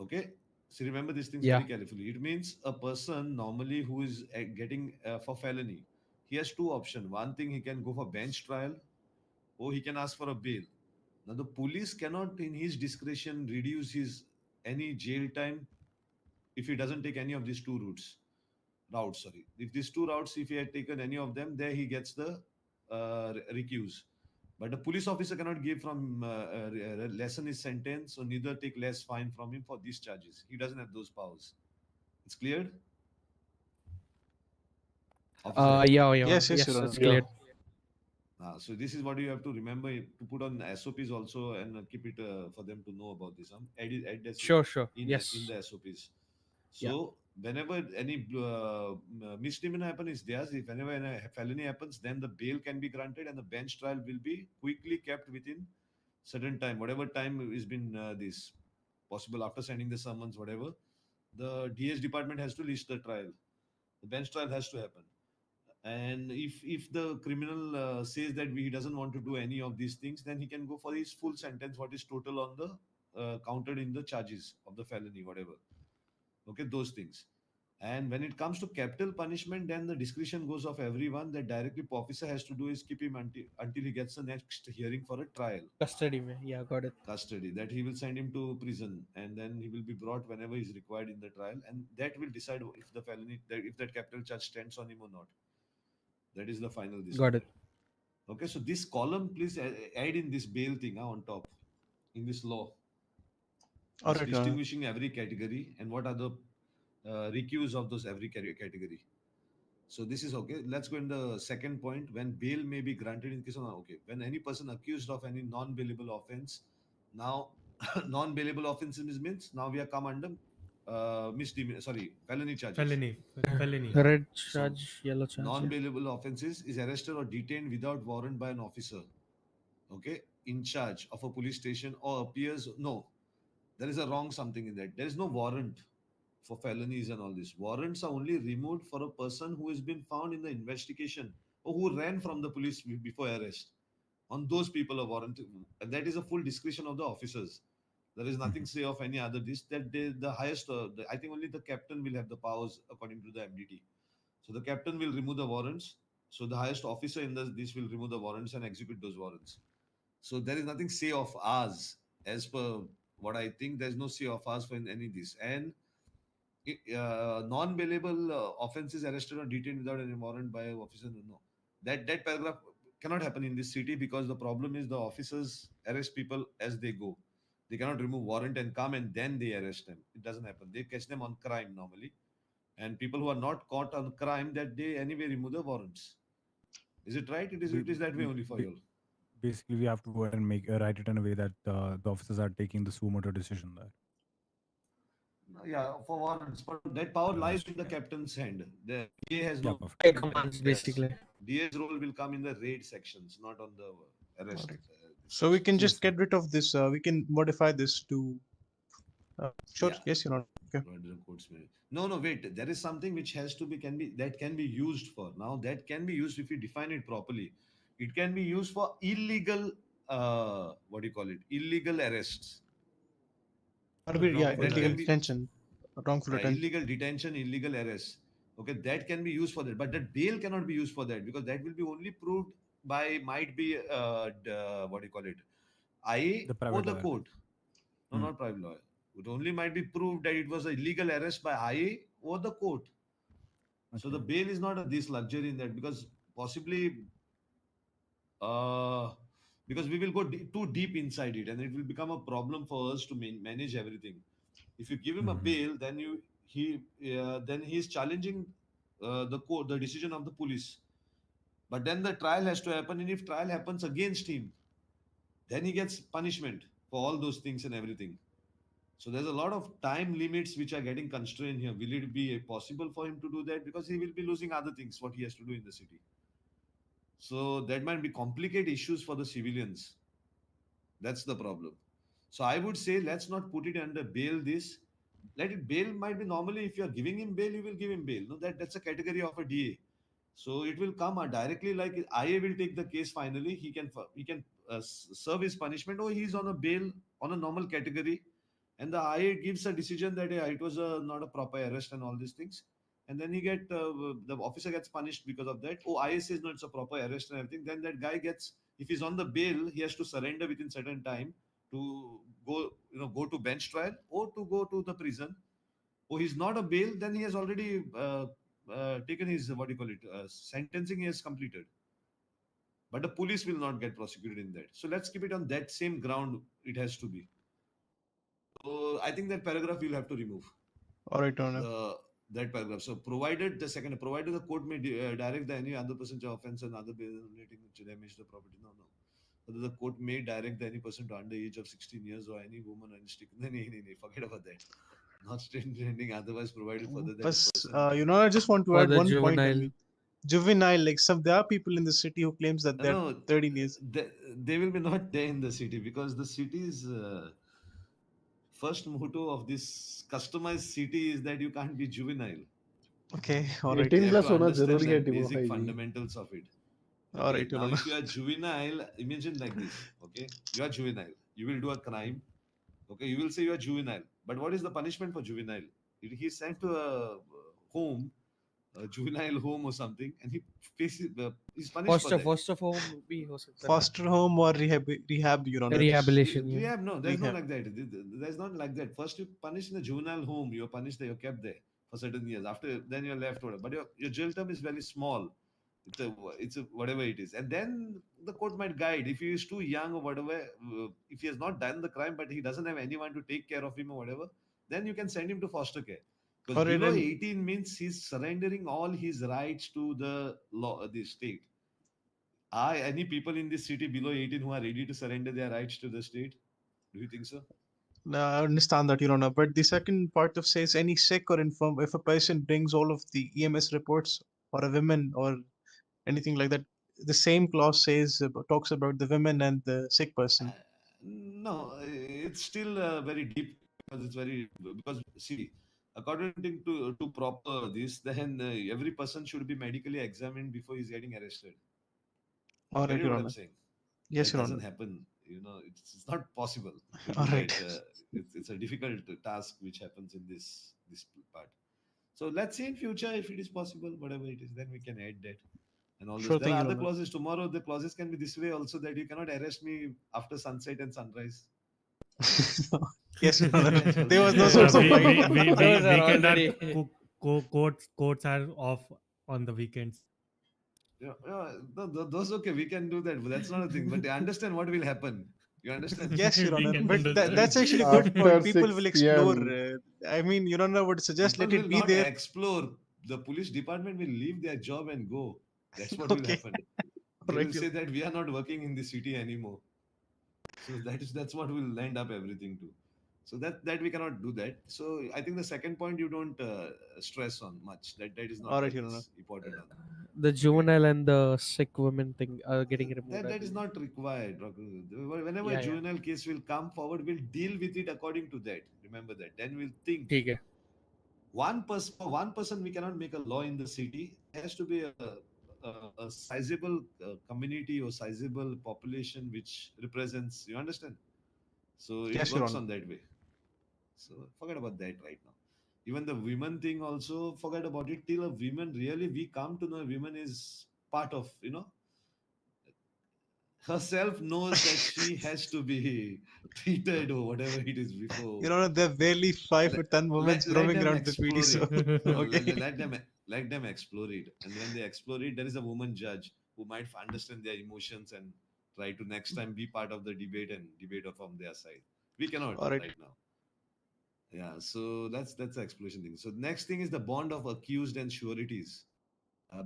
Okay, so remember these things Yeah. very carefully. It means a person normally who is getting for felony, he has two options. One thing, he can go for bench trial, or he can ask for a bail. Now the police cannot, in his discretion, reduce his any jail time if he doesn't take any of these two routes. Sorry, if these two routes, if he had taken any of them, there he gets the recuse. But the police officer cannot give from lessen his sentence, or neither take less fine from him for these charges. He doesn't have those powers. It's cleared? Officer. Yeah, Yes, yes, Your Honor. it's clear. So this is what you have to remember to put on SOPs also, and keep it for them to know about this. Add this Sure, in yes. the SOPs. Yeah. So whenever any misdemeanor happens, is theirs. If whenever a felony happens, then the bail can be granted, and the bench trial will be quickly kept within certain time. Whatever time is been this possible after sending the summons, whatever, the DS department has to list the trial. The bench trial has to happen. And if the criminal says that he doesn't want to do any of these things, then he can go for his full sentence, what is total on the counted in the charges of the felony, whatever. Okay, those things. And when it comes to capital punishment, then the discretion goes of everyone. That directly officer has to do is keep him until he gets the next hearing for a trial. Custody में, yeah, got it. Custody, that he will send him to prison, and then he will be brought whenever is required in the trial, and that will decide if the felony, if that capital charge stands on him or not. That is the final decision. Got it. Okay, so this column, please add in this bail thing on top in this law. All It's right, distinguishing every category and what are the recuse of those every category. So this is okay. Let's go in the second point. When bail may be granted in case of when any person accused of any non-bailable offense. Now, non-bailable offenses means now we are come under misdemeanor. Sorry, felony charges. Felony. Red charge, yellow charge. Non-bailable offenses is arrested or detained without warrant by an officer, okay, in charge of a police station, or appears. No, there is a wrong something in that. There is no warrant for felonies and all this. Warrants are only removed for a person who has been found in the investigation or who ran from the police before arrest. On those people, a warrant, and that is a full discretion of the officers. There is nothing say of any other this, that they, the highest. I think only the captain will have the powers according to the MDT. So the captain will remove the warrants. So the highest officer in this will remove the warrants and execute those warrants. So there is nothing say of ours as per what I think. There's no say of ours for any of this. And non-bailable offenses arrested or detained without any warrant by an officer. No, that paragraph cannot happen in this city, because the problem is the officers arrest people as they go. They cannot remove warrant and come and then they arrest them. It doesn't happen. They catch them on crime normally, and people who are not caught on crime, that they anyway remove the warrants. Is it right? It is that way only for you all. Basically, we have to go ahead and write it in a way that the officers are taking the suo motu decision there. Yeah, for warrants, but that power lies in the captain's hand. The DA has no. Basically. DA's role will come in the raid sections, not on the arrest. So we can just get rid of this. We can modify this to. Sure. Yeah. Yes, Your Honor. Okay. No, wait. There is something which has to be can be used for. Now that can be used if you define it properly. It can be used for illegal. What do you call it? Illegal arrests. Illegal detention, wrongful detention. Illegal detention, illegal arrest. Okay, that can be used for that, but that bail cannot be used for that, because that will be only proved by what do you call it, IA or the court. No, not private lawyer. It only might be proved that it was an illegal arrest by IA or the court. So the bail is not this luxury in that, because possibly because we will go too deep inside it, and it will become a problem for us to manage everything. If you give him a bail, then he is challenging the decision of the police. But then the trial has to happen, and if trial happens against him, then he gets punishment for all those things and everything. So there's a lot of time limits which are getting constrained here. Will it be possible for him to do that? Because he will be losing other things, what he has to do in the city. So that might be complicate issues for the civilians. That's the problem. So I would say, let's not put it under bail this. Let it bail might be normally, if you are giving him bail, you will give him bail. No, that's a category of a DA. So it will come directly, like IA will take the case finally. He can serve his punishment, or he's on a bail on a normal category. And the IA gives a decision that it was not a proper arrest and all these things. and then he get the officer gets punished because of that. Oh, IS says no, it's a proper arrest and everything. Then that guy gets, if he's on the bail, he has to surrender within certain time to go to bench trial or to go to the prison. Oh, he's not a bail, then he has already taken his sentencing he has completed. But the police will not get prosecuted in that. So let's keep it on that same ground. It has to be. So I think that paragraph we'll have to remove. All right, Your Honor. That paragraph. So provided the court may direct the any other person to offence and other relating to damage the property. No. Whether the court may direct the any person to under age of 16 years or any woman or any stick. No, forget about that. Not standing otherwise provided further that the person. You know, I just want to Or add the one point. I juvenile. mean, juvenile, like there are people in the city who claims that they're No, 13 years. They will be not there in the city because the city's first motto of this customized city is that you can't be juvenile. Okay, all right. 18 You have plus to होना understand जरूरी है the टिमो basic भाई जी fundamentals of it. All Okay, right, Your now Honor. if you are juvenile, imagine like this. Okay, you are juvenile. You will do a crime. Okay, you will say you are juvenile. But what is the punishment for juvenile? He's sent to a home, a juvenile home or something, and he's punished for that. Foster home भी हो सकता है. Foster home or rehab, Your Honor. Rehabilitation. Yeah. Rehab, no, there's no Rehab. like that. There's not like that. First, you punish in the juvenile home. You're punished there. You're kept there for certain years. After then, you're left. Whatever. But your jail term is very small. It's a whatever it is. And then the court might guide if he is too young or whatever. If he has not done the crime, but he doesn't have anyone to take care of him or whatever, then you can send him to foster care. Because All right, below and- 18 means he's surrendering all his rights to the law, the state. Are any people in this city below 18 who are ready to surrender their rights to the state? Do you think so? No, I understand that, Your Honor. But the second part of says any sick or infirm, if a person brings all of the EMS reports or a woman or anything like that, the same clause says talks about the women and the sick person. No, it's still very deep because see, according to proper this, then every person should be medically examined before he's getting arrested. All Get right, it Your what I'm Honor. saying? Yes, That Your doesn't Honor. happen. It's not possible to All do right. that. It's a difficult task which happens in this part. So let's see in future if it is possible, whatever it is, then we can add that. And all Sure this. There thing, are Your other Honor. clauses. Tomorrow the clauses can be this way also, that you cannot arrest me after sunset and sunrise. Yes, Your Honor. Yes, There was no source of light. Weekend are courts are off on the weekends. Yeah, those okay. We can do that. But that's not a thing. But I understand what will happen. You understand? Yes, Your We Honor. can But understand. that's actually a good point. After People 6 will explore. PM. I mean, Your Honor would suggest People let it will be not there. explore. The police department will leave their job and go. That's what will Okay. happen. They Right, will Your say that we are not working in the city anymore. So that's what will end up everything to. So that we cannot do that. So I think the second point you don't stress on much. That is not All right, that Your Honor. is important on. The juvenile and the sick women thing are getting removed. That is not required. Whenever Yeah, a juvenile case will come forward, we'll deal with it according to that. Remember that. Then we'll think. ठीक है. For one person, we cannot make a law in the city. There has to be a sizable community or sizable population which represents. You understand? So it Yes, Your works Honor. on that way. So forget about that right now. Even the women thing also, forget about it. Till a women really we come to know women is part of, herself knows that she has to be treated or whatever it is before. Your Honor, there are barely 5 or 10 women Let roaming them around the explore PD. So, it. No, okay. let them explore it. And when they explore it, there is a woman judge who might understand their emotions and try to next time be part of the debate and debate from their side. We cannot All right. right now. Yeah, so that's the exploration thing. So next thing is the bond of accused and sureties.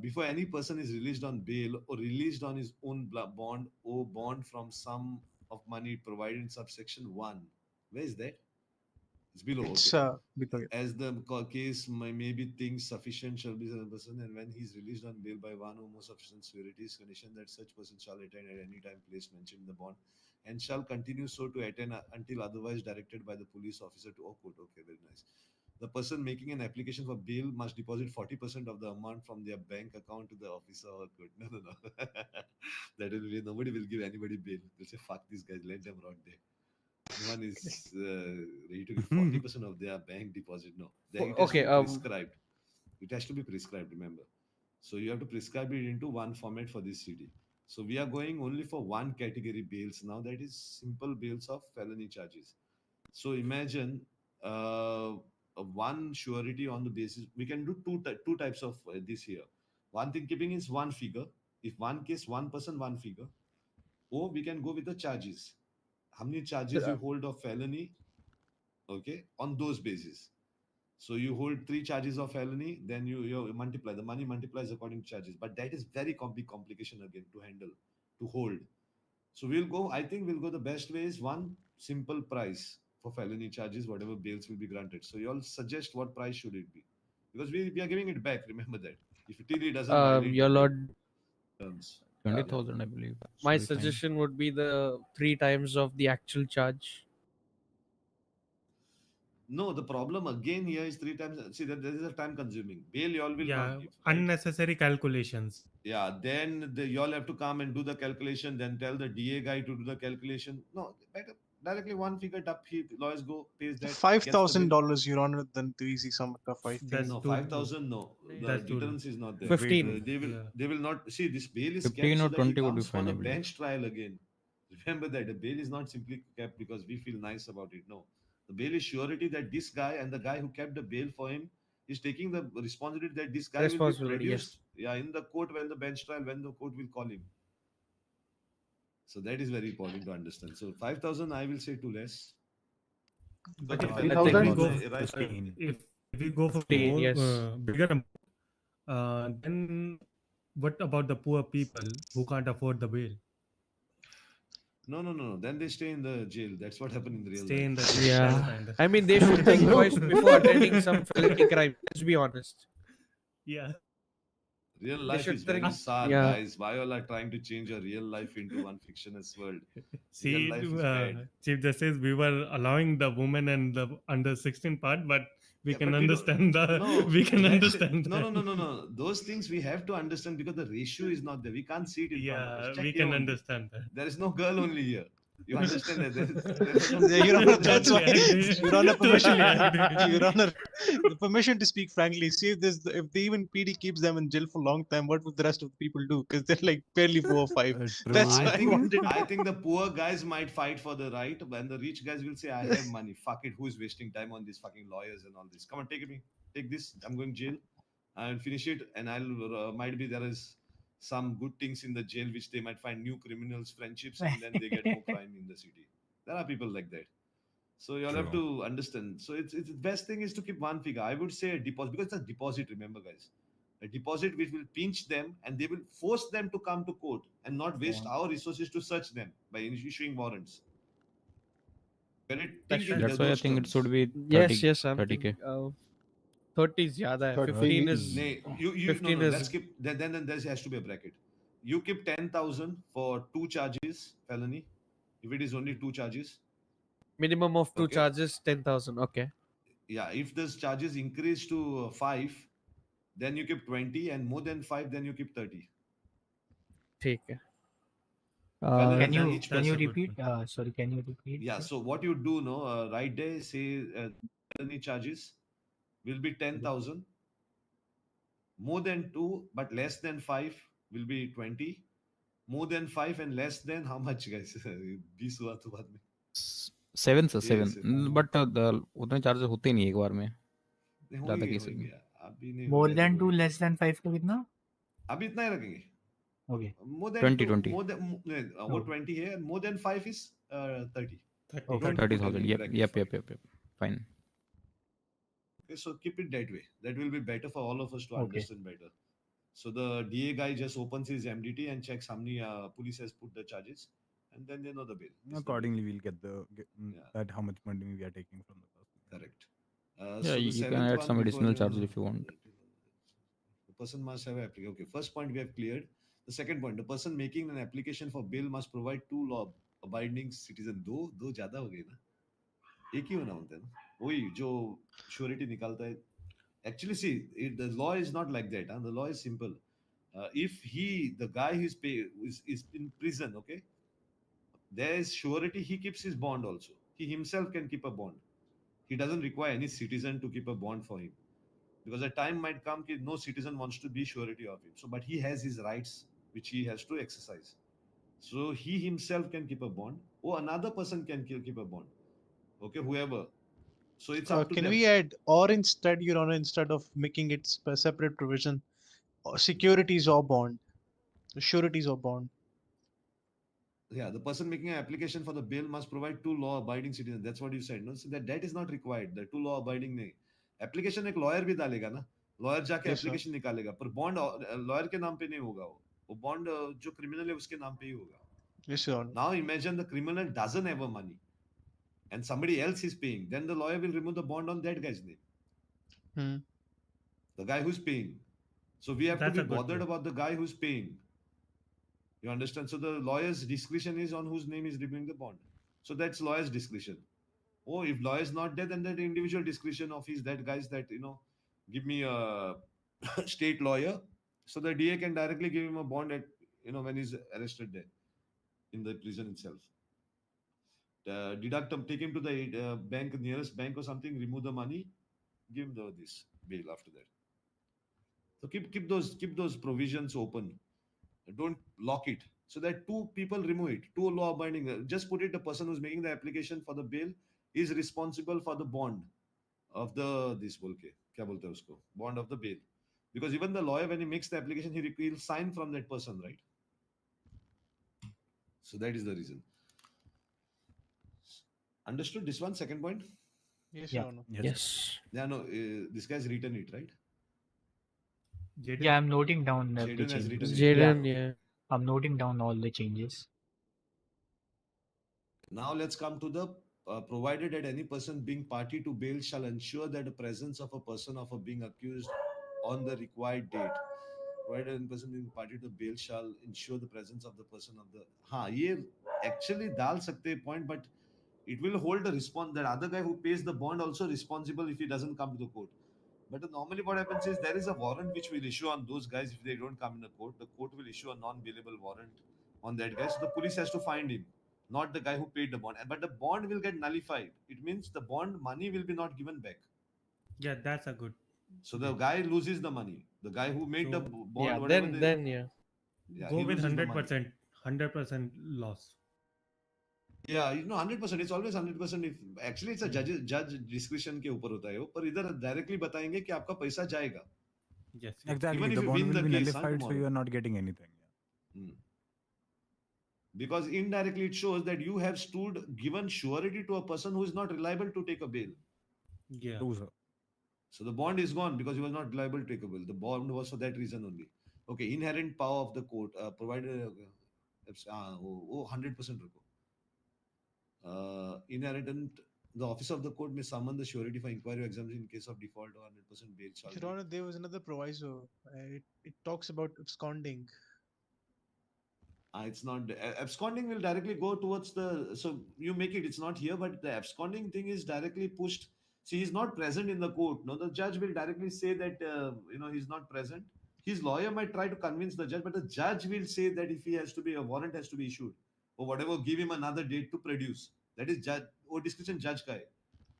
Before any person is released on bail or released on his own bond or bond from sum of money provided in subsection 1. Where is that? It's below. It's Okay. below. As the case may be things sufficient shall be a person, and when he is released on bail by one or more sufficient sureties, condition that such person shall attend at any time place mentioned in the bond, and shall continue so to attend until otherwise directed by the police officer to court. Okay, very nice. The person making an application for bail must deposit 40% of the amount from their bank account to the officer or court. No. That will be, nobody will give anybody bail. They'll say, fuck these guys, let them rot there. No one is ready to give 40% of their bank deposit. No. It has Okay, to be prescribed. It has to be prescribed, remember. So you have to prescribe it into one format for this city. So we are going only for one category bails now, that is simple bails of felony charges. So imagine one surety on the basis we can do two types of this here. One thing keeping is one figure. If one case, one person, one figure. Or we can go with the charges. How many charges you hold of felony? Okay, on those basis. So you hold 3 charges of felony, then you multiply. The money multiplies according to charges. But that is very big complication again to handle, to hold. So we'll go, I think we'll go the best way is one simple price for felony charges, whatever bails will be granted. So you all suggest what price should it be? Because we are giving it back, remember that. If it really doesn't violate Your the bail lord, terms. 20,000, I believe. my Should be fine. suggestion would be the 3 times of the actual charge. No, the problem again here is 3 times. See, that this is a time consuming. Bail you all will not give. Right? Unnecessary calculations. Yeah, then you all have to come and do the calculation, then tell the DA guy to do the calculation. No, better directly one figure up. Lawyers go pays that. $5,000, Your Honor, then the easy sum of 5,000. No, 5,000. No, the deterrence is not there. 15. They will not see this bail is 15 kept so or that 20 he would be comes fine, for I the believe. bench trial again. Remember that the bail is not simply kept because we feel nice about it. No, the bail is surety that this guy and the guy who kept the bail for him is taking the responsibility that this guy will be Responsibility, produced. Yeah, in the court when the bench trial when the court will call him. So that is very important to understand. So 5,000, I will say too less. But Because if felony we is go, a right- if we go for 15, more yes. bigger amount, then what about the poor people who can't afford the bail? No. Then they stay in the jail. That's what happened in the real Stay life. in the jail. Yeah. I mean, they should think twice before attending some felony crime. Let's be honest. Yeah. Real They life should is very think- sad, yeah. guys. Why all are trying to change your real life into one fictitious world? See, Real life is bad. Chief Justice, we were allowing the women and the under 16 part, but we Yeah, can but we don't- understand the. No, we can that- understand. No, that. no. Those things we have to understand because the ratio is not there. We can't see it in front of Yeah, us. Check we here can only. understand that. There is no girl only here. You understand that? Yeah, Your Honor, that's why. Your Honor, permission. Totally agree. Your Honor, the permission to speak frankly. See if this, if the even PD keeps them in jail for a long time, what would the rest of the people do? Because they're like barely 4 or 5. That's why I wanted. I think the poor guys might fight for the right, and the rich guys will say, "I have money. Fuck it. Who is wasting time on these fucking lawyers and all this? Come on, take this. I'm going jail. I'll finish it, and I'll might be there is some good things in the jail which they might find new criminals, friendships, and then they get more crime in the city. There are people like that. So you all have to understand. So it's the best thing is to keep one figure. I would say a deposit because it's a deposit. Remember, guys, a deposit which will pinch them and they will force them to come to court and not waste our resources to search them by issuing warrants. When it think in That's why I those think it terms. should be 30, Yes, I'm 30K. thinking, 30 is zyada hai. 15 is Nay, you 15 no, is let's keep then there has to be a bracket. You keep 10,000 for 2 charges felony. If it is only 2 charges, minimum of 2 Okay. charges 10,000. Okay. yeah. If those charges increase to 5, then you keep 20, and more than 5, then you keep 30. ठीक है. Felony Can than you each can you person. repeat? Sorry, can you repeat? Yeah. So what you do, no, right there, say felony charges will be 10,000. More than 2, but less than 5 will be 20. More than 5 and less than how much, guys? 20 हुआ तो बाद में. 7 से 7 Yes, but उतने charges होते नहीं एक बार में नहीं हो ज्यादा ही केसेस में गया. अभी नहीं More होगा, than तो 2, less than 5 का कितना? अभी इतना ही रखेंगे. Okay. More than 20, 2, 20. more than वो 20 है, more than 5 is 30. Okay. Don't put 30,000 any yep bracket for it. fine. Okay, so keep it that way. That will be better for all of us to Okay. understand better. So the DA guy just opens his MDT and checks how many police has put the charges, and then they know the bail. It's the bail. Accordingly, we'll get Yeah. that how much money we are taking from the person. Correct. Yeah, So the you can seventh add one some before, additional charges if you want. The person must have application. Okay, first point we have cleared. The second point, the person making an application for bail must provide 2 law-abiding citizen. दो ज़्यादा हो गई ना? एक ही होना होता है ना? वही जो surety निकालता है. Actually, see, the law is not like that. The law is simple. If the guy is in prison, okay, there is surety. He keeps his bond also. He himself can keep a bond. He doesn't require any citizen to keep a bond for him. because a time might come that no citizen wants to be surety of him. So, but he has his rights which he has to exercise. So he himself can keep a bond, or another person can keep a bond. Okay, whoever. So it's up to Can them. we add or instead, Your Honor, instead of making it a separate provision, securities or bond, sureties or bond? Yeah, the person making an application for the bail must provide two law-abiding citizens. That's what you said, no? So that is not required. The two law-abiding नहीं. Application एक lawyer भी डालेगा ना. Lawyer जाके Yes, sir. application निकालेगा. पर bond lawyer के नाम पे नहीं होगा वो. वो bond जो criminal है उसके नाम पे ही होगा. Yes, Your Honor. Now imagine the criminal doesn't have money, and somebody else is paying. Then the lawyer will remove the bond on that guy's name. Hmm. The guy who's paying. So we have That's to a be good bothered point. about the guy who's paying. You understand? So the lawyer's discretion is on whose name is reviewing the bond. So that's lawyer's discretion. Oh, if lawyer is not there, then that individual discretion of his that guys that give me a state lawyer, so the DA can directly give him a bond at when he's arrested there in the prison itself. Deduct him, take him to the bank, nearest bank or something, remove the money, give him this bail after that. So keep those provisions open. Don't lock it so that two people remove it. Two law abiding. Just put it. The person who's making the application for the bail is responsible for the bond of the this bolke. क्या बोलते हैं उसको? Bond of the bail. Because even the lawyer, when he makes the application, he'll sign from that person, right? So that is the reason. Understood this one? Second point? Yes, Yeah. Your Honor. Yes. Yeah, no, this guy's written it, right? Yeah, I'm noting down the Jaden has changes. written it. Jaden, yeah. I'm noting down all the changes. Now let's come to the provided that any person being party to bail shall ensure that the presence of a person of a being accused on the required date. Provided any person being party to bail shall ensure the presence of the person of the. हाँ ये actually डाल सकते हैं point, but it will hold the response that other guy who pays the bond also responsible if he doesn't come to the court. But normally what happens is there is a warrant which will issue on those guys if they don't come in the court. The court will issue a non-bailable warrant on that guy. So the police has to find him, not the guy who paid the bond. But the bond will get nullified. It means the bond money will be not given back. Yeah, that's a good. So the guy loses the money. The guy who made the bond, Yeah, whatever then yeah. Go he with loses the money. 100% loss. Yeah, 100%. It's always 100%. If actually it's a judge discretion के ऊपर होता है वो, पर इधर directly बताएंगे कि आपका पैसा जाएगा. Yes. Exactly. Even if The you bond win will the be case, nullified, so tomorrow. you are not getting anything. Because indirectly it shows that you have given surety to a person who is not reliable to take a bail. Yeah. Loser. So the bond is gone because he was not liable to take a bail. The bond was for that reason only. Okay, inherent power of the court provided 100% रुको. Inherent, the office of the court may summon the surety for inquiry or examination in case of default or 100% bail shall Your Honor, there was another proviso. It talks about absconding. It's not absconding will directly go towards the, so you make it's not here, but the absconding thing is directly pushed. See, he's not present in the court. No, the judge will directly say that he's not present. His lawyer might try to convince the judge, but the judge will say that if he has to be, a warrant has to be issued or whatever, give him another date to produce. That is judge or discretion judge ka hai.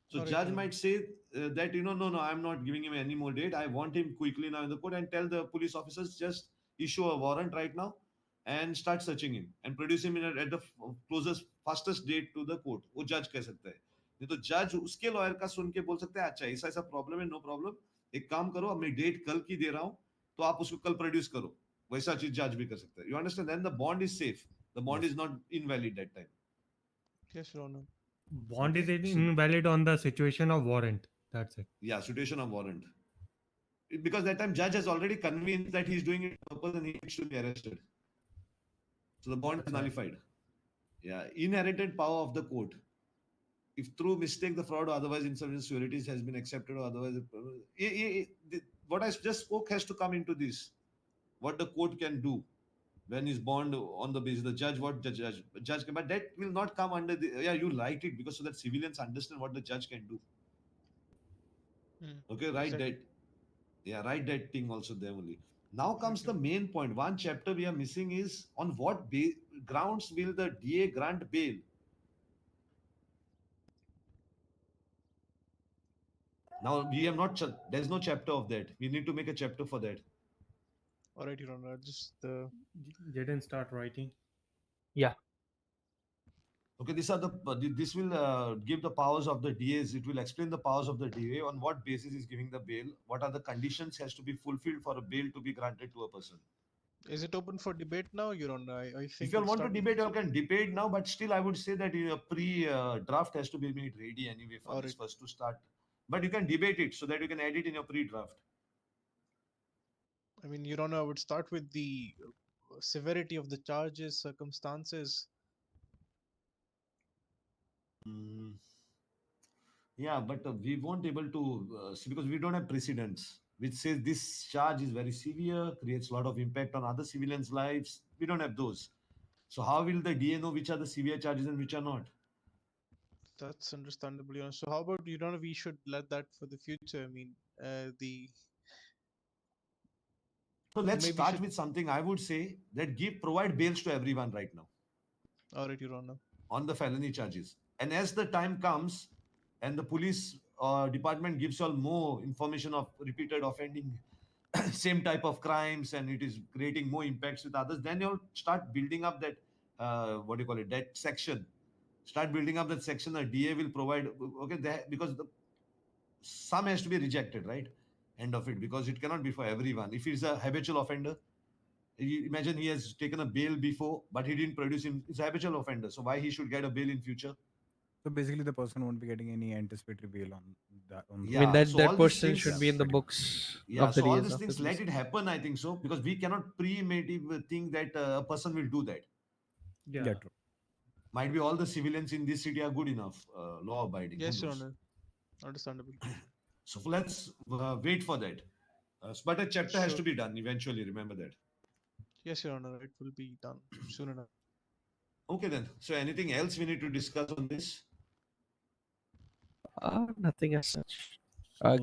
So Correct, judge Your might say that no, I'm not giving him any more date. I want him quickly now in the court, and tell the police officers just issue a warrant right now and start searching him and produce him at the closest fastest date to the court. वो judge कह सकता है. नहीं तो judge उसके lawyer का सुन के बोल सकता है अच्छा ऐसा प्रॉब्लम है, नो प्रॉब्लम, एक काम करो अब मैं डेट कल की दे रहा हूँ तो आप उसको कल प्रोड्यूस करो. वैसा चीज जज भी कर सकता है. You understand? Then the bond is safe. The bond is not invalid that time. Yes, Your Honor. Bond is invalid on the situation of warrant. That's it. Yeah, situation of warrant. Because that time judge has already convinced that he's doing it on purpose and he needs to be arrested. So the bond is nullified. Yeah, inherited power of the court. If through mistake the fraud or otherwise insufficient securities has been accepted or otherwise, what I just spoke has to come into this. What the court can do when is bond on the basis the judge, what the judge can, but that will not come under the. Yeah, you write it because so that civilians understand what the judge can do. Okay, write Exactly. that. Yeah, write that thing also there only. Now comes the main point. One chapter we are missing is on what grounds will the DA grant bail? Now we have not. There's no chapter of that. We need to make a chapter for that. All right, Your Honor. Just Jaden, start writing. Yeah. Okay, these are the. This will give the powers of the DAs. It will explain the powers of the DA on what basis is giving the bail. What are the conditions has to be fulfilled for a bail to be granted to a person. is it open for debate now, Your Honor? I think If you we'll want to start with debate, you can debate now. But still, I would say that a pre-draft has to be made ready anyway for All this right. first to start. But you can debate it so that you can add it in your pre-draft. I mean, Your Honor, I would start with the severity of the charges, circumstances. Yeah, but we won't be able to see because we don't have precedents which says this charge is very severe, creates a lot of impact on other civilians' lives. We don't have those. So how will the DA know which are the severe charges and which are not? That's understandable, Your Honor. So how about, Your Honor, we should let that for the future. I mean, So let's maybe start should- with something. I would say that provide bails to everyone right now All right, Your Honor. on the felony charges. And as the time comes and the police department gives you all more information of repeated offending, same type of crimes, and it is creating more impacts with others, then you'll start building up that, what do you call it, that section. Start building up that section. The DA will provide, okay, because some has to be rejected, right? End of it, because it cannot be for everyone. If he's a habitual offender, imagine he has taken a bail before, but he didn't produce him. He's a habitual offender. So why he should get a bail in future? So basically, the person won't be getting any anticipatory bail on that. On Yeah, I mean that so that all these person things- should be in the books Yeah, of the so all DAs these after things, this. let it happen, I think so, because we cannot premeditatively think that a person will do that. Yeah. true. Might be all the civilians in this city are good enough, law abiding. Yes, Who Your knows? Honor. Understandable. So let's wait for that. But a chapter has Sure. to be done eventually, remember that. Yes, Your Honor. It will be done soon enough. Okay then. So anything else we need to discuss on this? Nothing as such. So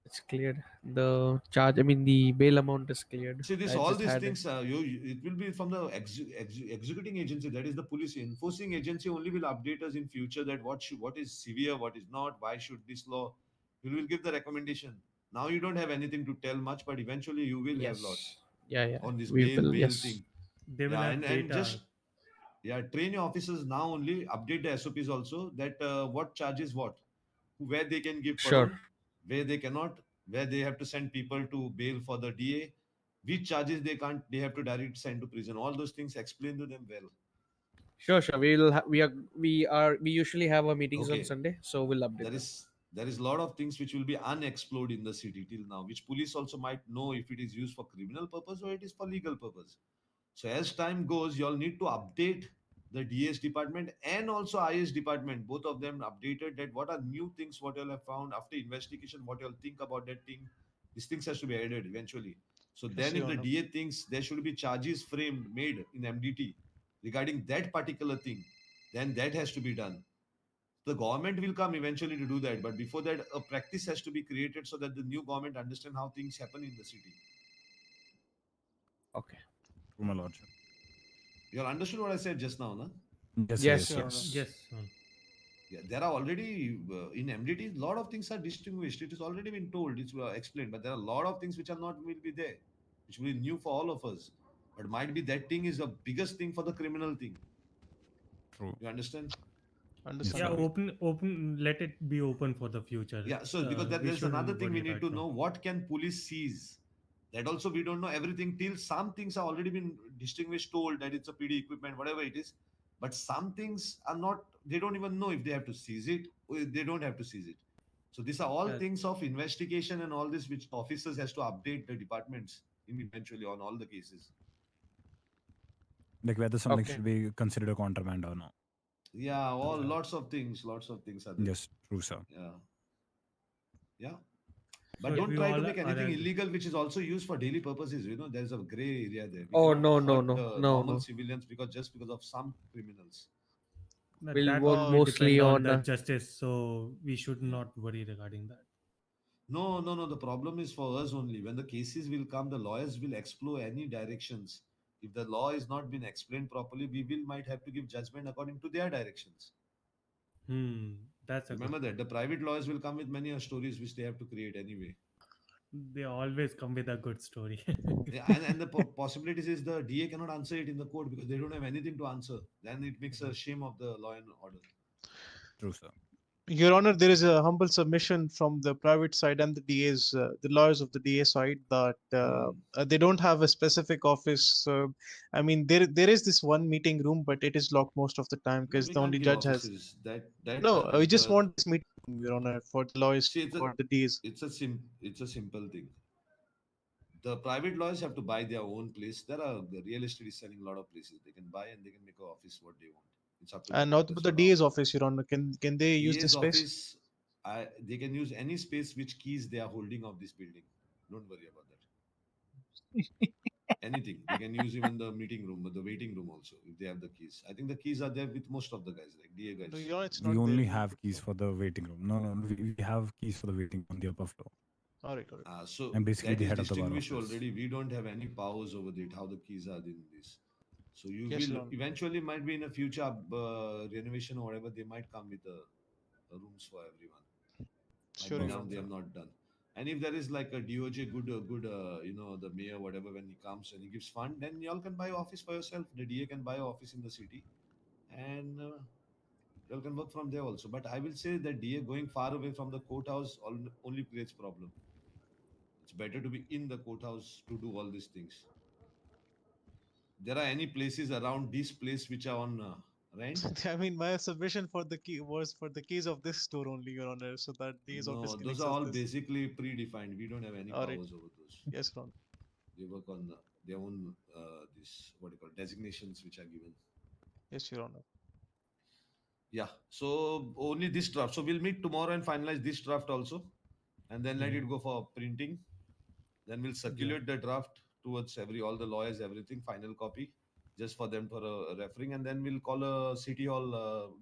It's cleared. The charge, I mean, the bail amount is cleared. See, this I all just these had things, it will be from the executing agency, that is the police. Enforcing agency only will update us in future that what is severe, what is not, why should this law. We will give the recommendation. Now you don't have anything to tell much, but eventually you will have Yes. lots Yeah. on this We bail will, yes. thing. they will have and data. just train your officers now only, update the SOPs also that what charges what, where they can give Sure. parole, where they cannot, where they have to send people to bail for the DA, which charges they can't, they have to directly send to prison. All those things explain to them well. Sure. We usually have our meetings on Okay. Sunday, so we'll update them. There is a lot of things which will be unexplored in the city till now, which police also might know if it is used for criminal purpose or it is for legal purpose. So as time goes, you all need to update the DS department and also IS department, both of them updated that what are new things, what you all have found after investigation, what you all think about that thing. These things has to be added eventually. So Yes, then if Your the Honor. DA thinks there should be charges made in MDT regarding that particular thing, then that has to be done. The government will come eventually to do that, but before that, a practice has to be created so that the new government understand how things happen in the city. Okay. True, my lordship. You all understood what I said just now, no? Yes, Yes. Your Honor. Yes. Yeah, there are already in MDT, a lot of things are distinguished. It has already been told, it's explained, but there are a lot of things which are not will be there, which will be new for all of us. But might be that thing is the biggest thing for the criminal thing. True. You understand? Yeah, Understandable. open. Let it be open for the future. Yeah. So because we there's shouldn't another thing we worry need right to now. know: what can police seize? That also we don't know everything till some things are already been distinguished, told that it's a PD equipment, whatever it is. But some things are not. They don't even know if they have to seize it or if they don't have to seize it. So these are all Yeah. things of investigation and all this, which officers has to update the departments eventually on all the cases. Like whether something Okay. should be considered a contraband or not. Yeah, all lots of things are there. Yes, true, sir. Yeah. So But if don't we try to all make are anything agree- illegal which is also used for daily purposes. There's a gray area there. We Oh, cannot no, hurt no, normal no. civilians just because of some criminals. We'll that work will mostly depend on the justice, so we should not worry regarding that. No. The problem is for us only. When the cases will come, the lawyers will explore any directions. If the law is not been explained properly, we might have to give judgment according to their directions. That's a Remember good that the private lawyers will come with many stories which they have to create anyway. They always come with a good story. Yeah, and the possibilities is the DA cannot answer it in the court because they don't have anything to answer. Then it makes a shame of the law and order. True, sir. Your Honor, there is a humble submission from the private side and the DA's, the lawyers of the DA side, that they don't have a specific office. I mean, there is this one meeting room, but it is locked most of the time because We the can't only give judge has. offices. That No, we just the want this meeting room, Your Honor, for the lawyers, see for the DAs. it's a simple thing. The private lawyers have to buy their own place. The real estate is selling a lot of places. They can buy and they can make an office what they want. It's up to them. And not That's about the not our DA's call. office, Your Honor. Can they use this DA's space? office, they can use any space which keys they are holding of this building. Don't worry about that. Anything. They can use even the meeting room, but the waiting room also, if they have the keys. I think the keys are there with most of the guys, like DA guys. No, Your Honor, it's We not only there. have keys for the waiting room. No, we have keys for the waiting on the upper floor. All right. So I'm basically that the is head of the bar distinguished office. already. We don't have any powers over it, how the keys are in this. So you Yes, will Your Honor. eventually might be in a future renovation or whatever, they might come with rooms for everyone. Sure, Like Your now they Honor. have not done. And if there is like a DOJ good, the mayor, whatever, when he comes and he gives fund, then y'all can buy office for yourself. The DA can buy office in the city, and y'all can work from there also. But I will say that DA going far away from the courthouse only creates problem. It's better to be in the courthouse to do all these things. There are any places around this place which are on rent? I mean, my submission for the key was for the keys of this store only, Your Honor, so that DA's office No, can those are access all this. basically predefined. We don't have any All right. powers over those. Yes, Your Honor. They work on their own this what you call designations which are given. Yes, Your Honor. Yeah. So only this draft. So we'll meet tomorrow and finalize this draft also, and then let it go for printing. Then we'll circulate the draft towards all the lawyers, everything, final copy, just for them for referring, and then we'll call a city hall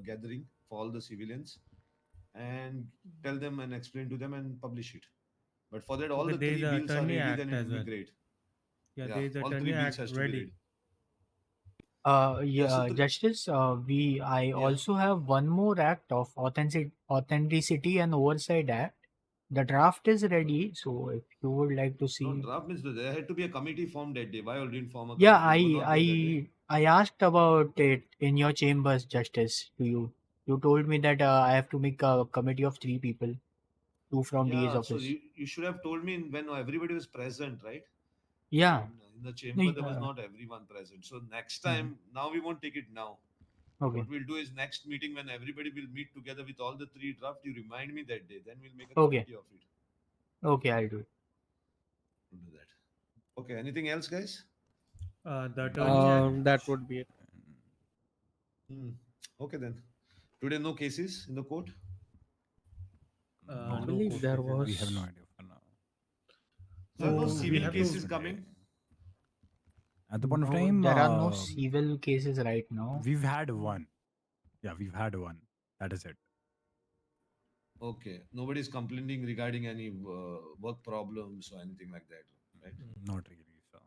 gathering for all the civilians and tell them and explain to them and publish it. But for that, all Okay, the there is three a bills are Attorney ready, Act then it as will be well. great. Yeah, there is all Attorney three bills Act has to be ready. ready. Yeah, so Justice, I Yeah. also have one more act of authenticity and oversight act. The draft is ready, so if you would like to No, see. draft means there had to be a committee formed that day. Why all didn't form a Yeah, committee? You were not there that day. I asked about it in your chambers, Justice, to you. You told me that I have to make a committee of 3 people, 2 from DA's Yeah, so office. you should have told me when everybody was present, right? Yeah. In the chamber, No, there was not everyone present. So next Mhm. time, now we won't take it now. Okay. What we'll do is next meeting when everybody will meet together with all the 3 draft, you remind me that day. Then we'll make a Okay. committee of it. Okay, I'll do it. We'll do that. Okay, anything else, guys? The Attorney Act. That would be it. Okay then. Today no cases in the court? I No believe court there cases. was. We have no idea for now. There are no So we civil have to- cases coming? At the point of No, time, there are no civil cases right now. we've had one. Yeah, we've had one. That is it. Okay. Nobody is complaining regarding any work problems or anything like that, right? Not really. So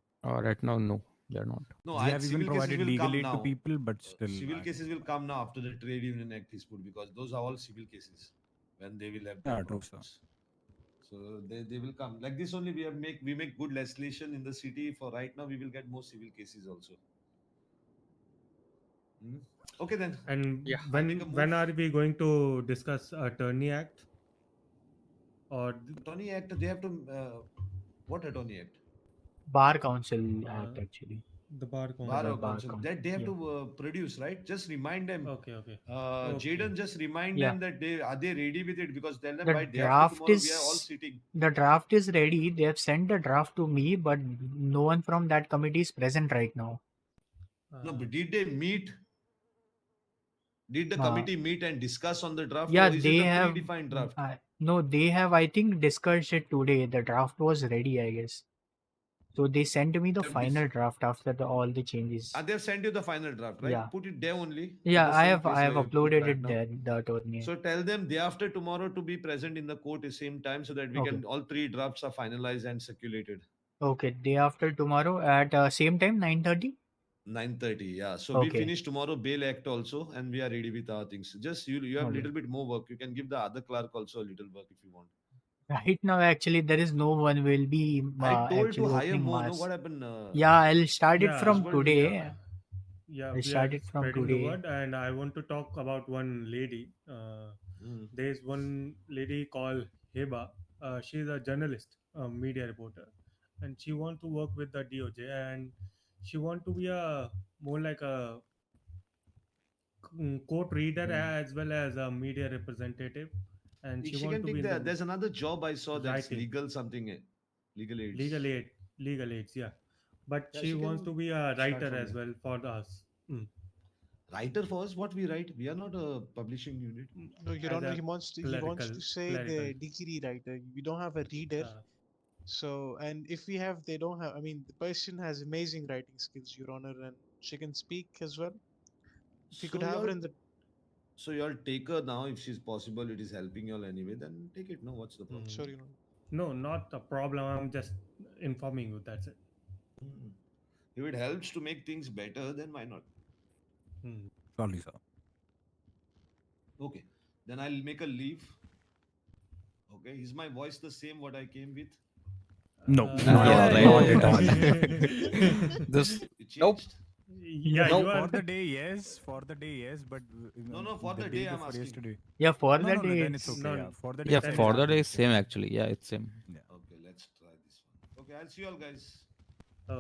Right now, no, they're not. No, we have civil even cases provided will legal come aid to now. people, but still, Civil cases will come now after the Trade Union Act is put, because those are all civil cases when they will have Yeah, their true, sir. problems. So they will come like this only. We make good legislation in the city. For right now, we will get more civil cases also. Okay then. And Yeah, I take a when move. are we going to discuss Attorney Act? Or Attorney Act, they have to. What Attorney Act? Bar Council Act, actually. the Bar Council? Bar Bar Council. Council, That they have yeah. to produce, right? Just remind them. Okay. Jaden, just remind Yeah. them that are they ready with it, because tell them The by day after draft tomorrow we are all is sitting. the draft is ready. They have sent the draft to me, but no one from that committee is present right now. No, but did they meet? Did the committee meet and discuss on the draft, Yeah, or is they it a have. predefined draft? No, they have, I think, discussed it today. The draft was ready, I guess. So they sent me the They have final draft after all the changes. They have sent you the final draft, right? Yeah. Put it there only. Yeah, in the I same have place I have where you put uploaded right it now. there. The attorney. So tell them day after tomorrow to be present in the court at the same time, so that we Okay. can all 3 drafts are finalized and circulated. Okay, day after tomorrow at same time, 9:30. 9:30. Yeah. So we Okay. finish tomorrow bail act also, and we are ready with our things. Just you have a Okay. little bit more work. You can give the other clerk also a little work if you want. Right now, actually, there is no one will be I told to actually hire opening more. No, mass. what happened? Yeah, I'll start it Yeah, from Usual today. yeah, I'll we start are it from spreading the today. word, and I want to talk about one lady. There's one lady called Heba. She's a journalist, a media reporter, and she wants to work with the DOJ, and she wants to be a more like a court reader as well as a media representative, and she She wants can to be take in the there's another job I saw that's writing. legal something. Legal aids. Legal aids, yeah. But Yeah, she she wants can to be a start writer from as there. well for us. Writer for us, what we write? We are not a publishing unit. No, Your As Honor, a he wants to clerical. say the degree writer. We don't have a reader. So, and if we have, they don't have. I mean, the person has amazing writing skills, Your Honor, and she can speak as well. If you could So have her y'all, in the. so y'all take her now if she's possible. It is helping y'all anyway. Then take it. No, what's the problem? Sorry, Your Honor. No, not a problem. I'm just informing you. That's it. If it helps to make things better, then why not? Surely, sir. Okay, then I'll make a leave. Okay, is my voice the same what I came with? No, not not at all. This It changed? Yeah, no, you are. for the day, yes. For the day, yes. But No, for the day I'm before asking. yesterday. Yeah, for No, the no, day. then it's okay. Yeah, for the day. yeah, then for it's the okay. day is same actually. Yeah, it's same. Okay, let's try this one. Okay, I'll see you all guys.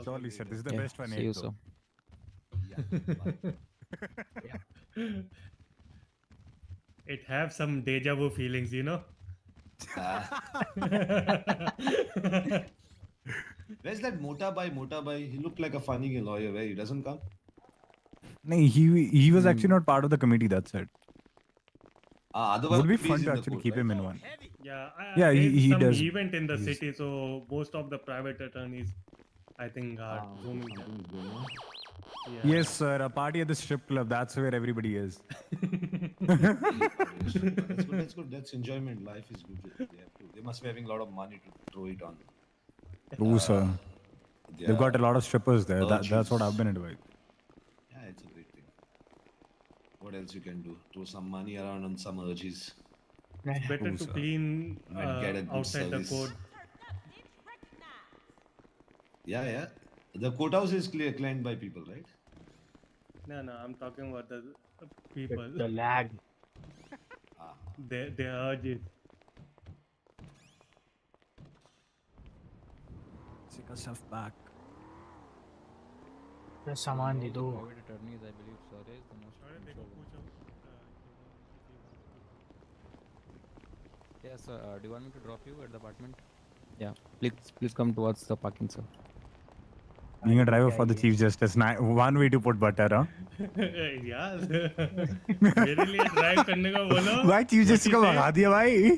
Surely, sir. This is the Yeah, best one see yet, you, though. sir. Yeah, It have some deja vu feelings, you know. Where's that Mota Bhai? He looked like a funny lawyer. Where he doesn't come? No, he was actually not part of the committee. That's it. Otherwise Would be he's fun in to the actually court, keep right? him in one. Yeah, Yeah, there's he some does. event in the He's- city, so most of the private attorneys, I think, are zooming there. Yes, sir. A party at the strip club. That's where everybody is. That's good. That's enjoyment. Life is good. They must be having a lot of money to throw it on. True, sir. They've got a lot of strippers there. That's what I've been advised. Yeah, it's a great thing. What else you can do? Throw some money around on some urges. It's better to clean And get a good outside service. the code. Yeah. The courthouse is cleaned by people, right? No, I'm talking about the people. The lag. They urge it. Take our stuff back. The सामान दे दो. Private attorneys, I believe, sorry, is the most. Yes, do you want me to drop you at the apartment? Yeah, please come towards the parking, sir. Being a driver for the Chief Justice, one way to put butter, huh? यार मेरे लिए drive करने का बोलो. भाई chief justice को भगा दिया भाई.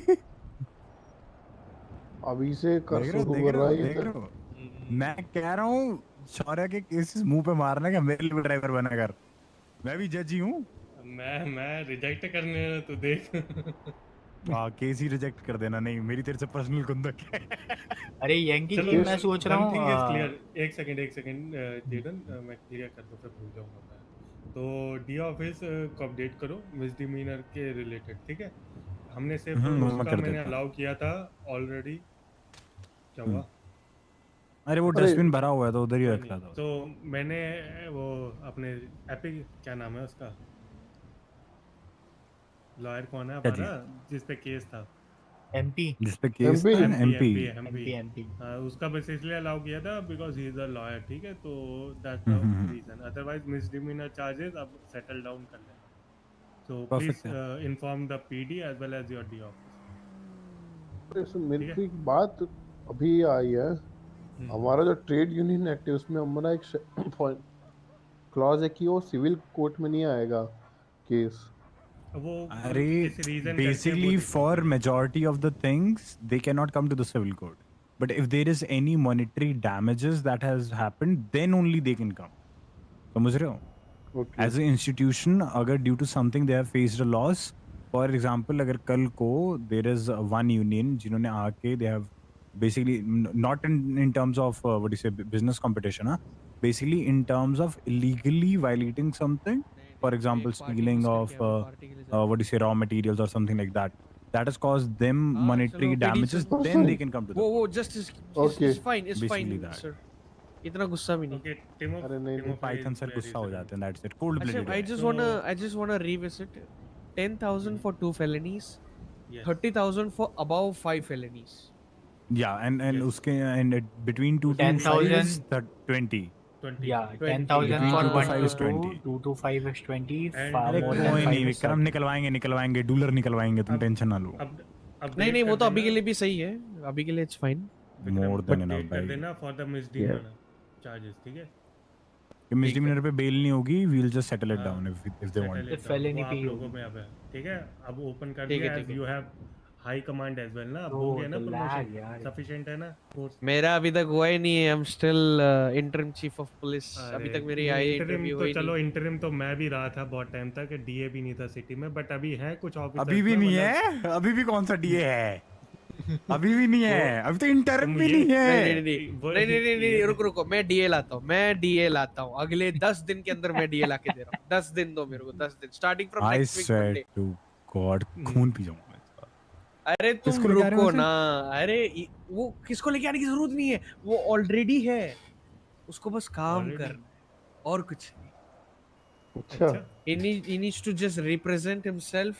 अभी से कर शुरू कर रहा है ये तो. मैं कह रहा हूँ शौर्य के केसेस मुंह पे मारने का मेरे लिए ड्राइवर बना कर. मैं भी जज ही हूँ. मैं रिजेक्ट करने तो देख. हाँ केस ही रिजेक्ट कर देना. नहीं मेरी तेरे से पर्सनल कुंदक है. अरे यंकी जी मैं सोच रहा हूँ. एक सेकंड जेडन मैं क्लियर कर दूँ फिर भूल जाऊंगा मैं. तो डी ऑफिस को अपडेट करो मिसडिमीनर के रिलेटेड, ठीक है. हमने सिर्फ उसका मैंने अलाउ किया था ऑलरेडी. क्या हुआ? अरे वो डस्टबिन भरा हुआ है तो उधर ही रख रहा था. तो मैंने वो अपने एपिक क्या नाम है उसका लॉयर कौन है हमारा जिस पे केस था? एमपी. जिस पे केस था एमपी. उसका बस इसलिए अलाउ किया था because he is a lawyer, ठीक है. तो that's the reason. Otherwise misdemeanor charges अब सेटल डाउन कर लेना. So please inform the PD as well as your D office. मेरे को एक बात अभी आई है. हमारा जो ट्रेड यूनियन एक्ट है उसमें हमारा एक क्लॉज है कि वो सिविल कोर्ट में नहीं आएगा केस. अरे basically for majority of the things they cannot come to the civil court, but if there is any monetary damages that has happened then only they can come. समझ रहे हो? As an institution अगर due to something they have faced a loss, for example अगर कल को there is one union जिन्होंने आके they have basically not in terms of what do you say business competition, huh? Basically in terms of illegally violating something, for example stealing of what do you say raw materials or something like that, that has caused them monetary चलो damages, petition then they can come to the वो court. just is Okay. fine, it's Basically fine that. sir, इतना गुस्सा भी नहीं. Okay, Timo, अरे नहीं नहीं. Python sir गुस्सा हो जाते हैं, that's it, cold अच्छा, blooded I just wanna revisit 10,000 for 2 felonies, Yes. 30,000 for above 5 felonies. yeah, and uske and between 2 to 5 is 20. 20. Yeah, 20. 10,000 Between for 2 to 1 5 to is 2, 20. 2 to 5 is 20, And अरे more than कोई 5 नहीं is Vikram, 30. निकलवाएंगे डूलर निकलवाएंगे, तुम tension ना लो. नहीं नहीं, वो तो अभी के लिए भी सही है, अभी के लिए it's fine. More than enough update कर भाई. देना फॉर द मिसडीमेनर चार्जेस, ठीक है? कि मिसडीमिनर पे बेल नहीं होगी, we will just settle it हाँ, down if they want. settle it down, वो आप लोगों में अब है, ठीक है? अब ओपन कर ठीक है, दिया, ठीक एज है. You have high command as well ना, अब हो Oh, गया ना the lag प्रमोशन, यार. सफिशिएंट है ना? मेरा अभी तक हुआ ही नहीं है, I am still interim chief of police, अभी तक मेरी आई इंटरिम इंटरव्यू तो हुई चलो, नहीं. इंटरिम तो मैं भी रहा था बहुत टाइम तक, डीए भी नहीं था सिटी में, बट अभी है कुछ ऑफिसर्स अभी भी ना, नहीं मतलब है, अभी भी कौन सा डीए है? अभी भी नहीं है, अभी तो इंटर्न भी नहीं है. नहीं, रुको, मैं डीए लाता हूँ अगले 10 दिन के अंदर, मैं डीए लाके दे रहा हूँ. 10 दिन दो मेरे को, 10 दिन starting from I next week swear Monday. To God, खून पी जाऊंगा. अरे तुम किसको लेके आ रहे हो रुको वैसे? ना, अरे वो किसको लेके आने की जरूरत नहीं है, वो ऑलरेडी है, उसको बस काम Already? करना है और कुछ नहीं. अच्छा. He needs to just represent himself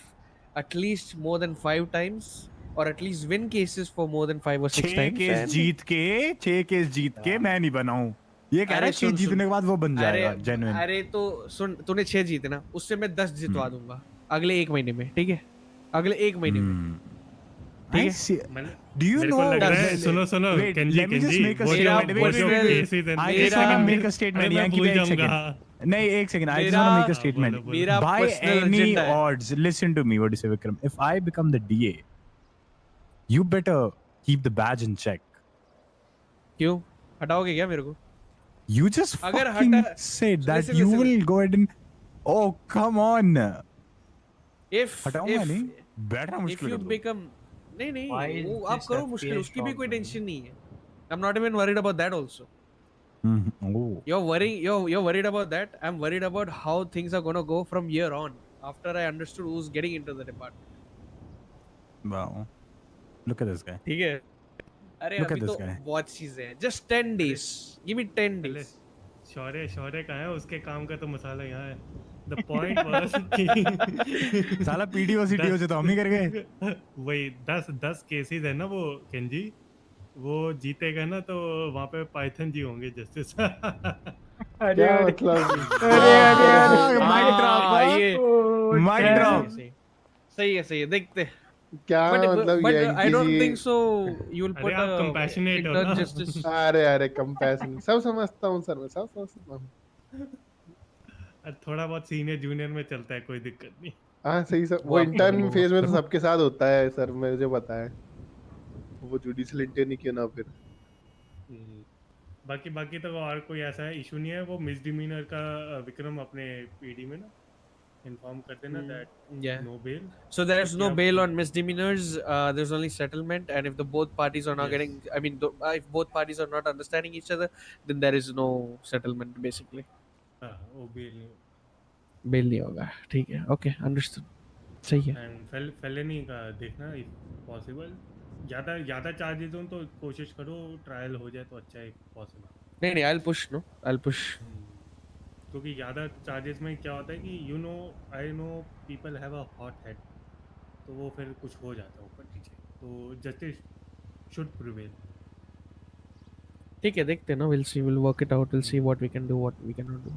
at least more than 5 times, or at least win cases for more than 5 or 6 6 times. Case जीत के मैं नहीं बनाऊं, ये कह रहा है 6 जीतने के बाद वो बन जाएगा जेन्युइन. अरे तो सुन, तूने 6 जीते ना, उससे मैं 10 जितवा दूंगा अगले 1 महीने में, ठीक है? अगले 1 महीने में, ठीक है? Do you मेरे know? को लग रहा है, सुनो Wait, Kenji, let me just make a वो जो statement. वो जो Wait. cases हैं, I just want to make a statement. अरे मैं Yankee, भूल एक जाऊंगा. second. नहीं, एक second. I just want to make a statement. मेरा By personal any agenda है. odds, listen to me. What do you say, Vikram? If I become the DA, you better keep the badge in check. क्यों हटाओगे क्या मेरे को? You just अगर fucking हटा- said that Listen, you listen. will go ahead and. Oh, come on. If हटाऊंगा नहीं. बैठना if मुश्किल you कर दो. become नहीं Why वो is आप this करो FPS मुश्किल, उसकी भी drop कोई down? टेंशन नहीं है. I'm not even worried about that also. Oh. You're worried about that. I'm worried about how things are gonna go from here on. After I understood who's getting into the department. Wow. Look at this guy. ठीक है? अरे Look at अभी this तो guy. बहुत चीजें हैं. Just 10 days. Give me 10 days. शौर्य कहाँ है? उसके काम का तो मसाला यहाँ है. The point was कि साला पीडीओ सीटीओ से तो हम ही कर गए. वही 10 केसेस है ना वो केंजी, वो जीतेगा ना तो वहाँ पे पाइथन जी होंगे जस्टिस. क्या मतलब? Mic drop. ये माइक ड्रॉप. सही है, देखते हैं. क्या मतलब But Yankee I don't ji? think so. You'll अरे put आप a compassionate हो intern ना? justice. अरे कंपैशन सब समझता हूँ सर, मैं सब समझता हूँ. थोड़ा बहुत सीनियर जूनियर में चलता है, कोई दिक्कत नहीं. हाँ सही सर, वो इंटर्न फेज में तो सबके साथ होता है सर, मुझे पता है. वो जुडिशियल इंटर्न ही क्यों ना फिर. बाकी तो और कोई ऐसा इशू नहीं है. वो मिसडिमीनर का विक्रम अपने पीडी में ना इन्फॉर्म कर देना that Yeah. No bail. So there's no Yeah. bail on misdemeanors. There's only settlement, and if the both parties are not Yes. getting, I mean, if both parties are not understanding each other, then there is no settlement basically. हाँ, वो bell नहीं. Bail नहीं होगा. ठीक है. Okay, understood. सही है. And फेलेनी का देखना इफ पॉसिबल. ज़्यादा चार्जेस हो तो कोशिश करो ट्रायल हो जाए तो अच्छा है पॉसिबल. नहीं, I'll push. No, I'll push. क्योंकि ज़्यादा चार्जेस में क्या होता है कि I know people have a hot head, तो वो फिर कुछ हो जाता है ऊपर नीचे, तो जस्टिस शुड प्रिवेल. ठीक है, देखते हैं ना. We'll see. We'll work it out. We'll see what we can do, what we cannot do.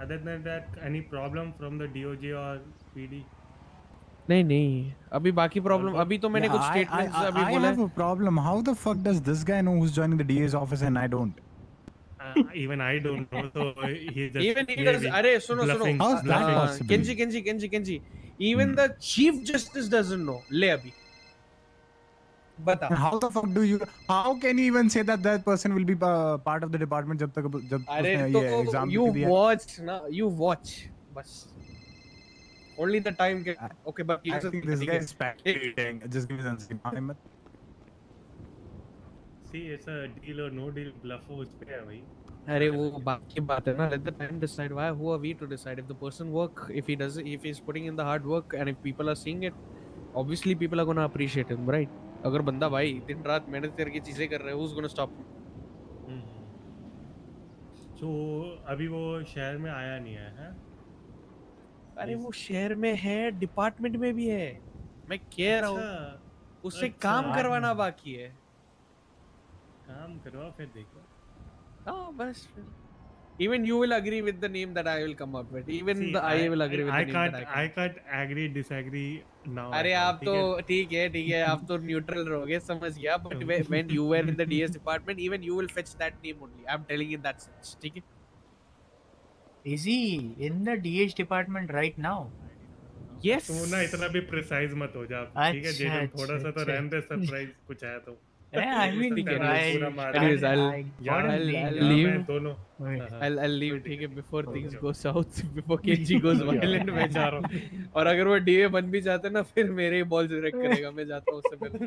Other than that, any problem from the DOJ or PD? नहीं. अभी बाकी प्रॉब्लम, अभी तो मैंने कुछ स्टेटमेंट्स अभी I बोला have है. a problem. How the fuck does this guy know who's joining the DA's office and I don't? Even I don't know, so he just Even he does. अरे सुनो. How's that possible? Kenji. Even the chief justice doesn't know. ले अभी. बता. How the fuck do you? How can you even say that that person will be part of the department जब अरे उसने तो ये एग्जाम you दिया? watch ना. You watch. बस. Only the time can. Okay, but I think this guy is speculating. Just give me one second. see it's a deal or no deal bluff उस पे है भाई. अरे वो बाकी बात है ना. Let the time decide. Why? Who are we to decide? If the person work, if he's putting in the hard work, and if people are seeing it, obviously people are gonna appreciate him, right? अगर बंदा भाई दिन रात मेहनत करके चीजें कर रहा है, who's gonna stop him? So अभी वो शहर में आया नहीं है? अरे वो शहर में है, डिपार्टमेंट में भी है. मैं कह रहा हूँ उससे काम करवाना बाकी है. काम करवा फिर देखो. हाँ बस फिर. Even you will agree with the name that I will come up with. Even See, I will agree with the name that I can't agree disagree now. अरे आप तो ठीक है आप तो न्यूट्रल रहोगे, समझ गया. But when you were in the DS department, even you will fetch that name only. I'm telling you in that sense. ठीक है. Is he in the DH department right now? Yes. तुम ना इतना भी precise मत हो जा. ठीक है जेडन, थोड़ा सा तो रहने दे सरप्राइज कुछ है तो. Yeah, I mean, anyways, I'll leave. दोनों. I'll leave. ठीक है. Before things go south, before KG goes violent, मैं जा रहा हूँ. और अगर वो DA बन भी जाते ना, फिर मेरे ही बॉल डायरेक्ट करेगा. मैं जाता हूँ उससे पहले.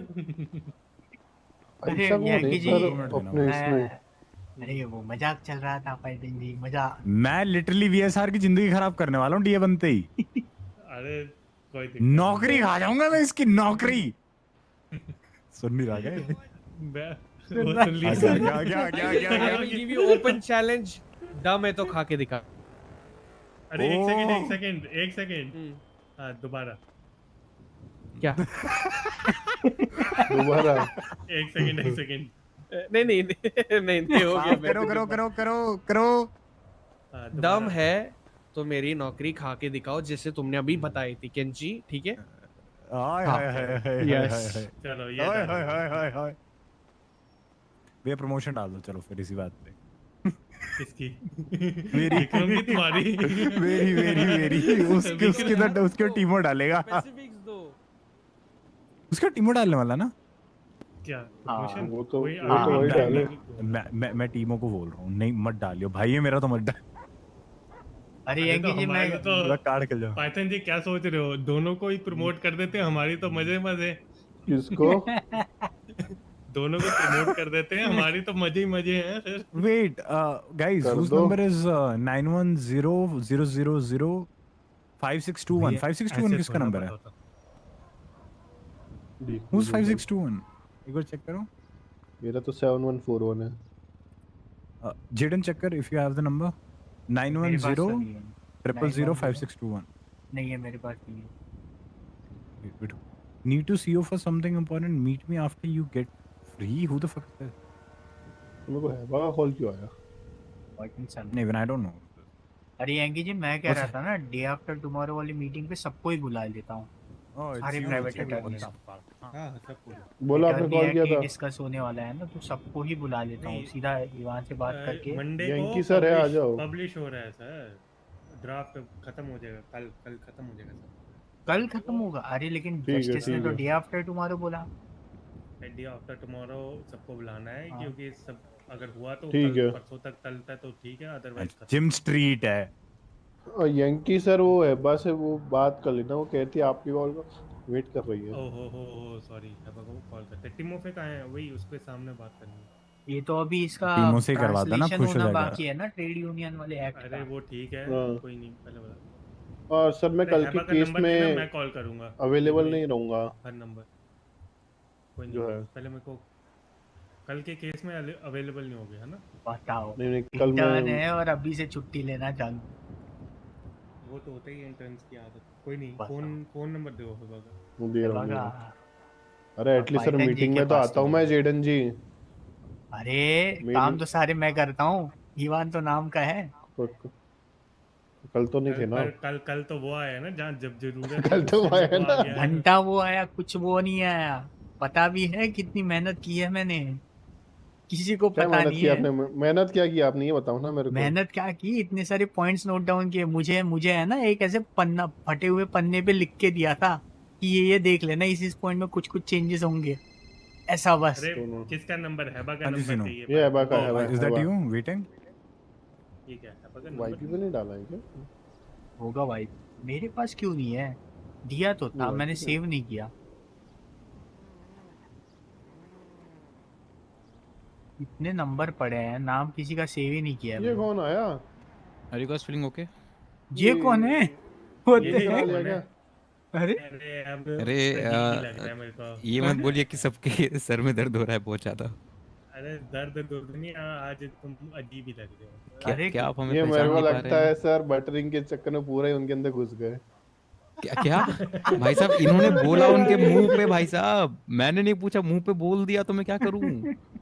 अरे यागी जी, अरे वो मजाक चल रहा था फाइटिंग जी, मजाक. मैं लिटरली VSR की जिंदगी खराब करने वाला हूँ DA बनते ही. अरे कोई दिक्कत नौकरी खा जाऊंगा मैं इसकी नौकरी. सुन नहीं रहा क्या? I will give you open challenge. दम है तो खा के दिखा. अरे एक सेकंड. हाँ दोबारा. क्या? दोबारा. एक सेकंड. नहीं हो गया. करो. दम है तो मेरी नौकरी खा के दिखाओ, जैसे तुमने अभी बताई थी केंची. ठीक है. चलो ये भैया प्रमोशन डाल दो. चलो फिर इसी बात पे. किसकी? मेरी तुम्हारी. मेरी उसके टीमो डालेगा. उसका टीमो डालने वाला ना. क्या प्रमोशन? वो तो वही डाले. मैं टीमो को बोल रहा हूँ, नहीं मत डालियो भाई, ये मेरा तो मत डाल. अरे यंगी जी मैं तो कार्ड कर जाओ. पाइथन जी क्या सोच रहे हो? दोनों को ही प्रमोट कर देते हैं, हमारी तो मजे. किसको? दोनों को प्रमोट कर देते हैं, हमारी तो मजे हैं फिर. Wait guys, whose number is 9100005621? 5621 किसका नंबर है? Who's 5621? एक बार चेक करो. मेरा तो 7141 है. जेडन चेक कर if you have the number. 9100005621. नहीं है मेरे पास नहीं है. Wait. Need to see you for something important. Meet me after you get free. Who the fuck is that? मेरे को है बागा कॉल क्यों आया? नहीं, even I don't know. अरे यंगी जी मैं कह रहा था ना, डे आफ्टर टुमारो वाली मीटिंग पे सबको ही बुला लेता हूँ. सारे प्राइवेट अटॉर्नी. हां सबको. बोला आपने कॉल किया था. डिस्कस होने वाला है ना, तो सबको ही बुला लेता हूँ सीधा वहां से बात करके. मंडे यंकी सर है, आ जाओ. पब्लिश हो रहा है सर. ड्राफ्ट खत्म हो जाएगा कल खत्म हो जाएगा सर. कल खत्म होगा? अरे लेकिन जस्टिस ने तो डे आफ्टर टुमारो बोला. डे आफ्टर टुमारो सबको बुलाना है क्योंकि सब अगर हुआ तो परसों तक चलता है तो ठीक है, अदरवाइज जिम स्ट्रीट है. और यंकी सर वो है बस वो बात कर लेना. वो कहती है आपकी कॉल को वेट कर रही है. ओहो सॉरी. अब वो कॉल करते. टिमोफे कहां है? वही उसके सामने बात करनी है. ये तो अभी इसका टीमों से करवा देना, खुश हो जाएगा. बाकी है ना ट्रेड यूनियन वाले एक्ट. अरे वो ठीक है, कोई नहीं, पहले बता. और सर मैं कल के केस में मैं कॉल करूंगा. अवेलेबल नहीं रहूंगा. हर नंबर कोई नहीं है. पहले मेरे को कल के केस में अवेलेबल नहीं होगे है ना. बताओ. नहीं कल मैं है और अभी से छुट्टी लेना चालू. वो तो होता ही है इंटर्न्स की आदत. कोई नहीं. फोन नंबर दो होगा. वो दे रहा हूं. अरे एटलीस्ट सर मीटिंग में तो आता हूं मैं जेडन जी. अरे काम तो सारे मैं करता हूँ. ईवान तो नाम का है. कल तो नहीं थे ना. कल तो वो आया ना जहाँ जब जरूरत. कल तो आया ना. घंटा वो आया, कुछ वो नहीं आया. पता भी है कितनी मेहनत की है मैंने. किसी को पता नहीं है. आपने मेहनत क्या की आपने ये बताओ ना मेरे को. मेहनत क्या की? इतने सारे पॉइंट्स नोट डाउन किए. मुझे है ना एक ऐसे पन्ना फटे हुए पन्ने पे लिख के दिया था कि ये देख लेना, इस पॉइंट में कुछ चेंजेस होंगे. ऐसा बस. किसका नंबर है? हेबा का नंबर चाहिए. ये हेबा का है. Is that you waiting? ठीक है. हेबा का वाईपी पे नहीं डाला है क्या? होगा भाई. मेरे पास क्यों नहीं है? दिया तो था, मैंने सेव नहीं किया. इतने नंबर पड़े हैं, नाम किसी का सेव ही नहीं किया है ये bro। कौन आया? Are you guys feeling okay? ये कौन है? What ये the करा heck? लिया क्या? अरे अरे अब अरे अजीब ही लग रहा है मेरे को। ये मत बोलिए कि सबके सर में दर्द हो रहा है बहुत ज्यादा। अरे दर्द नहीं, आज तुम अजीब ही लग रहे हो। क्या क्या आप हमें ये मेरे पहचान को नहीं पा लगता रहे है हैं? सर बटरिंग के चक्कर में पूरा ही उनके अंदर घुस गए। क्या क्या भाई साहब, इन्होंने बोला उनके मुंह पे, भाई साहब मैंने नहीं पूछा, मुंह पे बोल दिया तो मैं क्या करूं?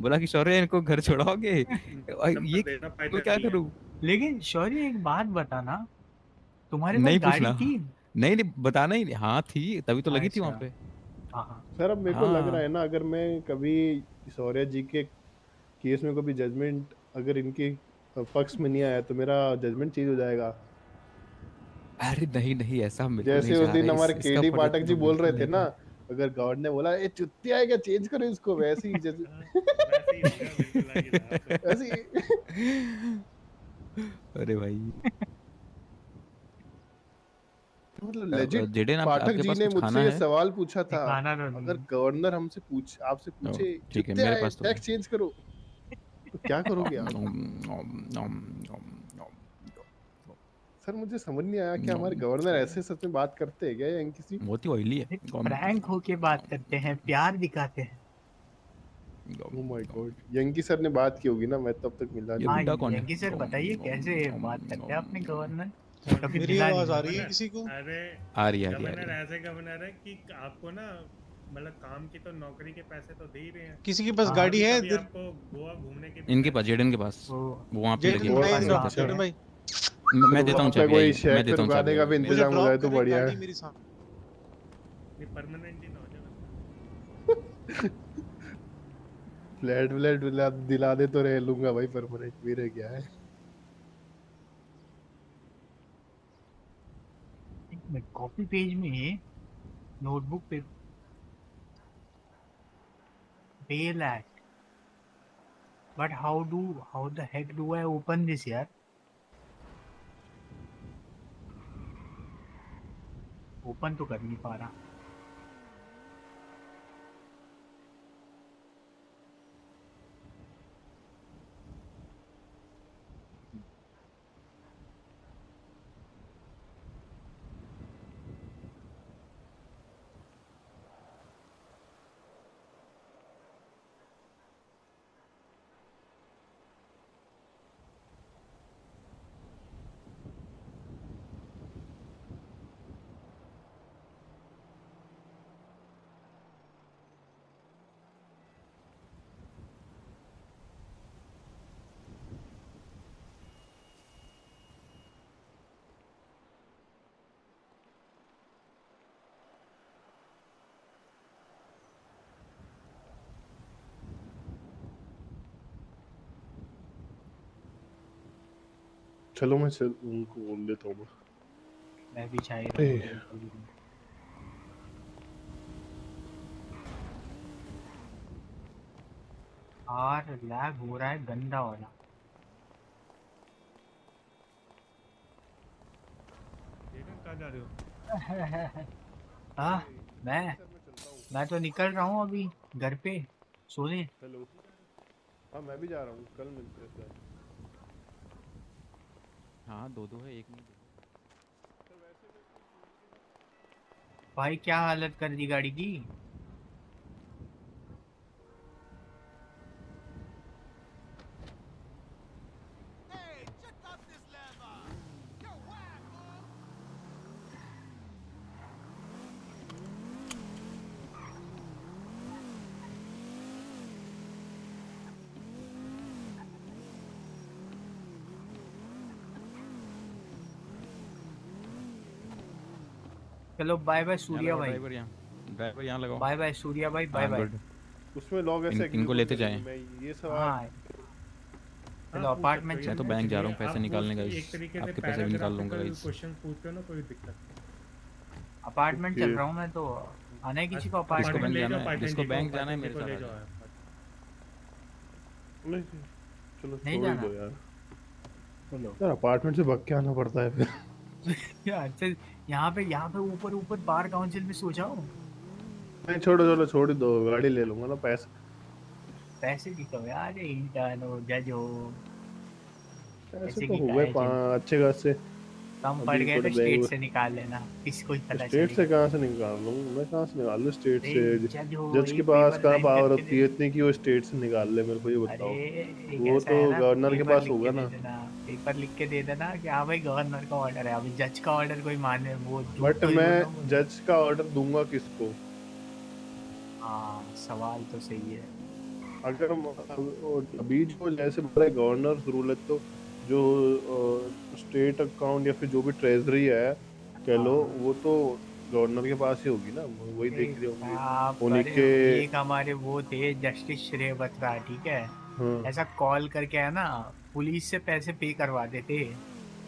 बोला कि शौर्य इनको घर छोड़ाओगे? नंबर ये देना मैं क्या फाइनल है। करूं? लेकिन शौर्य एक बात बताना, तुम्हारे पास नहीं गाड़ी पूछना, थी? नहीं नहीं बताना ही नहीं। हाँ थी, तभी तो लगी थी वहां अच्छा पे। हाँ सर अब मेरे को लग रहा हाँ है ना, अगर मैं कभी शौर्य जी के केस में कभी जजमेंट अगर इनके पक्ष में नहीं आया तो मेरा जजमेंट चेंज हो जाएगा। अरे नहीं नहीं, ऐसा हम बिल्कुल नहीं जैसे उस चाह दिन रहे, हमारे इसका केडी प्रोजेक्ट पाठक जी तो बोल रहे बिल्कुल थे नहीं ना, था। अगर गॉड ने बोला ये चुतिया है क्या, चेंज करो इसको, वैसे ही वैसे ही होगा बिल्कुल लग ही रहा है। वैसे ही अरे भाई मतलब लेजिट जेडन आप पाठक आपके जी पास ने कुछ मुझसे खाना ये है? सवाल पूछा था, खाना तो अगर नहीं। गवर्नर हमसे पूछ आपसे ओ, पूछे ठीक है, चुतिया मेरे है पास तो टैक्स चेंज करो, तो क्या करोगे आप? नॉम, नॉम, नॉम, नॉम, नॉम, सर मुझे समझ नहीं आया कि हमारे नॉम, गवर्नर ऐसे सच में बात करते हैं क्या या किसी बहुत ही ऑयली है। प्रैंक होके बात करते हैं, प्यार दिखाते हैं। Oh my God, Yankee sir ने बात की होगी ना, मैं तब तक मिला ये नहीं। हाँ बुड्ढा कौन है? यंकी सर बताइए कैसे बात करते हैं अपने गवर्नर? कभी मेरी मिला आवाज नहीं। आ रही है किसी को? अरे आ रही है गवर्नर ऐसे गवर्नर है कि आपको ना मतलब काम की तो नौकरी के पैसे तो दे ही रहे हैं। किसी के पास हाँ। गाड़ी है कभी इधर? आपको गोवा घूमने के भी इनके पैसे पास, जेडन के पास, वो वो वहाँ पे लगी जेडन हुई है, मैं वहीं ड्रॉप देता है। जेडन भाई, मैं देता हूँ वहाँ पे चाबी, कोई आइए शेक मैं पे देता हूँ चाबी, रुकाने का भी आइए मेरे मुझे इंतजाम हो जाए ड्रॉप तो करें बढ़िया गाड़ी है। मेरे सामने। नहीं परमानेंट ही ना हो जाए। फ्लैट दिला दे तो रह लूंगा भाई, परमानेंट मेरे क्या है। कॉपी पेज में नोटबुक पे bail act, but how the heck do I open this यार? ओपन तो कर नहीं पा रहा। चलो मैं चल उनको बोल देता हूँ। मैं भी चाहे ए, आर लैग हो रहा है गंदा वाला। कहाँ जा रहे हो? हाँ मैं तो निकल रहा हूँ अभी घर पे सोने। हेलो, हाँ मैं भी जा रहा हूँ, कल मिलते हैं सर। हाँ दो दो है, एक नहीं। भाई क्या हालत कर दी गाड़ी की। चलो बाय बाय सूर्या भाई। ड्राइवर यहाँ लगाओ। बाय बाय सूर्या भाई, बाय बाय। उसमें लॉग ऐसे इनको लेते जाएं। मैं ये सवाल हाँ चलो अपार्टमेंट मैं तो बैंक जा रहा हूँ पैसे निकालने का, एक तरीके से आपके पैसे भी निकाल लूंगा पैराग्राफिकल गाइस। क्वेश्चन पूछते हो ना, कोई दिक्कत नहीं। अपार्टमेंट चल रहा हूँ मैं तो। आना है किसी को किसको अपार्टमेंट? बैंक ले जाना जाओ है? जिसको पार्टनर बैंक को, जाना है मेरे पार्टनर को ले साथ आ जाओ जाओ। नहीं चलो नहीं छोड़ ही जाना? दो यार। चलो यार अपार्टमेंट से भाग के आना पड़ता है फिर। यार चल, यहाँ पे ऊपर ऊपर बार काउंसिल में सो जाओ। नहीं छोड़ो छोड़ो छोड़ ही दो, गाड़ी ले लूंगा ना पैसे। पैसे दिखाओ यार, इंटर्न हो, जज हो, ऐसे ऐसे तो की हुए काहे चिंता। अच्छे खासे। कम पड़ अभी गए थोड़े तो स्टेट बैंक से निकाल लेना, किसको ही पता स्टेट से चलेगा। कहाँ से निकाल लूँ मैं? कहाँ से निकाल लूँ स्टेट अरे से? जज हो, जज के एक पास पेपर कहाँ साइन पावर करके दे होती है दे। इतनी कि वो स्टेट से निकाल ले? मेरे को ये अरे बताओ। एक वो ऐसा तो है ना, गवर्नर के पेपर पास लिख के होगा दे ना। देना, पेपर लिख के दे देना कि हाँ भाई गवर्नर का ऑर्डर है, अभी जज का ऑर्डर कोई माने, वो झूठ बट थोड़ी मैं बोल रहा हूँ मैं। जज का ऑर्डर दूंगा किसको? हाँ सवाल तो सही है। अगर अभी जो जैसे बड़े गवर्नर रूल है तो जो स्टेट अकाउंट या फिर जो भी ट्रेजरी है कह लो, हाँ वो तो गवर्नर के पास ही होगी ना, वही अरे देख रहे होंगे आप, उन्हीं अरे के। एक हमारे वो थे जस्टिस श्रेय बत्रा, ठीक है, हाँ। ऐसा कॉल करके है ना, पुलिस से पैसे पे करवाते थे।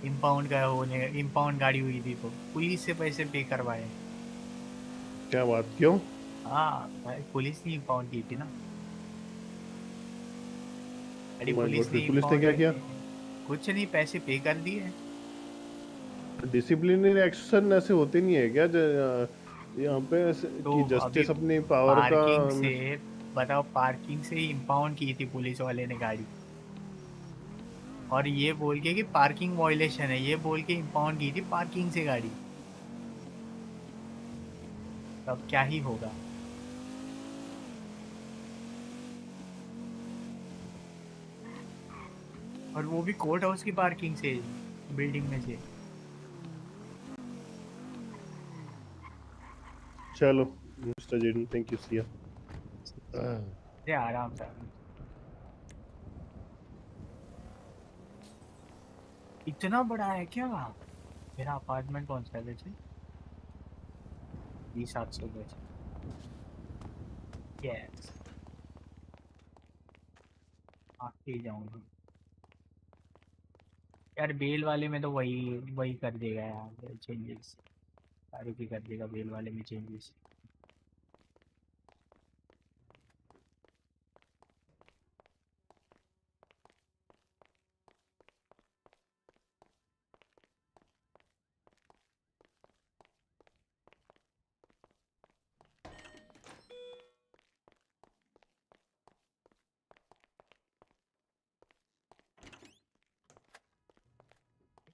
इम्पाउंड का होने, इम्पाउंड गाड़ी हुई थी तो पुलिस से पैसे पे करवाए। क्या बात, क्यों? हाँ भाई, पुलिस ने इम्पाउंड की थी ना, गाड़ी माय गॉड, पुलिस ने फिर पुलिस ने इम्पाउंड क्या में, किया? कुछ नहीं, पैसे पे कर दिए। डिसिप्लिनरी एक्शन ऐसे होते नहीं है क्या यहाँ पे तो कि अभी जस्टिस अपनी पावर का पार्किंग से, बताओ, पार्किंग से ही इम्पाउंड की थी पुलिस वाले ने गाड़ी, और ये बोल के कि पार्किंग वायलेशन है, ये बोल के इम्पाउंड की थी पार्किंग से गाड़ी। अब क्या ही होगा। और वो भी कोर्ट हाउस की पार्किंग से, बिल्डिंग में से। चलो mister Jayden, thank you, Siya. अरे आराम से आराम से। इतना बड़ा है क्या? मेरा अपार्टमेंट कौन सा है वैसे? 700 गज। यस, आके ही जाऊंगा यार। बेल वाले में तो वही वही कर देगा यार, चेंजेस सारे की कर देगा बेल वाले में चेंजेस।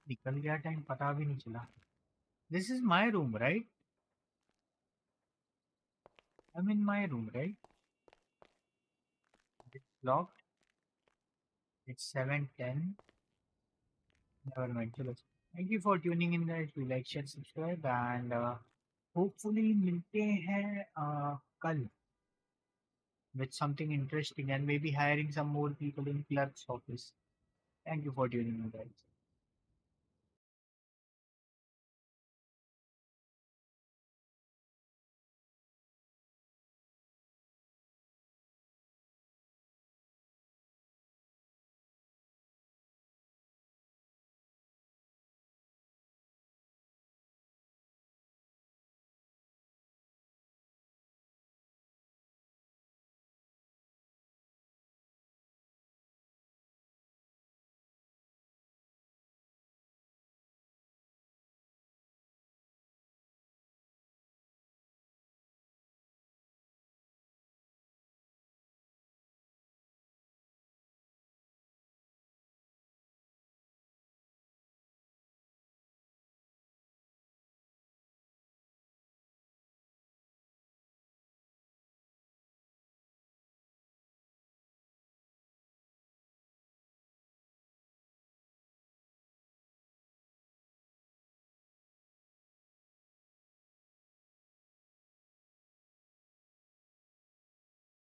निकल गया टाइम, पता भी नहीं चला। This is my room right? I am in my room right? It's locked. It's 7:10। Never mind, चलो। Thank you for tuning in guys, do like share subscribe and hopefully मिलते हैं कल with something interesting and maybe hiring some more people in clerk's office. Thank you for tuning in guys.